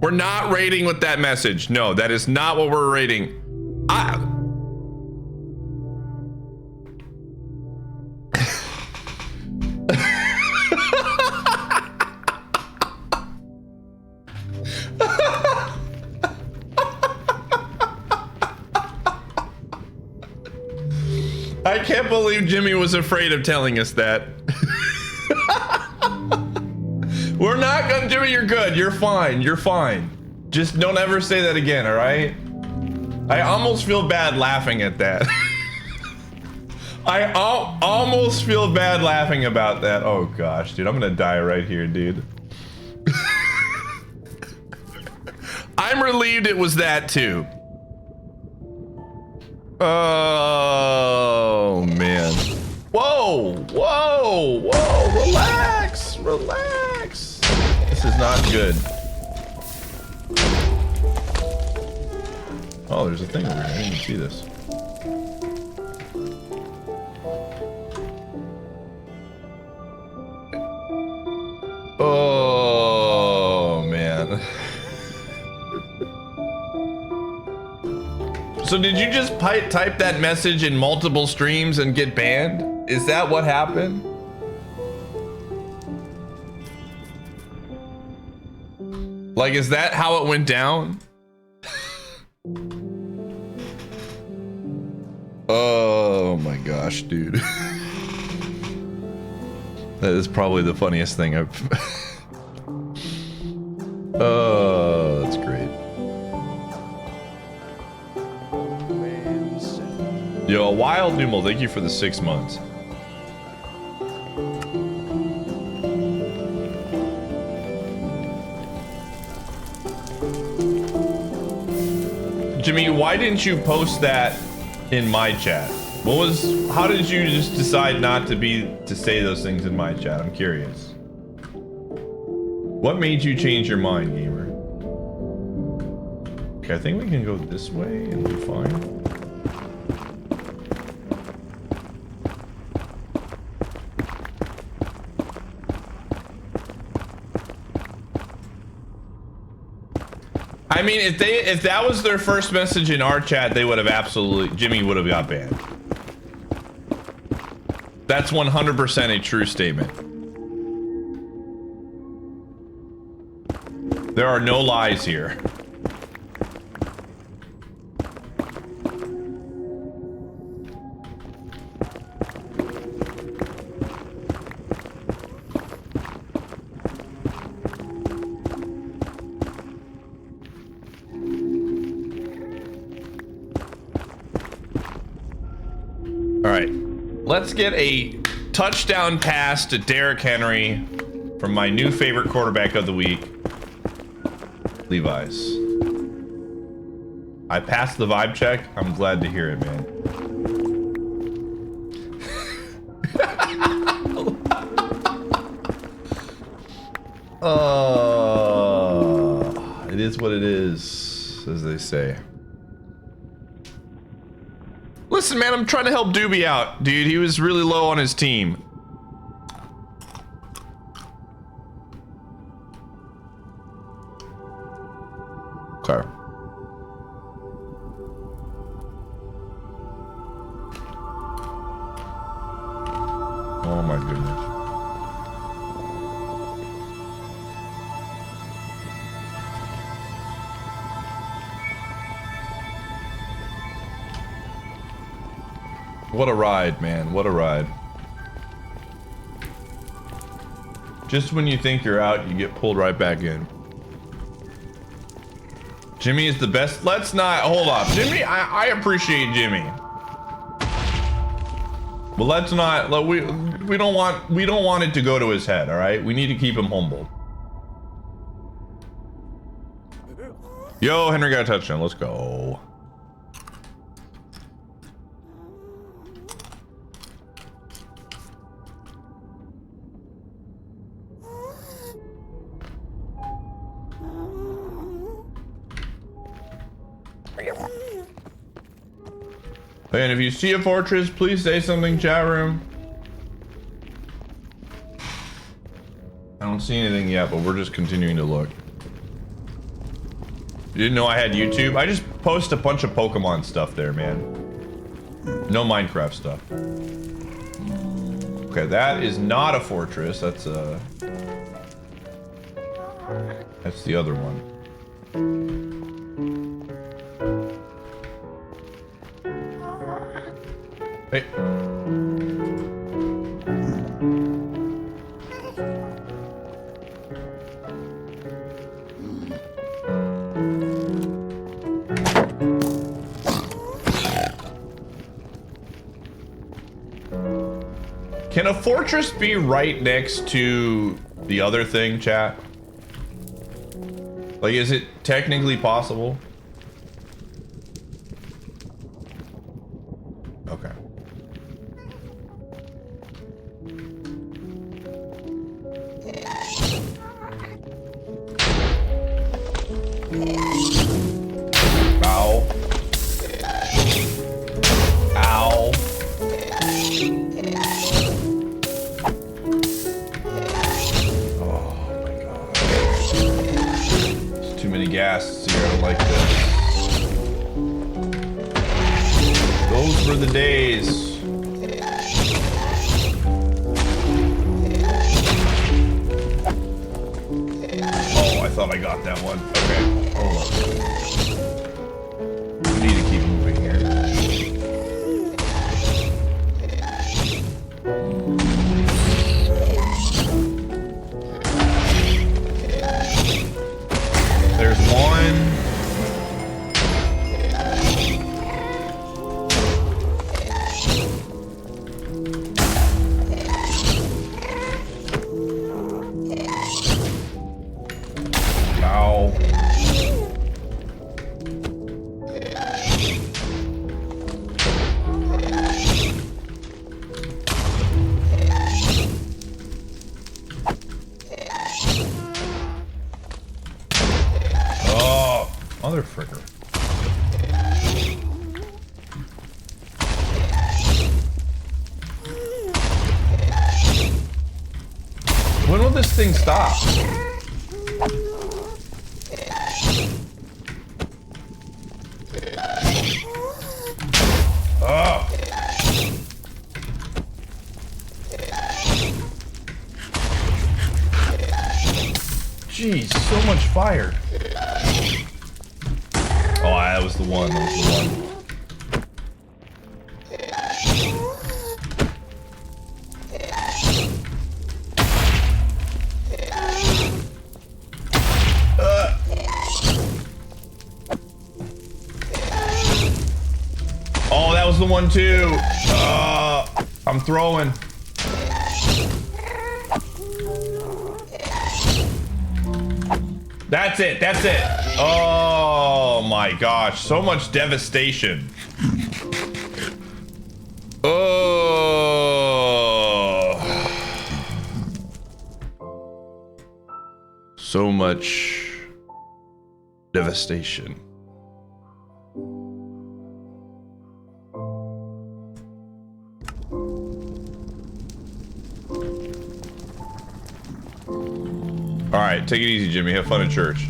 We're not rating with that message. No, that is not what we're rating. I can't believe Jimmy was afraid of telling us that. We're not gonna, Jimmy, you're good. You're fine. You're fine. Just don't ever say that again, all right? I almost feel bad laughing at that. I almost feel bad laughing about that. Oh gosh, dude, I'm gonna die right here, dude. I'm relieved it was that too. Oh man. Whoa, whoa, whoa, relax, relax. This is not good. Oh, there's a thing over here. I didn't even see this. Oh man. So did you just type that message in multiple streams and get banned? Is that what happened? Like, is that how it went down? Oh my gosh, dude. That is probably the funniest thing I've... Oh, that's great. Yo, Wild Numal, thank you for the 6 months. Jimmy, why didn't you post that in my chat? How did you just decide not to say those things in my chat? I'm curious. What made you change your mind, gamer? Okay, I think we can go this way and be fine. I mean, if that was their first message in our chat, they would have absolutely, Jimmy would have got banned. That's 100% a true statement. There are no lies here. Let's get a touchdown pass to Derrick Henry from my new favorite quarterback of the week, Levi's. I passed the vibe check. I'm glad to hear it, man. It is what it is, as they say. Listen, man, I'm trying to help Doobie out, dude. He was really low on his team. Okay. Oh my goodness. What a ride, man. What a ride. Just when you think you're out, you get pulled right back in. Jimmy is the best. Let's not hold up. Jimmy, I appreciate Jimmy. But let's not we don't want it to go to his head, all right? We need to keep him humble. Yo, Henry got a touchdown. Let's go. And if you see a fortress, please say something, chat room. I don't see anything yet, but we're just continuing to look. You didn't know I had YouTube? I just post a bunch of Pokemon stuff there, man. No Minecraft stuff. Okay, that is not a fortress. That's the other one. Hey. Can a fortress be right next to the other thing, chat? Like, is it technically possible? Okay. Ow. Ow. Oh my god. There's too many ghasts here. I don't like this. Those were the days. Oh, I thought I got that one. Okay, hold on. We need to keep moving here. There's one. Ow. Oh, mother fricker. When will this thing stop? Oh. Jeez, so much fire. Oh, that was the one. That was the one. Oh, that was the one too. I'm throwing. That's it. That's it. Oh my gosh. So much devastation. Oh. So much devastation. All right, take it easy, Jimmy. Have fun at church.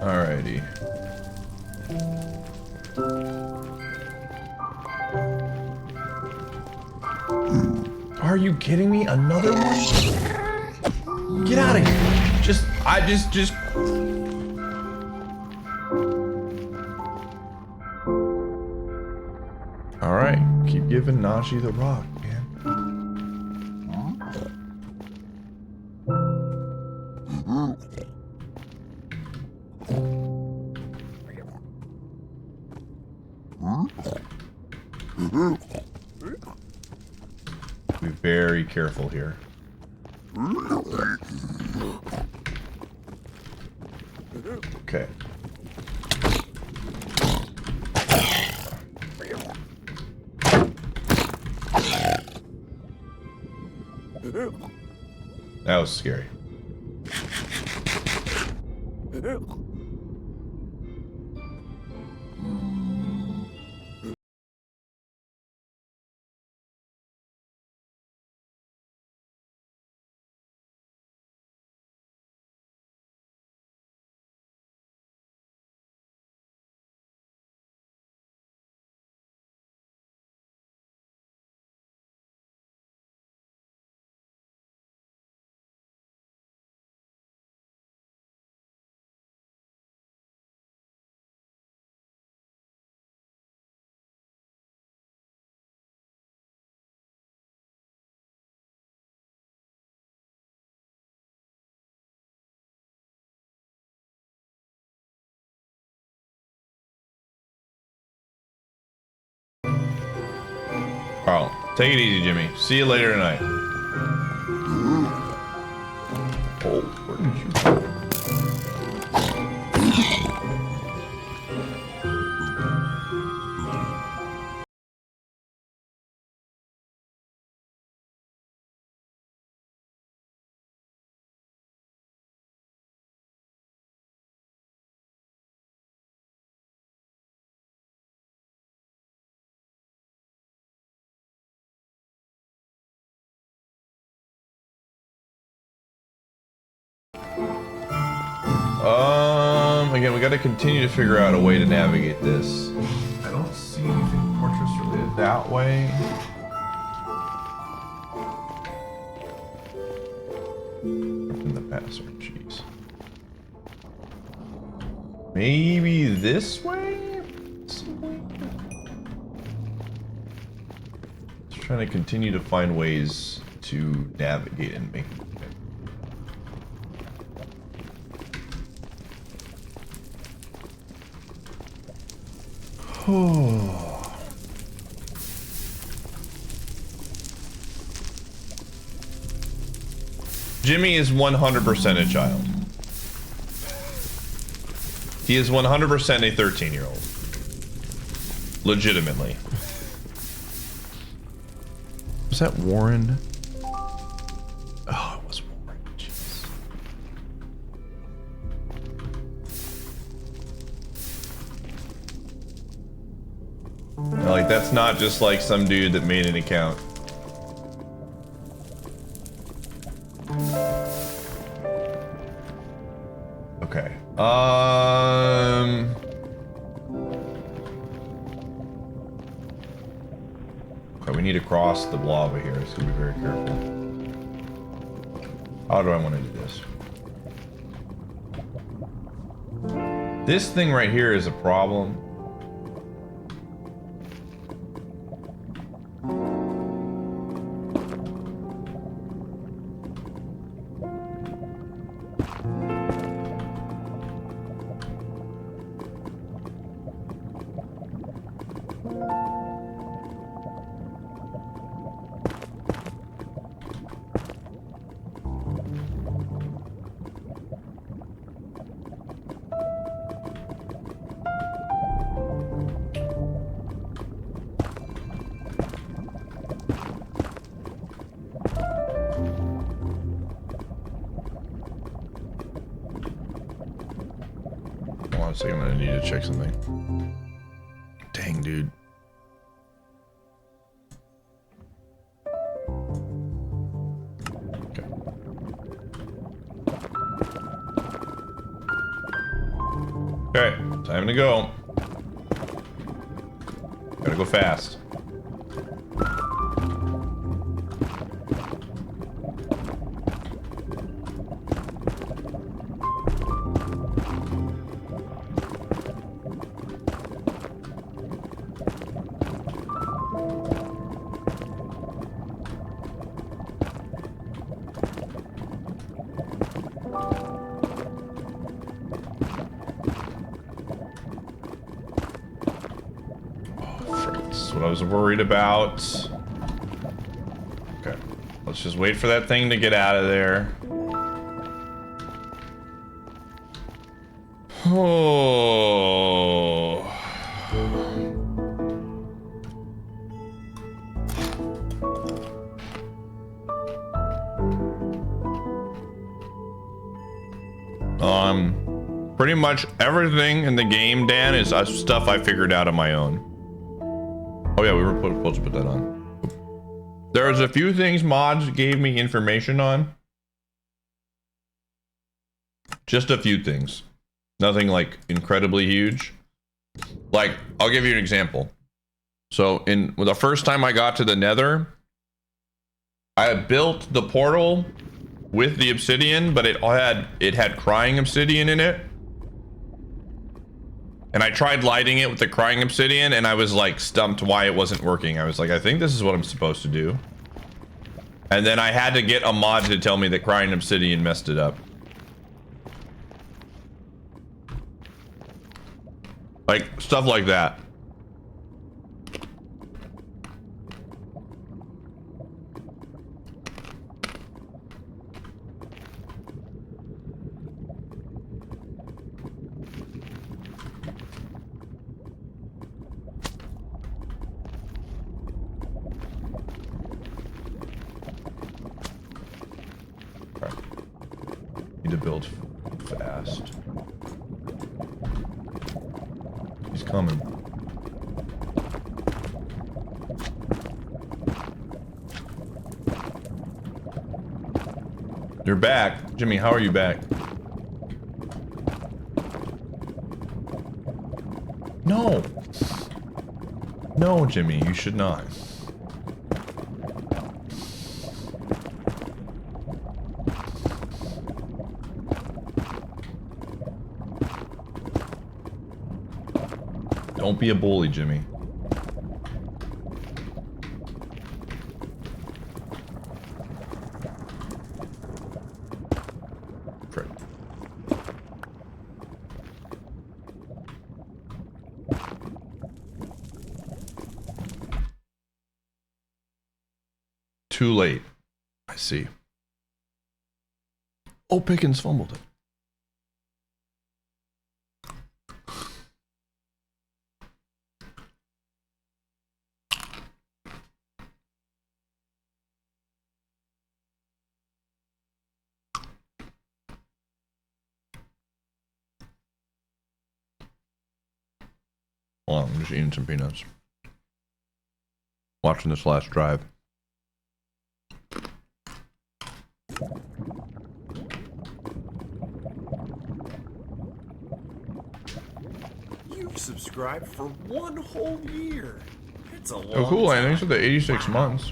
Alrighty. Are you kidding me? Another one? Get out of here. Just. Alright, keep giving Nashi the rock, man. Be very careful here. Okay. That was scary. Carl, take it easy, Jimmy. See you later tonight. Oh, where did you go? Again, we got to continue to figure out a way to navigate this. I don't see anything fortress related that way. In the password, jeez. Maybe this way? Just trying to continue to find ways to navigate and make it. Jimmy is 100% a child. He is 100% a 13-year-old. Legitimately. Was that Warren? Oh, it was Warren. Jeez. Like, that's not just like some dude that made an account. Okay. Okay, we need to cross the lava here, so be very careful. How do I want to do this? This thing right here is a problem. on a second. I need to check something. Dang, dude. Okay. Okay, time to go. Gotta go fast. What I was worried about. Okay, let's just wait for that thing to get out of there. Oh. Pretty much everything in the game, Dan, is stuff I figured out on my own. Oh yeah, we were supposed to put that on. There's a few things mods gave me information on. Just a few things. Nothing like incredibly huge. Like, I'll give you an example. So the first time I got to the Nether, I had built the portal with the obsidian, but it had crying obsidian in it. And I tried lighting it with the crying obsidian, and I was like stumped why it wasn't working. I was like, I think this is what I'm supposed to do. And then I had to get a mod to tell me that crying obsidian messed it up. Like, stuff like that. Need to build fast. He's coming. You're back. Jimmy, how are you back? No. No, Jimmy, you should not. Don't be a bully, Jimmy. Frick. Too late. I see. Oh, Pickens fumbled it. Hold on, I'm just eating some peanuts. Watching this last drive.
You've subscribed for 1 whole year. It's a long
Oh, cool.
time.
Thanks for the 86 months.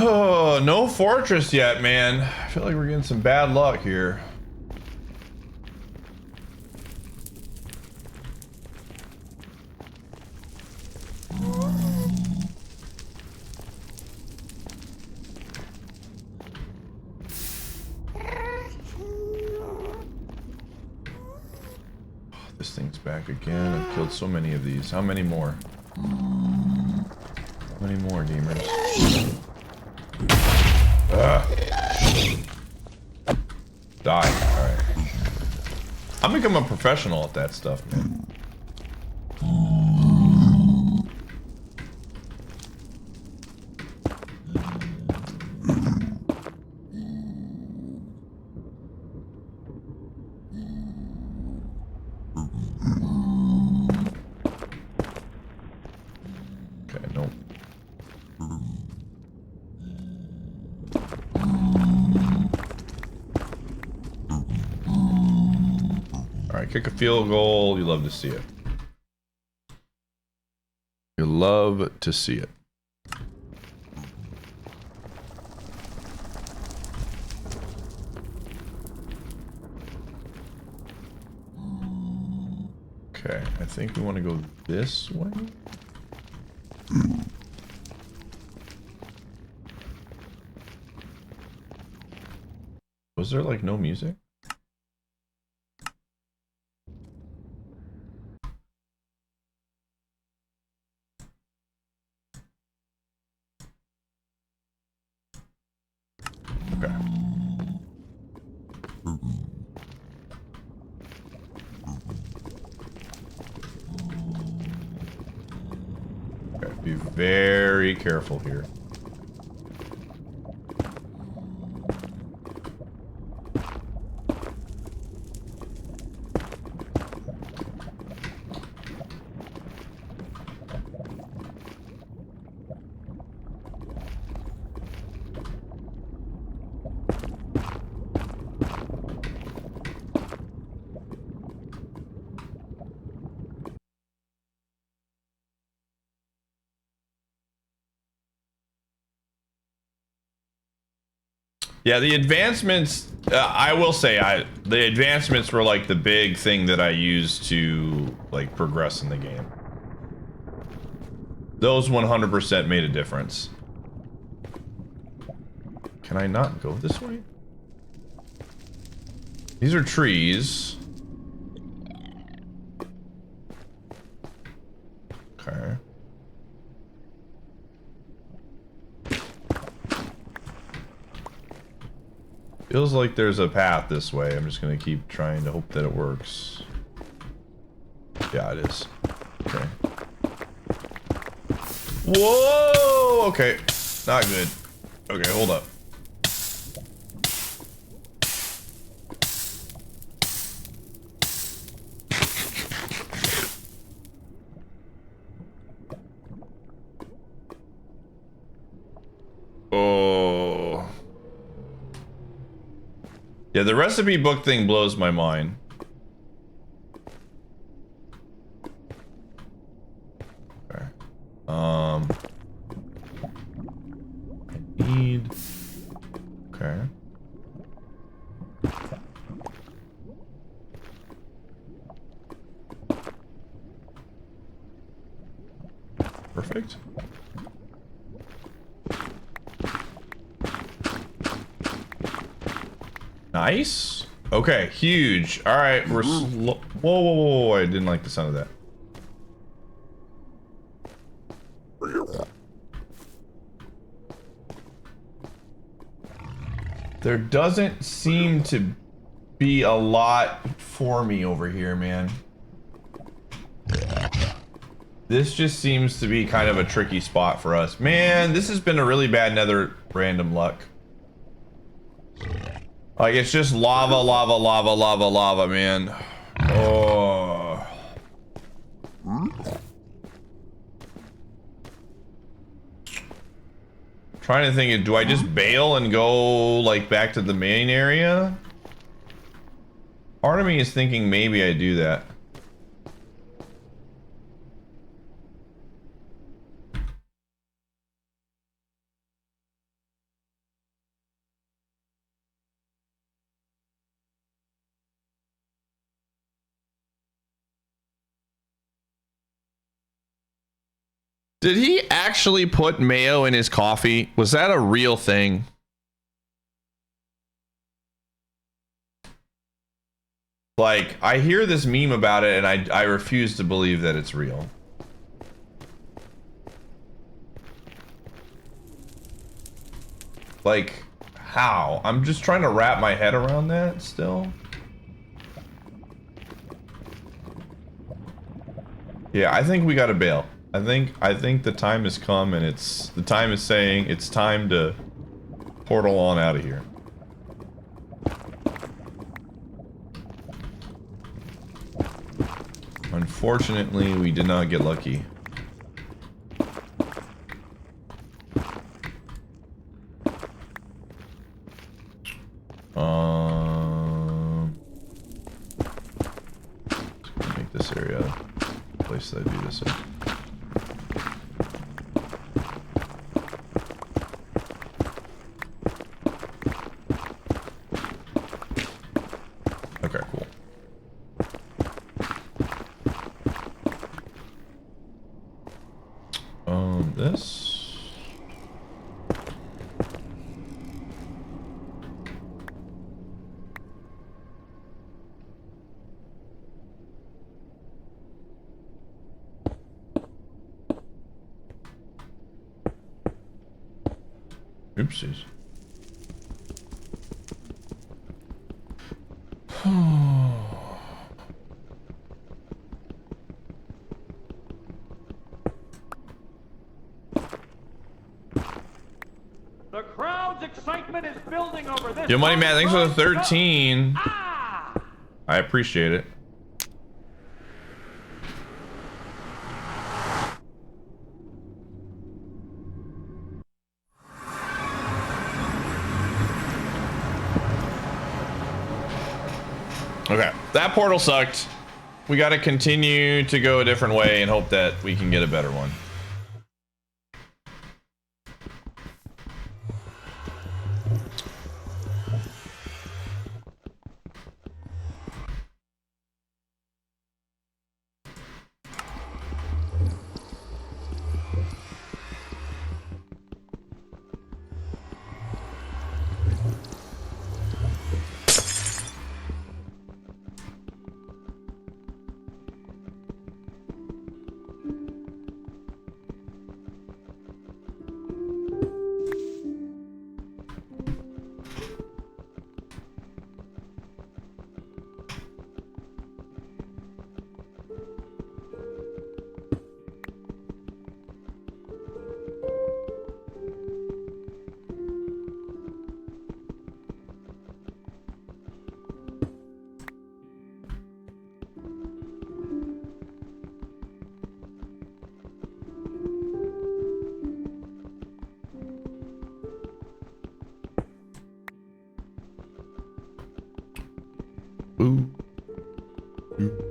Oh, no fortress yet, man. I feel like we're getting some bad luck here. Look again. I've killed so many of these. How many more? How many more, gamers? Die. Alright. I'm becoming a professional at that stuff, man. Okay, nope. Alright, kick a field goal. You love to see it. You love to see it. Okay, I think we want to go this way. Was there like no music? Okay. Okay, be very careful here. Yeah, the advancements, I will say, the advancements were like the big thing that I used to like progress in the game. Those 100% made a difference. Can I not go this way? These are trees. Okay. Feels like there's a path this way. I'm just gonna keep trying to hope that it works. Yeah, it is. Okay. Whoa! Okay. Not good. Okay, hold up. Oh. Yeah, the recipe book thing blows my mind. Okay. I need... Okay. Perfect. Nice. Okay, huge. All right, we're slow. Whoa, whoa, whoa, I didn't like the sound of that. There doesn't seem to be a lot for me over here, man. This just seems to be kind of a tricky spot for us. Man, this has been a really bad nether random luck. Like, it's just lava, lava, lava, lava, lava, man. Oh. Trying to think, do I just bail and go, like, back to the main area? Part of me is thinking maybe I do that. Did he actually put mayo in his coffee? Was that a real thing? Like, I hear this meme about it, and I refuse to believe that it's real. Like, how? I'm just trying to wrap my head around that still. Yeah, I think we gotta bail. I think the time has come, and the time is saying it's time to portal on out of here. Unfortunately, we did not get lucky. Let's make this area a place that I do this in. Okay, cool. This. Oopsies.
The crowd's excitement is building over this.
Yo, Money Man, thanks for the 13.
Ah!
I appreciate it. Okay, that portal sucked. We gotta continue to go a different way and hope that we can get a better one. Ooh. Ooh.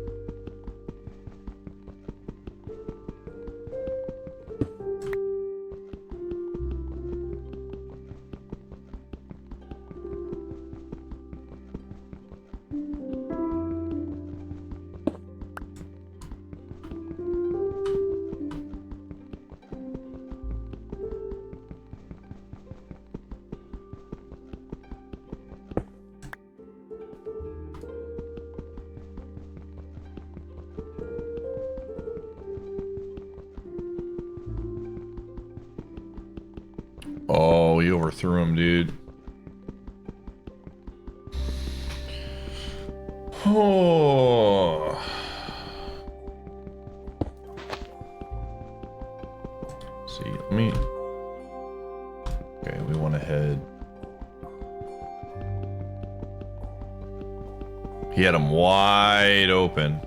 Oh, we overthrew him, dude. Oh. See, let me. Okay, we want to head. He had him wide open.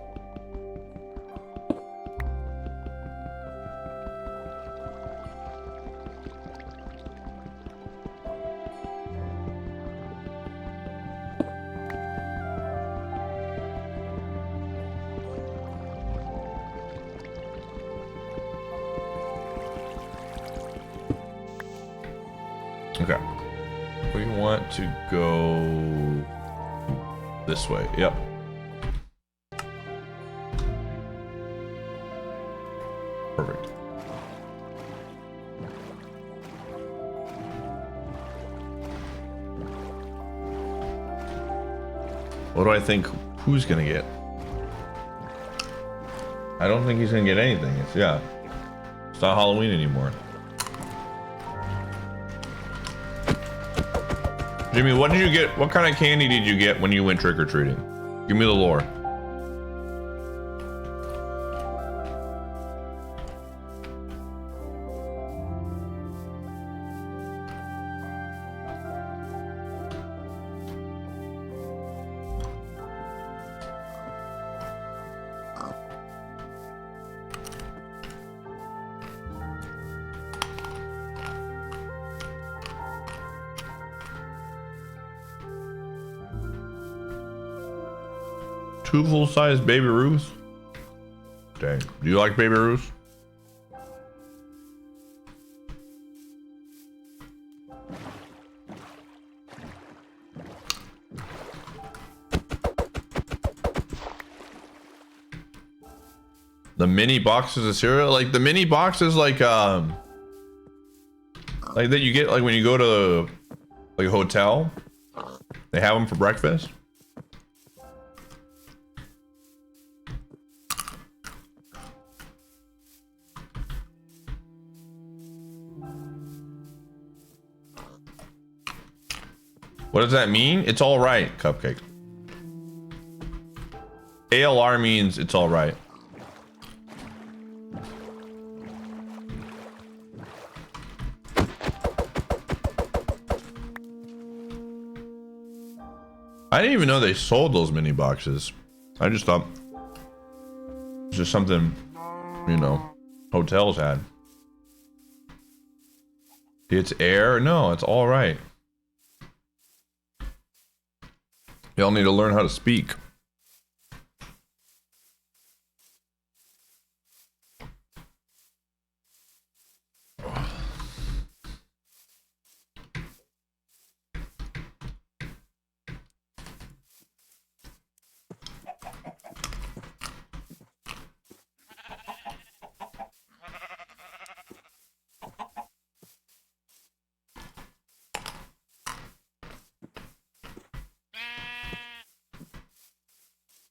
Okay. We want to go this way. Yep. Perfect. What do I think Who's gonna get? I don't think he's gonna get anything. It's not Halloween anymore. Jimmy, what did you get? What kind of candy did you get when you went trick-or-treating? Give me the lore. Two full-size Baby Ruths? Dang. Do you like Baby Ruths? The mini boxes of cereal? Like the mini boxes like that you get like when you go to like a hotel? They have them for breakfast? What does that mean? It's all right, Cupcake. ALR means it's all right. I didn't even know they sold those mini boxes. I just thought it was just something, you know, hotels had. It's air? No, it's all right. Y'all need to learn how to speak.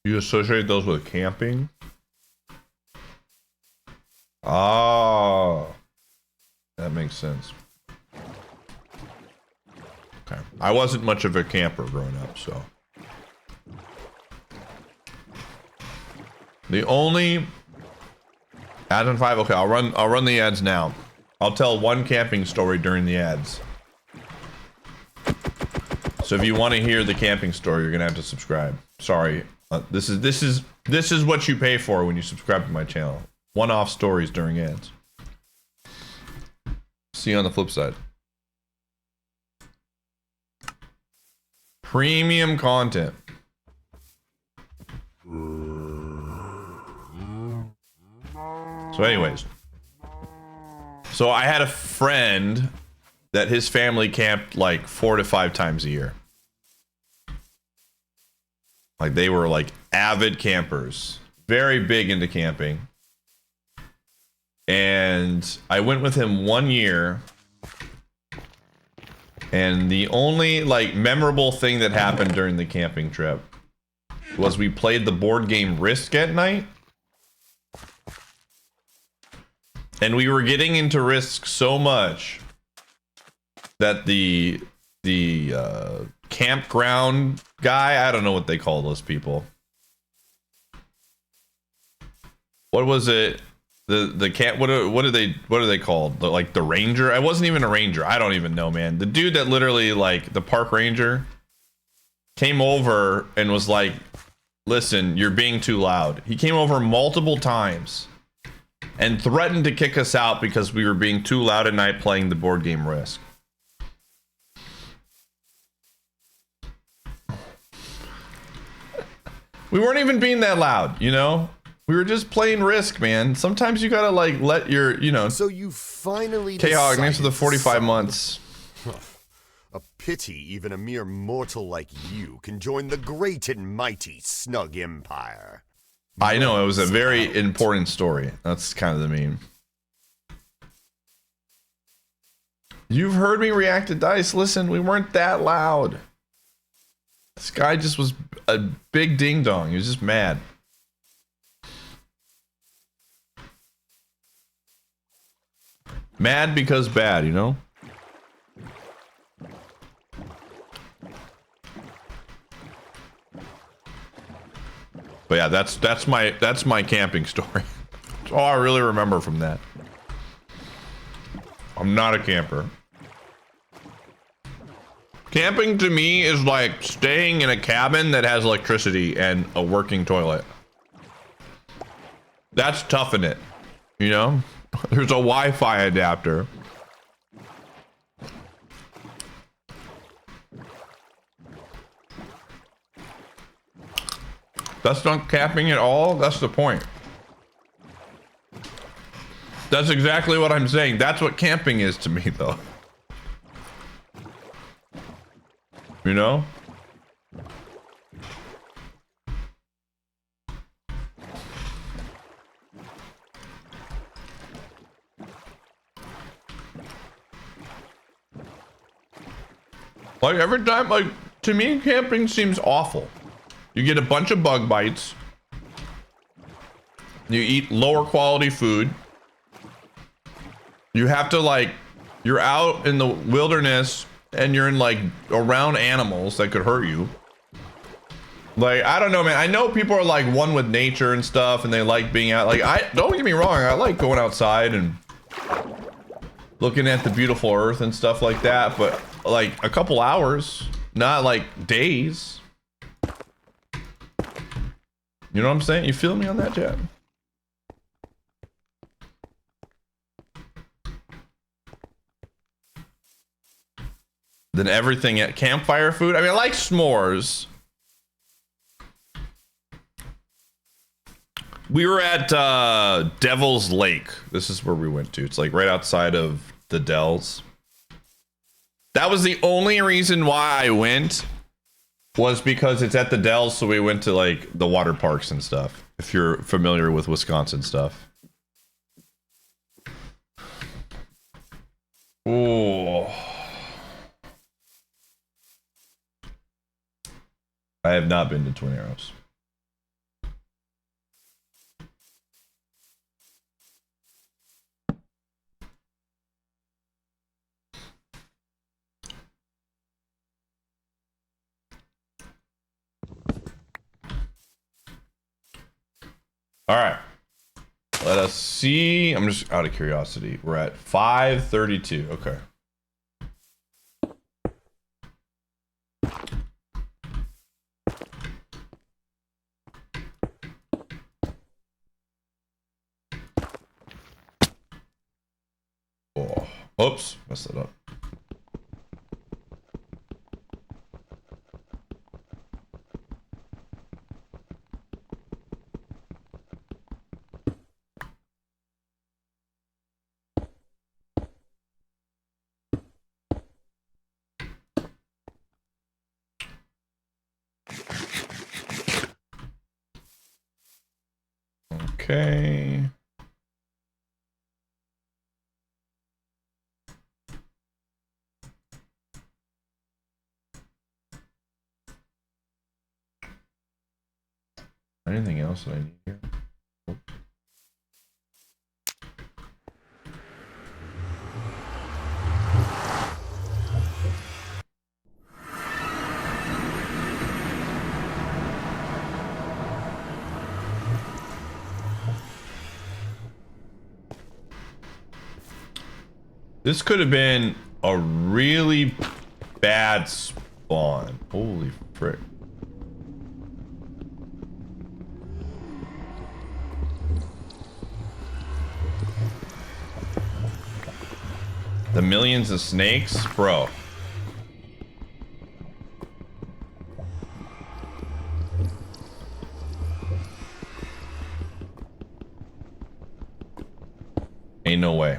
You associate those with camping? Oh, that makes sense. Okay. I wasn't much of a camper growing up, so. The only ads on 5. Okay, I'll run the ads now. I'll tell one camping story during the ads. So if you want to hear the camping story, you're gonna have to subscribe. Sorry. This is what you pay for when you subscribe to my channel. One-off stories during ads. See you on the flip side. Premium content. So anyways. So I had a friend that his family camped like 4 to 5 times a year. Like they were like avid campers, very big into camping. And I went with him 1 year. And the only like memorable thing that happened during the camping trip was we played the board game Risk at night. And we were getting into Risk so much that the campground guy, I don't know what they call those people. What was it? The camp, what are they called? Like the ranger? I wasn't even a ranger. I don't even know, man. The dude that literally like the park ranger came over and was like, listen, you're being too loud. He came over multiple times and threatened to kick us out because we were being too loud at night playing the board game Risk. We weren't even being that loud, you know? We were just playing Risk, man. Sometimes you gotta like let your, you know.
So you finally
K-Hog, thanks for the 45 months.
A pity even a mere mortal like you can join the great and mighty Snug Empire.
I know, it was a very important story. That's kind of the meme. You've heard me react to dice. Listen, we weren't that loud. This guy just was a big ding dong. He was just mad. Mad because bad, you know? But yeah, that's my camping story. That's all I really remember from that. I'm not a camper. Camping to me is like staying in a cabin that has electricity and a working toilet. That's toughing it, you know? There's a Wi-Fi adapter. That's not camping at all. That's the point. That's exactly what I'm saying. That's what camping is to me, though. You know? Like every time, like to me, camping seems awful. You get a bunch of bug bites. You eat lower quality food. You have to like, you're out in the wilderness and you're in like around animals that could hurt you. Like, I don't know, man. I know people are like one with nature and stuff and they like being out. Like, don't get me wrong. I like going outside and looking at the beautiful earth and stuff like that. But like a couple hours, not like days. You know what I'm saying? You feel me on that, Chad? Then everything at campfire food. I mean, I like s'mores. We were at Devil's Lake. This is where we went to. It's like right outside of the Dells. That was the only reason why I went. Was because it's at the Dells, so we went to like the water parks and stuff. If you're familiar with Wisconsin stuff. Oh, I have not been to Twin Arrows. All right, let us see. I'm just out of curiosity. We're at 5:32. Okay. Oh, oops, messed that up. Okay. Anything else that I need here? This could have been a really bad spawn. Holy frick. The millions of snakes? Bro. Ain't no way.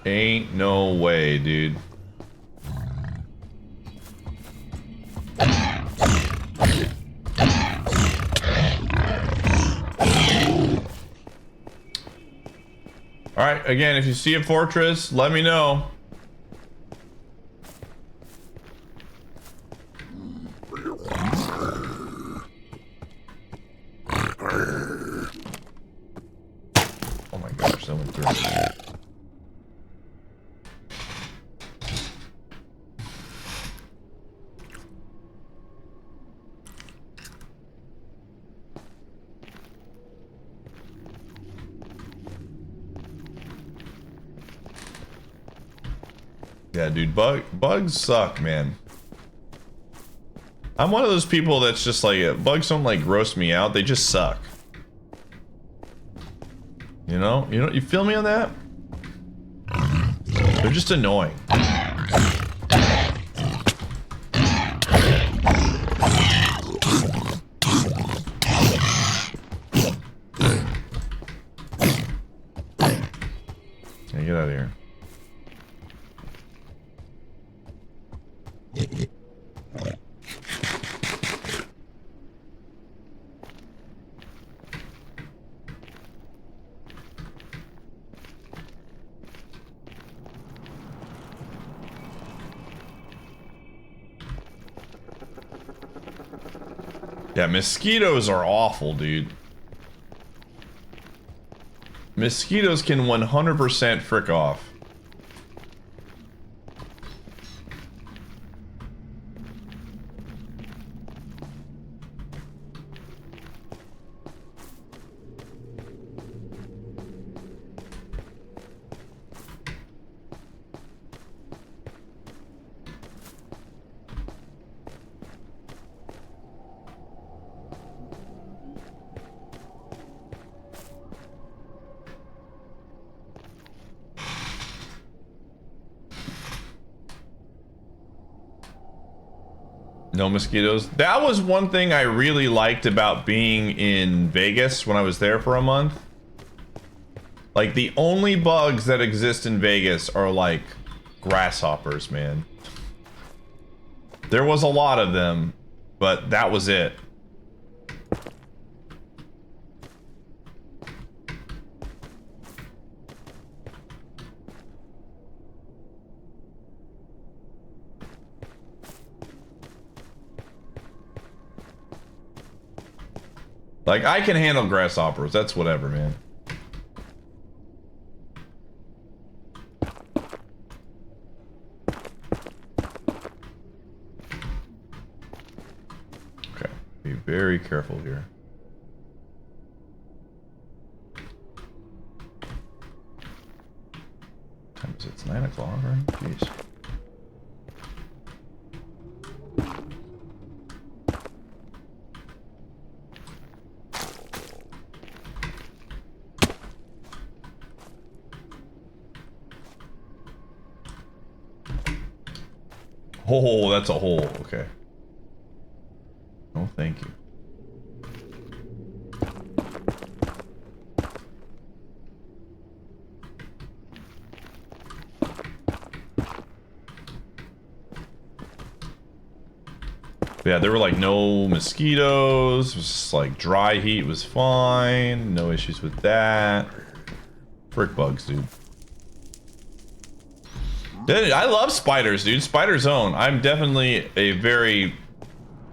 Ain't no way, dude. again, if you see a fortress, let me know. Oh my gosh, that went through. Yeah, dude, bugs suck, man. I'm one of those people that's just like, bugs don't like gross me out, they just suck. You know, you feel me on that? They're just annoying. Yeah, get out of here. Yeah, mosquitoes are awful, dude. Mosquitoes can 100% frick off. No mosquitoes. That was one thing I really liked about being in Vegas when I was there for a month. Like, the only bugs that exist in Vegas are like grasshoppers, man. There was a lot of them, but that was it. Like, I can handle grasshoppers. That's whatever, man. Okay. Be very careful here. What time is it? It's 9 o'clock, right? Jeez. Oh, that's a hole. Okay. Oh, thank you. Yeah, there were like no mosquitoes. It was just like dry heat was fine. No issues with that. Frick bugs, dude. Dude, I love spiders, dude. Spider Zone. I'm definitely a very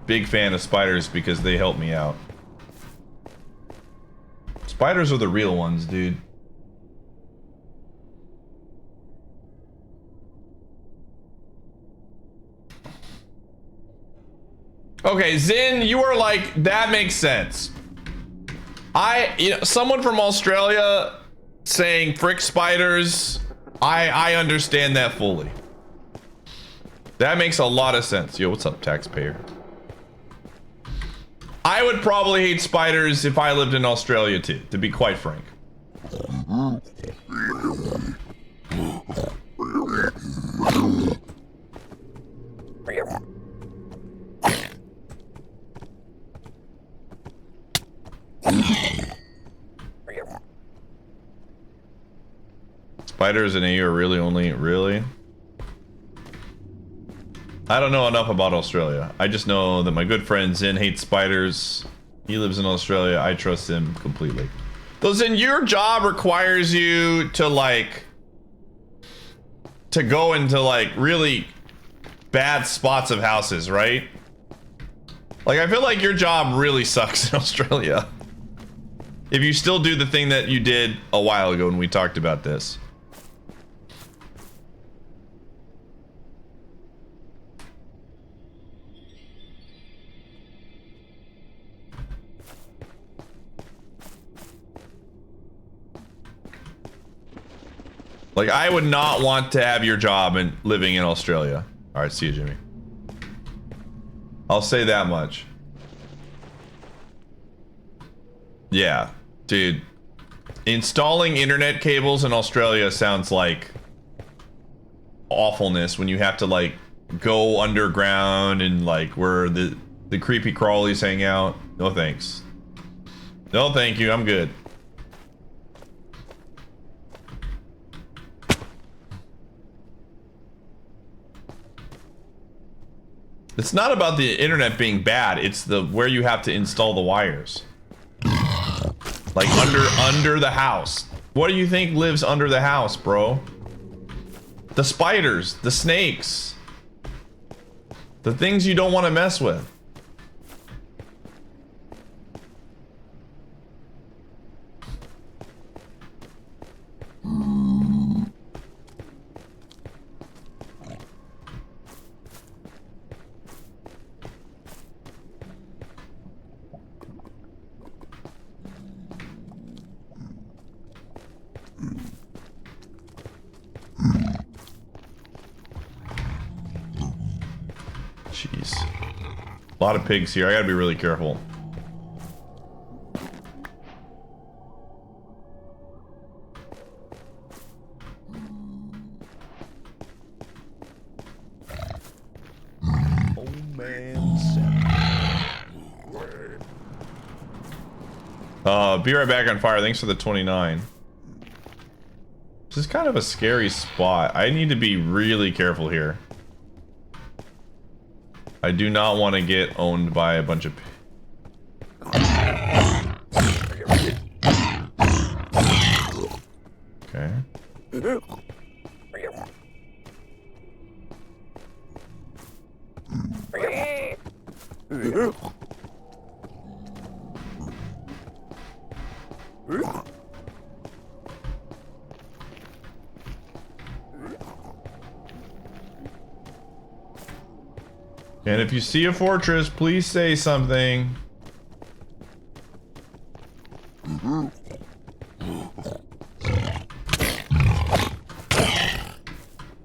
big fan of spiders because they help me out. Spiders are the real ones, dude. Okay, Zin, you are like, that makes sense. Someone from Australia saying frick spiders, I understand that fully. That makes a lot of sense. Yo, what's up, taxpayer? I would probably hate spiders if I lived in Australia too, to be quite frank. Spiders in AU are really? I don't know enough about Australia. I just know that my good friend Zin hates spiders. He lives in Australia. I trust him completely. Listen, your job requires you to like to go into like really bad spots of houses, right? Like I feel like your job really sucks in Australia. If you still do the thing that you did a while ago when we talked about this. Like, I would not want to have your job and living in Australia. All right, see you, Jimmy. I'll say that much. Yeah, dude. Installing internet cables in Australia sounds like awfulness when you have to, like, go underground and, like, where the creepy crawlies hang out. No thanks. No thank you, I'm good. It's not about the internet being bad, it's the where you have to install the wires. Like under the house. What do you think lives under the house, bro? The spiders, the snakes. The things you don't want to mess with. Jeez. A lot of pigs here. I gotta be really careful.
Oh man,
Be right back on fire. Thanks for the 29. This is kind of a scary spot. I need to be really careful here. I do not want to get owned by a bunch of... Okay. And if you see a fortress, please say something.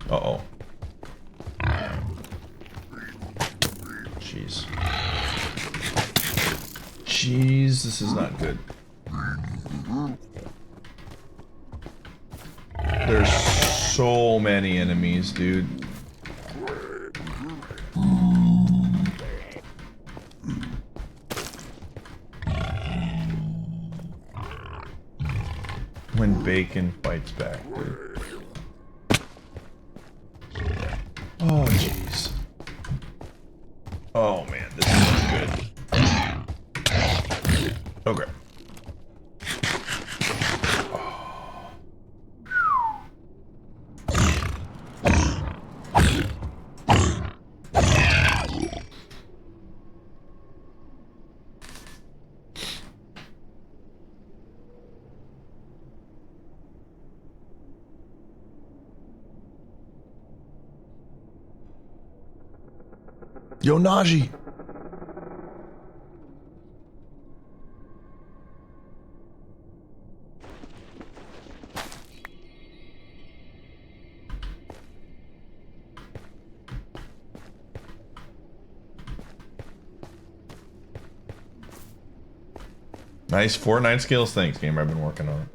Uh-oh. Jeez. Jeez, this is not good. There's so many enemies, dude. When bacon fights back, dude. Oh, jeez. Oh, man, this is not good. Okay. Yo, Najee. Nice Fortnite skills. Thanks, gamer. I've been working on it.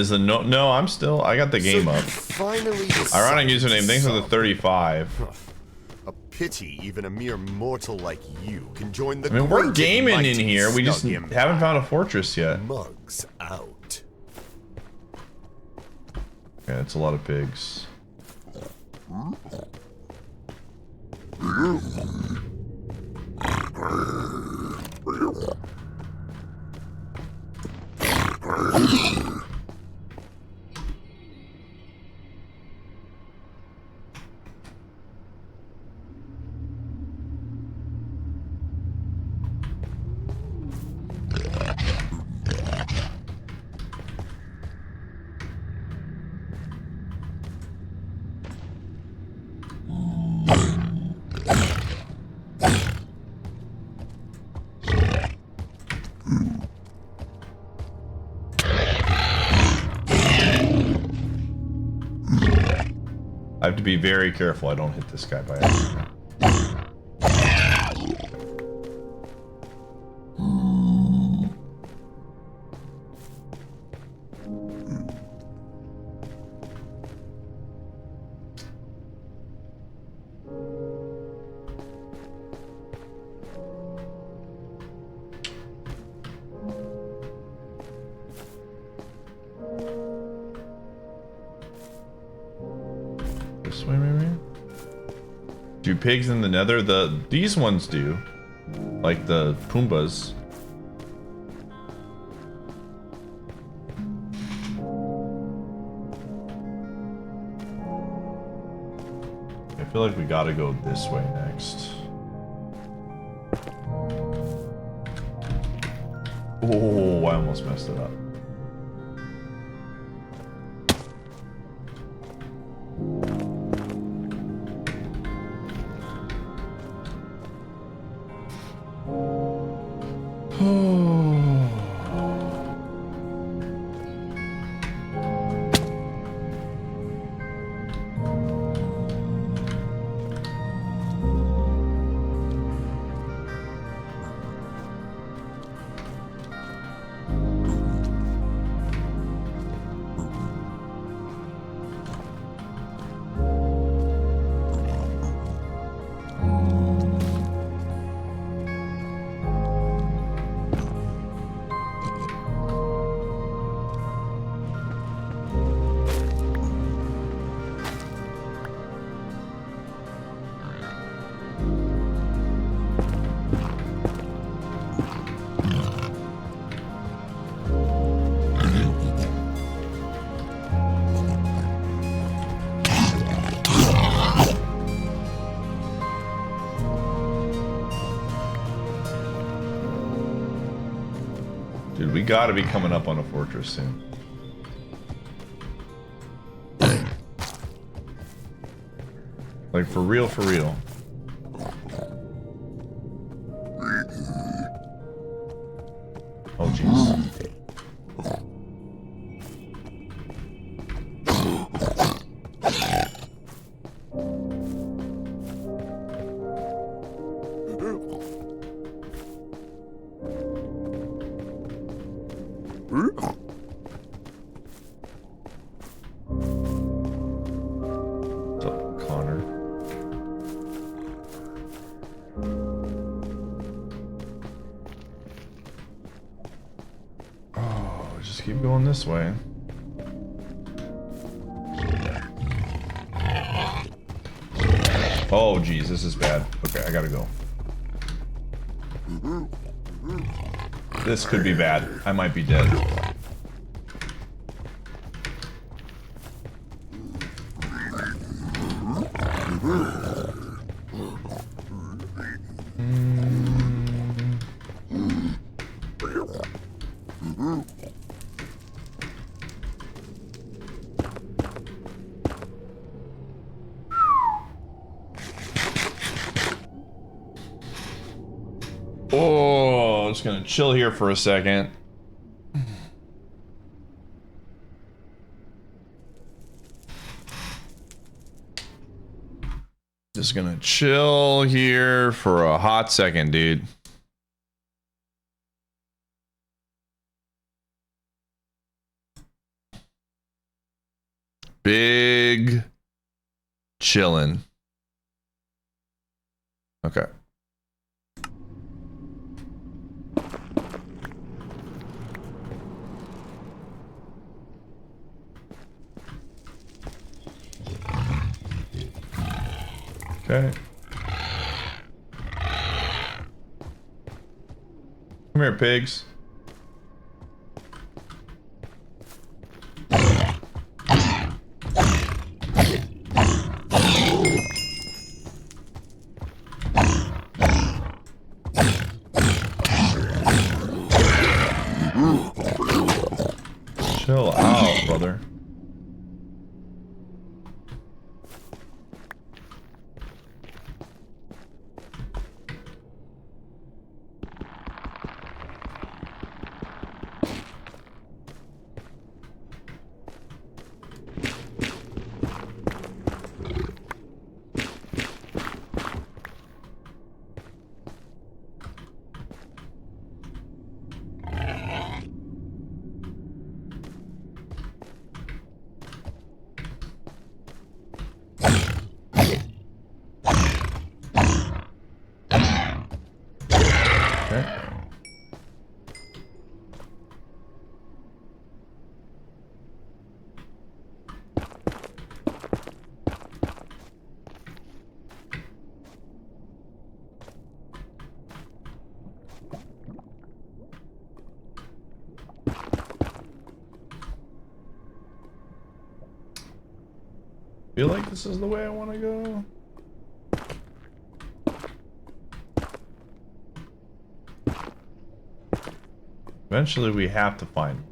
is the no, I'm still, I got the game
So
up.
Finally,
Ironic
decided to
username, thanks for the
sub.
35.
A pity even a mere mortal like you can join the
I mean, we're
great and
gaming in
mighty
here, we just
Snug Empire.
haven't found a fortress yet.
Mugs out.
Yeah, it's a lot of pigs. I have to be very careful I don't hit this guy by accident. This way, maybe? Do pigs in the nether? These ones do. Like the Pumbas. I feel like we gotta go this way next. Oh, I almost messed it up. Dude, we gotta be coming up on a fortress soon. Like, for real, for real. Oh, jeez. What's up, Connor? Oh, just keep going this way. Oh, geez, this is bad. Okay, I gotta go. This could be bad. I might be dead. Oh, I'm just gonna chill here for a second. Just gonna chill here for a hot second, dude. chilling. Okay. Okay. Come here, pigs. Chill out, brother. Okay. Feel like this is the way I want to go. Eventually we have to find.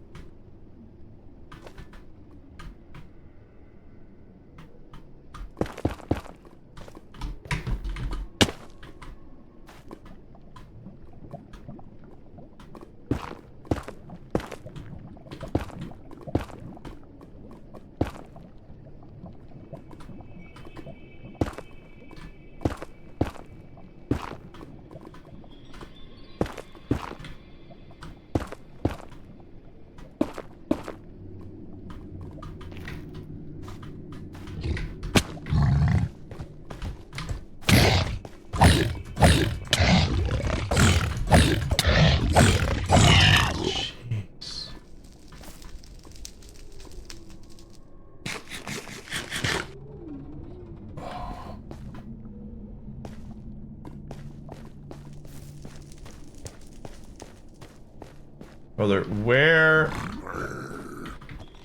Brother, where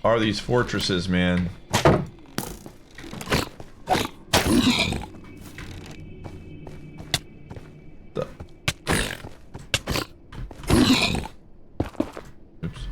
are these fortresses, man? Oops.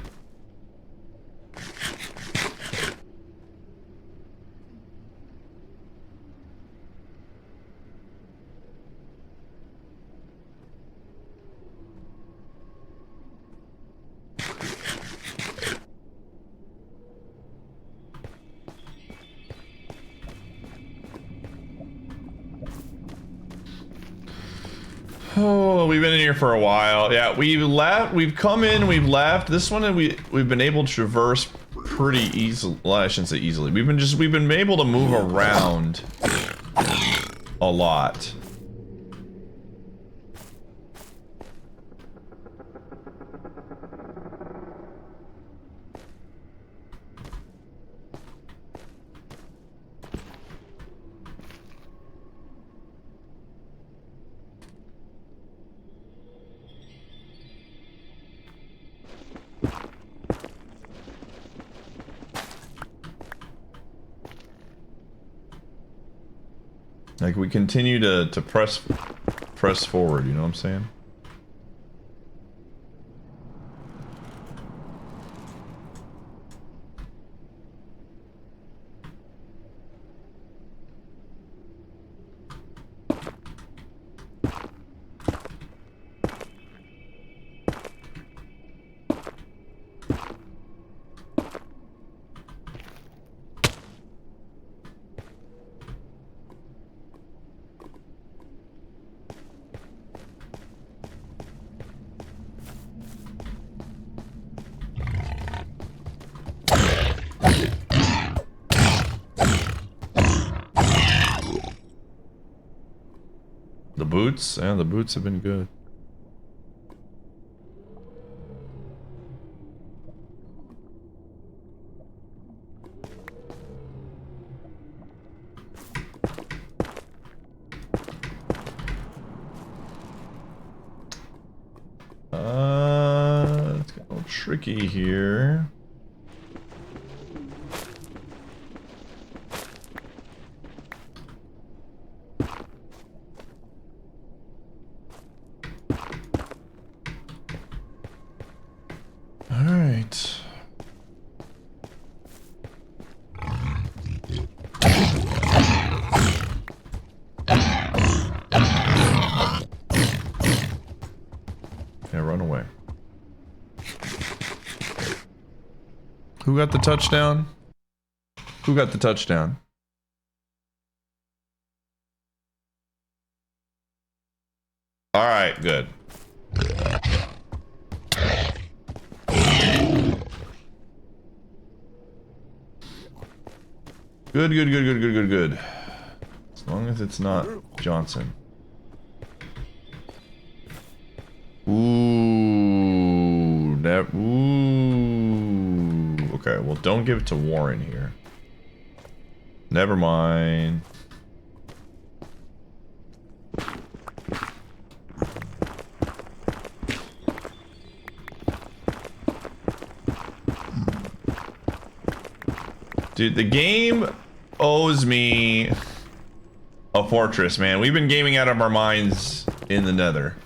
Oh, we've been in here for a while. Yeah, we've left. We've come in. We've left. This one, we've been able to traverse pretty easily. Well, I shouldn't say easily. We've been able to move around a lot. Like, we continue to press forward, you know what I'm saying? The boots? Yeah, the boots have been good. It's got a little tricky here. All right. Yeah, run away. Who got the touchdown? Who got the touchdown? All right, good. Good. As long as it's not Johnson. Ooh, okay, well, don't give it to Warren here. Never mind. Dude, the game owes me a fortress, man. We've been gaming out of our minds in the nether.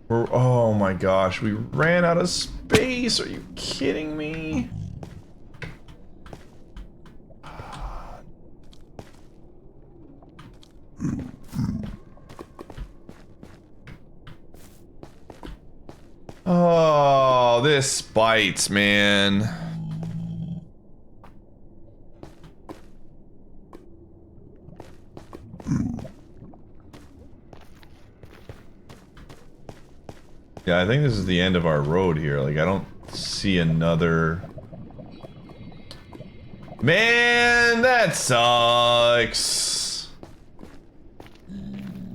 Oh my gosh, we ran out of space. Are you kidding me? Oh, this bites, man. Yeah, I think this is the end of our road here. Like, I don't see another... Man, that sucks.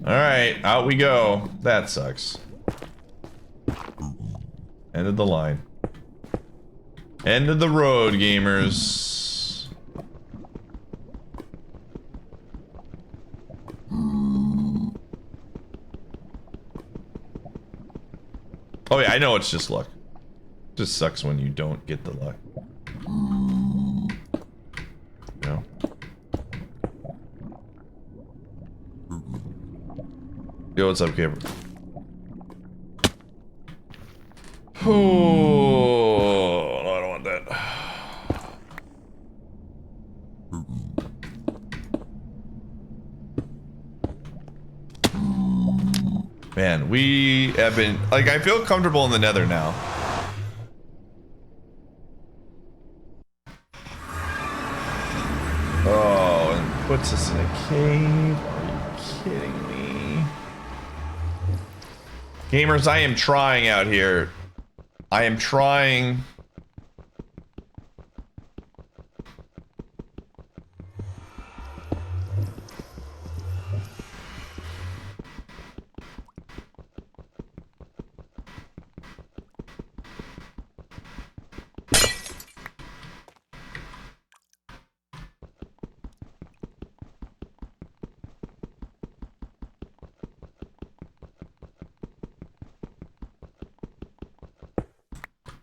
Alright, out we go. That sucks. End of the line. End of the road, gamers. Oh yeah, I know it's just luck. Just sucks when you don't get the luck. No. Yo, what's up, Cameron? Oh, no, I don't want that. Man, we have been, like, I feel comfortable in the nether now. Oh, and puts us in a cave. Are you kidding me? Gamers, I am trying out here. I am trying.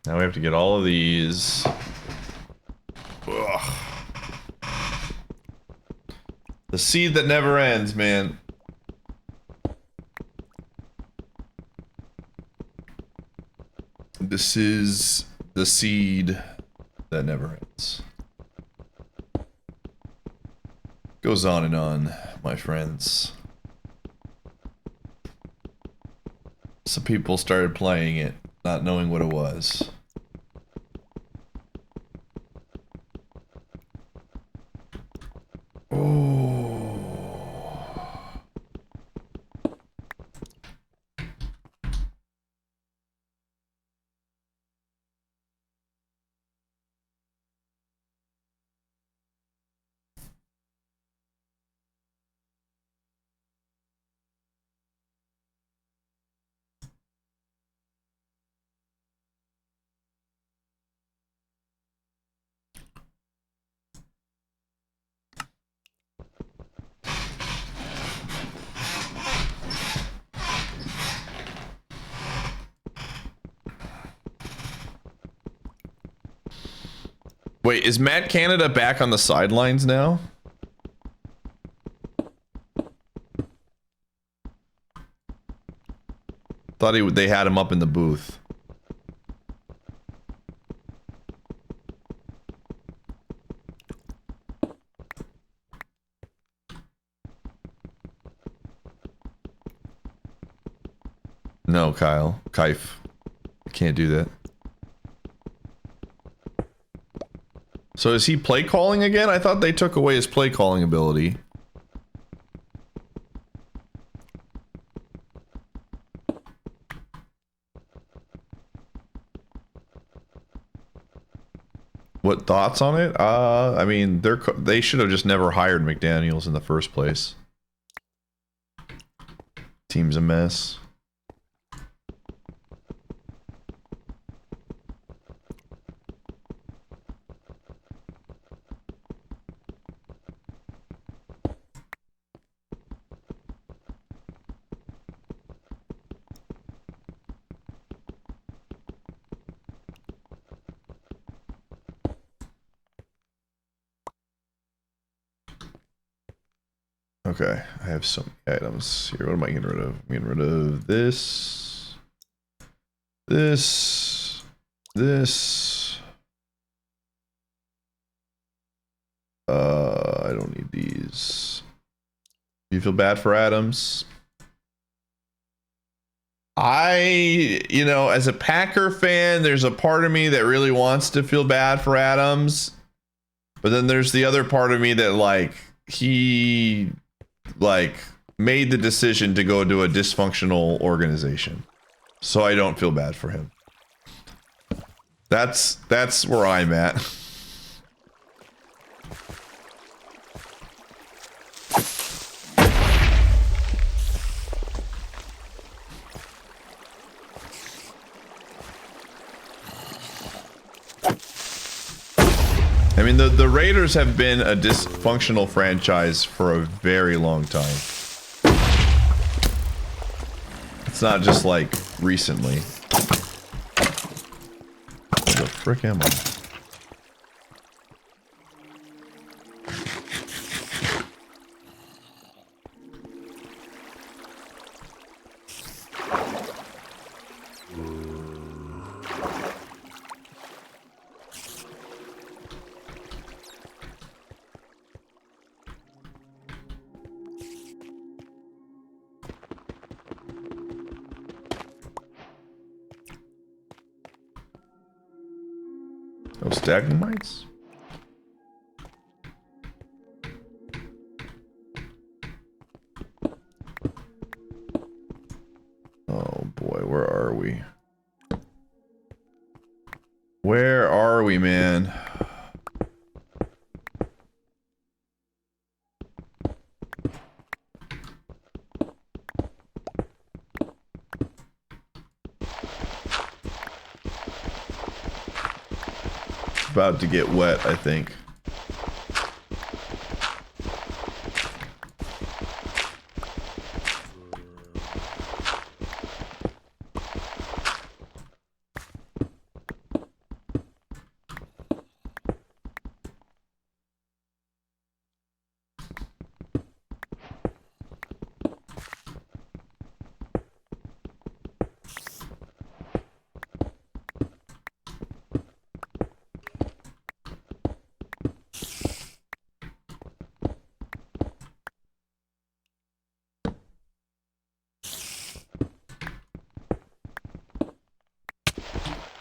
Now we have to get all of these. Ugh. The seed that never ends, man. This is the seed that never ends. Goes on and on, my friends. Some people started playing it, not knowing what it was. Wait, is Matt Canada back on the sidelines now? Thought they had him up in the booth. No, Kyle. Kaif. Can't do that. So is he play calling again? I thought they took away his play calling ability. What thoughts on it? I mean, they should have just never hired McDaniels in the first place. Team's a mess. Okay, I have some items here. What am I getting rid of? I'm getting rid of this. This. I don't need these. Do you feel bad for Adams? You know, as a Packer fan, there's a part of me that really wants to feel bad for Adams. But then there's the other part of me that, like, he made the decision to go to a dysfunctional organization, so I don't feel bad for him. That's where I'm at. I mean, the Raiders have been a dysfunctional franchise for a very long time. It's not just like recently. Where the frick am I? No stalagmites? Oh boy, where are we? Where are we, man? About to get wet, I think.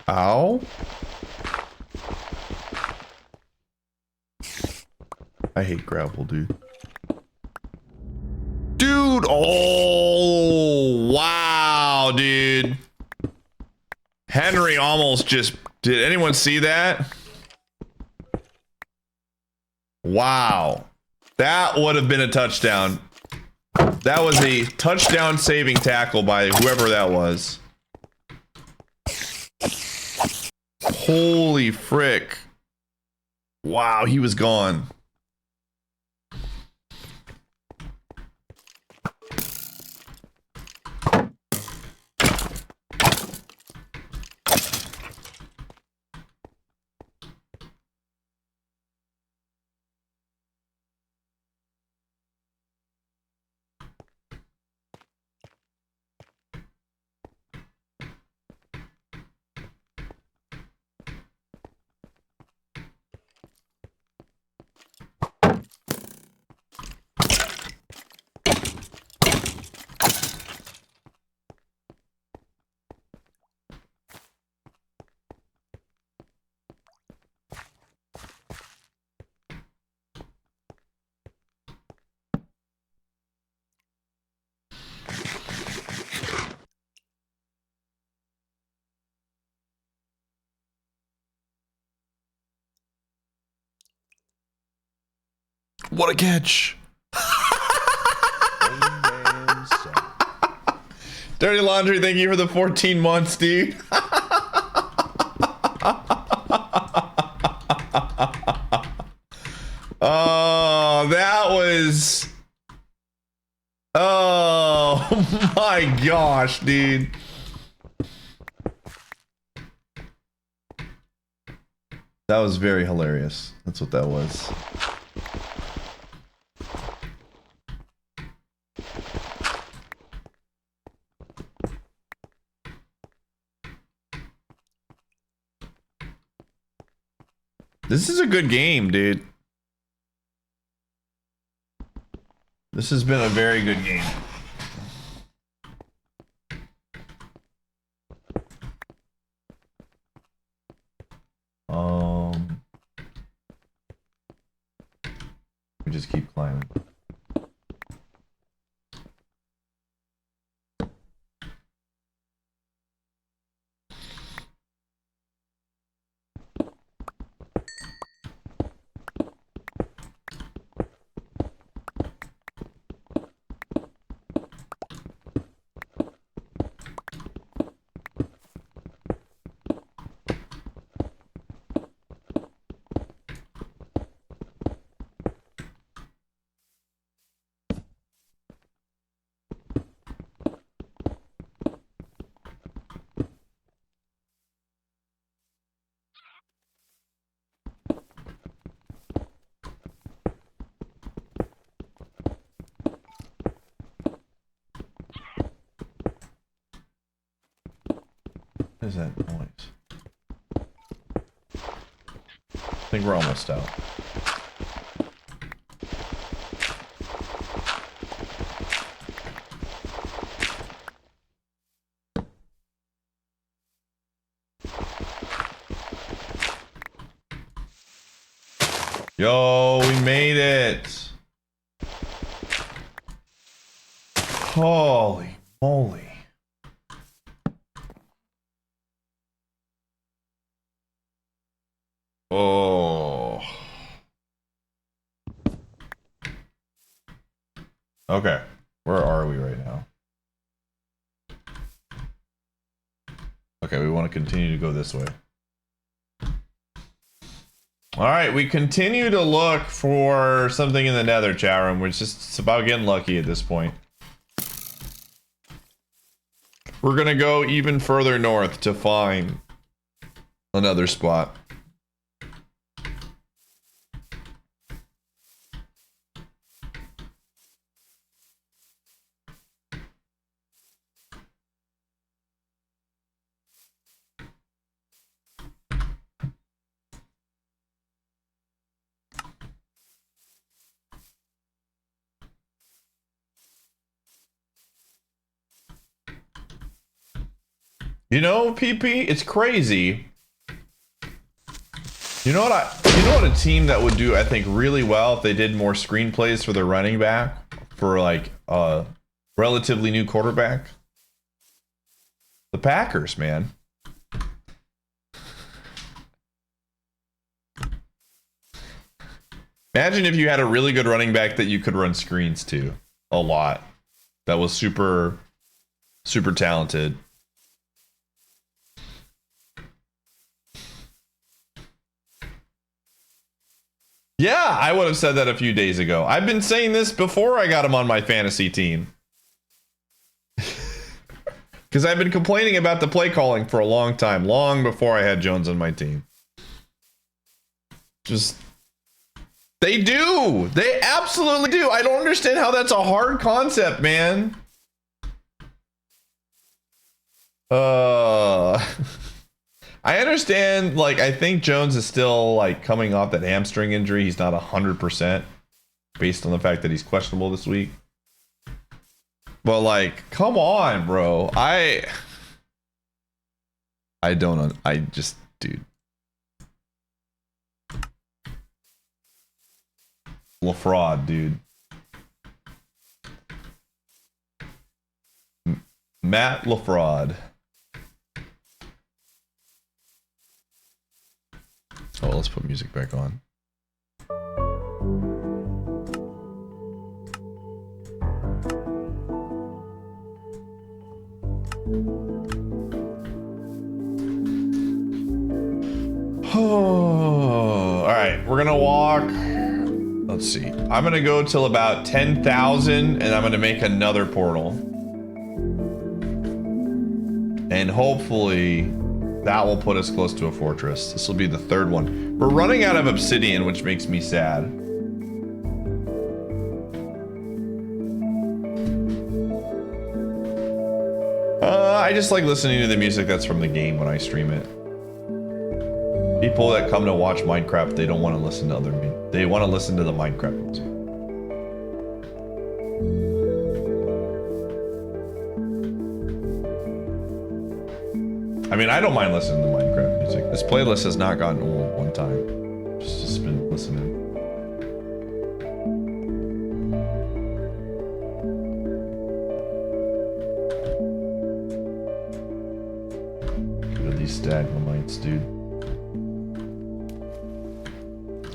Ow. I hate grapple, dude. Dude, oh, wow, dude. Henry almost just, did anyone see that? Wow. That would have been a touchdown. That was a touchdown saving tackle by whoever that was. Holy frick. Wow, he was gone. What a catch. Dirty Laundry, thank you for the 14 months, dude. Oh, that was... Oh my gosh, dude. That was very hilarious. That's what that was. This is a good game, dude. This has been a very good game. We just keep climbing. What is that noise? I think we're almost out. Yo, we made it. Holy moly. Oh. Okay. Where are we right now? Okay, we want to continue to go this way. Alright, we continue to look for something in the nether, chat room. We're just it's about getting lucky at this point. We're gonna go even further north to find another spot. You know, PP, it's crazy. You know what a team that would do, I think, really well if they did more screenplays for their running back for like a relatively new quarterback? The Packers, man. Imagine if you had a really good running back that you could run screens to a lot. That was super talented. Yeah, I would have said that a few days ago. I've been saying this before I got him on my fantasy team. Because I've been complaining about the play calling for a long time, long before I had Jones on my team. Just... They do! They absolutely do! I don't understand how that's a hard concept, man. I understand, like, I think Jones is still, like, coming off that hamstring injury. He's not 100% based on the fact that he's questionable this week. But, like, come on, bro. I just, dude. LaFraud, dude. Matt LaFraud. Oh, let's put music back on. All right, we're gonna walk. Let's see. I'm gonna go till about 10,000 and I'm gonna make another portal. And hopefully that will put us close to a fortress. This will be the third one. We're running out of obsidian, which makes me sad. I just like listening to the music that's from the game when I stream it. People that come to watch Minecraft, they don't want to listen to other music. They want to listen to the Minecraft music. I mean, I don't mind listening to Minecraft music. This playlist has not gotten old one time. Just been listening. Look at these stalagmites, dude.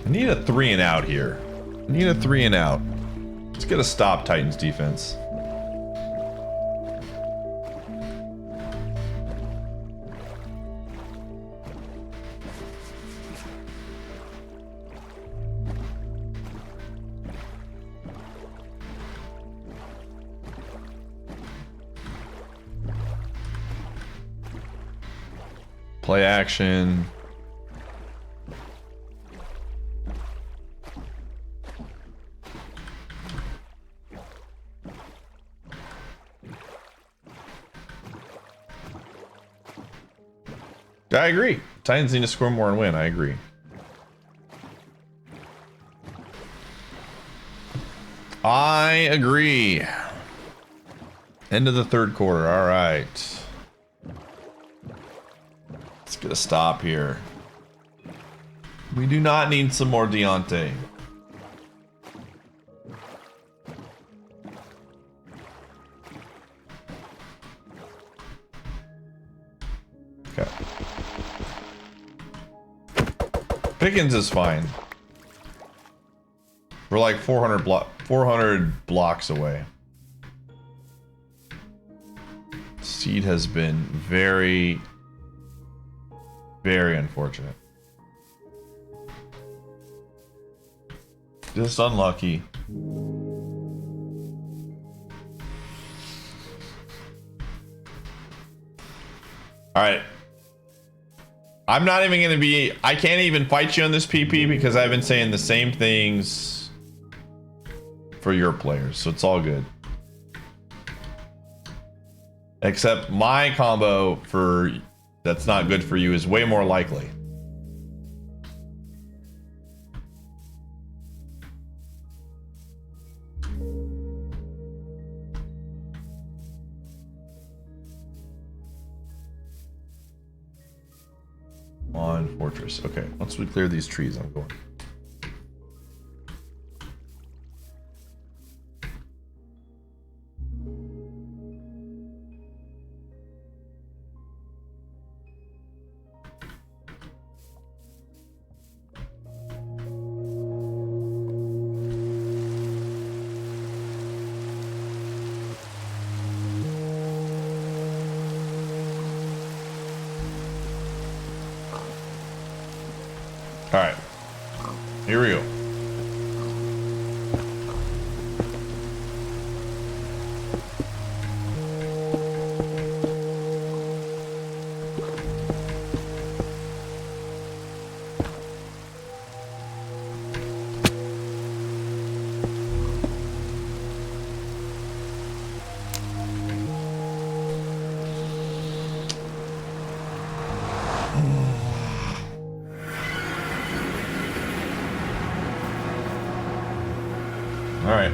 I need a 3 and out here. I need a 3 and out. Let's get a stop Titans defense. Play action. I agree. Titans need to score more and win. I agree. I agree. End of the third quarter. All right. Let's get a stop here. We do not need some more Deontay. Okay. Pickens is fine. We're like 400 blocks away. Seed has been very, very unfortunate. Just unlucky. All right. I'm not even going to be... I can't even fight you on this PP because I've been saying the same things for your players. So it's all good. Except my combo for... that's not good for you is way more likely. On fortress. Okay, once we clear these trees, I'm going. All right, here we go. All right.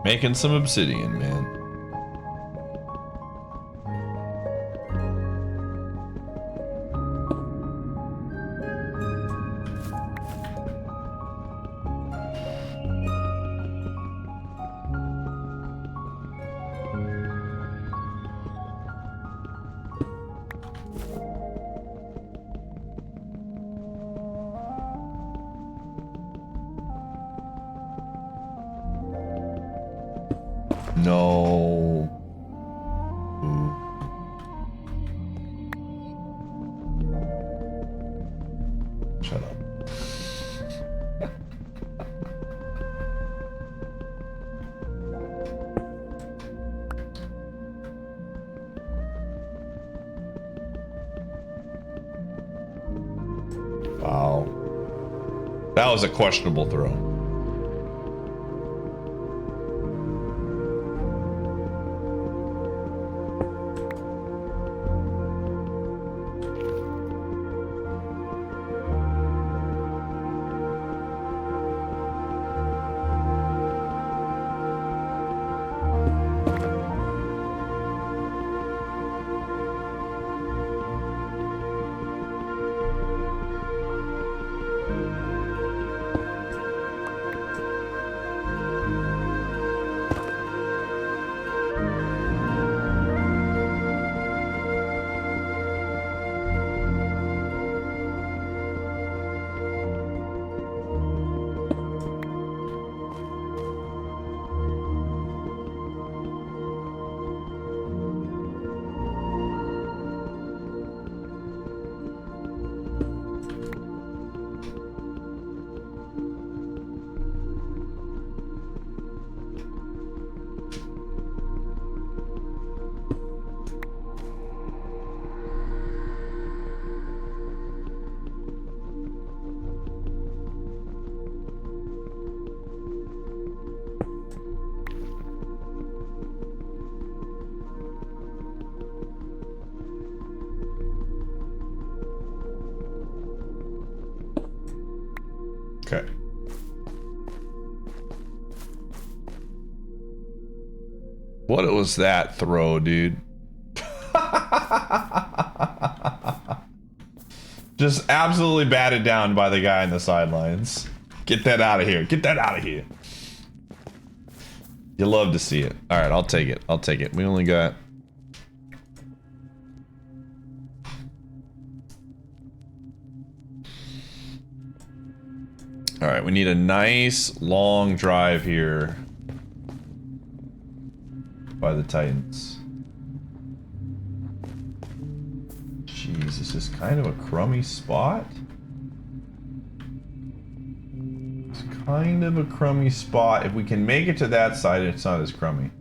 Making some obsidian, man. No. Ooh. Shut up. Wow. That was a questionable throw. Okay. What was that throw, dude? Just absolutely batted down by the guy in the sidelines. Get that out of here. Get that out of here. You love to see it. All right, I'll take it. I'll take it. We only got... All right, we need a nice long drive here by the Titans. Jeez, this is kind of a crummy spot. It's kind of a crummy spot. If we can make it to that side, it's not as crummy.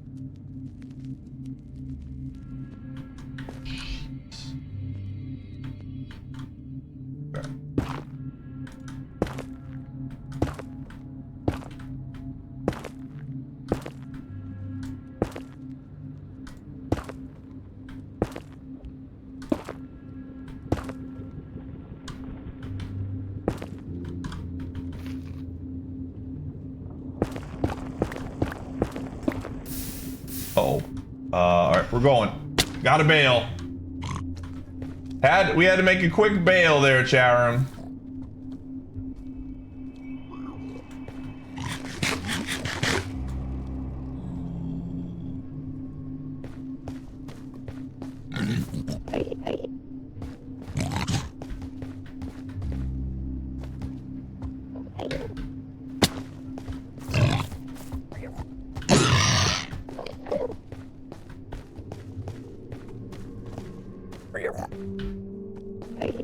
Alright, we're going. Gotta bail. We had to make a quick bail there, Charum.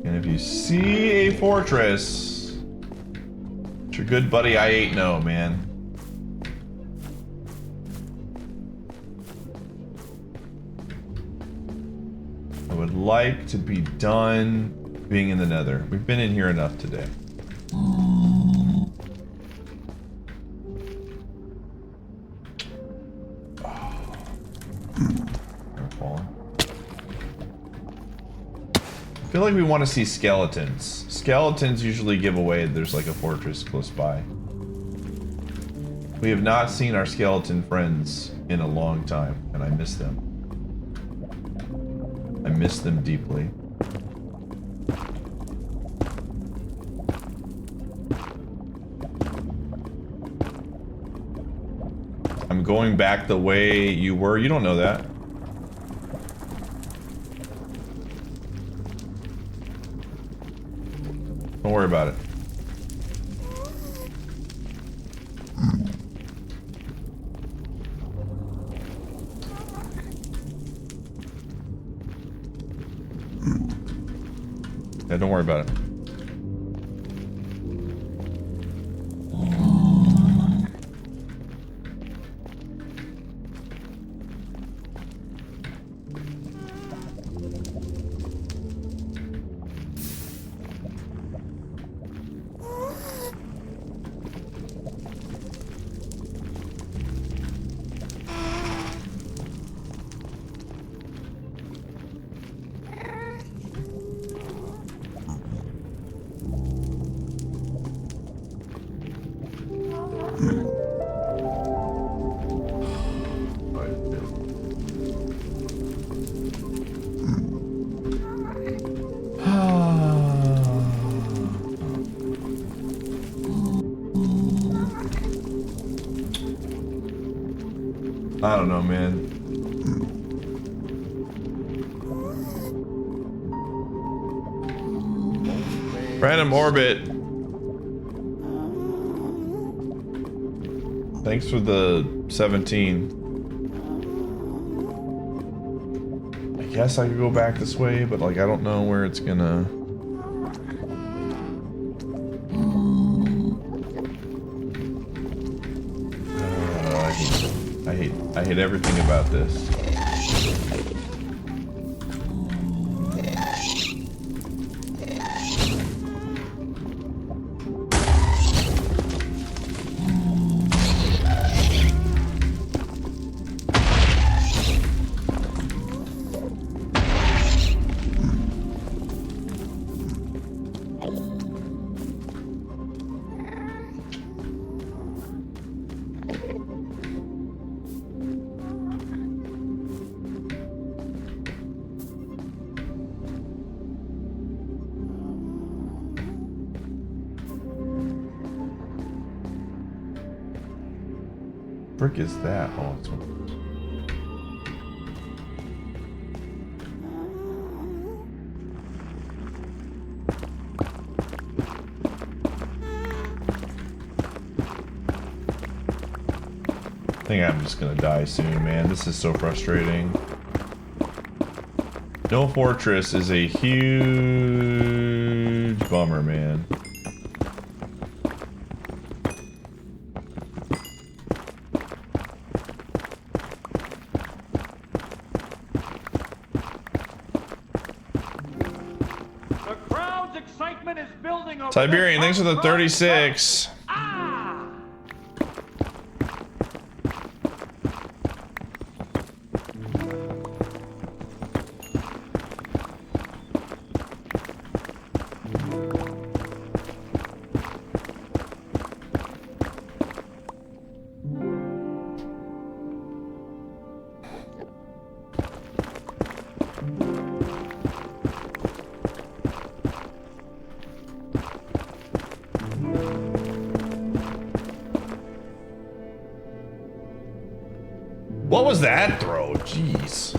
And if you see a fortress, it's your good buddy I ain't no, man. I would like to be done being in the Nether. We've been in here enough today. I feel like we want to see skeletons. Skeletons usually give away there's like a fortress close by. We have not seen our skeleton friends in a long time, and I miss them. I miss them deeply. I'm going back the way you were. You don't know that. Don't worry about it. Yeah, don't worry about it. I don't know, man. Random orbit. Thanks for the 17. I guess I could go back this way, but like I don't know where it's gonna. I hate everything about this. Frick is that? Oh, it's one. I think I'm just gonna die soon, man. This is so frustrating. No fortress is a huge bummer, man. Siberian, thanks for the 36. What was that throw? Jeez.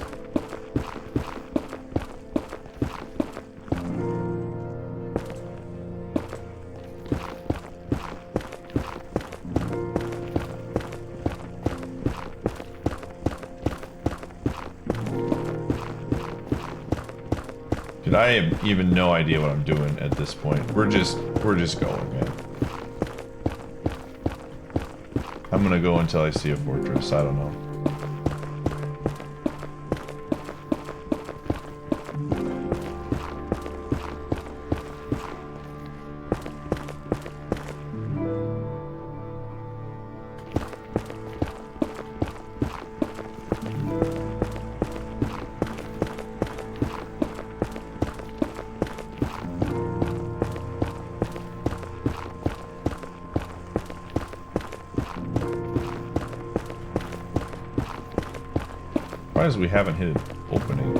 Dude, I have even no idea what I'm doing at this point. We're just going, man. I'm gonna go until I see a fortress. I don't know. We haven't hit an opening.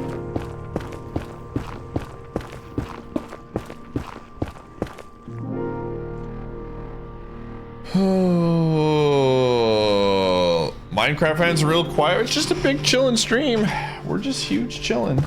Minecraft fans are real quiet. It's just a big chillin' stream. We're just huge chillin'.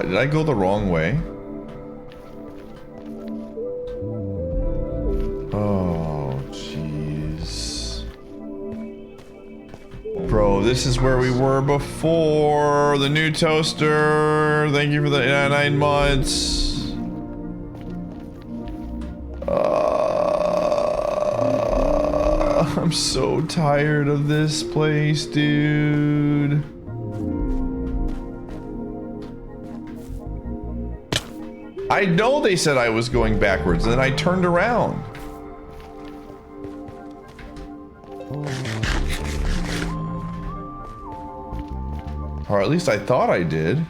Did I go the wrong way? Oh, jeez. Bro, this is where we were before. The new toaster. Thank you for the 9 months. I'm so tired of this place, dude. I know they said I was going backwards, and then I turned around. Or at least I thought I did.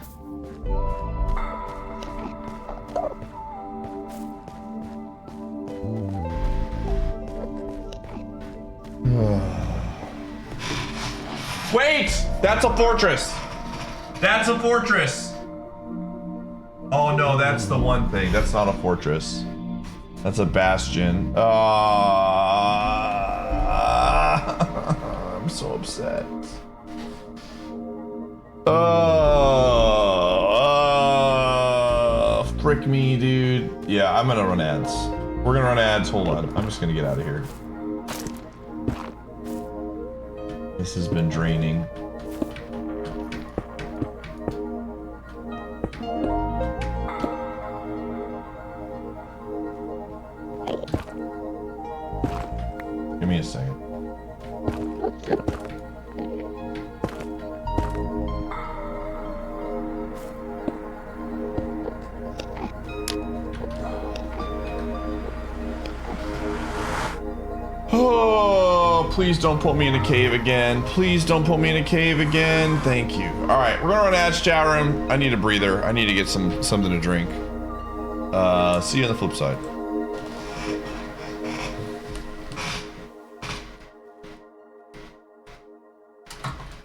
Wait! That's a fortress! That's a fortress! Oh no, that's the one thing. That's not a fortress. That's a bastion. I'm so upset. Frick me, dude. Yeah, I'm gonna run ads. We're gonna run ads. Hold on. I'm just gonna get out of here. This has been draining. Give me a second. Oh, please don't put me in a cave again. Please don't put me in a cave again. Thank you. All right, we're gonna run ads, chat room. I need a breather. I need to get something to drink. See you on the flip side.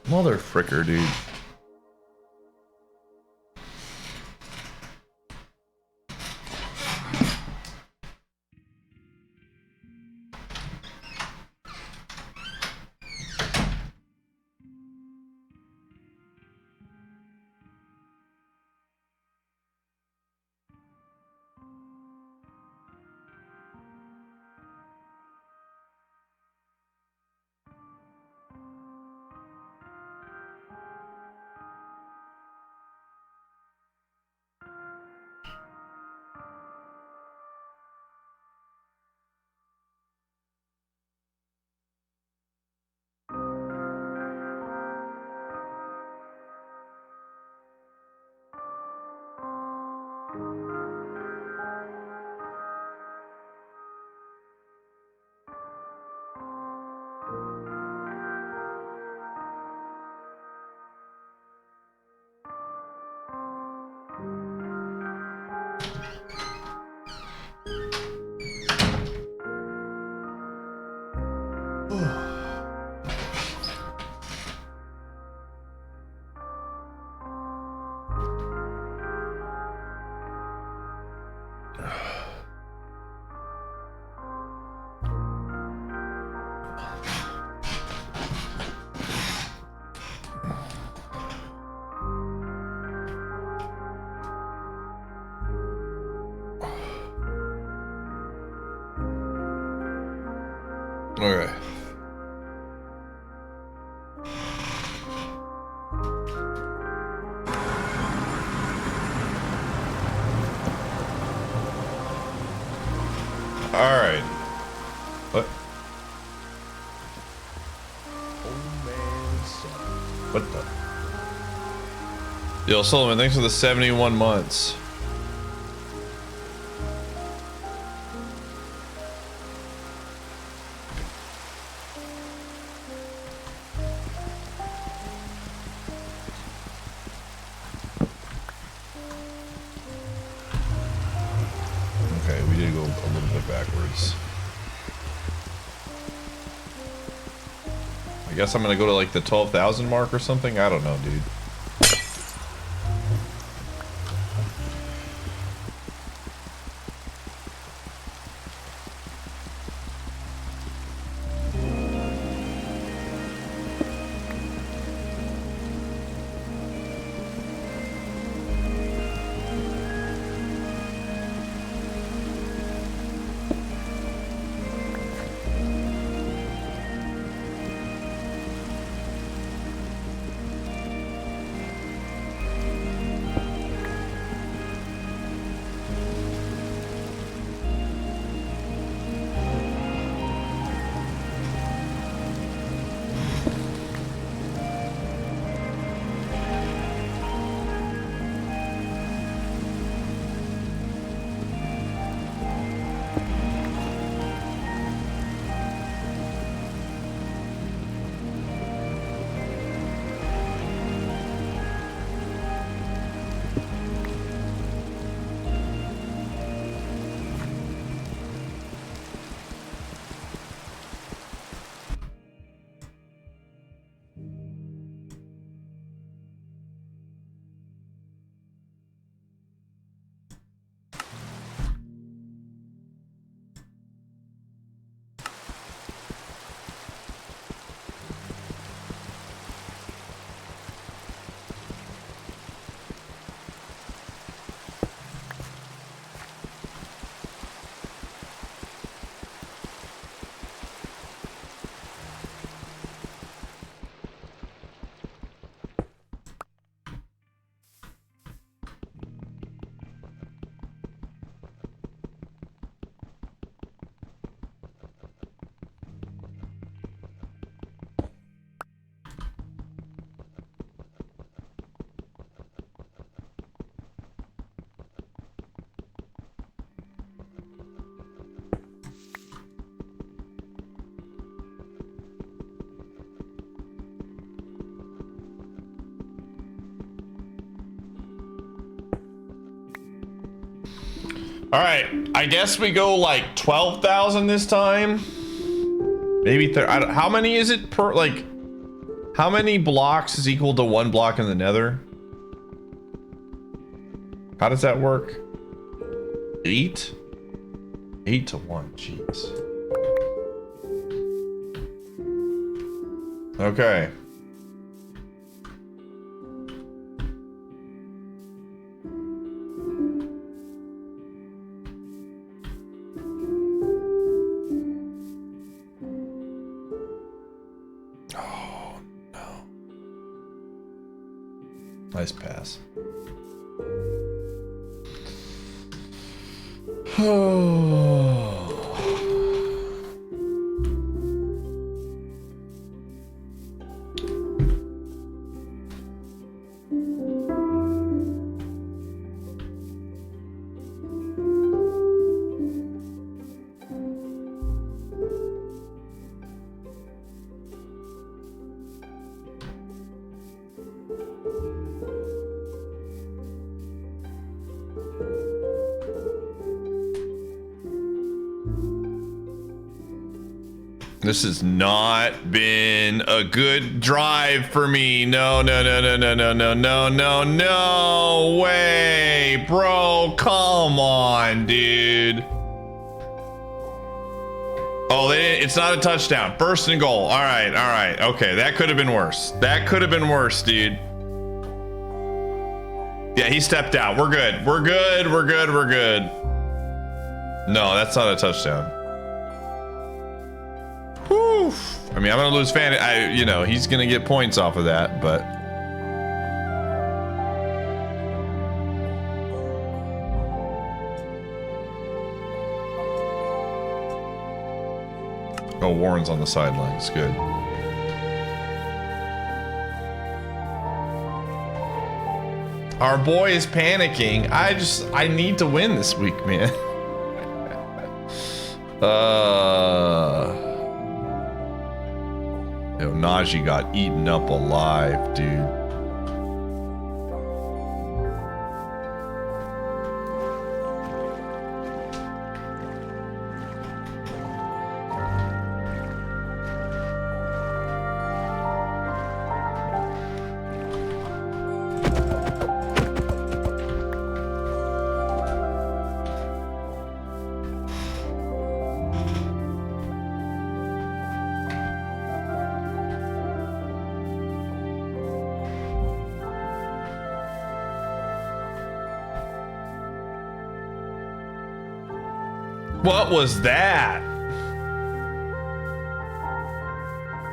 Mother fricker, dude. Okay. All right. What? What the? Yo, Solomon, thanks for the 71 months. Okay, we did go a little bit backwards. I guess I'm gonna go to like the 12,000 mark or something. I don't know, dude. All right, I guess we go like 12,000 this time. Maybe how many is it per, like, how many blocks is equal to 1 block in the nether? How does that work? 8? 8 to 1, jeez. Okay. Oh, no. Nice pass. Oh. This has not been a good drive for me. No, no, no, no, no, no, no, no, no, no way, bro. Come on, dude. Oh, it's not a touchdown. First and goal. All right, all right. Okay, that could have been worse. That could have been worse, dude. Yeah, he stepped out. We're good. We're good. We're good. We're good. No, that's not a touchdown. Whew. I mean, I'm gonna lose fan. You know, he's gonna get points off of that, but. Oh, Warren's on the sidelines. Good. Our boy is panicking. I need to win this week, man. Yo, Najee got eaten up alive, dude. What was that?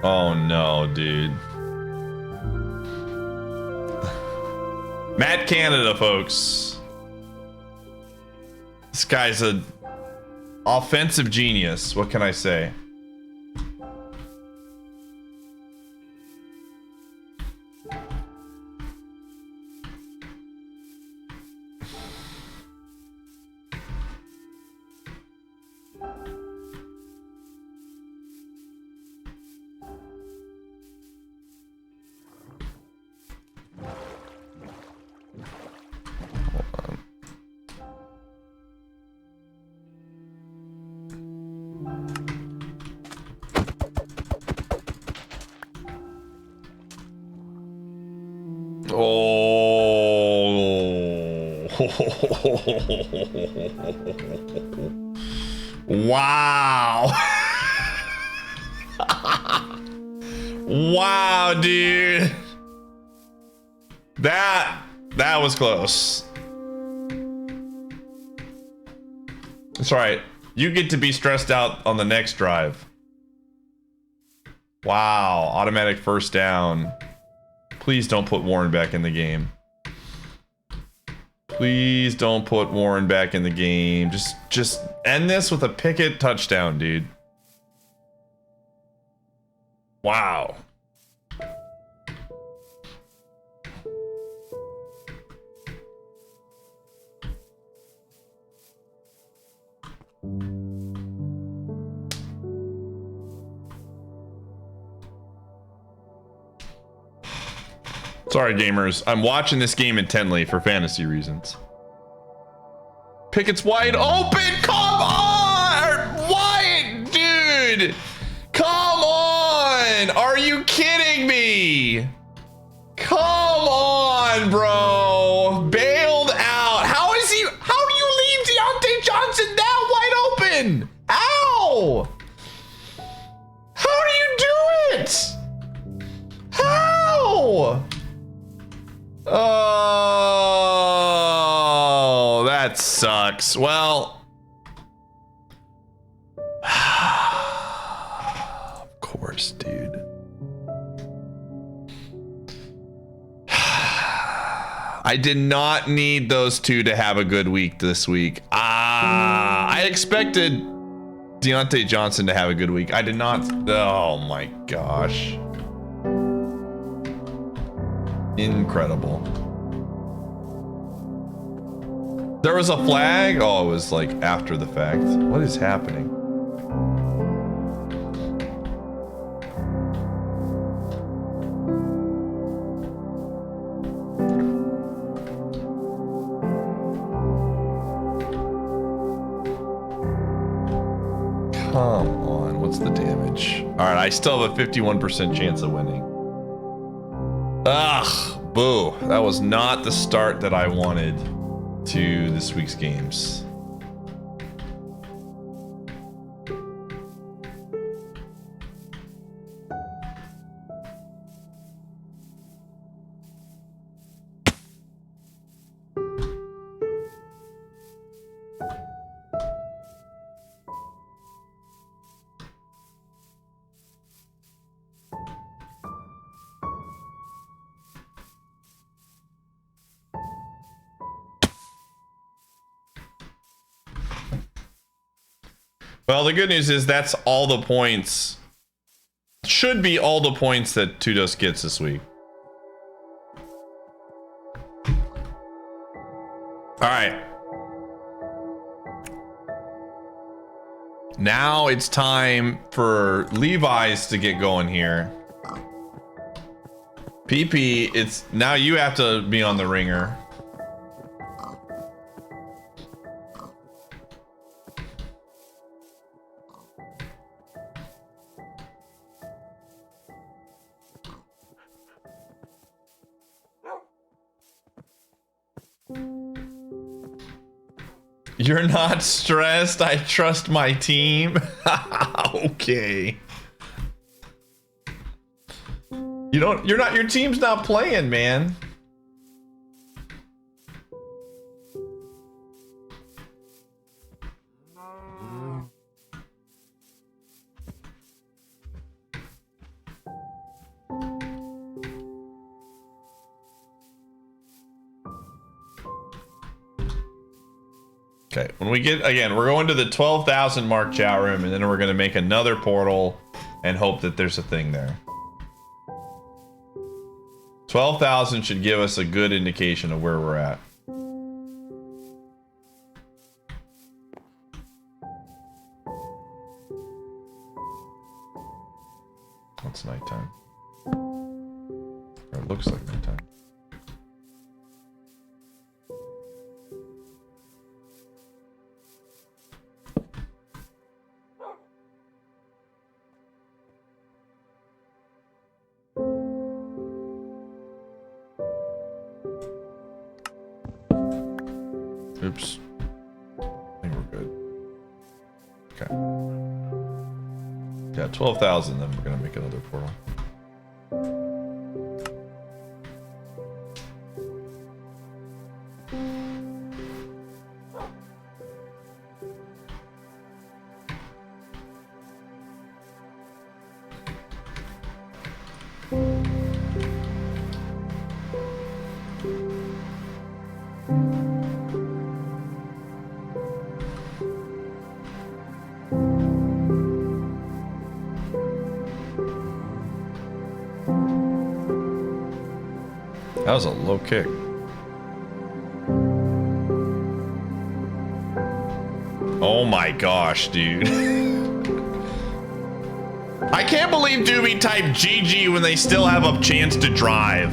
Oh no, dude. Matt Canada, folks. This guy's an offensive genius. What can I say? Wow. Wow, dude. That was close. It's all right. You get to be stressed out on the next drive. Wow, automatic first down. Please don't put Warren back in the game. Please don't put Warren back in the game. Just end this with a Pickett touchdown, dude. Wow. Sorry, gamers. I'm watching this game intently for fantasy reasons. Pickett's wide open. Come on! Why, dude? Come on! Are you kidding me? Come on, bro. Bailed out. How do you leave Deontay Johnson that wide open? Ow! How do you do it? How? Oh, that sucks. Well, of course, dude. I did not need those two to have a good week this week. I expected Deontay Johnson to have a good week. I did not. Oh my gosh. Incredible. There was a flag? Oh, it was like after the fact. What is happening? Come on, what's the damage? All right, I still have a 51% chance of winning. Ugh, boo. That was not the start that I wanted to this week's games. Well, the good news is that's all the points. Should be all the points that Tudos gets this week. All right. Now it's time for Levi's to get going here. PP, it's now you have to be on the ringer. You're not stressed. I trust my team. Okay. Your team's not playing, man. Okay, when we get, again, we're going to the 12,000 mark chat room, and then we're going to make another portal and hope that there's a thing there. 12,000 should give us a good indication of where we're at. It's nighttime. Or it looks like nighttime. Oops. I think we're good. Okay. Yeah, 12,000, then we're gonna make another portal. That was a low kick. Oh my gosh, dude. I can't believe Doobie typed GG when they still have a chance to drive.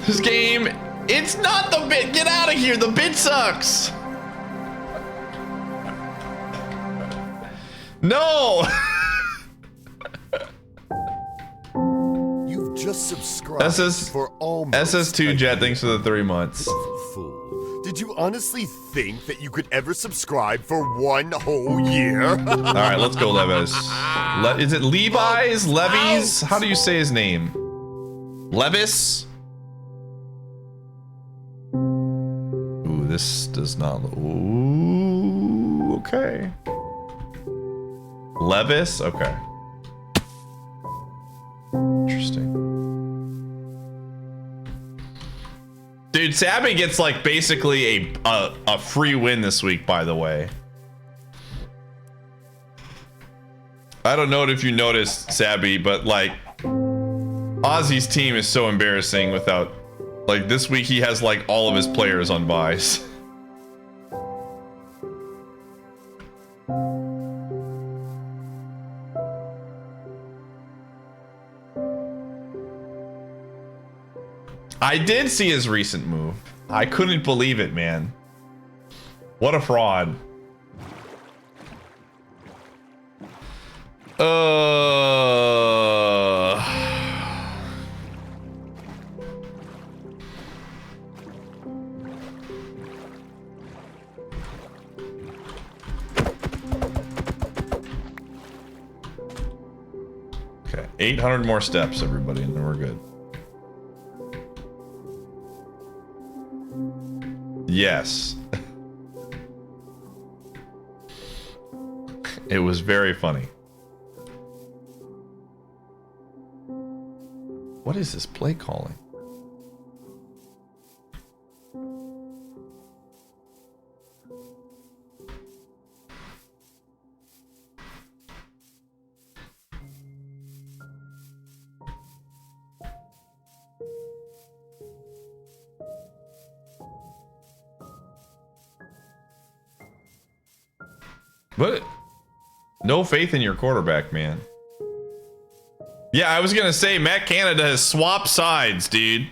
This game, it's not the bit. Get out of here. The bit sucks. No.
You've just subscribed
SS
for almost
SS2
a
Jet,
year.
thanks for the 3 months.
Fool. Did you honestly think that you could ever subscribe for 1 whole year?
All right, let's go, Levis. Is it Levi's? Levi's? How do you say his name? Levis? Ooh, this does not look... Ooh, okay. Levis? Okay. Interesting. Dude, Sabby gets like basically a free win this week, by the way. I don't know if you noticed, Sabby, but like Ozzy's team is so embarrassing without, like, this week he has like all of his players on buys. I did see his recent move. I couldn't believe it, man. What a fraud. Okay, 800 more steps, everybody, and then we're good. Yes. It was very funny. What is this play calling? What? No faith in your quarterback, man. Yeah, I was gonna say, Matt Canada has swapped sides, dude.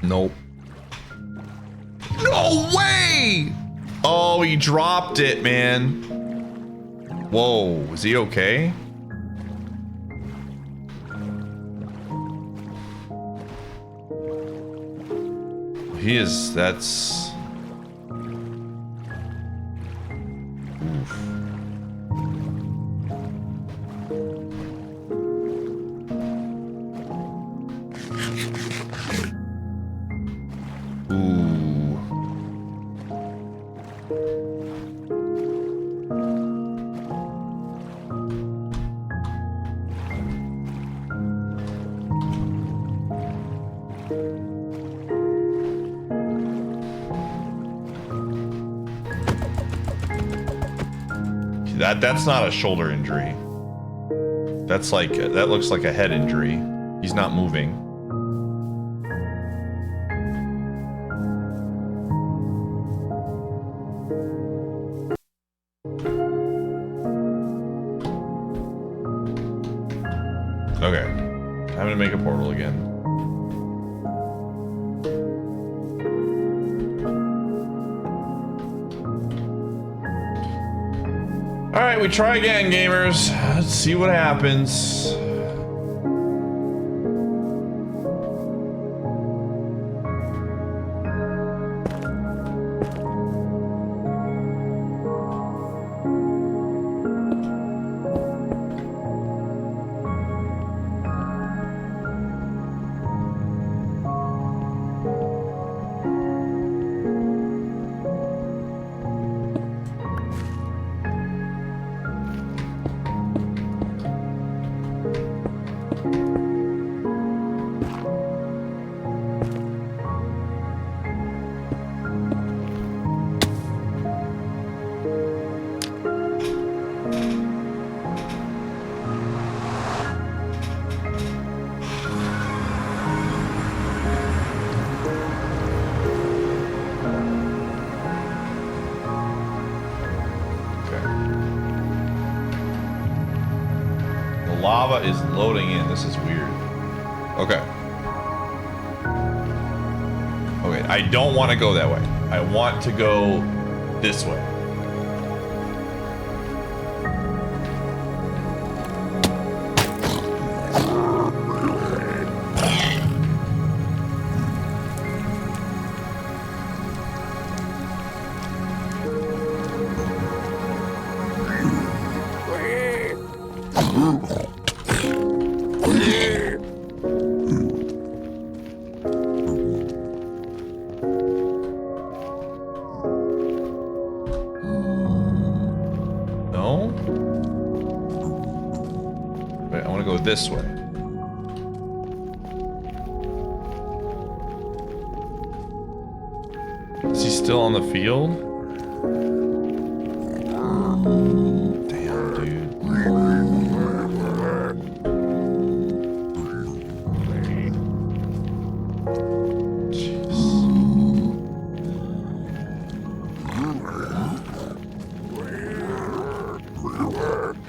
Nope. No way! Oh, he dropped it, man. Whoa, is he okay? He is, that's... Oof. That's not a shoulder injury. That's like, that looks like a head injury. He's not moving. Okay, I'm gonna make a portal again. All right, we try again, gamers. Let's see what happens. lava is loading in. This is weird. Okay. Okay, I don't want to go that way. I want to go this way. No? Wait, I want to go this way. Is he still on the field? Damn, dude.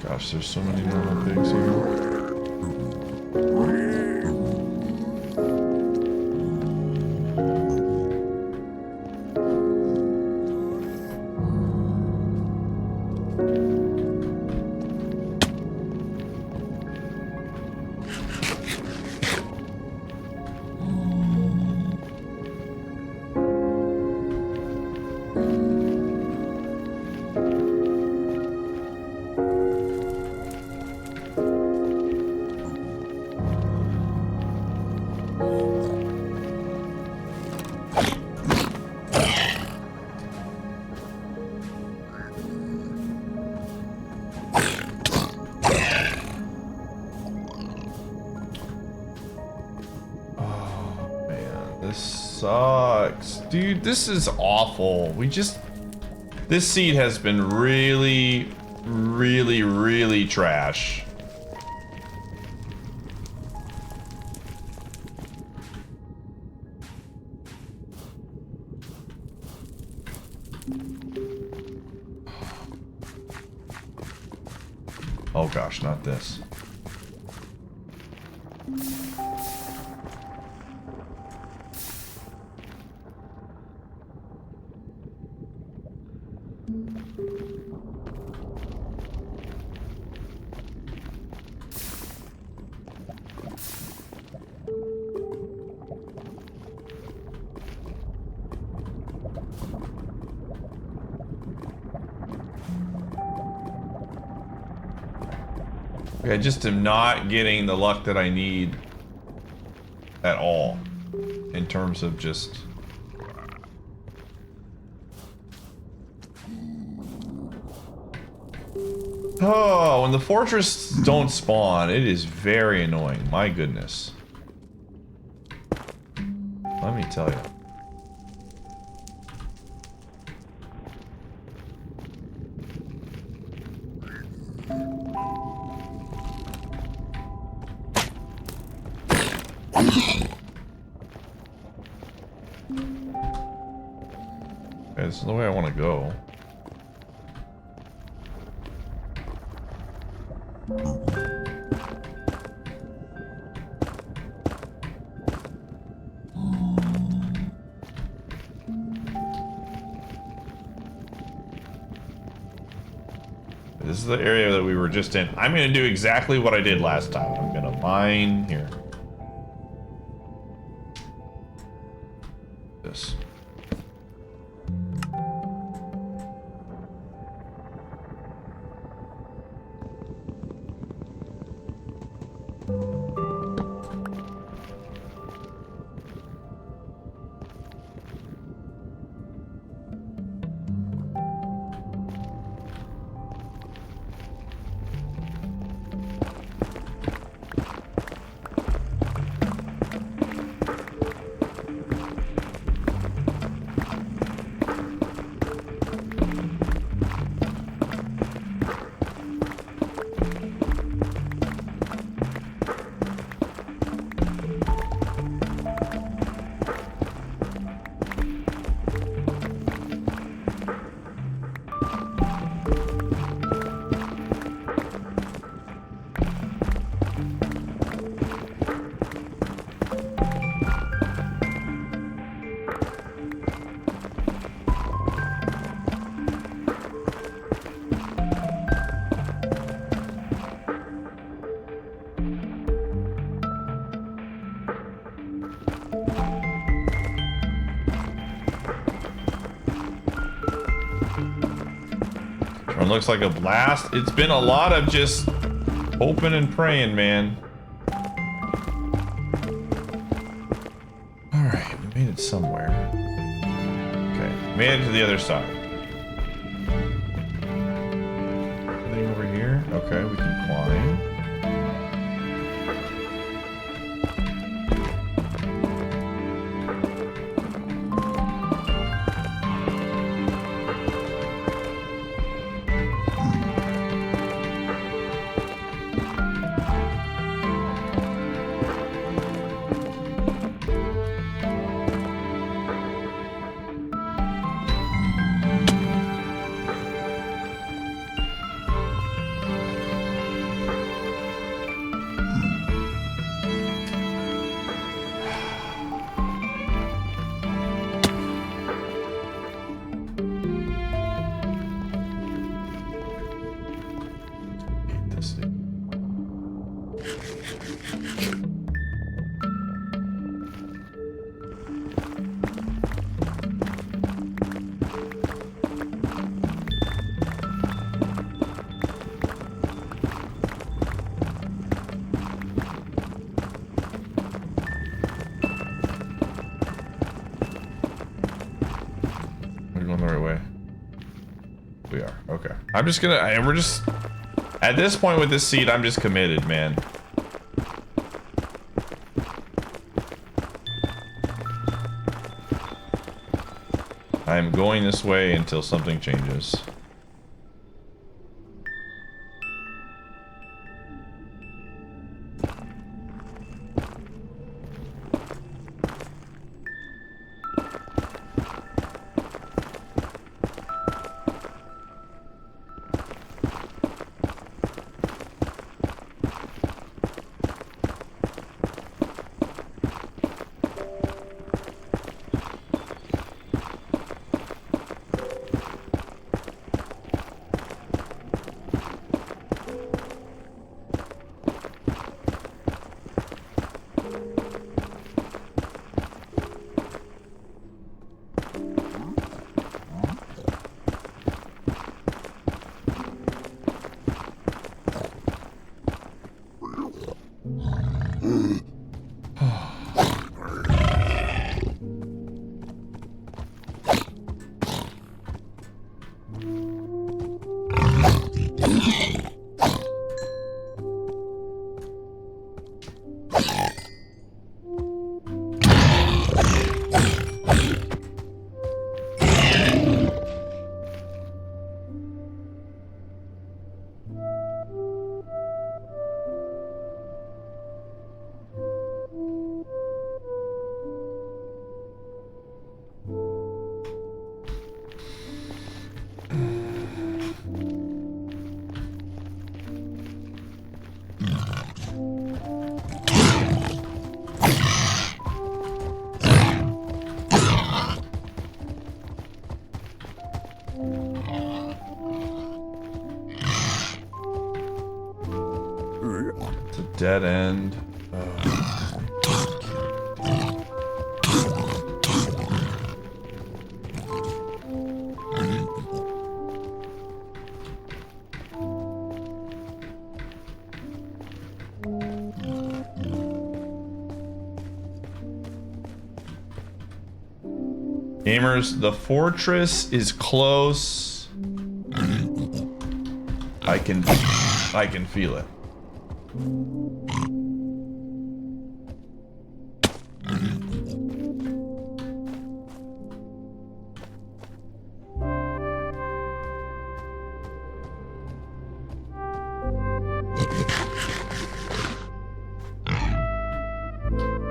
Gosh, there's so many normal pigs here. This sucks. Dude, this is awful. This seed has been really, really, really trash. Oh gosh, not this. I just am not getting the luck that I need at all in terms of just... Oh, when the fortress don't spawn, it is very annoying. My goodness. Let me tell you. Okay, this is the way I want to go. This is the area that we were just in. I'm going to do exactly what I did last time. I'm going to mine here. This. looks like a blast. It's been a lot of just hoping and praying, man. All right, we made it somewhere. Okay, made it to the other side. Anything over here? Okay, we can climb. I'm just gonna, we're just, at this point with this seed, I'm just committed, man. I'm going this way until something changes. It's a dead end. Gamers, the fortress is close. I can feel it.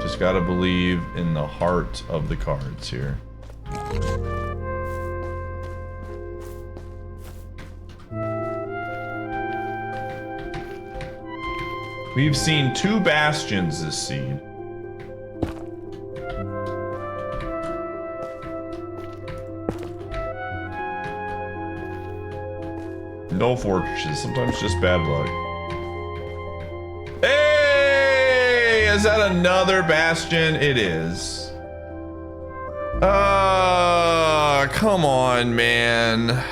Just gotta believe in the heart of the cards here. We've seen 2 bastions this seed. No fortresses, sometimes just bad luck. Hey! Is that another bastion? It is. Come on, man.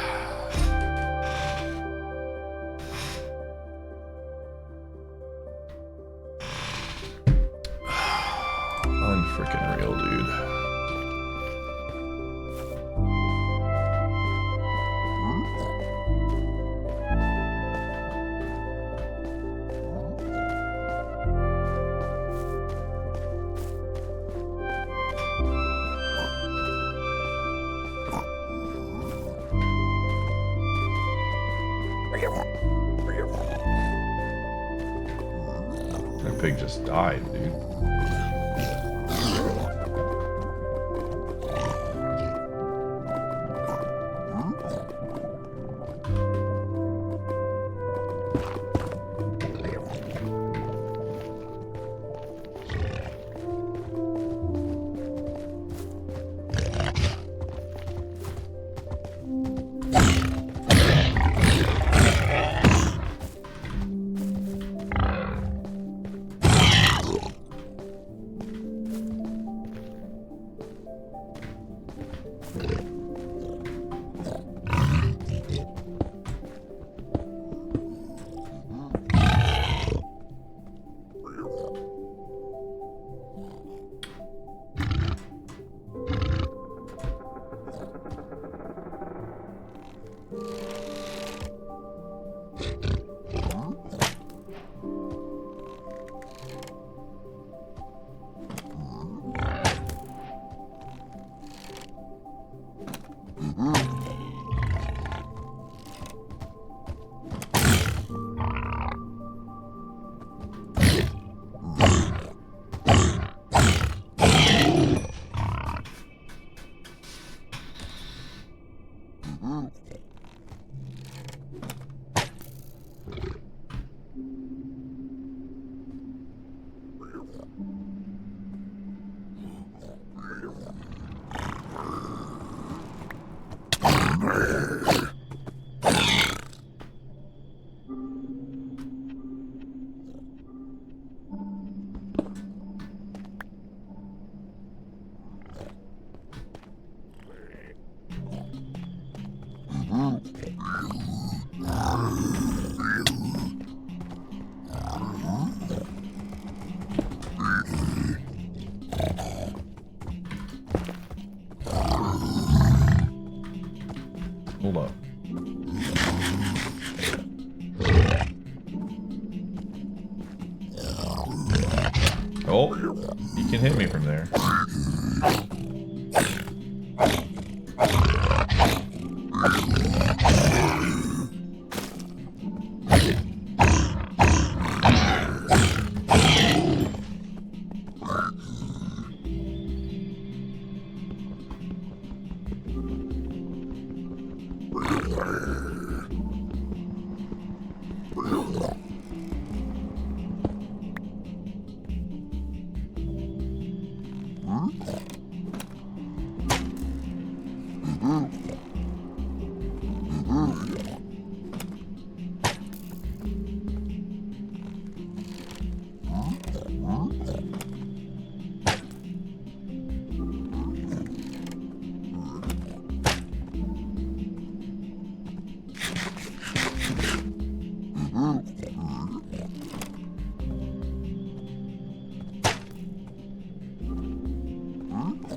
That pig just died, dude. Hold up. Oh, you can hit me from there.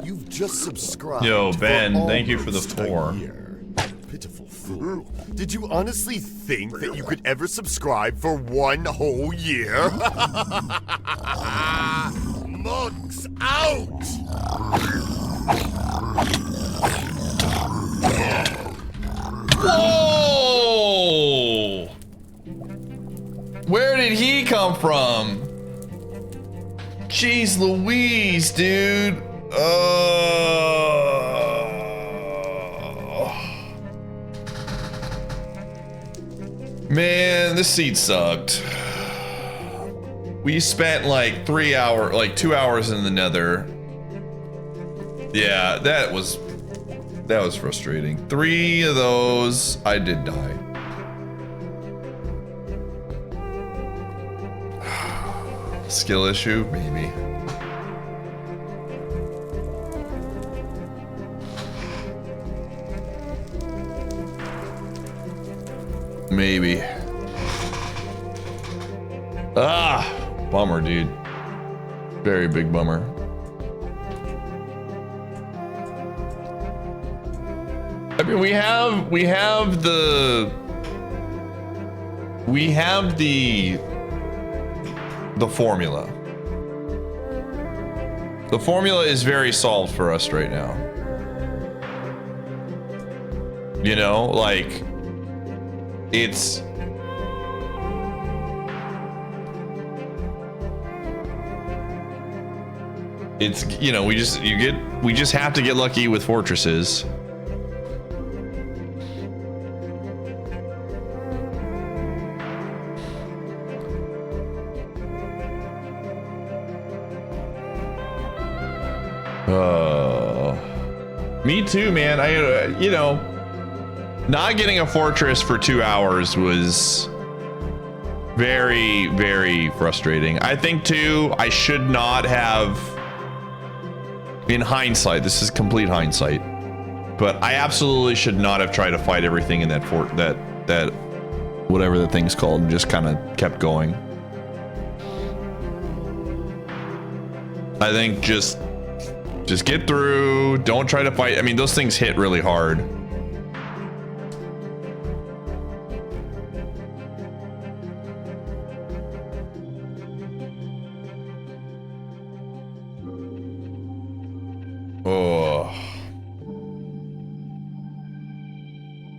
You've just subscribed.
Yo, Ben,
for
thank you for the
almost
4.
a year. Pitiful fool. Did you honestly think that you could ever subscribe for 1 whole year? Monks out!
Whoa! Where did he come from? Jeez Louise, dude. Man, this seed sucked. We spent like 2 hours in the nether. Yeah, that was frustrating. 3 of those, I did die. Skill issue, maybe. Maybe. Ah, bummer, dude. Very big bummer. I mean, we have the formula. The formula is very solved for us right now. You know, like It's you know, we just have to get lucky with fortresses. Me too, man. I you know, not getting a fortress for 2 hours was very, very frustrating. I think too, I should not have, in hindsight, this is complete hindsight, but I absolutely should not have tried to fight everything in that fort, that whatever the thing's called, and just kind of kept going. I think just get through, don't try to fight. I mean, those things hit really hard. Oh.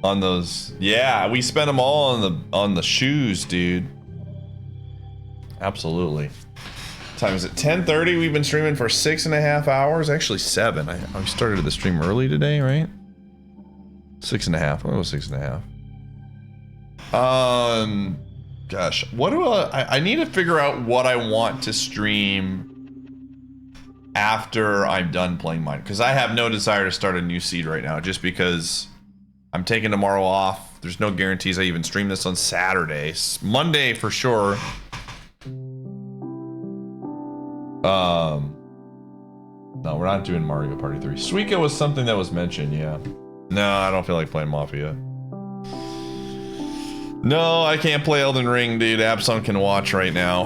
On those, yeah, we spent them all on the shoes, dude. Absolutely. Time is it 10:30? We've been streaming for 6.5 hours, actually 7. I started the stream early today, right? 6.5. Oh, 6.5. Gosh, what do I need to figure out what I want to stream after I'm done playing mine, because I have no desire to start a new seed right now, just because I'm taking tomorrow off. There's no guarantees I even stream this on Saturday. Monday for sure. No, we're not doing Mario Party 3. Suika was something that was mentioned, yeah. No, I don't feel like playing Mafia. No, I can't play Elden Ring, dude. Abson can watch right now.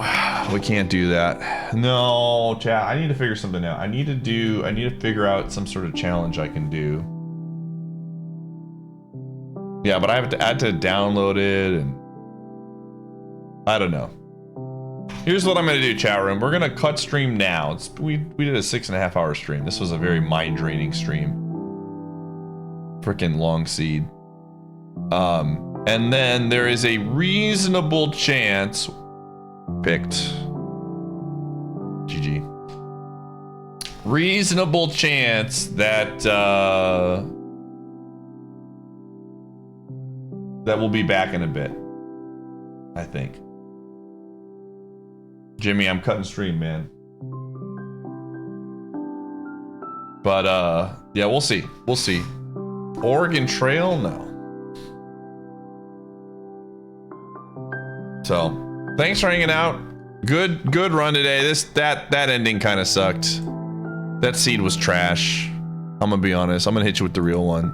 We can't do that. No, chat, I need to figure something out. I need to figure out some sort of challenge I can do. Yeah, but I had to download it, and I don't know. Here's what I'm gonna do, chat room. We're gonna cut stream now. We did a 6.5 hour stream. This was a very mind draining stream. Freaking long seed. And then there is a reasonable chance picked. GG. Reasonable chance that that we'll be back in a bit, I think. Jimmy, I'm cutting stream, man. But yeah, we'll see. We'll see. Oregon Trail, no. So, thanks for hanging out. Good run today. That ending kind of sucked. That seed was trash. I'm gonna be honest. I'm gonna hit you with the real one.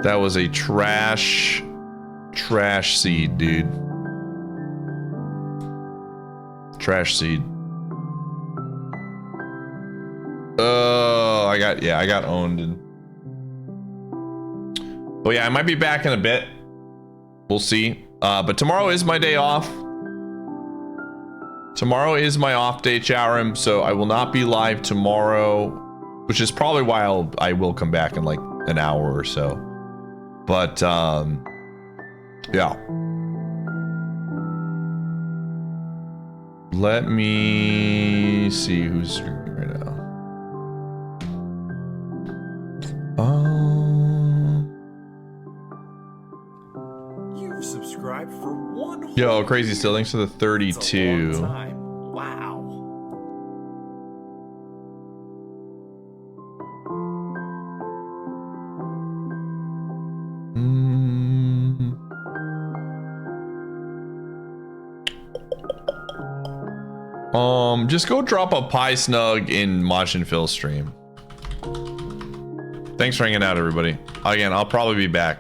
That was a trash seed, dude. Trash seed. Oh, I got owned. Oh yeah, I might be back in a bit. We'll see. But tomorrow is my day off. Tomorrow is my off day, chat room, so I will not be live tomorrow, which is probably why I will come back in like an hour or so. But yeah. Let me see who's streaming right now.
You've subscribed for one whole
Yo, Crazy Still, thanks for the 32.
That's a long time. Wow.
Just go drop a pie snug in Majin Phil's stream. Thanks for hanging out, everybody. Again, I'll probably be back.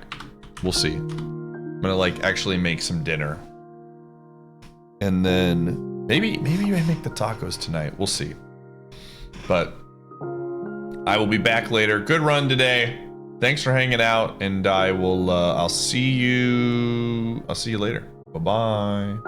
We'll see. I'm gonna like actually make some dinner. And then maybe I make the tacos tonight. We'll see. But I will be back later. Good run today. Thanks for hanging out, and I will I'll see you later. Bye-bye.